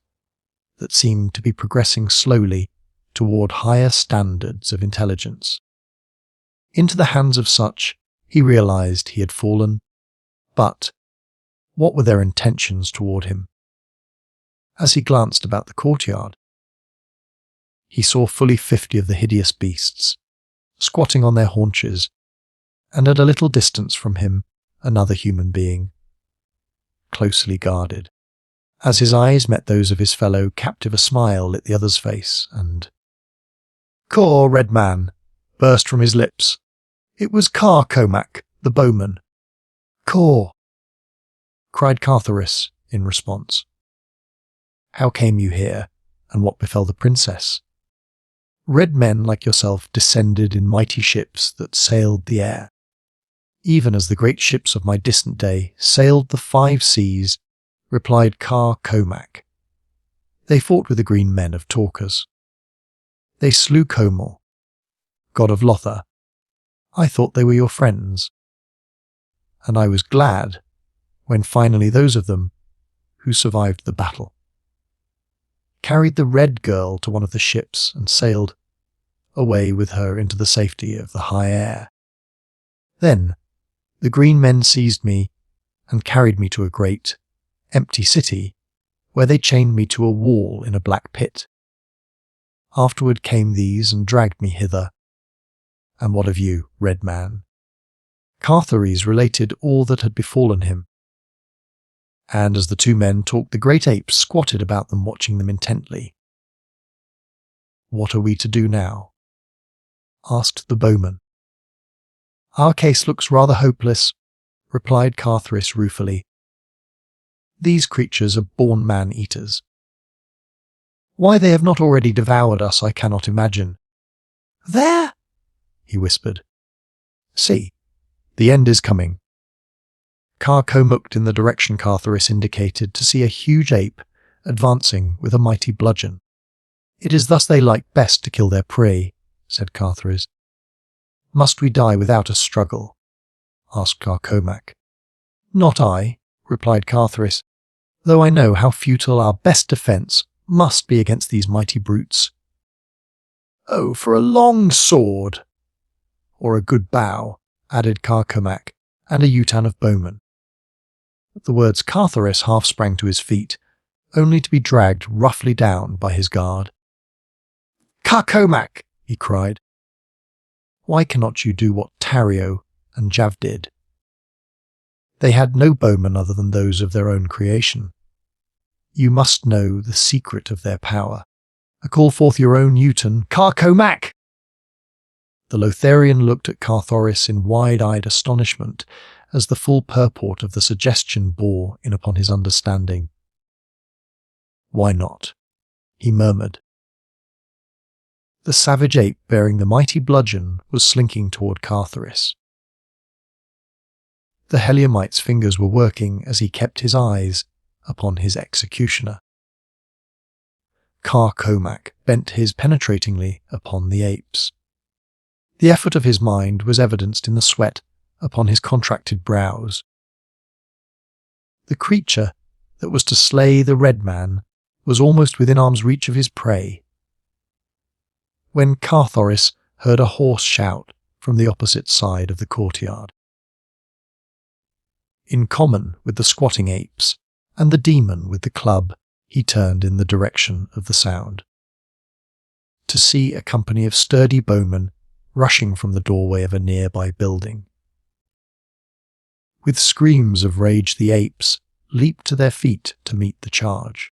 that seemed to be progressing slowly toward higher standards of intelligence. Into the hands of such he realized he had fallen, but what were their intentions toward him? As he glanced about the courtyard, he saw fully 50 of the hideous beasts, squatting on their haunches, and at a little distance from him another human being, closely guarded. As his eyes met those of his fellow captive, a smile lit the other's face, and "Caw, Red Man," burst from his lips. It was Komak, the Bowman. "Caw," cried Carthoris in response. "How came you here, and what befell the princess?" "Red men like yourself descended in mighty ships that sailed the air, even as the great ships of my distant day sailed the 5 seas," replied Komak. "They fought with the green men of Talkers. They slew Komal, god of Lothar. I thought they were your friends, and I was glad when finally those of them who survived the battle carried the red girl to one of the ships and sailed away with her into the safety of the high air. Then the green men seized me and carried me to a great, empty city, where they chained me to a wall in a black pit. Afterward came these and dragged me hither. And what of you, Red Man?" Carthoris related all that had befallen him, and as the 2 men talked, the great apes squatted about them, watching them intently. "What are we to do now?" asked the Bowman. "Our case looks rather hopeless," replied Carthoris ruefully. "These creatures are born man-eaters. Why they have not already devoured us I cannot imagine." "There!" he whispered. "See, the end is coming." Komak looked in the direction Carthoris indicated to see a huge ape advancing with a mighty bludgeon. "It is thus they like best to kill their prey," said Carthoris. "Must we die without a struggle?" asked Komak. "Not I," replied Carthoris, "though I know how futile our best defence must be against these mighty brutes." "Oh, for a long sword!" "Or a good bow," added Komak, "and a utan of Bowman." At the words Carthoris half sprang to his feet, only to be dragged roughly down by his guard. "Komak!" he cried. "Why cannot you do what Tario and Jav did?" "They had no bowmen other than those of their own creation. You must know the secret of their power. Call forth your own utan, Komak!" The Lotharian looked at Carthoris in wide-eyed astonishment as the full purport of the suggestion bore in upon his understanding. "Why not?" he murmured. The savage ape bearing the mighty bludgeon was slinking toward Carthoris. The Heliumite's fingers were working as he kept his eyes upon his executioner. Komak bent his penetratingly upon the apes. The effort of his mind was evidenced in the sweat upon his contracted brows. The creature that was to slay the red man was almost within arm's reach of his prey, when Carthoris heard a hoarse shout from the opposite side of the courtyard. In common with the squatting apes and the demon with the club, he turned in the direction of the sound, to see a company of sturdy bowmen rushing from the doorway of a nearby building. With screams of rage, the apes leaped to their feet to meet the charge.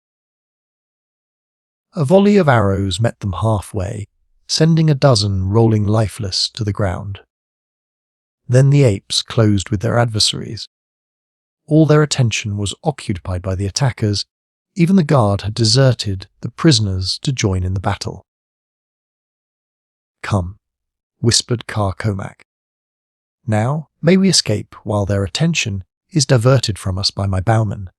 A volley of arrows met them halfway, sending a dozen rolling lifeless to the ground. Then the apes closed with their adversaries. All their attention was occupied by the attackers. Even the guard had deserted the prisoners to join in the battle. "Come," whispered Komak. "Now may we escape while their attention is diverted from us by my Bowman,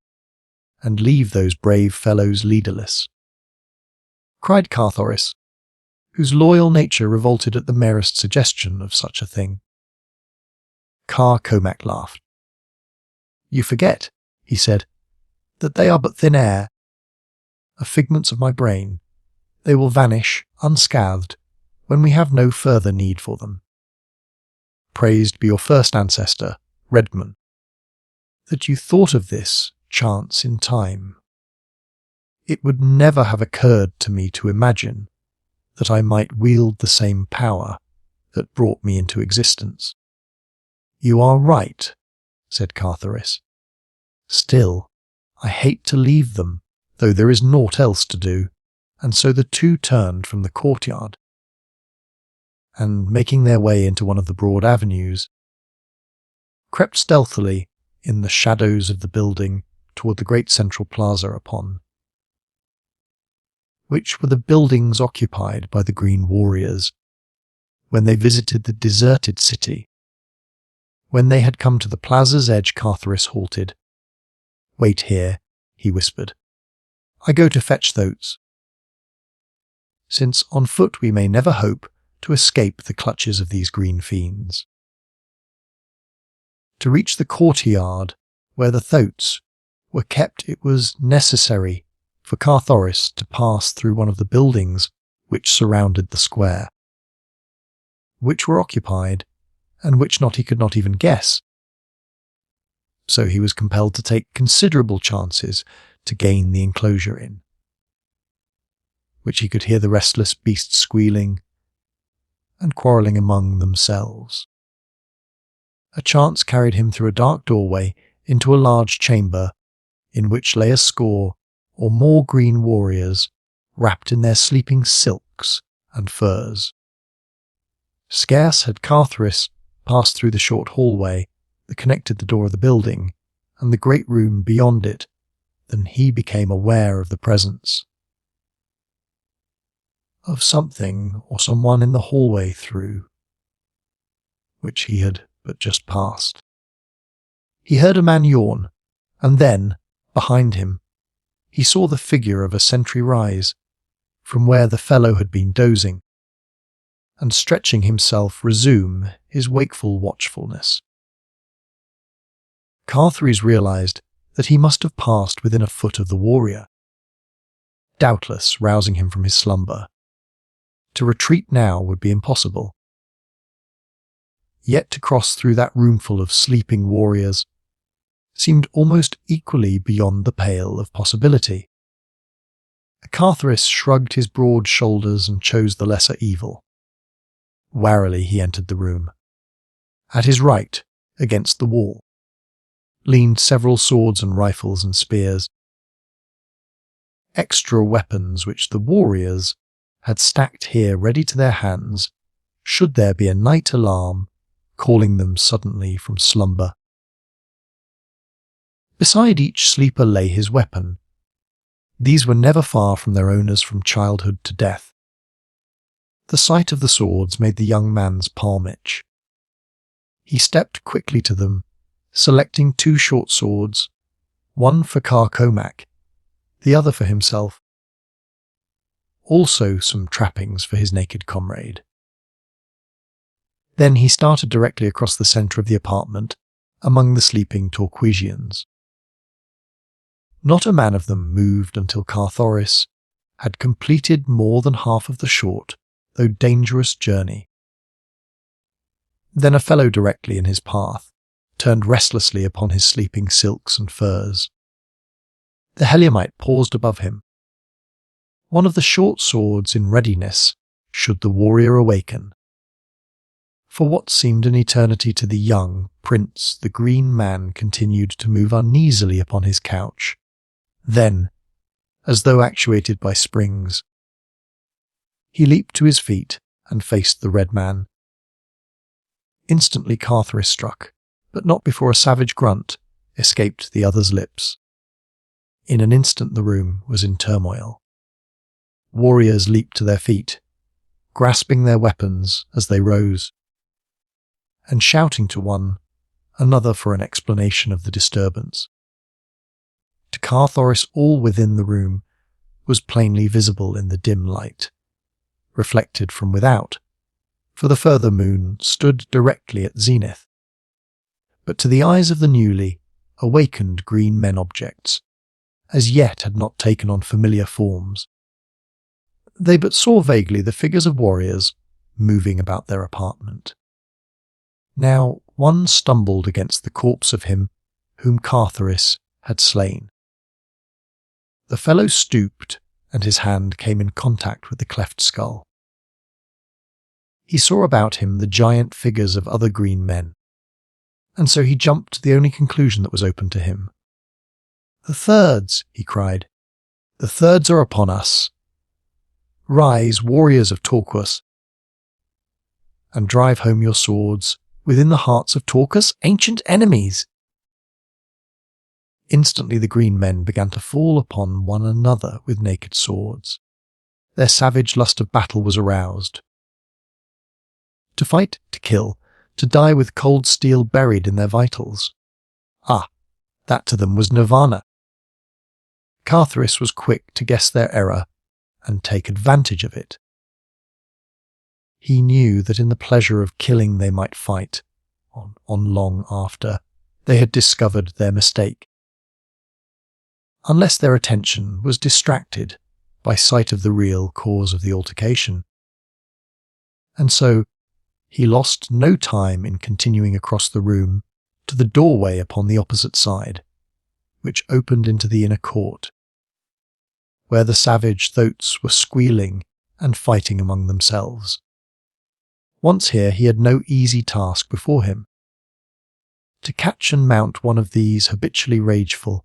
and leave those brave fellows leaderless," cried Carthoris, whose loyal nature revolted at the merest suggestion of such a thing. Komak laughed. "You forget," he said, "that they are but thin air, figments of my brain. They will vanish unscathed when we have no further need for them. Praised be your first ancestor, Redman, that you thought of this chance in time. It would never have occurred to me to imagine that I might wield the same power that brought me into existence." "You are right," said Carthoris. "Still, I hate to leave them, though there is naught else to do," and so the two turned from the courtyard, and, making their way into one of the broad avenues, crept stealthily in the shadows of the building toward the great central plaza upon which were the buildings occupied by the Green Warriors when they visited the deserted city. When they had come to the plaza's edge, Carthoris halted. "Wait here," he whispered. "I go to fetch those, since on foot we may never hope to escape the clutches of these green fiends." To reach the courtyard where the thoats were kept, it was necessary for Carthoris to pass through one of the buildings which surrounded the square, which were occupied, and which he could not even guess. So he was compelled to take considerable chances to gain the enclosure in, which he could hear the restless beasts squealing and quarrelling among themselves. A chance carried him through a dark doorway into a large chamber in which lay a score or more green warriors wrapped in their sleeping silks and furs. Scarce had Carthoris passed through the short hallway that connected the door of the building and the great room beyond it than he became aware of the presence of something or someone in the hallway through which he had but just passed. He heard a man yawn, and then, behind him, he saw the figure of a sentry rise from where the fellow had been dozing, and stretching himself resume his wakeful watchfulness. Carthoris realized that he must have passed within a foot of the warrior, doubtless rousing him from his slumber. To retreat now would be impossible. Yet to cross through that roomful of sleeping warriors seemed almost equally beyond the pale of possibility. Carthoris shrugged his broad shoulders and chose the lesser evil. Warily he entered the room. At his right, against the wall, leaned several swords and rifles and spears, extra weapons which the warriors had stacked here ready to their hands should there be a night alarm calling them suddenly from slumber. Beside each sleeper lay his weapon. These were never far from their owners from childhood to death. The sight of the swords made the young man's palm itch. He stepped quickly to them, selecting 2 short swords, one for Komak, the other for himself. Also some trappings for his naked comrade. Then he started directly across the centre of the apartment, among the sleeping Torquesians. Not a man of them moved until Carthoris had completed more than half of the short, though dangerous journey. Then a fellow directly in his path turned restlessly upon his sleeping silks and furs. The Heliumite paused above him, one of the short swords in readiness should the warrior awaken. For what seemed an eternity to the young prince, the green man continued to move uneasily upon his couch. Then, as though actuated by springs, he leaped to his feet and faced the red man. Instantly Carthoris struck, but not before a savage grunt escaped the other's lips. In an instant the room was in turmoil. Warriors leaped to their feet, grasping their weapons as they rose, and shouting to one another for an explanation of the disturbance. To Carthoris all within the room was plainly visible in the dim light, reflected from without, for the further moon stood directly at zenith. But to the eyes of the newly awakened green men objects, as yet had not taken on familiar forms. They but saw vaguely the figures of warriors moving about their apartment. Now one stumbled against the corpse of him whom Carthoris had slain. The fellow stooped, and his hand came in contact with the cleft skull. He saw about him the giant figures of other green men, and so he jumped to the only conclusion that was open to him. "The thirds," he cried. "The thirds are upon us. Rise, warriors of Torquus, and drive home your swords within the hearts of Torquus' ancient enemies." Instantly the green men began to fall upon one another with naked swords. Their savage lust of battle was aroused. To fight, to kill, to die with cold steel buried in their vitals. Ah, that to them was nirvana. Carthoris was quick to guess their error and take advantage of it. He knew that in the pleasure of killing they might fight, on long after they had discovered their mistake, unless their attention was distracted by sight of the real cause of the altercation. And so he lost no time in continuing across the room to the doorway upon the opposite side, which opened into the inner court, where the savage thoats were squealing and fighting among themselves. Once here he had no easy task before him. To catch and mount one of these habitually rageful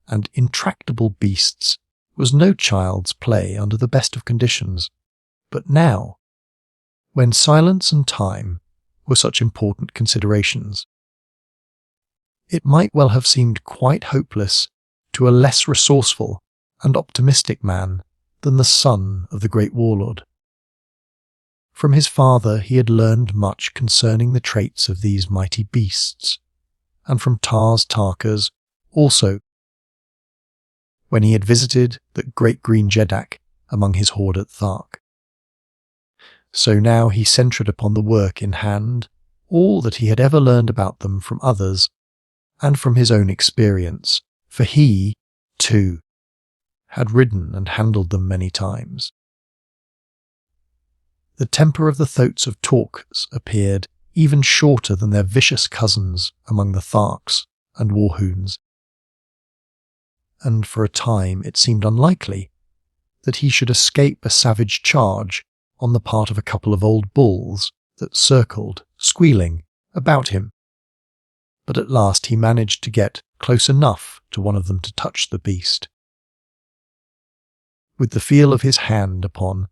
and intractable beasts was no child's play under the best of conditions, but now, when silence and time were such important considerations, it might well have seemed quite hopeless to a less resourceful and optimistic man than the son of the great warlord. From his father he had learned much concerning the traits of these mighty beasts, and from Tarkers also, when he had visited the great green Jeddak among his horde at Thark. So now he centred upon the work in hand all that he had ever learned about them from others and from his own experience, for he, too, had ridden and handled them many times. The temper of the thoats of Torquus appeared even shorter than their vicious cousins among the Tharks and Warhoons, and for a time it seemed unlikely that he should escape a savage charge on the part of a couple of old bulls that circled, squealing, about him. But at last he managed to get close enough to one of them to touch the beast. With the feel of his hand upon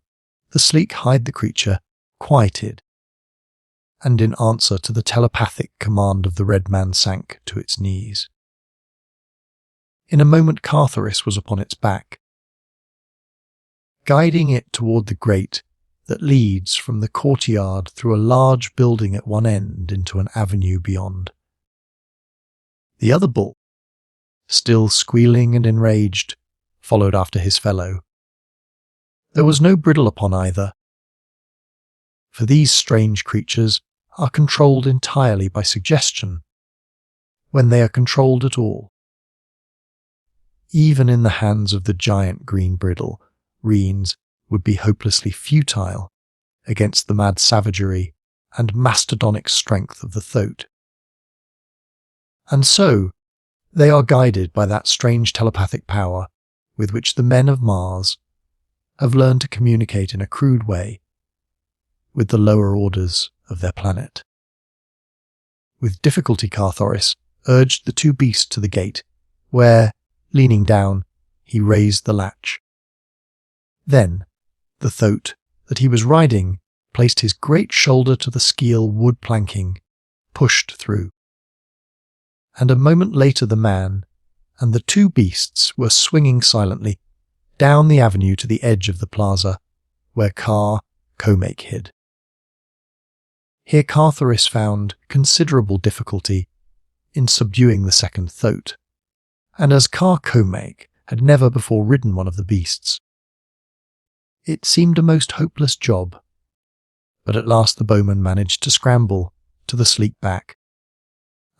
the sleek hide, the creature quieted, and in answer to the telepathic command of the red man sank to its knees. In a moment Carthoris was upon its back, guiding it toward the grate that leads from the courtyard through a large building at one end into an avenue beyond. The other bull, still squealing and enraged, followed after his fellow. There was no bridle upon either, for these strange creatures are controlled entirely by suggestion, when they are controlled at all. Even in the hands of the giant green bridle, Reens would be hopelessly futile against the mad savagery and mastodonic strength of the Thoat. And so, they are guided by that strange telepathic power with which the men of Mars have learned to communicate in a crude way with the lower orders of their planet. With difficulty Carthoris urged the two beasts to the gate, where, leaning down, he raised the latch. Then, the Thoat that he was riding placed his great shoulder to the skeel wood planking, pushed through. And a moment later the man and the two beasts were swinging silently down the avenue to the edge of the plaza, where Komak hid. Here Carthoris found considerable difficulty in subduing the second Thoat, and as Komak had never before ridden one of the beasts, it seemed a most hopeless job. But at last the Bowman managed to scramble to the sleek back,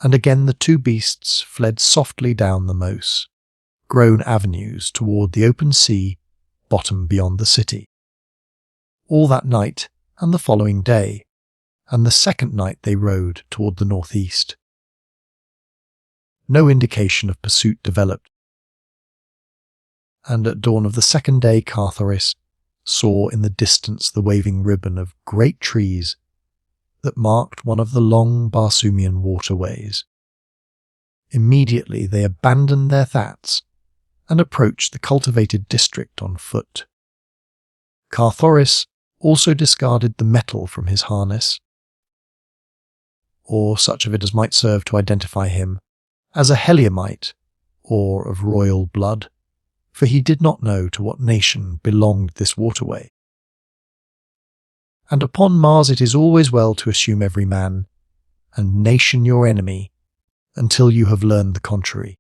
and again the two beasts fled softly down the moss-grown avenues toward the open sea bottom beyond the city. All that night and the following day, and the second night they rode toward the northeast. No indication of pursuit developed, and at dawn of the second day Carthoris saw in the distance the waving ribbon of great trees that marked one of the long Barsoomian waterways. Immediately they abandoned their thats and approached the cultivated district on foot. Carthoris also discarded the metal from his harness, or such of it as might serve to identify him as a Heliumite or of royal blood, for he did not know to what nation belonged this waterway. And upon Mars it is always well to assume every man and nation your enemy until you have learned the contrary.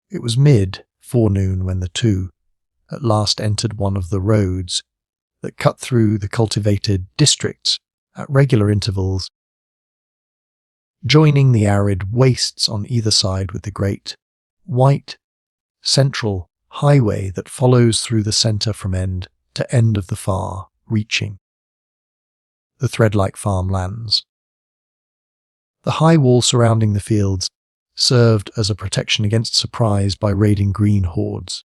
It was mid-forenoon when the two at last entered one of the roads that cut through the cultivated districts at regular intervals, joining the arid wastes on either side with the great, white, central highway that follows through the centre from end to end of the far-reaching, the thread-like farmlands. The high wall surrounding the fields served as a protection against surprise by raiding green hordes,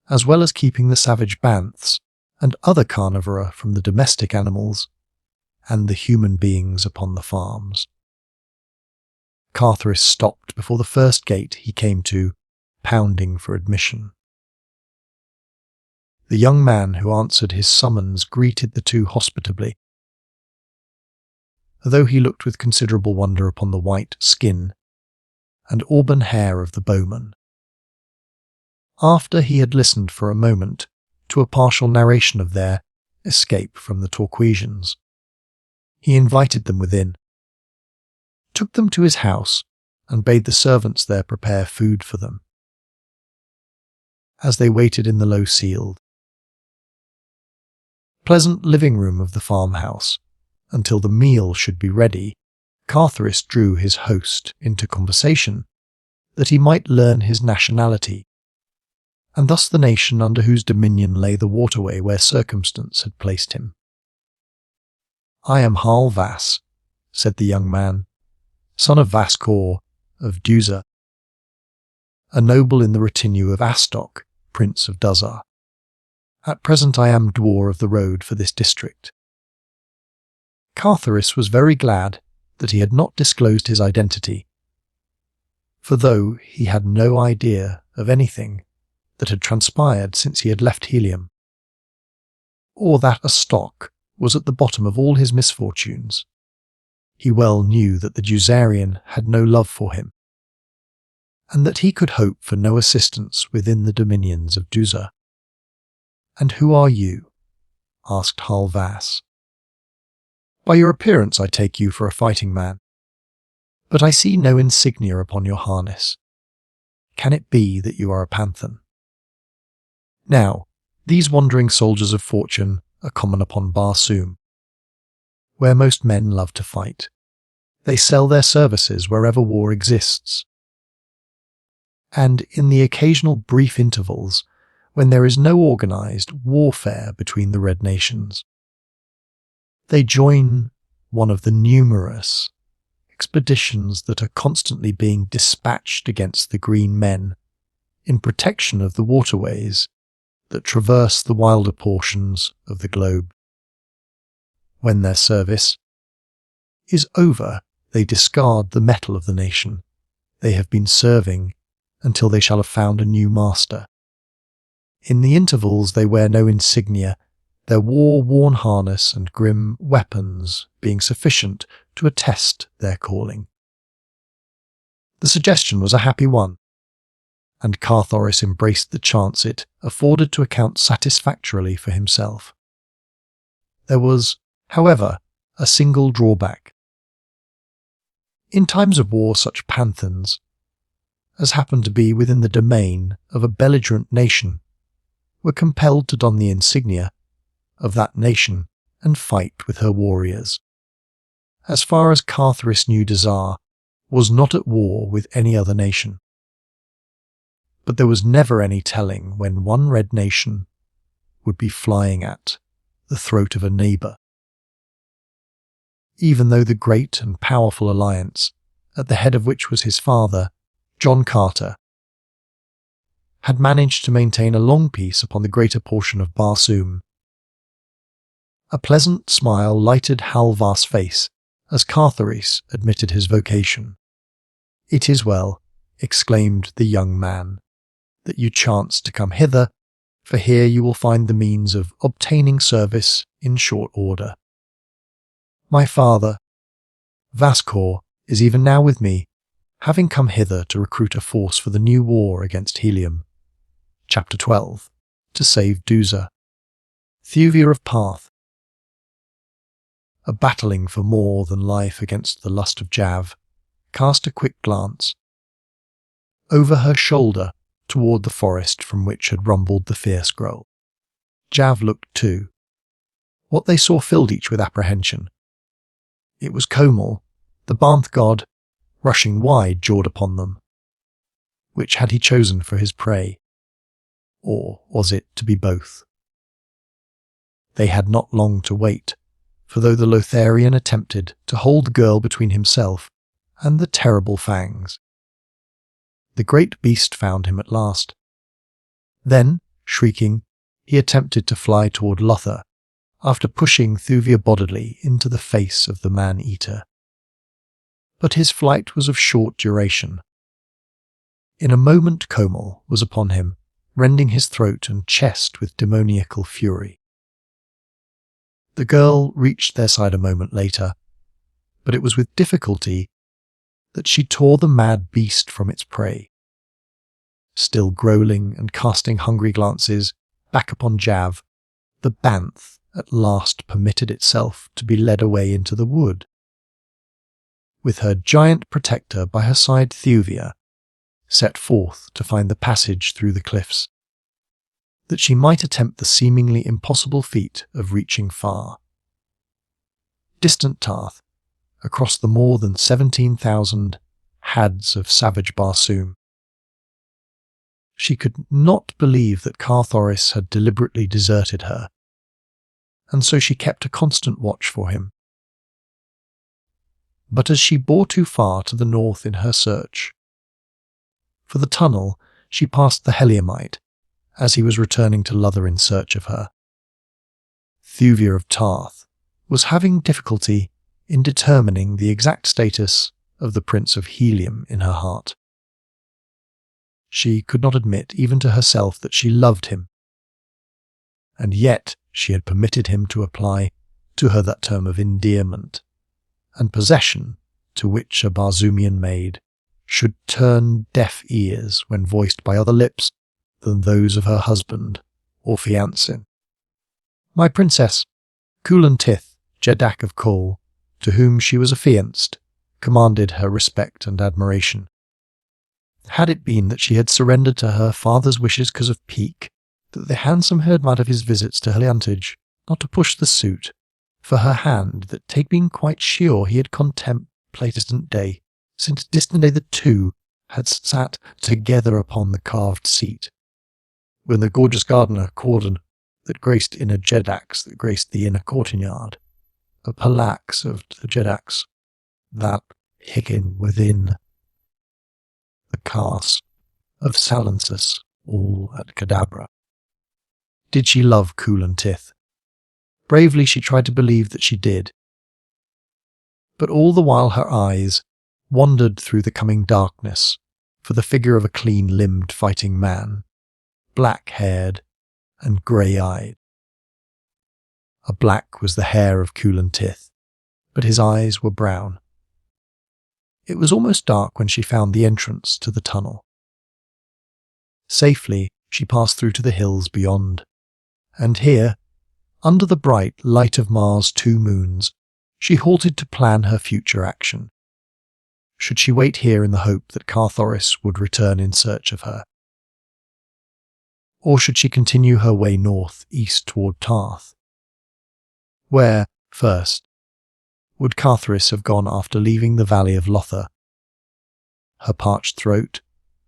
as well as keeping the savage banths and other carnivora from the domestic animals and the human beings upon the farms. Carthoris stopped before the first gate he came to, pounding for admission. The young man who answered his summons greeted the two hospitably, though he looked with considerable wonder upon the white skin and auburn hair of the Bowman. After he had listened for a moment to a partial narration of their escape from the Torquesians, he invited them within, took them to his house, and bade the servants there prepare food for them. As they waited in the low-ceiled, pleasant living room of the farmhouse until the meal should be ready, Carthoris drew his host into conversation that he might learn his nationality, and thus the nation under whose dominion lay the waterway where circumstance had placed him. "I am Harl Vass," said the young man, "son of Vaskor of Dusar, a noble in the retinue of Astok, Prince of Dusar. At present I am dwar of the road for this district." Carthoris was very glad that he had not disclosed his identity, for though he had no idea of anything that had transpired since he had left Helium, or that a stock was at the bottom of all his misfortunes, he well knew that the Dusarian had no love for him, and that he could hope for no assistance within the dominions of Dusar. "And who are you?" asked Harl Vass. "By your appearance I take you for a fighting man, But I see no insignia upon your harness. Can it be that you are a Panthan? Now, these wandering soldiers of fortune are common upon Barsoom, where most men love to fight. They sell their services wherever war exists. And in the occasional brief intervals, when there is no organized warfare between the Red Nations, they join one of the numerous expeditions that are constantly being dispatched against the Green Men in protection of the waterways that traverse the wilder portions of the globe. When their service is over, they discard the metal of the nation they have been serving until they shall have found a new master. In the intervals they wear no insignia, their war-worn harness and grim weapons being sufficient to attest their calling. The suggestion was a happy one, and Carthoris embraced the chance it afforded to account satisfactorily for himself. There was, however, a single drawback. In times of war, such Panthans, as happened to be within the domain of a belligerent nation, were compelled to don the insignia of that nation and fight with her warriors. As far as Carthoris knew, Dusar was not at war with any other nation. But there was never any telling when one red nation would be flying at the throat of a neighbour. Even though the great and powerful alliance, at the head of which was his father, John Carter, had managed to maintain a long peace upon the greater portion of Barsoom. A pleasant smile lighted Halvar's face as Carthoris admitted his vocation. "It is well," exclaimed the young man, "that you chanced to come hither, for here you will find the means of obtaining service in short order. My father, Vascor, is even now with me, having come hither to recruit a force for the new war against Helium." Chapter 12. To save Dusar. Thuvia of Parth. A battling for more than life against the lust of Jav, cast a quick glance over her shoulder toward the forest from which had rumbled the fierce scroll. Jav looked too. What they saw filled each with apprehension. It was Komal, the Banth god, rushing wide-jawed upon them. Which had he chosen for his prey? Or was it to be both? They had not long to wait, for though the Lotharian attempted to hold the girl between himself and the terrible fangs, the great beast found him at last. Then, shrieking, he attempted to fly toward Lothar, after pushing Thuvia bodily into the face of the man-eater. But his flight was of short duration. In a moment Komal was upon him, rending his throat and chest with demoniacal fury. The girl reached their side a moment later, but it was with difficulty that she tore the mad beast from its prey. Still growling and casting hungry glances back upon Jav, the Banth at last permitted itself to be led away into the wood. With her giant protector by her side, Thuvia set forth to find the passage through the cliffs, that she might attempt the seemingly impossible feat of reaching far. Distant Tarth, across the more than 17,000 hads of savage Barsoom. She could not believe that Carthoris had deliberately deserted her, and so she kept a constant watch for him. But as she bore too far to the north in her search for the tunnel, she passed the Heliumite as he was returning to Lothar in search of her. Thuvia of Tarth was having difficulty in determining the exact status of the Prince of Helium in her heart. She could not admit even to herself that she loved him, and yet she had permitted him to apply to her that term of endearment and possession to which a Barzoomian maid should turn deaf ears when voiced by other lips than those of her husband or fiancé. "My princess, Kulan Tith, Jeddak of Kol, to whom she was affianced," commanded her respect and admiration. Had it been that she had surrendered to her father's wishes because of pique, that the handsome heard out of his visits to Heliantage, not to push the suit, for her hand, that take been quite sure he had contemplated distant day, since distant day the two had sat together upon the carved seat, when the gorgeous gardener cordon that graced inner Jeddaks that graced the inner courtyard, a palax of the Jeddaks that hickin within the cast of Salensus, all at Cadabra. Did she love Kulan Tith? Bravely she tried to believe that she did. But all the while her eyes wandered through the coming darkness for the figure of a clean-limbed fighting man, black-haired and grey-eyed. A black was the hair of Kulan Tith, but his eyes were brown. It was almost dark when she found the entrance to the tunnel. Safely she passed through to the hills beyond, and here, under the bright light of Mars' 2 moons, she halted to plan her future action. Should she wait here in the hope that Carthoris would return in search of her? Or should she continue her way north-east toward Tarth? Where, first, would Carthoris have gone after leaving the valley of Lothar? Her parched throat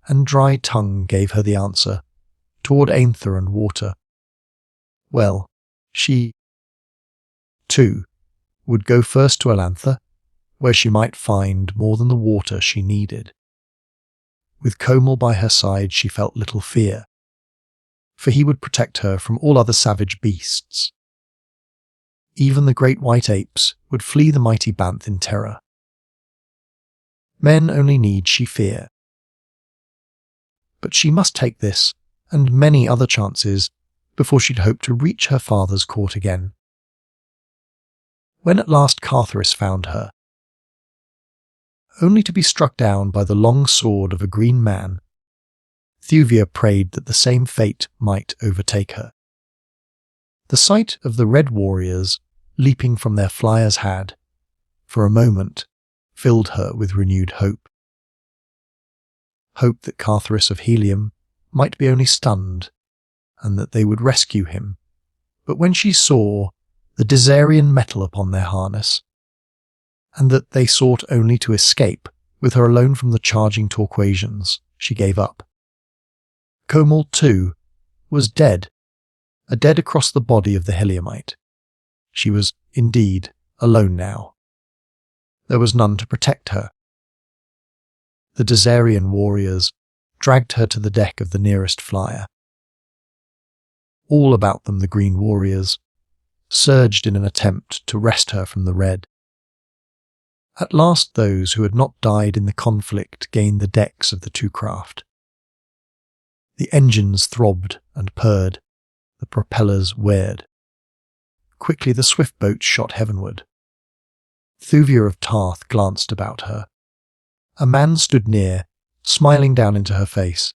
and dry tongue gave her the answer, toward Ainther and water. Well, she, too, would go first to Elantha, where she might find more than the water she needed. With Komal by her side she felt little fear, for he would protect her from all other savage beasts. Even the great white apes would flee the mighty Banth in terror. Men only need she fear. But she must take this, and many other chances, before she'd hope to reach her father's court again. When at last Carthoris found her, only to be struck down by the long sword of a green man, Thuvia prayed that the same fate might overtake her. The sight of the red warriors leaping from their flyers had, for a moment, filled her with renewed hope. Hope that Carthoris of Helium might be only stunned, and that they would rescue him. But when she saw the Dusarian metal upon their harness, and that they sought only to escape, with her alone from the charging Torquasians, she gave up. Komal, too, was dead, dead across the body of the Heliumite. She was, indeed, alone now. There was none to protect her. The Dusarian warriors dragged her to the deck of the nearest flyer. All about them the green warriors surged in an attempt to wrest her from the red. At last those who had not died in the conflict gained the decks of the 2 craft. The engines throbbed and purred, the propellers whirred. Quickly the swift boat shot heavenward. Thuvia of Tarth glanced about her. A man stood near, smiling down into her face.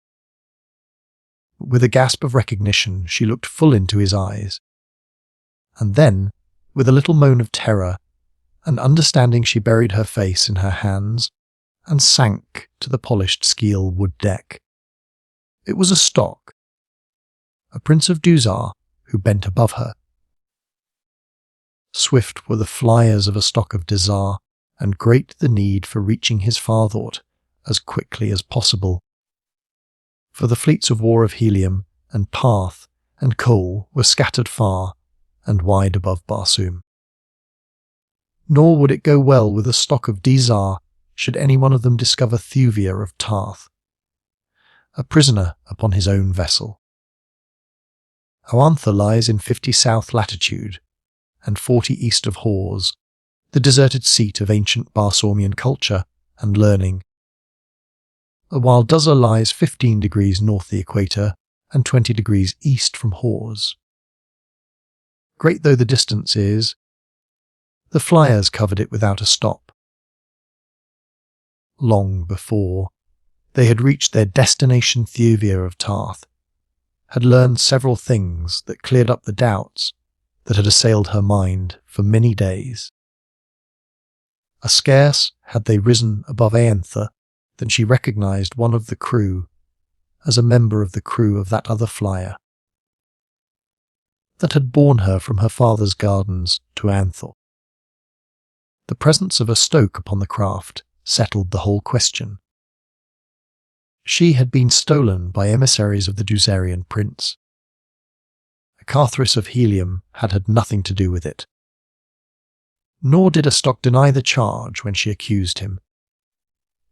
With a gasp of recognition, she looked full into his eyes. And then, with a little moan of terror and understanding, she buried her face in her hands and sank to the polished skeel wood deck. It was a stock, a prince of Dusar who bent above her. Swift were the flyers of a stock of Dusar, and great the need for reaching his far thought as quickly as possible. For the fleets of war of Helium and Parth and Kol were scattered far and wide above Barsoom. Nor would it go well with a stock of Dusar should any one of them discover Thuvia of Tarth, a prisoner upon his own vessel. Oantha lies in 50 south latitude and 40 east of Hors, the deserted seat of ancient Barsoomian culture and learning, while Dusar lies 15 degrees north the equator and 20 degrees east from Hors. Great though the distance is, the flyers covered it without a stop. Long before they had reached their destination, Thuvia of Tarth had learned several things that cleared up the doubts that had assailed her mind for many days. Scarce had they risen above Aenther than she recognized one of the crew as a member of the crew of that other flyer that had borne her from her father's gardens to Aenthor. The presence of a stoke upon the craft settled the whole question. She had been stolen by emissaries of the Dusarian prince. Carthoris of Helium had had nothing to do with it. Nor did Stock deny the charge when she accused him.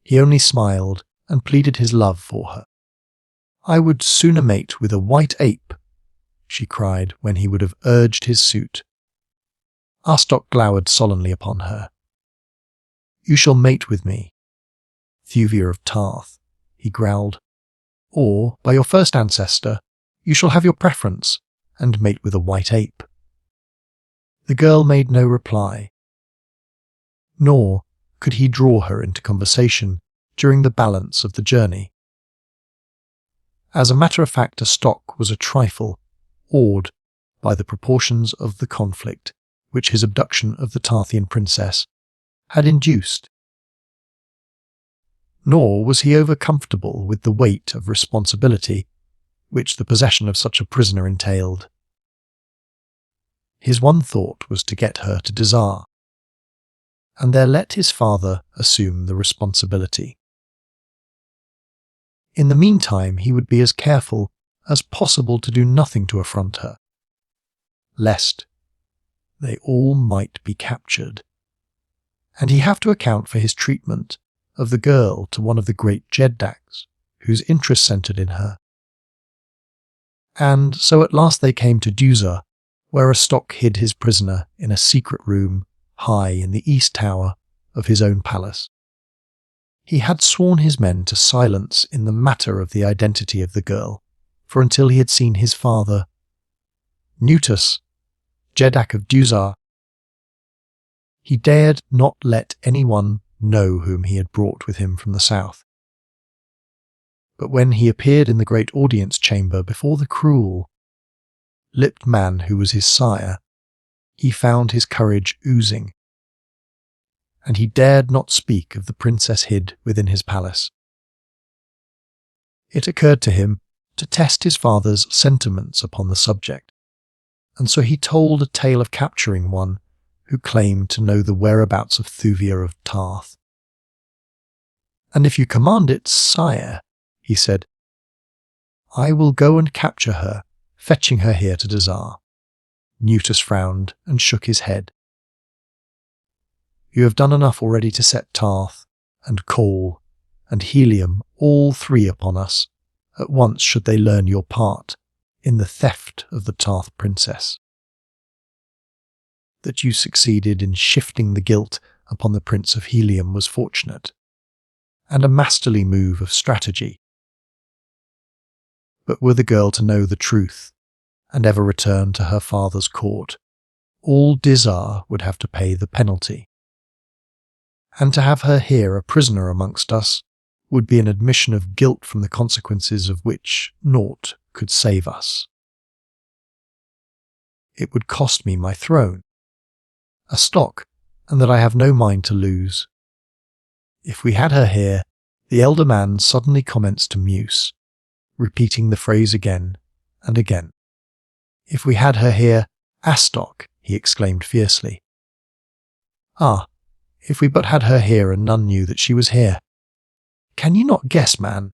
He only smiled and pleaded his love for her. "I would sooner mate with a white ape," she cried when he would have urged his suit. Stock glowered solemnly upon her. "You shall mate with me, Thuvia of Tarth," he growled. "Or, by your first ancestor, you shall have your preference and mate with a white ape." The girl made no reply, nor could he draw her into conversation during the balance of the journey. As a matter of fact, Stock was a trifle awed by the proportions of the conflict which his abduction of the Tarthian princess had induced. Nor was he over comfortable with the weight of responsibility which the possession of such a prisoner entailed. His one thought was to get her to Dusar, and there let his father assume the responsibility. In the meantime, he would be as careful as possible to do nothing to affront her, lest they all might be captured, and he have to account for his treatment of the girl to one of the great Jeddaks, whose interest centred in her. And so at last they came to Dusar, where Stock hid his prisoner in a secret room high in the east tower of his own palace. He had sworn his men to silence in the matter of the identity of the girl, for until he had seen his father, Nutus, Jeddak of Dusar, he dared not let anyone know whom he had brought with him from the south. But when he appeared in the great audience chamber before the cruel-lipped man who was his sire, he found his courage oozing, and he dared not speak of the princess hid within his palace. It occurred to him to test his father's sentiments upon the subject, and so he told a tale of capturing one who claimed to know the whereabouts of Thuvia of Tarth. "And if you command it, sire," he said, "I will go and capture her, fetching her here to Dusar." Nutus frowned and shook his head. "You have done enough already to set Tarth, and Coal, and Helium all three upon us, at once should they learn your part in the theft of the Tarth princess. That you succeeded in shifting the guilt upon the Prince of Helium was fortunate, and a masterly move of strategy. But were the girl to know the truth, and ever return to her father's court, all Dusar would have to pay the penalty. And to have her here a prisoner amongst us would be an admission of guilt from the consequences of which naught could save us. It would cost me my throne, a stock, and that I have no mind to lose. If we had her here," the elder man suddenly commenced to muse, repeating the phrase again and again. "If we had her here, Astock," he exclaimed fiercely. "Ah, if we but had her here and none knew that she was here. Can you not guess, man?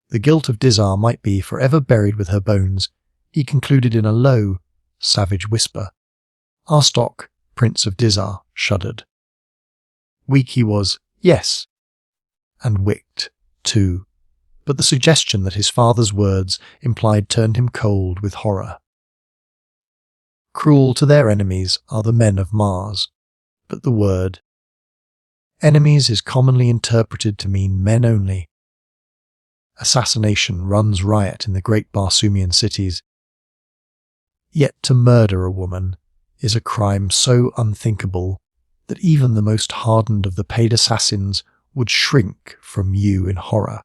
The guilt of Dusar might be for ever buried with her bones," he concluded in a low, savage whisper. Astock, Prince of Dusar, shuddered. Weak he was, yes, and wicked, too, but the suggestion that his father's words implied turned him cold with horror. Cruel to their enemies are the men of Mars, but the word enemies is commonly interpreted to mean men only. Assassination runs riot in the great Barsoomian cities, yet to murder a woman is a crime so unthinkable that even the most hardened of the paid assassins would shrink from you in horror,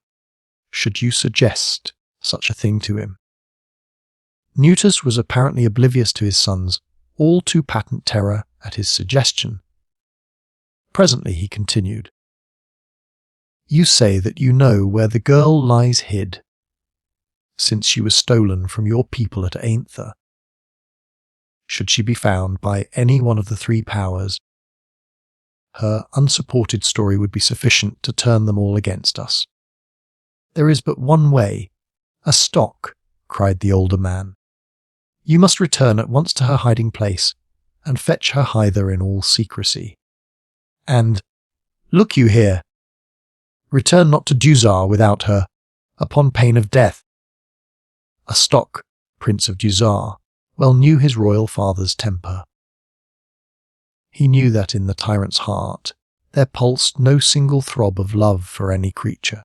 should you suggest such a thing to him. Nutus was apparently oblivious to his son's all too patent terror at his suggestion. Presently he continued, "You say that you know where the girl lies hid, since she was stolen from your people at Ainthar. Should she be found by any one of the three powers, her unsupported story would be sufficient to turn them all against us. There is but one way." "A stock," cried the older man. "You must return at once to her hiding place, and fetch her hither in all secrecy. And, look you here, return not to Dusar without her, upon pain of death." A stock, Prince of Dusar, well knew his royal father's temper. He knew that in the tyrant's heart there pulsed no single throb of love for any creature.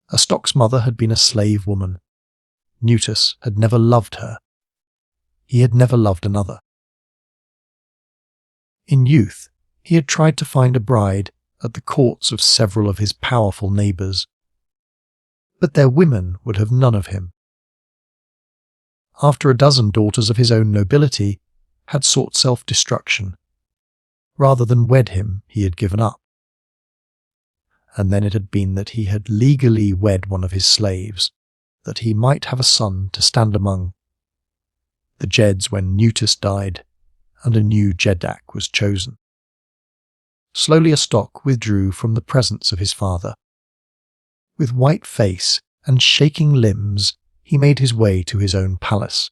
A stock's mother had been a slave woman. Nutus had never loved her. He had never loved another. In youth, he had tried to find a bride at the courts of several of his powerful neighbours, but their women would have none of him. After a dozen daughters of his own nobility had sought self-destruction, rather than wed him, he had given up. And then it had been that he had legally wed one of his slaves, that he might have a son to stand among the Jeds when Nutus died, and a new Jeddak was chosen. Slowly a stock withdrew from the presence of his father. With white face and shaking limbs, he made his way to his own palace.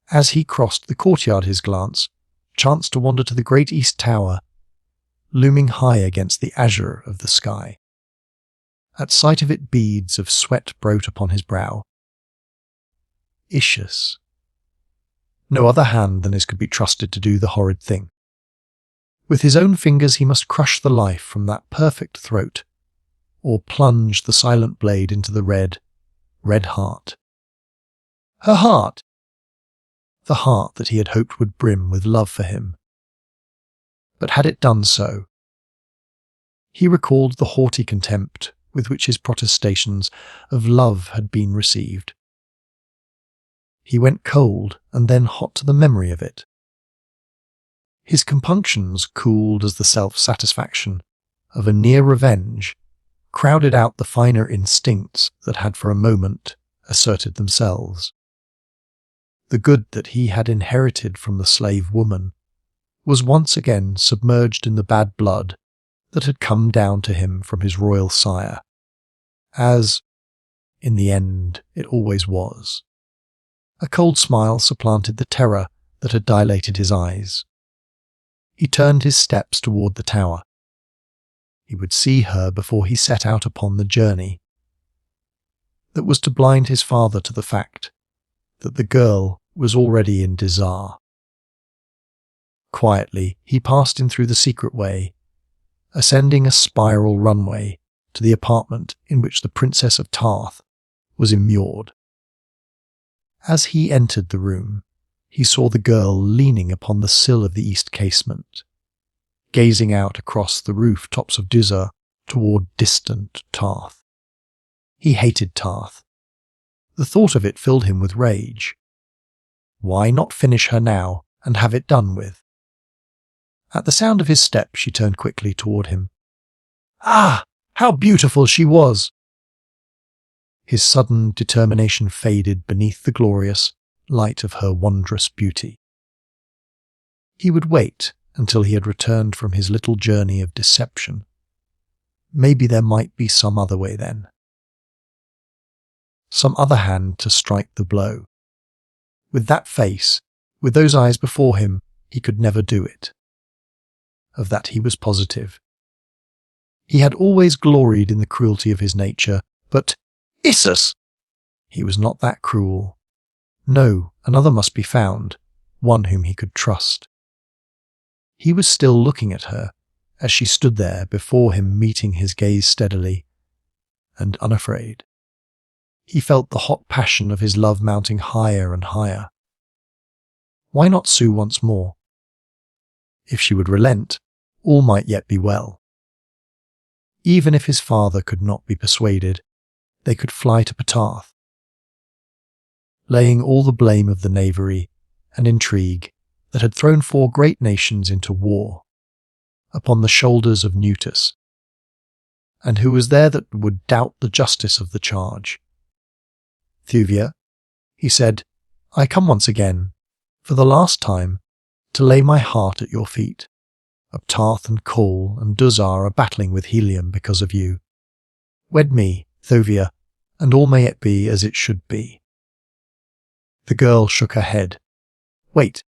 As he crossed the courtyard, his glance chanced to wander to the great east tower, looming high against the azure of the sky. At sight of it, beads of sweat broke upon his brow. Ischius. No other hand than his could be trusted to do the horrid thing. With his own fingers he must crush the life from that perfect throat, or plunge the silent blade into the red heart. Her heart! The heart that he had hoped would brim with love for him. But had it done so? He recalled the haughty contempt with which his protestations of love had been received. He went cold and then hot to the memory of it. His compunctions, cooled as the self-satisfaction of a near revenge, crowded out the finer instincts that had for a moment asserted themselves. The good that he had inherited from the slave woman was once again submerged in the bad blood that had come down to him from his royal sire, as, in the end, it always was. A cold smile supplanted the terror that had dilated his eyes. He turned his steps toward the tower. He would see her before he set out upon the journey that was to blind his father to the fact that the girl was already in Dusar. Quietly, he passed in through the secret way, ascending a spiral runway to the apartment in which the Princess of Tarth was immured. As he entered the room, he saw the girl leaning upon the sill of the east casement, gazing out across the rooftops of Dusar toward distant Tarth. He hated Tarth. The thought of it filled him with rage. Why not finish her now and have it done with? At the sound of his step, she turned quickly toward him. Ah, how beautiful she was! His sudden determination faded beneath the glorious light of her wondrous beauty. He would wait until he had returned from his little journey of deception. Maybe there might be some other way then. Some other hand to strike the blow. With that face, with those eyes before him, he could never do it. Of that he was positive. He had always gloried in the cruelty of his nature, but Issus! He was not that cruel. No, another must be found, one whom he could trust. He was still looking at her, as she stood there before him, meeting his gaze steadily and unafraid. He felt the hot passion of his love mounting higher and higher. Why not sue once more? If she would relent, all might yet be well. Even if his father could not be persuaded, they could fly to Ptarth, laying all the blame of the knavery and intrigue that had thrown 4 great nations into war upon the shoulders of Nutus, and who was there that would doubt the justice of the charge. Thuvia, he said, I come once again, for the last time, to lay my heart at your feet. Uptarth and Kol and Dusar are battling with Helium because of you. Wed me, Thuvia, and all may it be as it should be. The girl shook her head. Wait,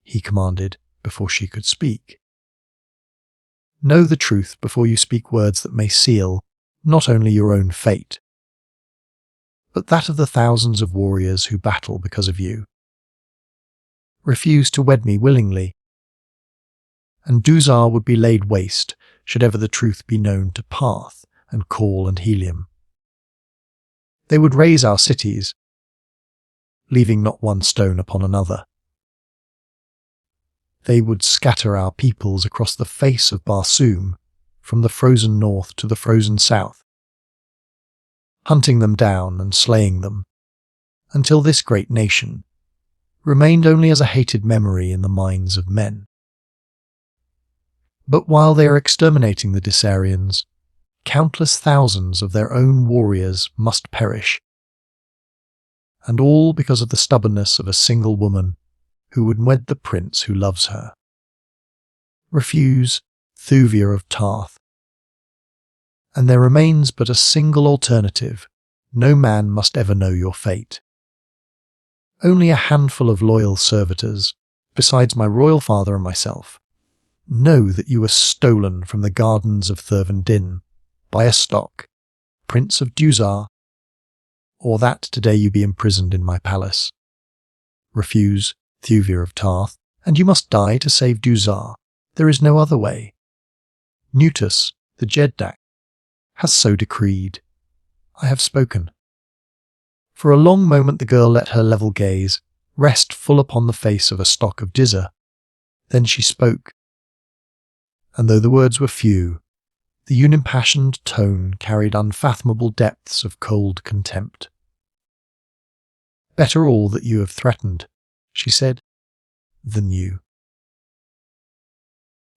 he commanded before she could speak. Know the truth before you speak words that may seal not only your own fate, but that of the thousands of warriors who battle because of you. Refuse to wed me willingly, and Dusar would be laid waste should ever the truth be known to Parth and Kol and Helium. They would raze our cities, leaving not one stone upon another. They would scatter our peoples across the face of Barsoom, from the frozen north to the frozen south, hunting them down and slaying them, until this great nation remained only as a hated memory in the minds of men. But while they are exterminating the Dusarians, countless thousands of their own warriors must perish, and all because of the stubbornness of a single woman who would wed the prince who loves her. Refuse, Thuvia of Tarth, and there remains but a single alternative. No man must ever know your fate. Only a handful of loyal servitors, besides my royal father and myself, know that you were stolen from the gardens of Thurvendin by a stock, Prince of Dusar, or that today you be imprisoned in my palace. Refuse, Thuvia of Tarth, and you must die to save Dusar. There is no other way. Nutus, the Jeddak, has so decreed. I have spoken. For a long moment the girl let her level gaze rest full upon the face of a stock of Dusar. Then she spoke, and though the words were few, the unimpassioned tone carried unfathomable depths of cold contempt. Better all that you have threatened, she said, than you.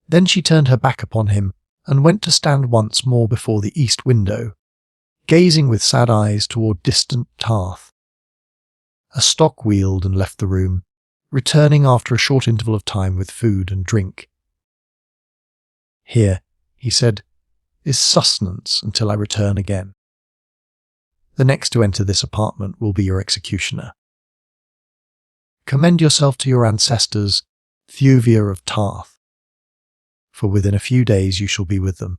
Then she turned her back upon him and went to stand once more before the east window, gazing with sad eyes toward distant Tarth. A stock wheeled and left the room, returning after a short interval of time with food and drink. Here, he said, is sustenance until I return again. The next to enter this apartment will be your executioner. Commend yourself to your ancestors, Thuvia of Tarth, for within a few days you shall be with them.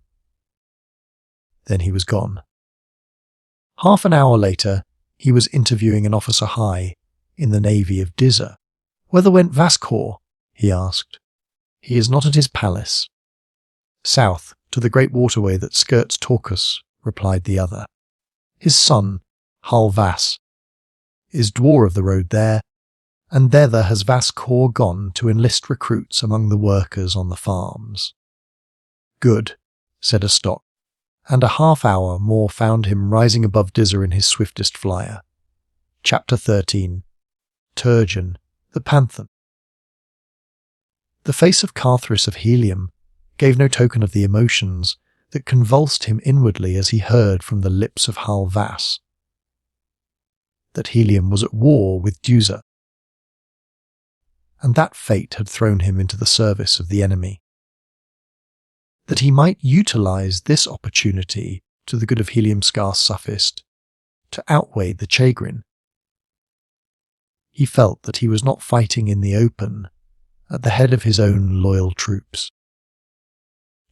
Then he was gone. Half an hour later, he was interviewing an officer high in the navy of Dusar. Whither went Vaskor? He asked. He is not at his palace. South, to the great waterway that skirts Torkus, replied the other. His son, Halvas, is dwar of the road there, and thither has Vaskor gone to enlist recruits among the workers on the farms. Good, said a stock, and a half hour more found him rising above Dusar in his swiftest flyer. Chapter 13. Turjun, the Panthan. The face of Carthoris of Helium gave no token of the emotions that convulsed him inwardly as he heard from the lips of Halvas that Helium was at war with Dusar, and that fate had thrown him into the service of the enemy. That he might utilize this opportunity to the good of Helium scarce sufficed to outweigh the chagrin. He felt that he was not fighting in the open at the head of his own loyal troops.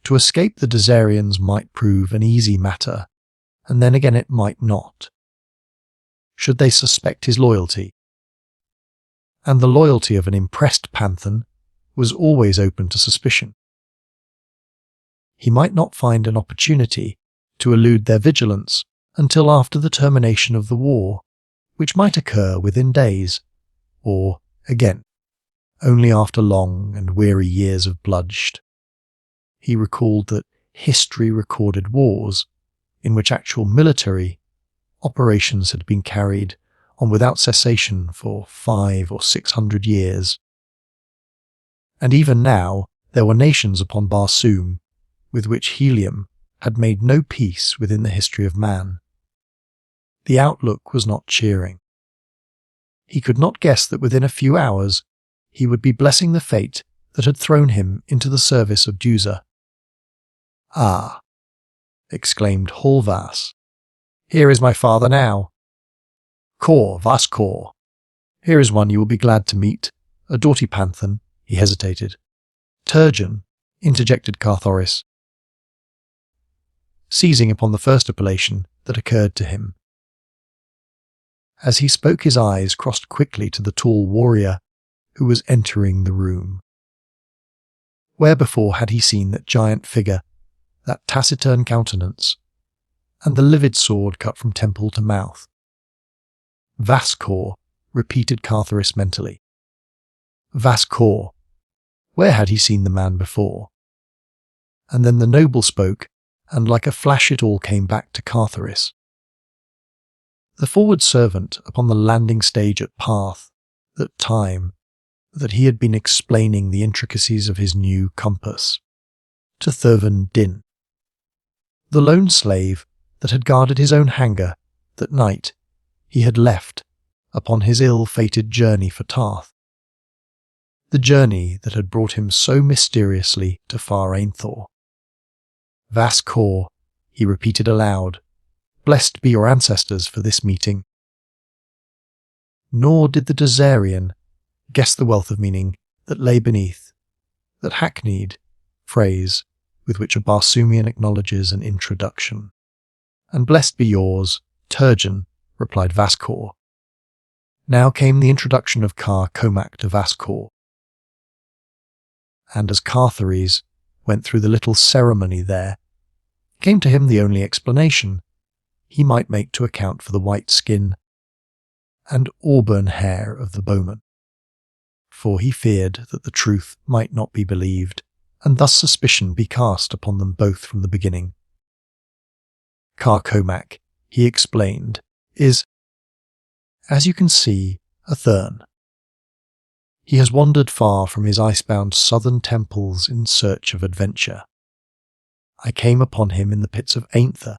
To escape the Dusarians might prove an easy matter, and then again it might not. Should they suspect his loyalty? And the loyalty of an impressed Panthan was always open to suspicion. He might not find an opportunity to elude their vigilance until after the termination of the war, which might occur within days, or, again, only after long and weary years of bloodshed. He recalled that history recorded wars in which actual military operations had been carried on without cessation for 500 or 600 years, And even now there were nations upon Barsoom with which helium had made no peace within the history of man. The outlook was not cheering. He could not guess that within a few hours he would be blessing the fate that had thrown him into the service of Dusar. "Ah," exclaimed Hallvas, "here is my father now." Vas Kor. Here is one you will be glad to meet, a doughty Panthan." He hesitated. "Turjun," interjected Carthoris, seizing upon the first appellation that occurred to him. As he spoke, his eyes crossed quickly to the tall warrior who was entering the room. Where before had he seen that giant figure, that taciturn countenance, and the livid sword cut from temple to mouth? "Vaskor," repeated Carthoris mentally. Vaskor. Where had he seen the man before? And then the noble spoke, and like a flash it all came back to Carthoris. The forward servant upon the landing stage at Path, that time, that he had been explaining the intricacies of his new compass to Thurvan Din. The lone slave that had guarded his own hangar that night he had left upon his ill-fated journey for Tarth. The journey that had brought him so mysteriously to far Ainthor. "Vaskor," he repeated aloud, "blessed be your ancestors for this meeting." Nor did the Dusarian guess the wealth of meaning that lay beneath that hackneyed phrase with which a Barsoomian acknowledges an introduction. "And blessed be yours, Turjun," replied Vaskor. Now came the introduction of Komak to Vaskor. And as Carthoris went through the little ceremony there, came to him the only explanation he might make to account for the white skin and auburn hair of the Bowman, for he feared that the truth might not be believed, and thus suspicion be cast upon them both from the beginning. Komak, he explained, is, as you can see, a Thurn. He has wandered far from his icebound southern temples in search of adventure. I came upon him in the pits of Ainthor.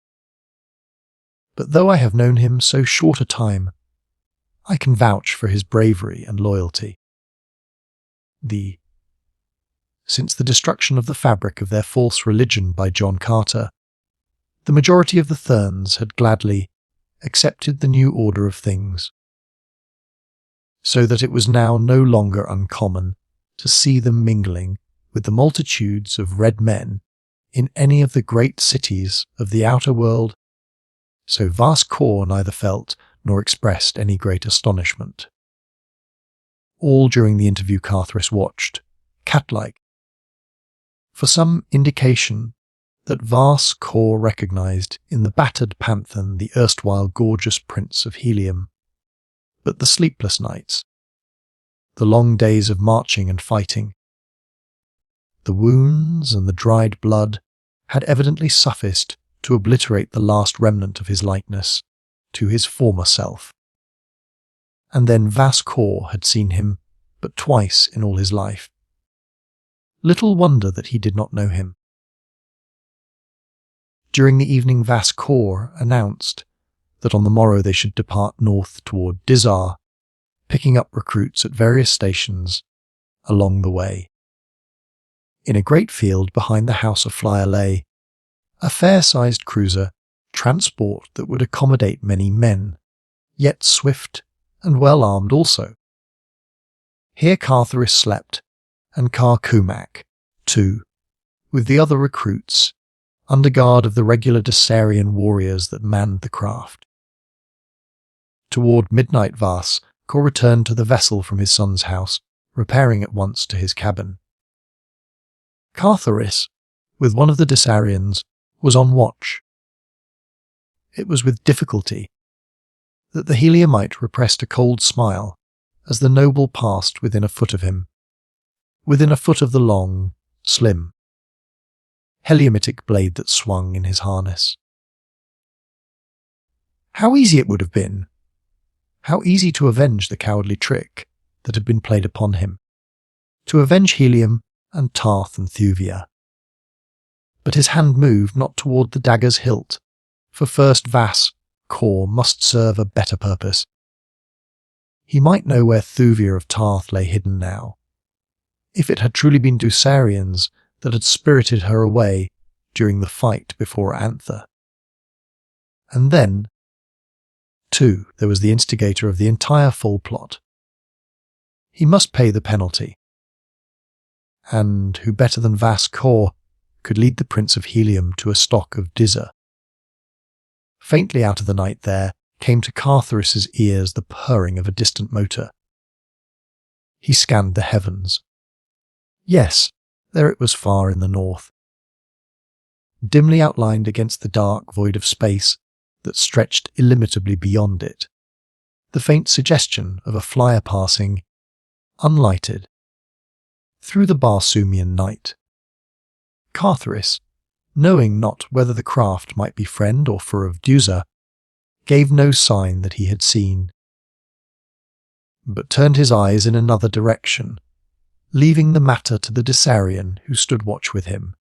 But though I have known him so short a time, I can vouch for his bravery and loyalty. Since the destruction of the fabric of their false religion by John Carter, the majority of the Thurns had gladly accepted the new order of things, so that it was now no longer uncommon to see them mingling with the multitudes of red men in any of the great cities of the outer world, so Vaskor neither felt nor expressed any great astonishment. All during the interview Carthoris watched, cat-like, for some indication that Vaskor recognized in the battered Panthan the erstwhile gorgeous prince of Helium. But the sleepless nights, the long days of marching and fighting, the wounds and the dried blood had evidently sufficed to obliterate the last remnant of his likeness to his former self. And then Vaskor had seen him but twice in all his life. Little wonder that he did not know him. During the evening Vaskor announced that on the morrow they should depart north toward Dusar, picking up recruits at various stations along the way. In a great field behind the house of Flyer lay a fair-sized cruiser, transport that would accommodate many men, yet swift and well-armed also. Here Carthoris slept, and Komak, too, with the other recruits, under guard of the regular Dusarian warriors that manned the craft. Toward midnight Vaskor returned to the vessel from his son's house, repairing at once to his cabin. Carthoris, with one of the Dusarians, was on watch. It was with difficulty that the Heliumite repressed a cold smile as the noble passed within a foot of him, within a foot of the long, slim, heliumitic blade that swung in his harness. How easy it would have been! How easy to avenge the cowardly trick that had been played upon him. to avenge Helium and Tarth and Thuvia. But his hand moved not toward the dagger's hilt, for first Vas Kor must serve a better purpose. He might know where Thuvia of Tarth lay hidden now, if it had truly been Dusarians that had spirited her away during the fight before Anther. And then, too, there was the instigator of the entire full plot. He must pay the penalty. And who better than Vas Kor could lead the Prince of Helium to a stock of Dusar? Faintly out of the night there came to Carthoris's ears the purring of a distant motor. He scanned the heavens. Yes, there it was far in the north, dimly outlined against the dark void of space that stretched illimitably beyond it, the faint suggestion of a flyer passing, unlighted, through the Barsoomian night. Carthoris, knowing not whether the craft might be friend or foe of Dusar, gave no sign that he had seen, but turned his eyes in another direction, leaving the matter to the Dusarian who stood watch with him.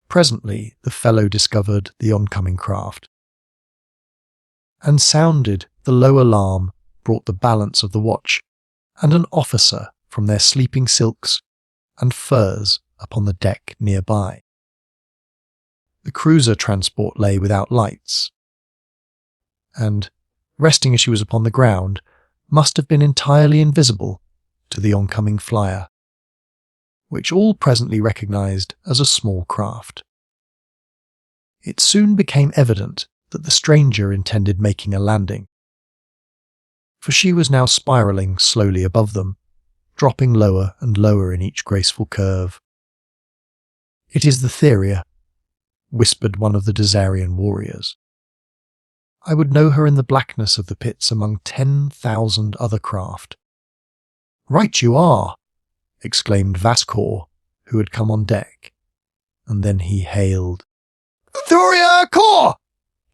Presently the fellow discovered the oncoming craft, and sounded the low alarm brought the balance of the watch and an officer from their sleeping silks and furs upon the deck nearby. The cruiser transport lay without lights, and, resting as she was upon the ground, must have been entirely invisible to the oncoming flyer, which all presently recognized as a small craft. It soon became evident that the stranger intended making a landing, for she was now spiralling slowly above them, dropping lower and lower in each graceful curve. "It is the Theria," whispered one of the Dusarian warriors. "I would know her in the blackness of the pits among 10,000 other craft." "Right you are!" exclaimed Vas Kor, who had come on deck, and then he hailed. "Thuvia Kor!"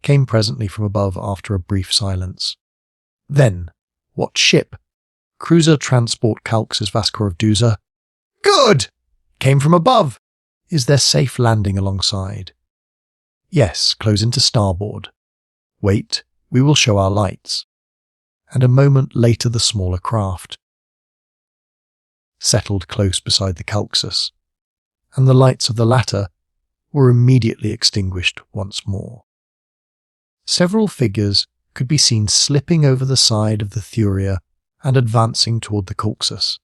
came presently from above after a brief silence. Then, "What ship?" "Cruiser transport Kalx's Vas Kor of Dusar." "Good!" came from above. "Is there safe landing alongside?" "Yes, close into starboard." "Wait, we will show our lights." And a moment later the smaller craft settled close beside the Kalxus, and the lights of the latter were immediately extinguished once more. Several figures could be seen slipping over the side of the Thuria and advancing toward the Kalxus.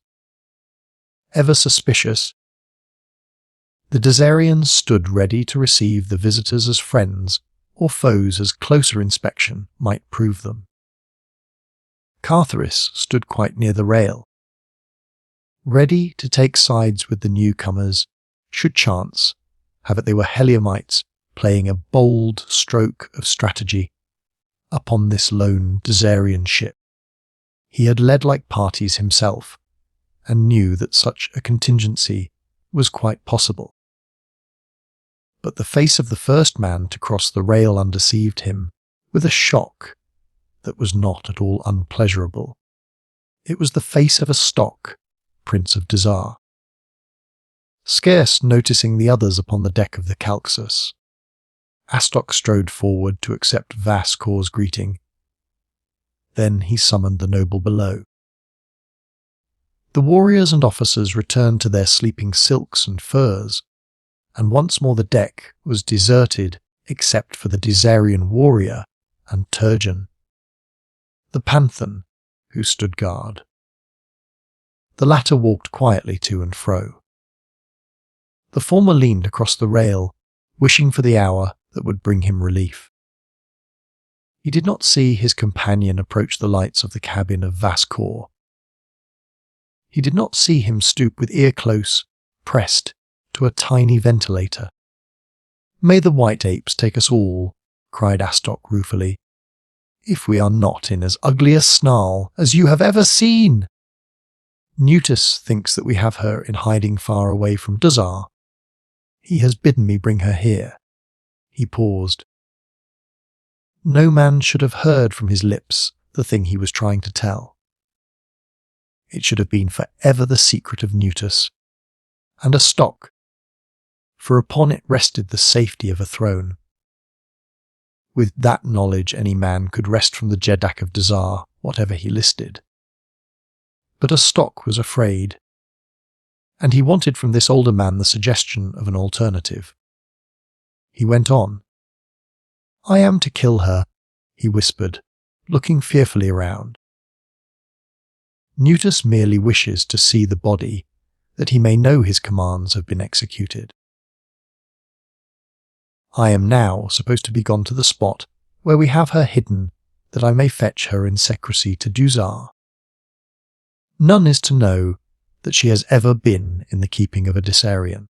Ever suspicious, the Dusarians stood ready to receive the visitors as friends or foes as closer inspection might prove them. Carthoris stood quite near the rail, ready to take sides with the newcomers should chance have it they were Heliumites playing a bold stroke of strategy upon this lone Dusarian ship. He had led like parties himself, and knew that such a contingency was quite possible. But the face of the first man to cross the rail undeceived him with a shock that was not at all unpleasurable. It was the face of a stock Prince of Dusar. Scarce noticing the others upon the deck of the Kalxus, Astok strode forward to accept Vas Kor's greeting. Then he summoned the noble below. The warriors and officers returned to their sleeping silks and furs, and once more the deck was deserted except for the Dusarian warrior and Turjun, the Panthan, who stood guard. The latter walked quietly to and fro. The former leaned across the rail, wishing for the hour that would bring him relief. He did not see his companion approach the lights of the cabin of Vas Kor. He did not see him stoop with ear close, pressed to a tiny ventilator. "May the white apes take us all," cried Astok ruefully, "if we are not in as ugly a snarl as you have ever seen. Nutus thinks that we have her in hiding far away from Dusar. He has bidden me bring her here." He paused. No man should have heard from his lips the thing he was trying to tell. it should have been forever the secret of Nutus, and a stock, for upon it rested the safety of a throne. With that knowledge any man could wrest from the Jeddak of Dusar whatever he listed. But a stock was afraid, and he wanted from this older man the suggestion of an alternative. He went on. "I am to kill her," he whispered, looking fearfully around. "Nutus merely wishes to see the body, that he may know his commands have been executed. I am now supposed to be gone to the spot where we have her hidden, that I may fetch her in secrecy to Dusar. None is to know that she has ever been in the keeping of a Dusarian.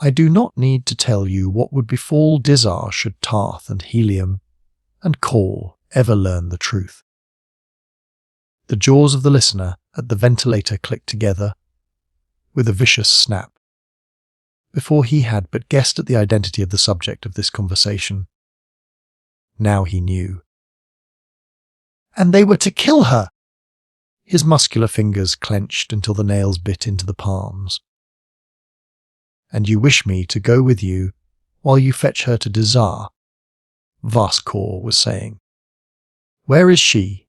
I do not need to tell you what would befall Dusar should Tarth and Helium and Call ever learn the truth." The jaws of the listener at the ventilator clicked together with a vicious snap. Before he had but guessed at the identity of the subject of this conversation. Now he knew. "And they were to kill her!" His muscular fingers clenched until the nails bit into the palms. "And you wish me to go with you while you fetch her to Dusar?" Vaskor was saying. "Where is she?"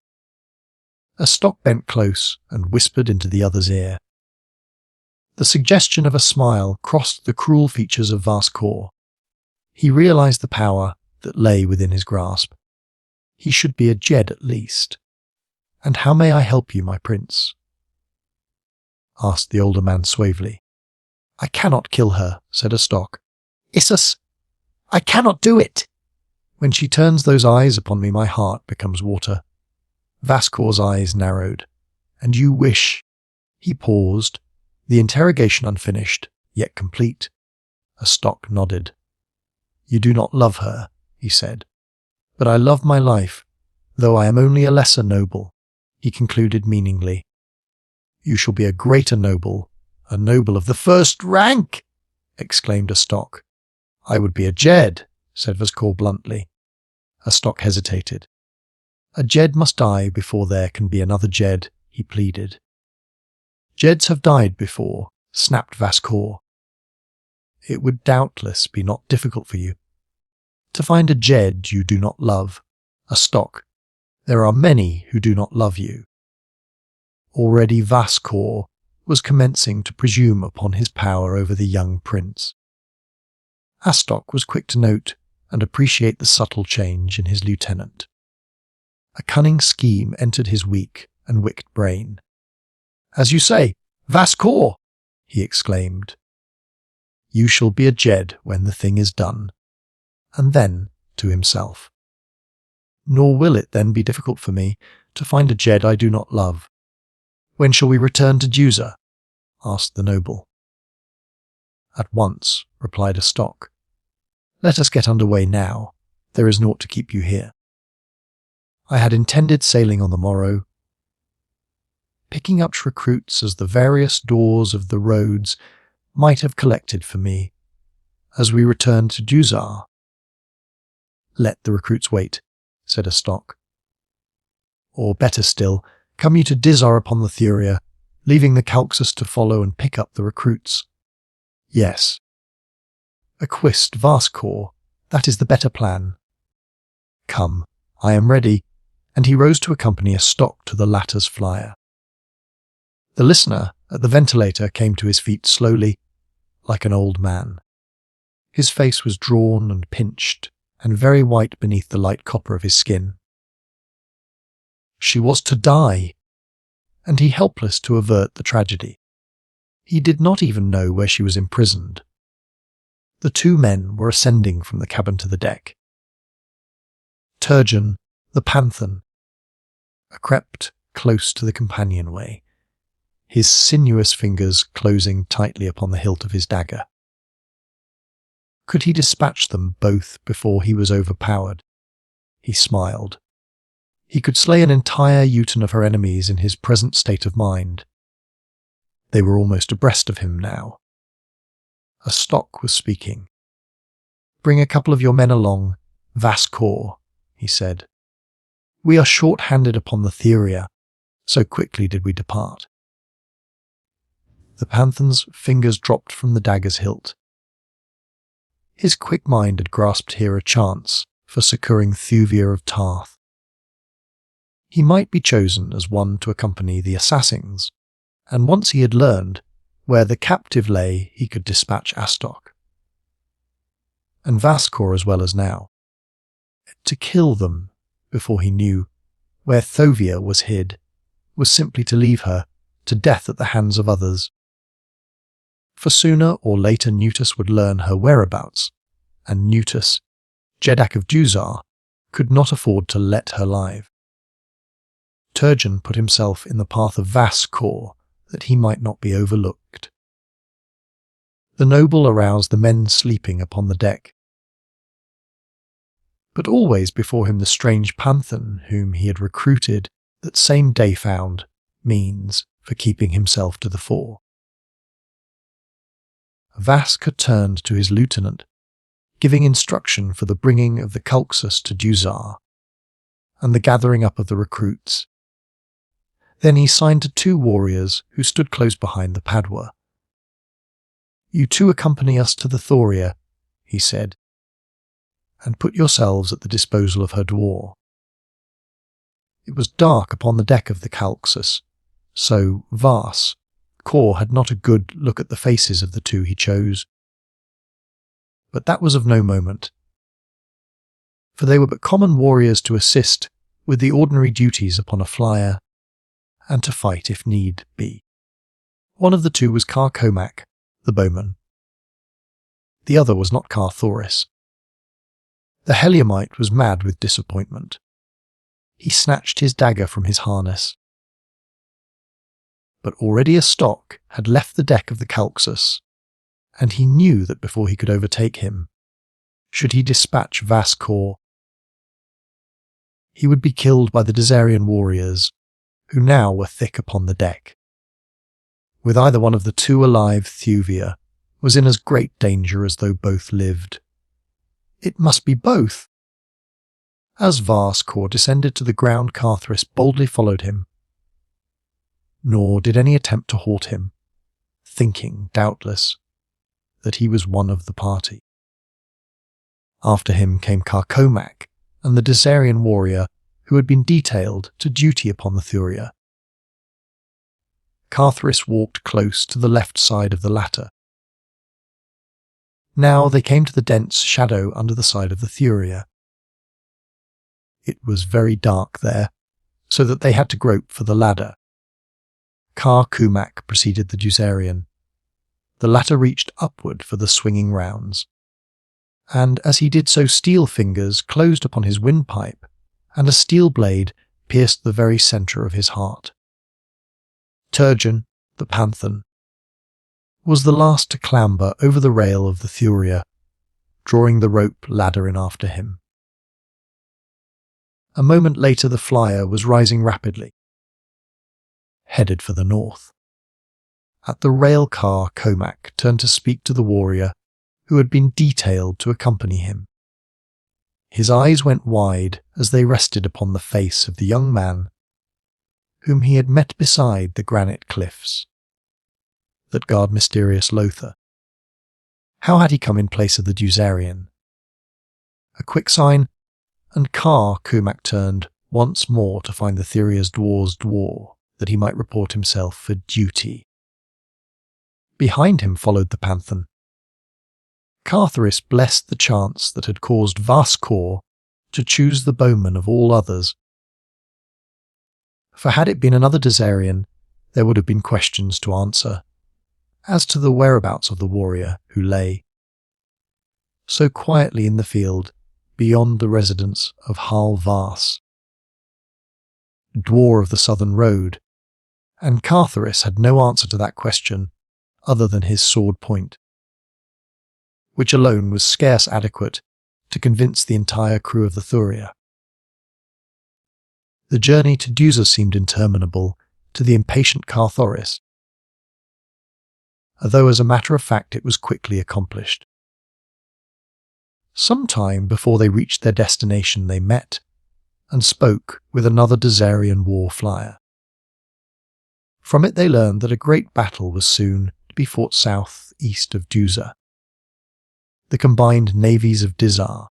A stock bent close and whispered into the other's ear. The suggestion of a smile crossed the cruel features of Vaskor. He realized the power that lay within his grasp. He should be a Jed at least. "And how may I help you, my prince?" asked the older man suavely. "I cannot kill her," said a stock. "Issus, I cannot do it!" "When she turns those eyes upon me, my heart becomes water." Vaskor's eyes narrowed. "And you wish—" He paused, the interrogation unfinished, yet complete. A stock nodded. "You do not love her," he said. "But I love my life, though I am only a lesser noble," he concluded meaningly. "You shall be a greater noble, a noble of the first rank!" exclaimed a stock. "I would be a Jed," said Vaskor bluntly. A stock hesitated. "A Jed must die before there can be another Jed," he pleaded. "Jeds have died before," snapped Vaskor. "It would doubtless be not difficult for you to find a Jed you do not love, a stock. There are many who do not love you." Already Vaskor was commencing to presume upon his power over the young prince. Astok was quick to note and appreciate the subtle change in his lieutenant. A cunning scheme entered his weak and wicked brain. "As you say, Vaskor!" he exclaimed. "You shall be a Jed when the thing is done." And then, to himself, "Nor will it then be difficult for me to find a Jed I do not love." "When shall we return to Dusar?" asked the noble. "At once," replied a stock. "Let us get under way now. There is naught to keep you here. I had intended sailing on the morrow, picking up recruits as the various doors of the roads might have collected for me as we returned to Dusar." "Let the recruits wait," said a stock. "Or better still, come you to Dusar upon the Thuvia, leaving the Calxus to follow and pick up the recruits." "Yes." "Acquist Vaskor, that is the better plan." "Come, I am ready," and he rose to accompany a stock to the latter's flyer. The listener at the ventilator came to his feet slowly, like an old man. His face was drawn and pinched, and very white beneath the light copper of his skin. She was to die, and he helpless to avert the tragedy. He did not even know where she was imprisoned. The two men were ascending from the cabin to the deck. Turjun, the Panthan, crept close to the companionway, his sinuous fingers closing tightly upon the hilt of his dagger. Could he dispatch them both before he was overpowered? He smiled. He could slay an entire Uton of her enemies in his present state of mind. They were almost abreast of him now. A stock was speaking. "Bring a couple of your men along, Vaskor," he said. "We are short-handed upon the Thuvia, so quickly did we depart. The Panthan's fingers dropped from the dagger's hilt. His quick mind had grasped here a chance for succouring Thuvia of Tarth. He might be chosen as one to accompany the assassins, and once he had learned where the captive lay, he could dispatch Astok. And Vaskor as well as now. To kill them before he knew where Thuvia was hid was simply to leave her to death at the hands of others. For sooner or later Nutus would learn her whereabouts, and Nutus, Jeddak of Dusar, could not afford to let her live. Turjun put himself in the path of Vaskor that he might not be overlooked. The noble aroused the men sleeping upon the deck. But always before him the strange Panthan whom he had recruited that same day found means for keeping himself to the fore. Vask had turned to his lieutenant, giving instruction for the bringing of the Kalxus to Dusar, and the gathering up of the recruits. Then he signed to 2 warriors who stood close behind the Padwa. "You 2 accompany us to the Thoria," he said, "and put yourselves at the disposal of her dwar." It was dark upon the deck of the Kalxus, so Vaskor had not a good look at the faces of the 2 he chose. But that was of no moment, for they were but common warriors to assist with the ordinary duties upon a flyer, and to fight if need be. One of the 2 was Komak, the Bowman. The other was not Carthoris. The Heliumite was mad with disappointment. He snatched his dagger from his harness. But already a stock had left the deck of the Kalxus, and he knew that before he could overtake him, should he dispatch Vaskor, he would be killed by the Dusarian warriors, who now were thick upon the deck. With either one of the 2 alive, Thuvia was in as great danger as though both lived. It must be both! As Vaskor descended to the ground, Carthoris boldly followed him. Nor did any attempt to halt him, thinking, doubtless, that he was one of the party. After him came Komak and the Dusarian warrior who had been detailed to duty upon the Thoria. Carthoris walked close to the left side of the latter. Now they came to the dense shadow under the side of the Thoria. It was very dark there, so that they had to grope for the ladder. Kumak preceded the Dusarian. The latter reached upward for the swinging rounds, and as he did so steel fingers closed upon his windpipe, and a steel blade pierced the very centre of his heart. Turjun, the Panthan, was the last to clamber over the rail of the Thoria, drawing the rope ladder in after him. A moment later the flyer was rising rapidly, headed for the north. At the rail car, Komak turned to speak to the warrior who had been detailed to accompany him. His eyes went wide as they rested upon the face of the young man whom he had met beside the granite cliffs that guard mysterious Lothar. How had he come in place of the Dusarian? A quick sign, and Komak turned once more to find the Theria's dwar's dwar, that he might report himself for duty. Behind him followed the Panthan. Carthoris blessed the chance that had caused Vaskor to choose the Bowman of all others. For had it been another Dusarian, there would have been questions to answer, as to the whereabouts of the warrior who lay so quietly in the field beyond the residence of Hal Vas, dwar of the southern road, and Carthoris had no answer to that question other than his sword point, which alone was scarce adequate to convince the entire crew of the Thoria. The journey to Dusar seemed interminable to the impatient Carthoris, although as a matter of fact it was quickly accomplished. Some time before they reached their destination they met and spoke with another Dusarian war flyer. From it they learned that a great battle was soon to be fought south-east of Dusar. The combined navies of Dusar,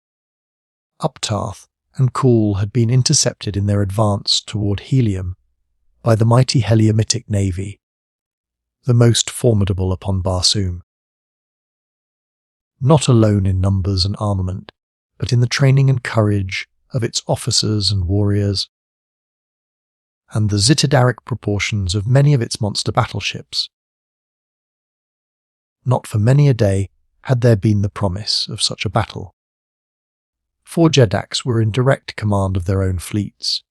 Uptarth, and Kulan had been intercepted in their advance toward Helium by the mighty Heliumitic navy, the most formidable upon Barsoom. Not alone in numbers and armament, but in the training and courage of its officers and warriors, and the zitidaric proportions of many of its monster battleships. Not for many a day had there been the promise of such a battle. 4 Jeddaks were in direct command of their own fleets: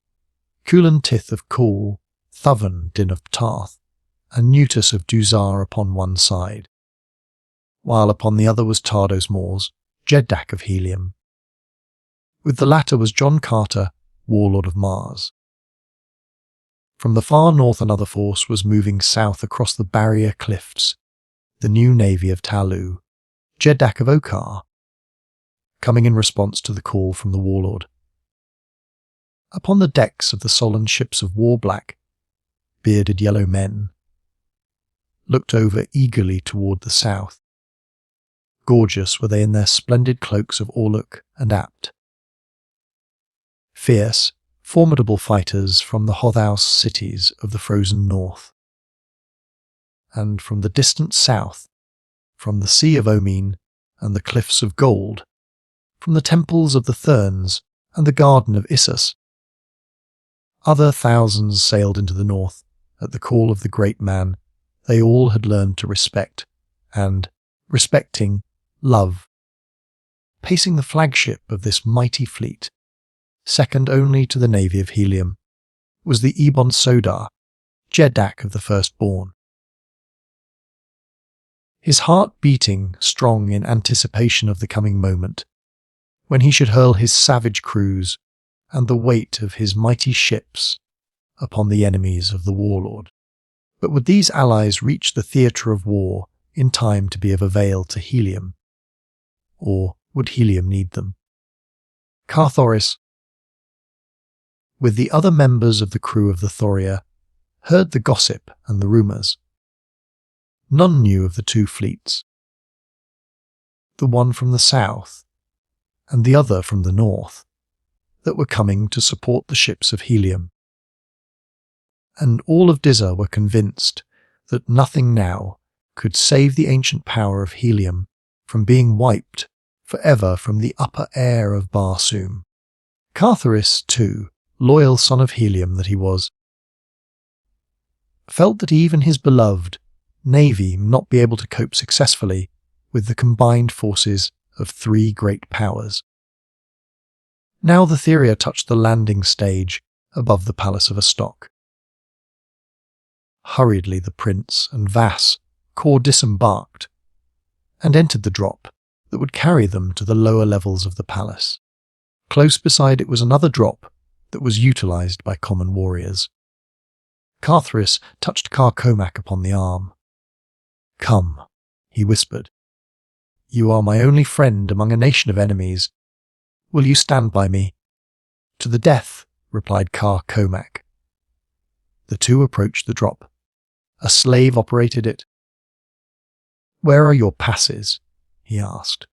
Kulan Tith of Kulan, Thuvia Din of Tarth, and Nutus of Dusar upon one side, while upon the other was Tardos Mors, Jeddak of Helium. With the latter was John Carter, warlord of Mars. From the far north another force was moving south across the barrier cliffs, the new navy of Talu, Jeddak of Okar, coming in response to the call from the warlord. Upon the decks of the sullen ships of Warblack, bearded yellow men looked over eagerly toward the south. Gorgeous were they in their splendid cloaks of Orluk and Apt. Fierce, formidable fighters from the Hothaus cities of the frozen north. And from the distant south, from the Sea of Omin and the Cliffs of Gold, from the temples of the Therns and the Garden of Issus, other thousands sailed into the north at the call of the great man they all had learned to respect, and, respecting, love. Pacing the flagship of this mighty fleet, second only to the navy of Helium, was the Ebon Sodar, Jeddak of the Firstborn. His heart beating strong in anticipation of the coming moment, when he should hurl his savage crews and the weight of his mighty ships upon the enemies of the warlord. But would these allies reach the theatre of war in time to be of avail to Helium? Or would Helium need them? Carthoris, with the other members of the crew of the Thoria, heard the gossip and the rumours. None knew of the 2 fleets, the one from the south and the other from the north, that were coming to support the ships of Helium. And all of Dusar were convinced that nothing now could save the ancient power of Helium from being wiped forever from the upper air of Barsoom. Carthoris, too, loyal son of Helium that he was, felt that even his beloved navy would not be able to cope successfully with the combined forces of 3 great powers. Now the Theria touched the landing stage above the palace of Astok. Hurriedly the prince and Vass disembarked and entered the drop that would carry them to the lower levels of the palace. Close beside it was another drop that was utilized by common warriors. Carthoris touched Komak upon the arm. "Come," he whispered. "You are my only friend among a nation of enemies. Will you stand by me?" "To the death," replied Komak. The 2 approached the drop. A slave operated it. "Where are your passes?" he asked.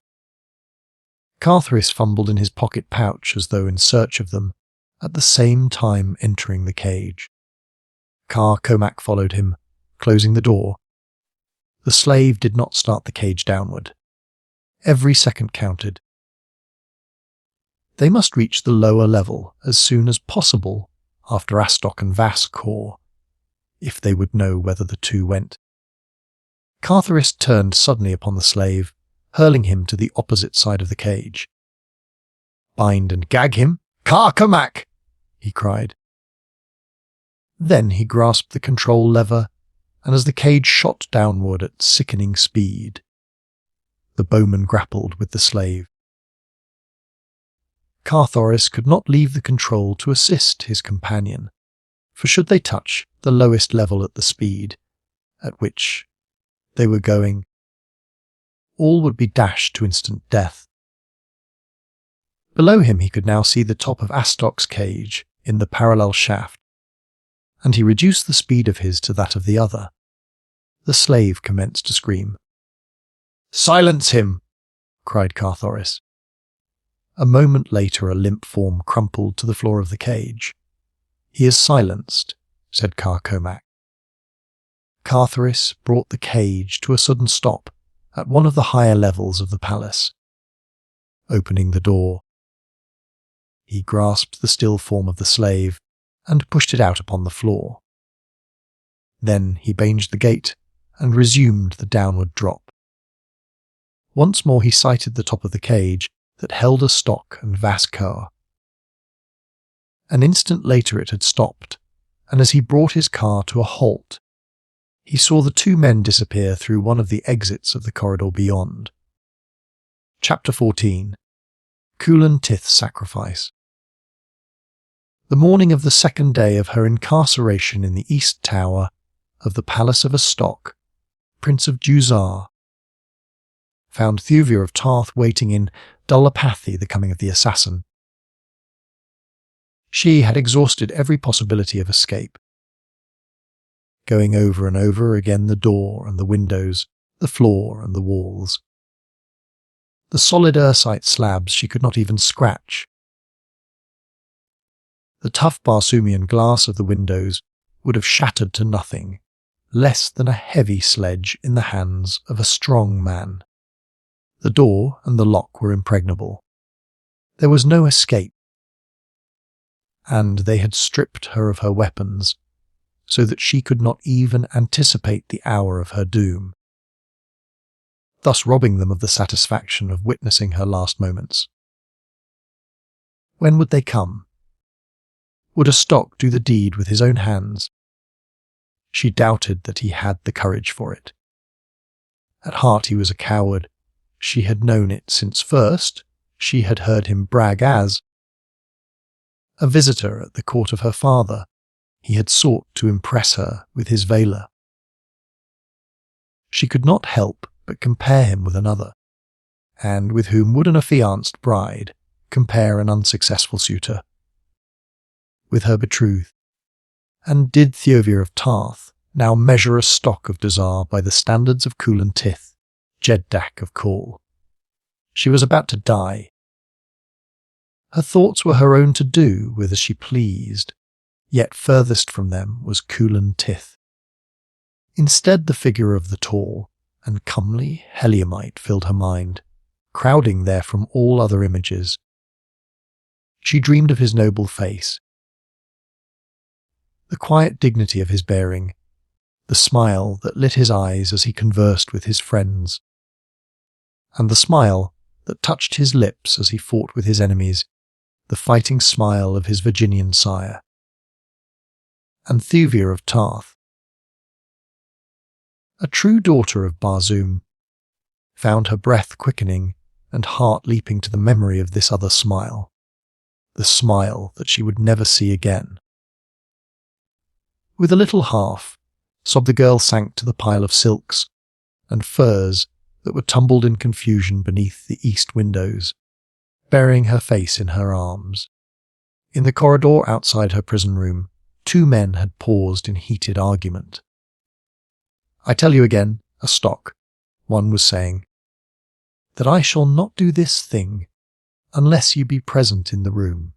Carthoris fumbled in his pocket pouch as though in search of them, at the same time entering the cage. Komak followed him, closing the door. The slave did not start the cage downward. Every second counted. They must reach the lower level as soon as possible after Astok and Vass core, if they would know whether the 2 went. Carthoris turned suddenly upon the slave, hurling him to the opposite side of the cage. "Bind and gag him, Komak!" he cried. Then he grasped the control lever, and as the cage shot downward at sickening speed, the Bowman grappled with the slave. Carthoris could not leave the control to assist his companion, for should they touch the lowest level at the speed at which they were going, all would be dashed to instant death. Below him he could now see the top of Astok's cage in the parallel shaft, and he reduced the speed of his to that of the other. The slave commenced to scream. "Silence him!" cried Carthoris. A moment later a limp form crumpled to the floor of the cage. "He is silenced," said Komak. Carthoris brought the cage to a sudden stop at one of the higher levels of the palace. Opening the door, he grasped the still form of the slave and pushed it out upon the floor. Then he banged the gate and resumed the downward drop. Once more he sighted the top of the cage that held a stock and Vascoa. An instant later it had stopped, and as he brought his car to a halt, he saw the two men disappear through one of the exits of the corridor beyond. Chapter 14. Kulan Tith's Sacrifice. The morning of the second day of her incarceration in the East Tower of the Palace of Astok, Prince of Dusar, found Thuvia of Tarth waiting in dull apathy the coming of the assassin. She had exhausted every possibility of escape, going over and over again the door and the windows, the floor and the walls. The solid ursite slabs she could not even scratch. The tough Barsoomian glass of the windows would have shattered to nothing, less than a heavy sledge in the hands of a strong man. The door and the lock were impregnable. There was no escape, and they had stripped her of her weapons, so that she could not even anticipate the hour of her doom, thus robbing them of the satisfaction of witnessing her last moments. When would they come? Would Astok do the deed with his own hands? She doubted that he had the courage for it. At heart he was a coward. She had known it since first she had heard him brag as a visitor at the court of her father. He had sought to impress her with his valour. She could not help but compare him with another, and with whom would an affianced bride compare an unsuccessful suitor? With her betrothed. And did Thuvia of Tarth now measure a stock of Dusar by the standards of Kulan Tith, Jeddak of Kal? She was about to die. Her thoughts were her own to do with as she pleased, yet furthest from them was Kulan Tith. Instead, the figure of the tall and comely Heliumite filled her mind, crowding there from all other images. She dreamed of his noble face, the quiet dignity of his bearing, the smile that lit his eyes as he conversed with his friends, and the smile that touched his lips as he fought with his enemies, the fighting smile of his Virginian sire. And Thuvia of Tarth, a true daughter of Barsoom, found her breath quickening and heart leaping to the memory of this other smile, the smile that she would never see again. With a little sob the girl sank to the pile of silks and furs that were tumbled in confusion beneath the east windows, burying her face in her arms. In the corridor outside her prison room, two men had paused in heated argument. "I tell you again, Astok," one was saying, "that I shall not do this thing unless you be present in the room."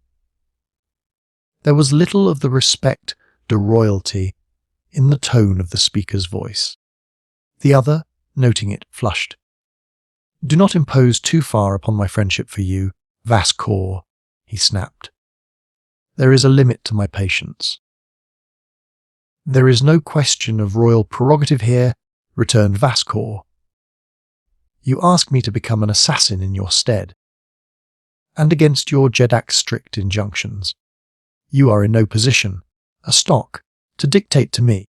There was little of the respect de royalty in the tone of the speaker's voice. The other, noting it, flushed. "Do not impose too far upon my friendship for you, Vascoa," he snapped. "There is a limit to my patience." "There is no question of royal prerogative here," returned Vascoa. "You ask me to become an assassin in your stead, and against your Jeddak's strict injunctions. You are in no position, Astok, to dictate to me.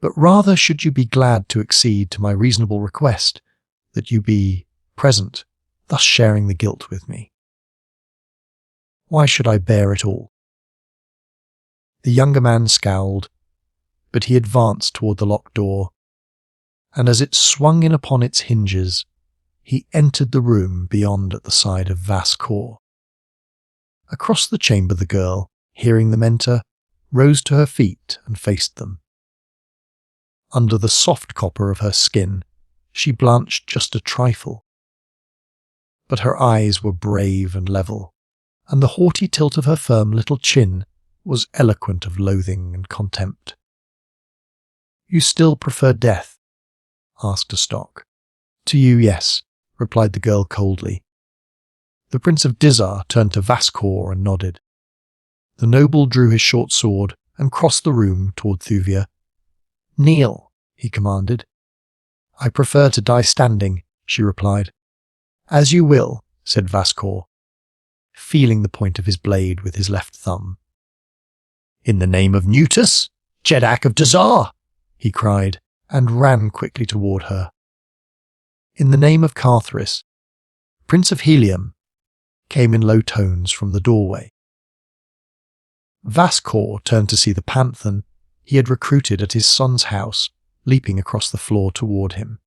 But rather should you be glad to accede to my reasonable request that you be present, thus sharing the guilt with me. Why should I bear it all?" The younger man scowled, but he advanced toward the locked door, and as it swung in upon its hinges, he entered the room beyond at the side of Vascoa. Across the chamber the girl, hearing them enter, rose to her feet and faced them. Under the soft copper of her skin, she blanched just a trifle. But her eyes were brave and level, and the haughty tilt of her firm little chin was eloquent of loathing and contempt. "You still prefer death?" asked Stock. "To you, yes," replied the girl coldly. The Prince of Dusar turned to Vaskor and nodded. The noble drew his short sword and crossed the room toward Thuvia. "Kneel," he commanded. "I prefer to die standing," she replied. "As you will," said Vaskor, feeling the point of his blade with his left thumb. "In the name of Nutus, Jeddak of Dusar!" he cried, and ran quickly toward her. "In the name of Carthoris, Prince of Helium," came in low tones from the doorway. Vaskor turned to see the Panthan he had recruited at his son's house leaping across the floor toward him.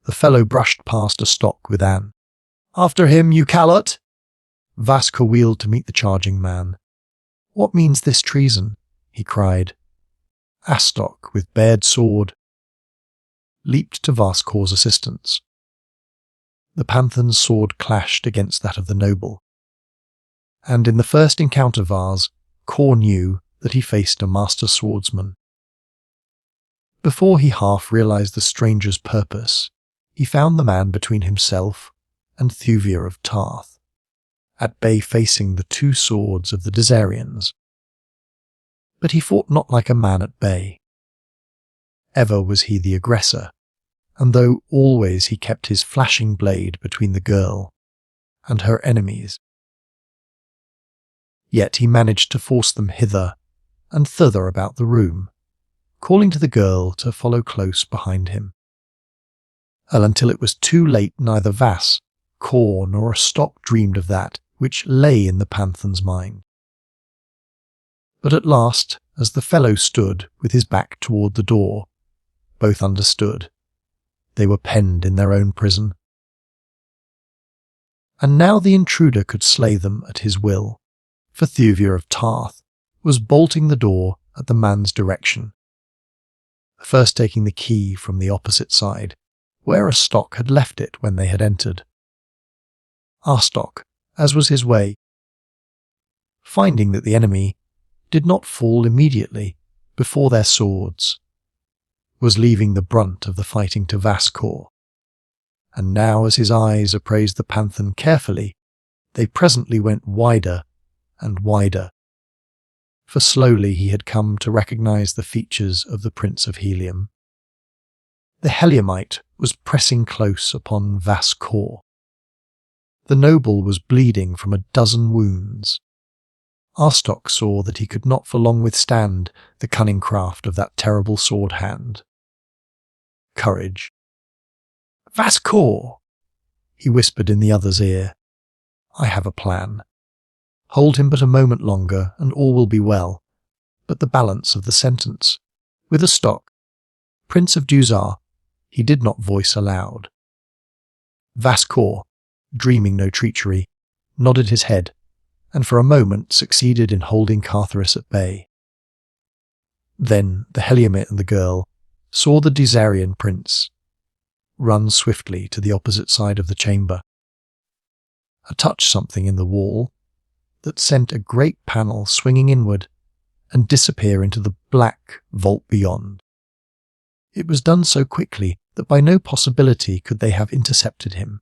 The fellow brushed past Stock with an, "After him, you callot!" Vaskor wheeled to meet the charging man. "What means this treason?" he cried. Astok, with bared sword, leaped to Vaskor's assistance. The Panthan's sword clashed against that of the noble, and in the first encounter Vars, Kor knew that he faced a master swordsman. Before he half realized the stranger's purpose, he found the man between himself and Thuvia of Tarth, at bay facing the two swords of the Dusarians. But he fought not like a man at bay. Ever was he the aggressor, and though always he kept his flashing blade between the girl and her enemies, yet he managed to force them hither and thither about the room, calling to the girl to follow close behind him. Until it was too late, neither Vas, Kor, nor Stock dreamed of that which lay in the Panthan's mind. But at last, as the fellow stood with his back toward the door, both understood. They were penned in their own prison. And now the intruder could slay them at his will, for Thuvia of Tarth was bolting the door at the man's direction, first taking the key from the opposite side, where Stock had left it when they had entered. Stock, as was his way, finding that the enemy did not fall immediately before their swords, was leaving the brunt of the fighting to Vaskor, and now as his eyes appraised the Panthan carefully, they presently went wider and wider, for slowly he had come to recognize the features of the Prince of Helium. The Heliumite was pressing close upon Vaskor. The noble was bleeding from a dozen wounds. Stock saw that he could not for long withstand the cunning craft of that terrible sword hand. Courage. "Vaskor," he whispered in the other's ear. "I have a plan. Hold him but a moment longer, and all will be well. But the balance of the sentence, with Stock, Prince of Dusar, he did not voice aloud." Vaskor, dreaming no treachery, nodded his head, and for a moment succeeded in holding Carthoris at bay. Then the Heliumite and the girl saw the Dusarian prince run swiftly to the opposite side of the chamber, touch something in the wall that sent a great panel swinging inward and disappear into the black vault beyond. It was done so quickly that by no possibility could they have intercepted him.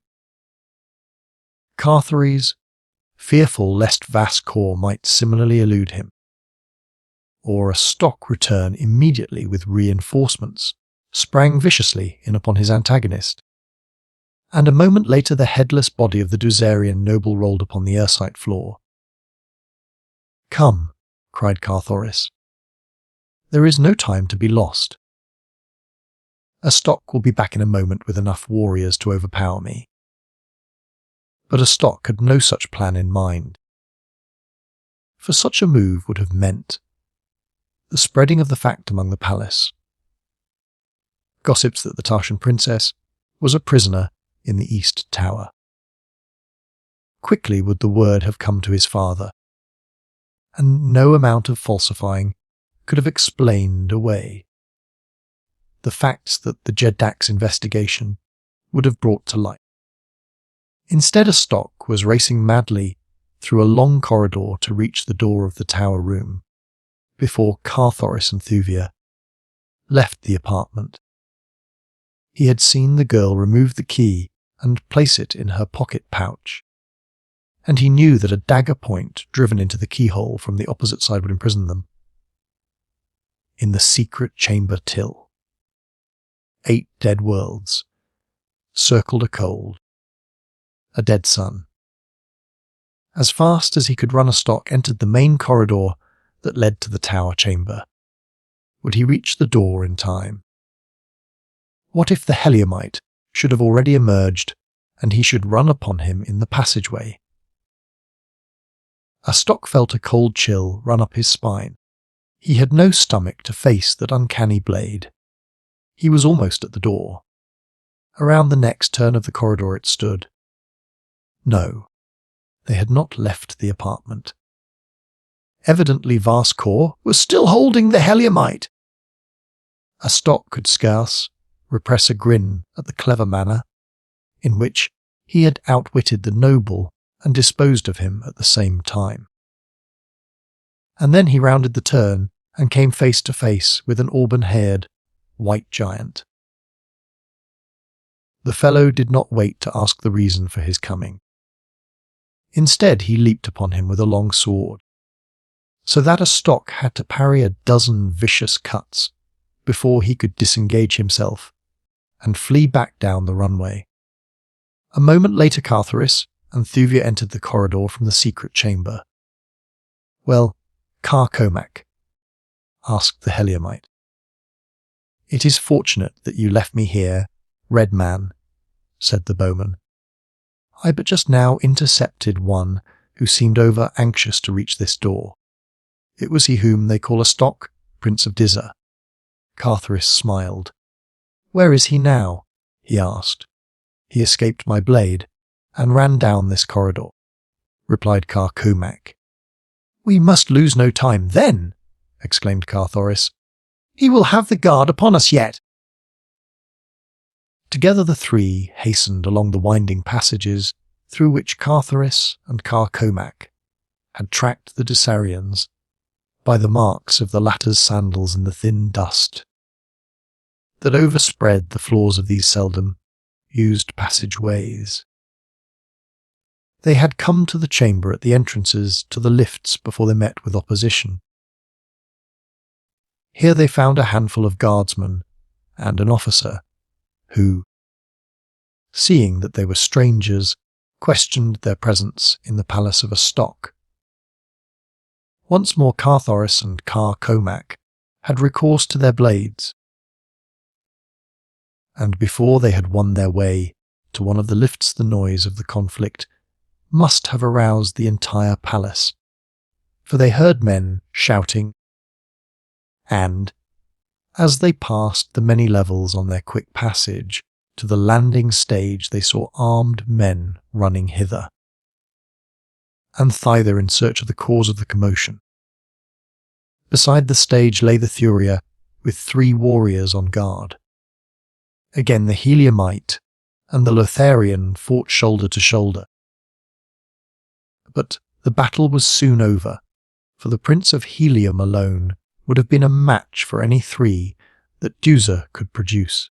Carthoris, fearful lest Vaskor might similarly elude him, or Stock return immediately with reinforcements, sprang viciously in upon his antagonist, and a moment later the headless body of the Dusarian noble rolled upon the ersite floor. "Come," cried Carthoris. "There is no time to be lost. Stock will be back in a moment with enough warriors to overpower me." But Stock had no such plan in mind, for such a move would have meant the spreading of the fact among the palace. Gossips that the Tarshan princess was a prisoner in the East Tower. Quickly would the word have come to his father, and no amount of falsifying could have explained away the facts that the Jeddak's investigation would have brought to light. Instead, a stock was racing madly through a long corridor to reach the door of the tower room before Carthoris and Thuvia left the apartment. He had seen the girl remove the key and place it in her pocket pouch, and he knew that a dagger point driven into the keyhole from the opposite side would imprison them. In the secret chamber till, 8 dead worlds circled a cold, a dead sun. As fast as he could run, a stock entered the main corridor that led to the tower chamber. Would he reach the door in time? What if the Heliumite should have already emerged and he should run upon him in the passageway? A stock felt a cold chill run up his spine. He had no stomach to face that uncanny blade. He was almost at the door. Around the next turn of the corridor it stood. No, they had not left the apartment. Evidently Varskor was still holding the Heliumite. A stock could scarce repress a grin at the clever manner in which he had outwitted the noble and disposed of him at the same time. And then he rounded the turn and came face to face with an auburn-haired, white giant. The fellow did not wait to ask the reason for his coming. Instead, he leaped upon him with a long sword, so that a stock had to parry a dozen vicious cuts before he could disengage himself and flee back down the runway. A moment later, Carthoris and Thuvia entered the corridor from the secret chamber. "Well, Komak?" asked the Heliumite. "It is fortunate that you left me here, Red Man," said the Bowman. "I but just now intercepted one who seemed over anxious to reach this door. It was he whom they call a stock, Prince of Dusar." Carthoris smiled. "Where is he now?" he asked. "He escaped my blade and ran down this corridor," replied Komak. "We must lose no time then," exclaimed Carthoris. "He will have the guard upon us yet." Together the three hastened along the winding passages through which Carthoris and Komak had tracked the Dusarians by the marks of the latter's sandals in the thin dust that overspread the floors of these seldom used passageways. They had come to the chamber at the entrances to the lifts before they met with opposition. Here they found a handful of guardsmen and an officer, who, seeing that they were strangers, questioned their presence in the palace of a stock. Once more Carthoris and Komak had recourse to their blades, and before they had won their way to one of the lifts, the noise of the conflict must have aroused the entire palace, for they heard men shouting, and, as they passed the many levels on their quick passage to the landing stage, they saw armed men running hither and thither in search of the cause of the commotion. Beside the stage lay the Thuvia with 3 warriors on guard. Again the Heliumite and the Lotharian fought shoulder to shoulder. But the battle was soon over, for the Prince of Helium alone would have been a match for any 3 that Dusar could produce.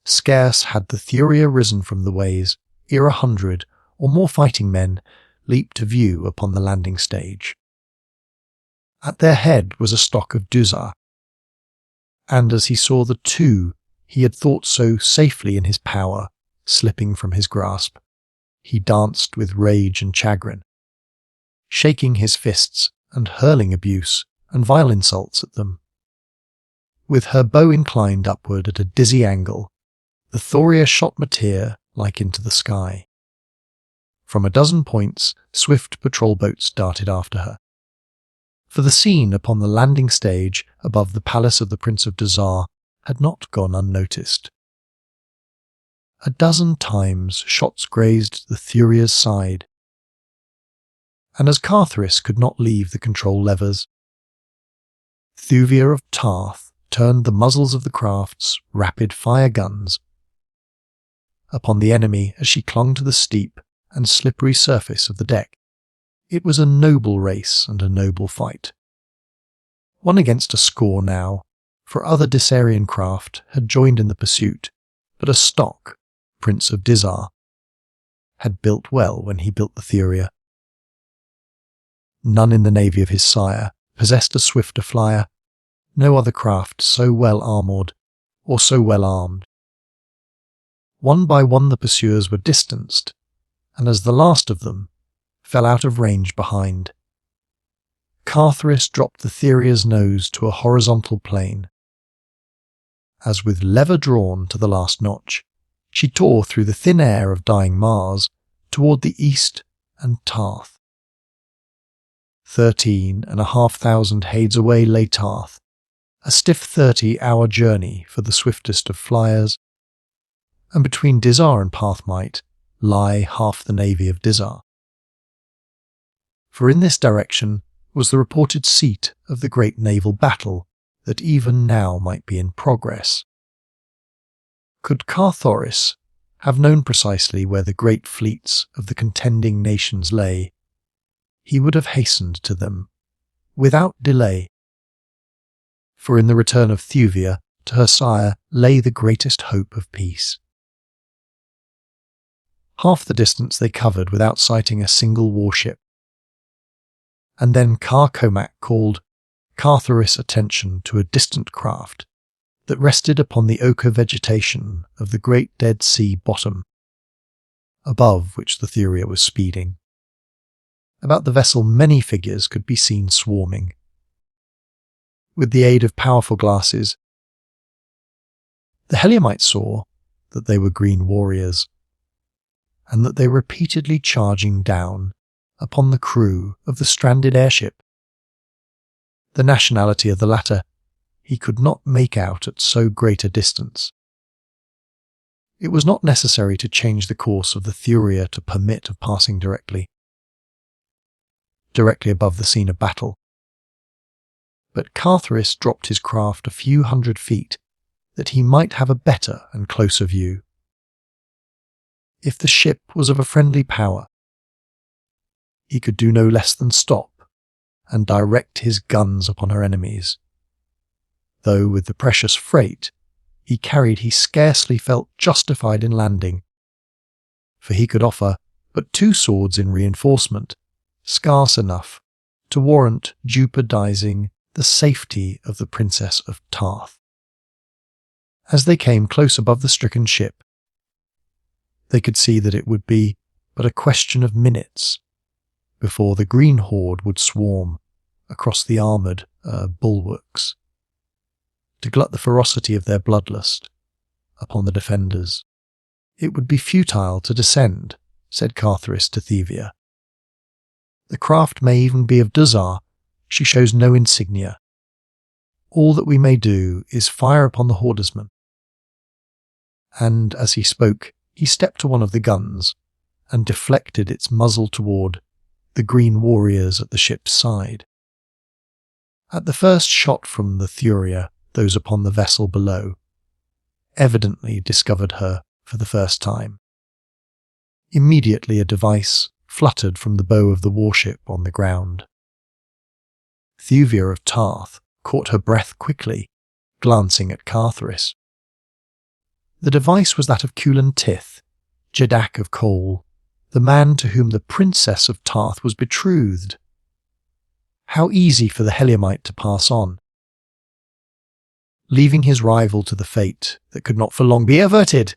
Scarce had the Thuvia risen from the ways ere 100 or more fighting men leaped to view upon the landing stage. At their head was a stock of Dusar, and as he saw the 2 he had thought so safely in his power slipping from his grasp, he danced with rage and chagrin, shaking his fists and hurling abuse and vile insults at them. With her bow inclined upward at a dizzy angle, the Thuvia shot Matir like into the sky. From a dozen points, swift patrol boats darted after her. For the scene upon the landing stage above the palace of the Prince of Dusar had not gone unnoticed. A dozen times shots grazed the Thuvia's side, and as Carthoris could not leave the control levers, Thuvia of Tarth turned the muzzles of the craft's rapid-fire guns upon the enemy as she clung to the steep and slippery surface of the deck. It was a noble race and a noble fight. One against a score now, for other Dusarian craft had joined in the pursuit, but a stock, Prince of Dusar, had built well when he built the Thuvia. None in the navy of his sire possessed a swifter flyer, no other craft so well armoured or so well armed. One by one the pursuers were distanced, and as the last of them fell out of range behind, Carthoris dropped the Thuvia's nose to a horizontal plane. As with lever drawn to the last notch, she tore through the thin air of dying Mars toward the east and Tarth. 13,500 hades away lay Tarth, a stiff 30-hour journey for the swiftest of flyers, and between Dusar and Pathmite lie half the navy of Dusar. For in this direction was the reported seat of the great naval battle that even now might be in progress. Could Carthoris have known precisely where the great fleets of the contending nations lay, he would have hastened to them, without delay. For in the return of Thuvia to her sire lay the greatest hope of peace. Half the distance they covered without sighting a single warship. And then Komak called Carthoris' attention to a distant craft that rested upon the ochre vegetation of the great Dead Sea bottom, above which the Thuvia was speeding. About the vessel many figures could be seen swarming. With the aid of powerful glasses, the Heliumite saw that they were green warriors, and that they were repeatedly charging down upon the crew of the stranded airship. The nationality of the latter he could not make out at so great a distance. It was not necessary to change the course of the Thuvia to permit of passing directly above the scene of battle. But Carthoris dropped his craft a few hundred feet that he might have a better and closer view. If the ship was of a friendly power, he could do no less than stop and direct his guns upon her enemies, though with the precious freight he carried he scarcely felt justified in landing, for he could offer but 2 swords in reinforcement, scarce enough to warrant jeopardizing the safety of the Princess of Tarth. As they came close above the stricken ship, they could see that it would be but a question of minutes before the green horde would swarm across the armoured bulwarks to glut the ferocity of their bloodlust upon the defenders. It would be futile to descend, said Carthoris to Thuvia. The craft may even be of Dusar, she shows no insignia. All that we may do is fire upon the hordesmen. And as he spoke, he stepped to one of the guns and deflected its muzzle toward the green warriors at the ship's side. At the first shot from the Thuvia, those upon the vessel below evidently discovered her for the first time. Immediately a device fluttered from the bow of the warship on the ground. Thuvia of Tarth caught her breath quickly, glancing at Carthoris. The device was that of Kulan Tith, Jeddak of Coal, the man to whom the Princess of Tarth was betrothed. How easy for the Heliumite to pass on, leaving his rival to the fate that could not for long be averted.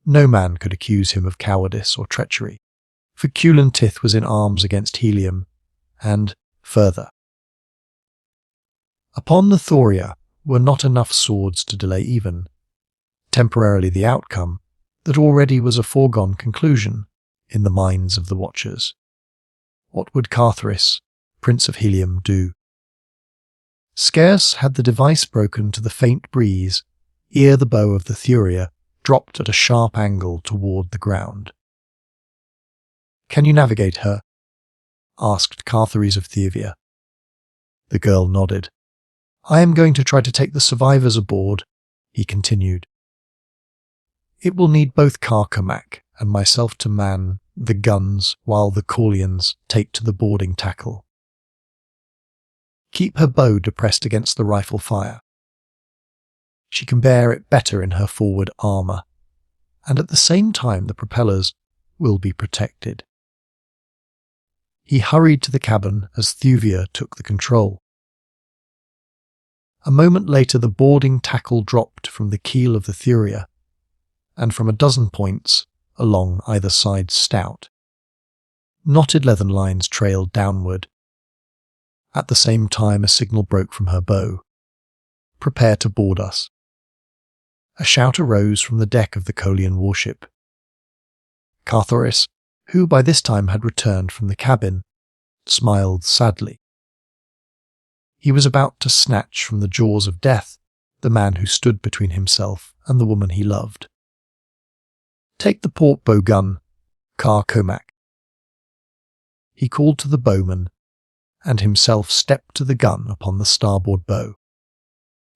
No man could accuse him of cowardice or treachery, for Kulan Tith was in arms against Helium, and, further, upon the Thuvia were not enough swords to delay even, temporarily the outcome that already was a foregone conclusion in the minds of the watchers. What would Carthoris, Prince of Helium, do? Scarce had the device broken to the faint breeze ere the bow of the Thuvia dropped at a sharp angle toward the ground. "Can you navigate her?" asked Carthoris of Thuvia. The girl nodded. I am going to try to take the survivors aboard, he continued. It will need both Komak and myself to man the guns while the Kulians take to the boarding tackle. Keep her bow depressed against the rifle fire. She can bear it better in her forward armour, and at the same time the propellers will be protected. He hurried to the cabin as Thuvia took the control. A moment later the boarding tackle dropped from the keel of the Thuvia, and from a dozen points along either side's stout. Knotted leathern lines trailed downward. At the same time a signal broke from her bow. Prepare to board us. A shout arose from the deck of the Kulan warship. Carthoris, who by this time had returned from the cabin, smiled sadly. He was about to snatch from the jaws of death the man who stood between himself and the woman he loved. Take the port bow gun, Komak. He called to the bowman, and himself stepped to the gun upon the starboard bow.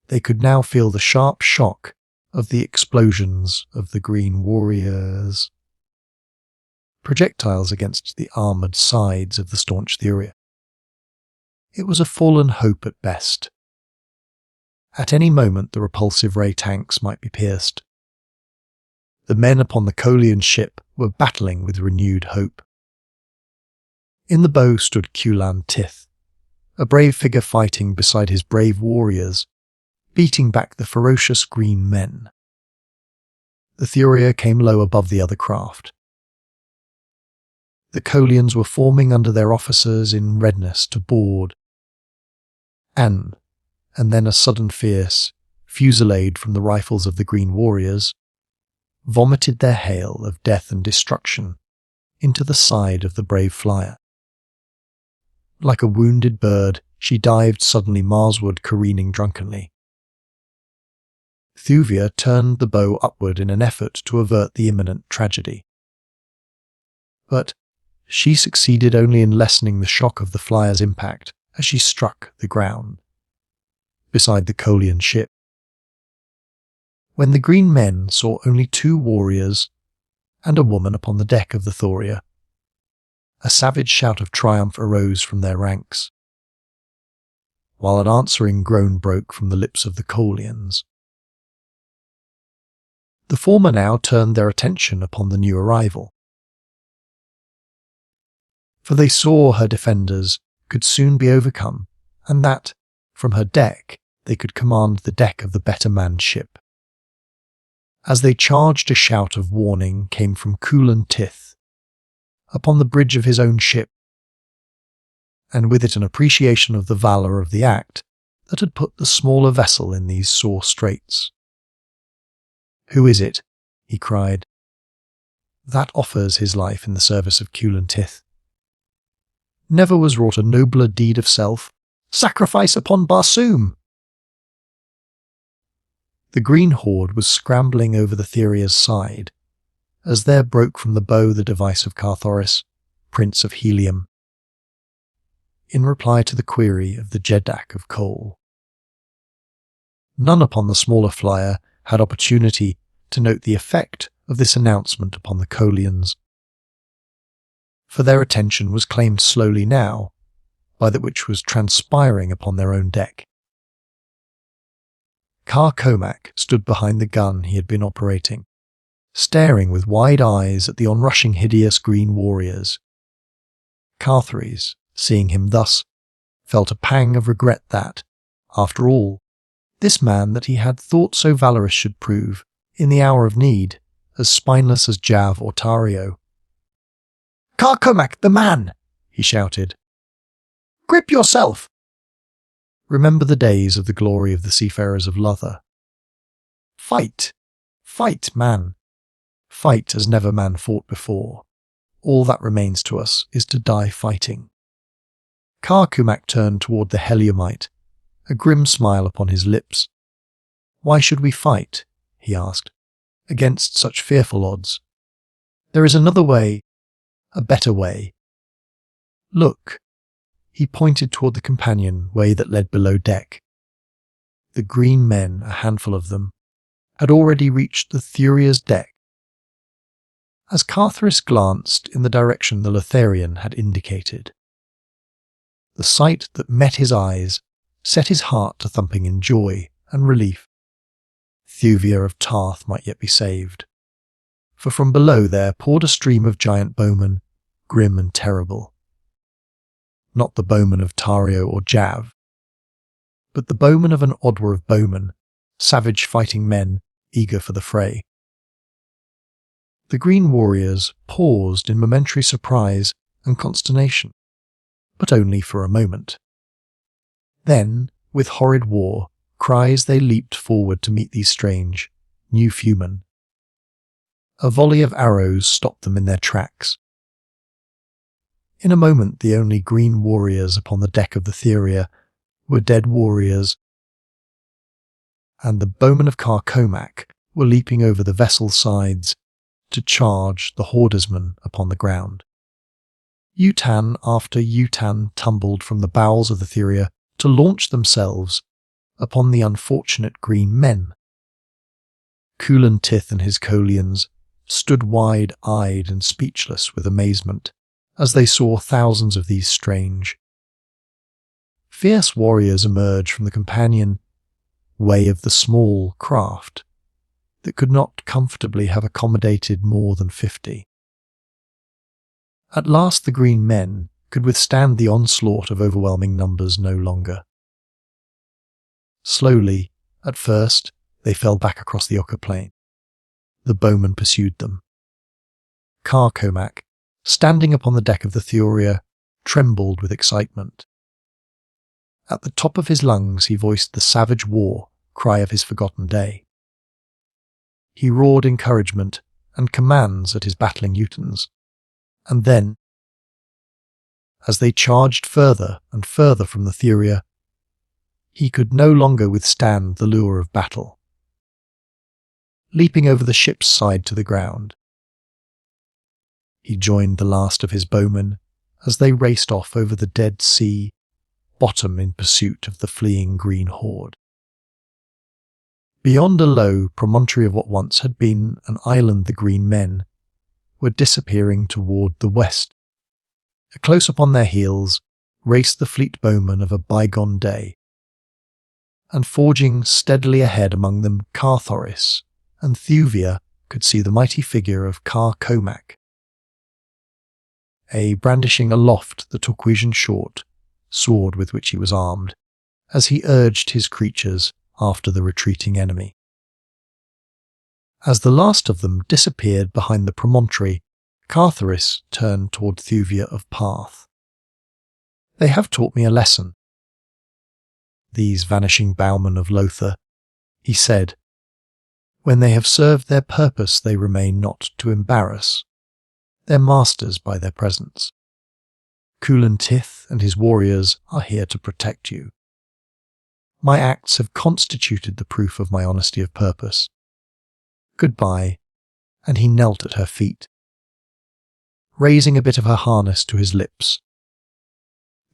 They could now feel the sharp shock of the explosions of the green warriors. Projectiles against the armoured sides of the staunch Thuvia. It was a fallen hope at best. At any moment the repulsive ray tanks might be pierced. The men upon the Kulan ship were battling with renewed hope. In the bow stood Kulan Tith, a brave figure fighting beside his brave warriors, beating back the ferocious green men. The Thuvia came low above the other craft. The Kulans were forming under their officers in readiness to board. And then a sudden fierce fusillade from the rifles of the green warriors vomited their hail of death and destruction into the side of the brave flyer. Like a wounded bird, she dived suddenly Marsward, careening drunkenly. Thuvia turned the bow upward in an effort to avert the imminent tragedy. But she succeeded only in lessening the shock of the flyer's impact as she struck the ground beside the Kulan ship. When the green men saw only 2 warriors and a woman upon the deck of the Thuvia, a savage shout of triumph arose from their ranks, while an answering groan broke from the lips of the Kulans. The former now turned their attention upon the new arrival, for they saw her defenders could soon be overcome, and that, from her deck, they could command the deck of the better manned ship. As they charged, a shout of warning came from Kulan Tith, upon the bridge of his own ship, and with it an appreciation of the valour of the act that had put the smaller vessel in these sore straits. "Who is it?" he cried. "That offers his life in the service of Kulan Tith. Never was wrought a nobler deed of self. Sacrifice upon Barsoom!" The green horde was scrambling over the Thuvia's side, as there broke from the bow the device of Carthoris, Prince of Helium, in reply to the query of the Jeddak of coal. None upon the smaller flyer had opportunity to note the effect of this announcement upon the Kulans, for their attention was claimed slowly now by that which was transpiring upon their own deck. Komak stood behind the gun he had been operating, staring with wide eyes at the onrushing hideous green warriors. Carthoris, seeing him thus, felt a pang of regret that, after all, this man that he had thought so valorous should prove, in the hour of need, as spineless as Jav or Tario. "Komak, the man!" he shouted. "Grip yourself! Remember the days of the glory of the seafarers of Lothar. Fight! Fight, man! Fight as never man fought before. All that remains to us is to die fighting." Komak turned toward the Heliumite, a grim smile upon his lips. "Why should we fight?" he asked, "against such fearful odds? There is another way, a better way. Look. He pointed toward the companion way that led below deck. The green men, a handful of them, had already reached the Thuvia's deck. As Carthoris glanced in the direction the Lotharian had indicated, the sight that met his eyes set his heart to thumping in joy and relief. Thuvia of Tarth might yet be saved, for from below there poured a stream of giant bowmen, grim and terrible. Not the bowmen of Tario or Jav, but the bowmen of an Odwer of Bowman, savage fighting men eager for the fray. The green warriors paused in momentary surprise and consternation, but only for a moment. Then, with horrid war cries, they leaped forward to meet these strange, new foemen. A volley of arrows stopped them in their tracks. In a moment the only green warriors upon the deck of the Thuvia were dead warriors, and the bowmen of Komak were leaping over the vessel's sides to charge the hordersmen upon the ground. Utan after Utan tumbled from the bowels of the Thuvia to launch themselves upon the unfortunate green men. Kulan Tith and his Kolians stood wide-eyed and speechless with amazement as they saw thousands of these strange, fierce warriors emerge from the companion way of the small craft that could not comfortably have accommodated more than 50. At last the green men could withstand the onslaught of overwhelming numbers no longer. Slowly, at first, they fell back across the Oka plain. The bowmen pursued them. Komak, standing upon the deck of the Thuvia, trembled with excitement. At the top of his lungs he voiced the savage war cry of his forgotten day. He roared encouragement and commands at his battling Utans, and then, as they charged further and further from the Thuvia, he could no longer withstand the lure of battle. Leaping over the ship's side to the ground, he joined the last of his bowmen as they raced off over the dead sea bottom in pursuit of the fleeing green horde. Beyond a low promontory of what once had been an island, the green men were disappearing toward the west. Close upon their heels raced the fleet bowmen of a bygone day, and forging steadily ahead among them Carthoris and Thuvia could see the mighty figure of Komak, brandishing aloft the Turjun short sword with which he was armed, as he urged his creatures after the retreating enemy. As the last of them disappeared behind the promontory, Carthoris turned toward Thuvia of Parth. "They have taught me a lesson, these vanishing bowmen of Lothar," he said. "When they have served their purpose they remain not to embarrass their masters by their presence. Kulan Tith and his warriors are here to protect you. My acts have constituted the proof of my honesty of purpose. Goodbye," and he knelt at her feet, raising a bit of her harness to his lips.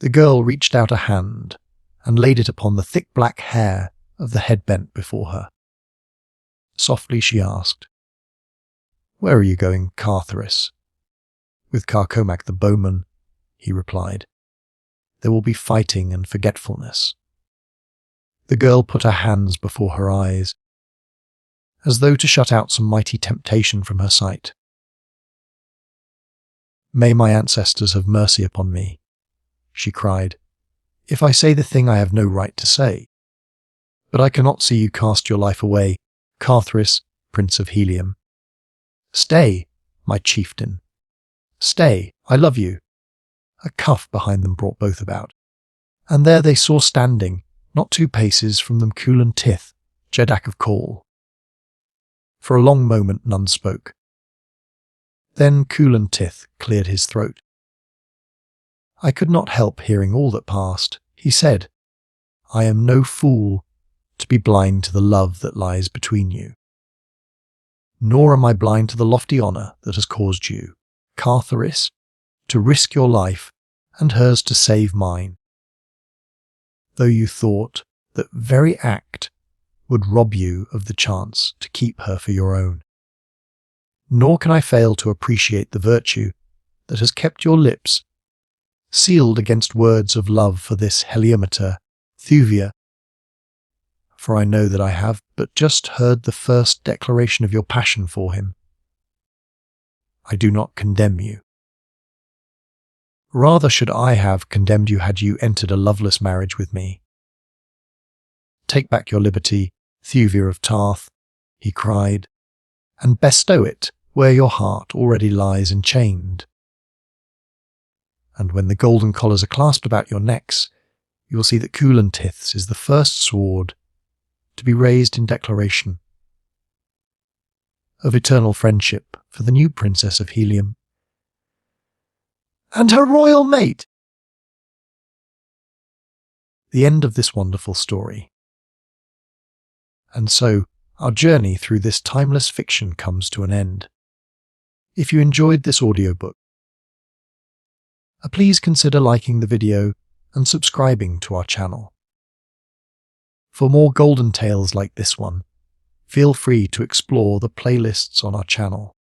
The girl reached out a hand and laid it upon the thick black hair of the head bent before her. Softly she asked, "Where are you going, Carthoris?" "With Komak the bowman," he replied. "There will be fighting and forgetfulness." The girl put her hands before her eyes, as though to shut out some mighty temptation from her sight. "May my ancestors have mercy upon me," she cried, "if I say the thing I have no right to say. But I cannot see you cast your life away, Carthoris, Prince of Helium. Stay, my chieftain. Stay, I love you." A cuff behind them brought both about, and there they saw standing, not 2 paces from them, Kulan Tith, Jeddak of Call. For a long moment none spoke. Then Kulan Tith cleared his throat. "I could not help hearing all that passed," he said. "I am no fool to be blind to the love that lies between you. Nor am I blind to the lofty honour that has caused you, Carthoris, to risk your life and hers to save mine, though you thought that very act would rob you of the chance to keep her for your own. Nor can I fail to appreciate the virtue that has kept your lips sealed against words of love for this heliometer, Thuvia, for I know that I have but just heard the first declaration of your passion for him. I do not condemn you. Rather should I have condemned you had you entered a loveless marriage with me. Take back your liberty, Thuvia of Tarth, he cried, and bestow it where your heart already lies enchained. And when the golden collars are clasped about your necks, you will see that Kulan Tith's is the first sword to be raised in declaration of eternal friendship for the new princess of Helium and her royal mate. The end of this wonderful story. And so, our journey through this timeless fiction comes to an end. If you enjoyed this audiobook, please consider liking the video and subscribing to our channel. For more golden tales like this one, feel free to explore the playlists on our channel.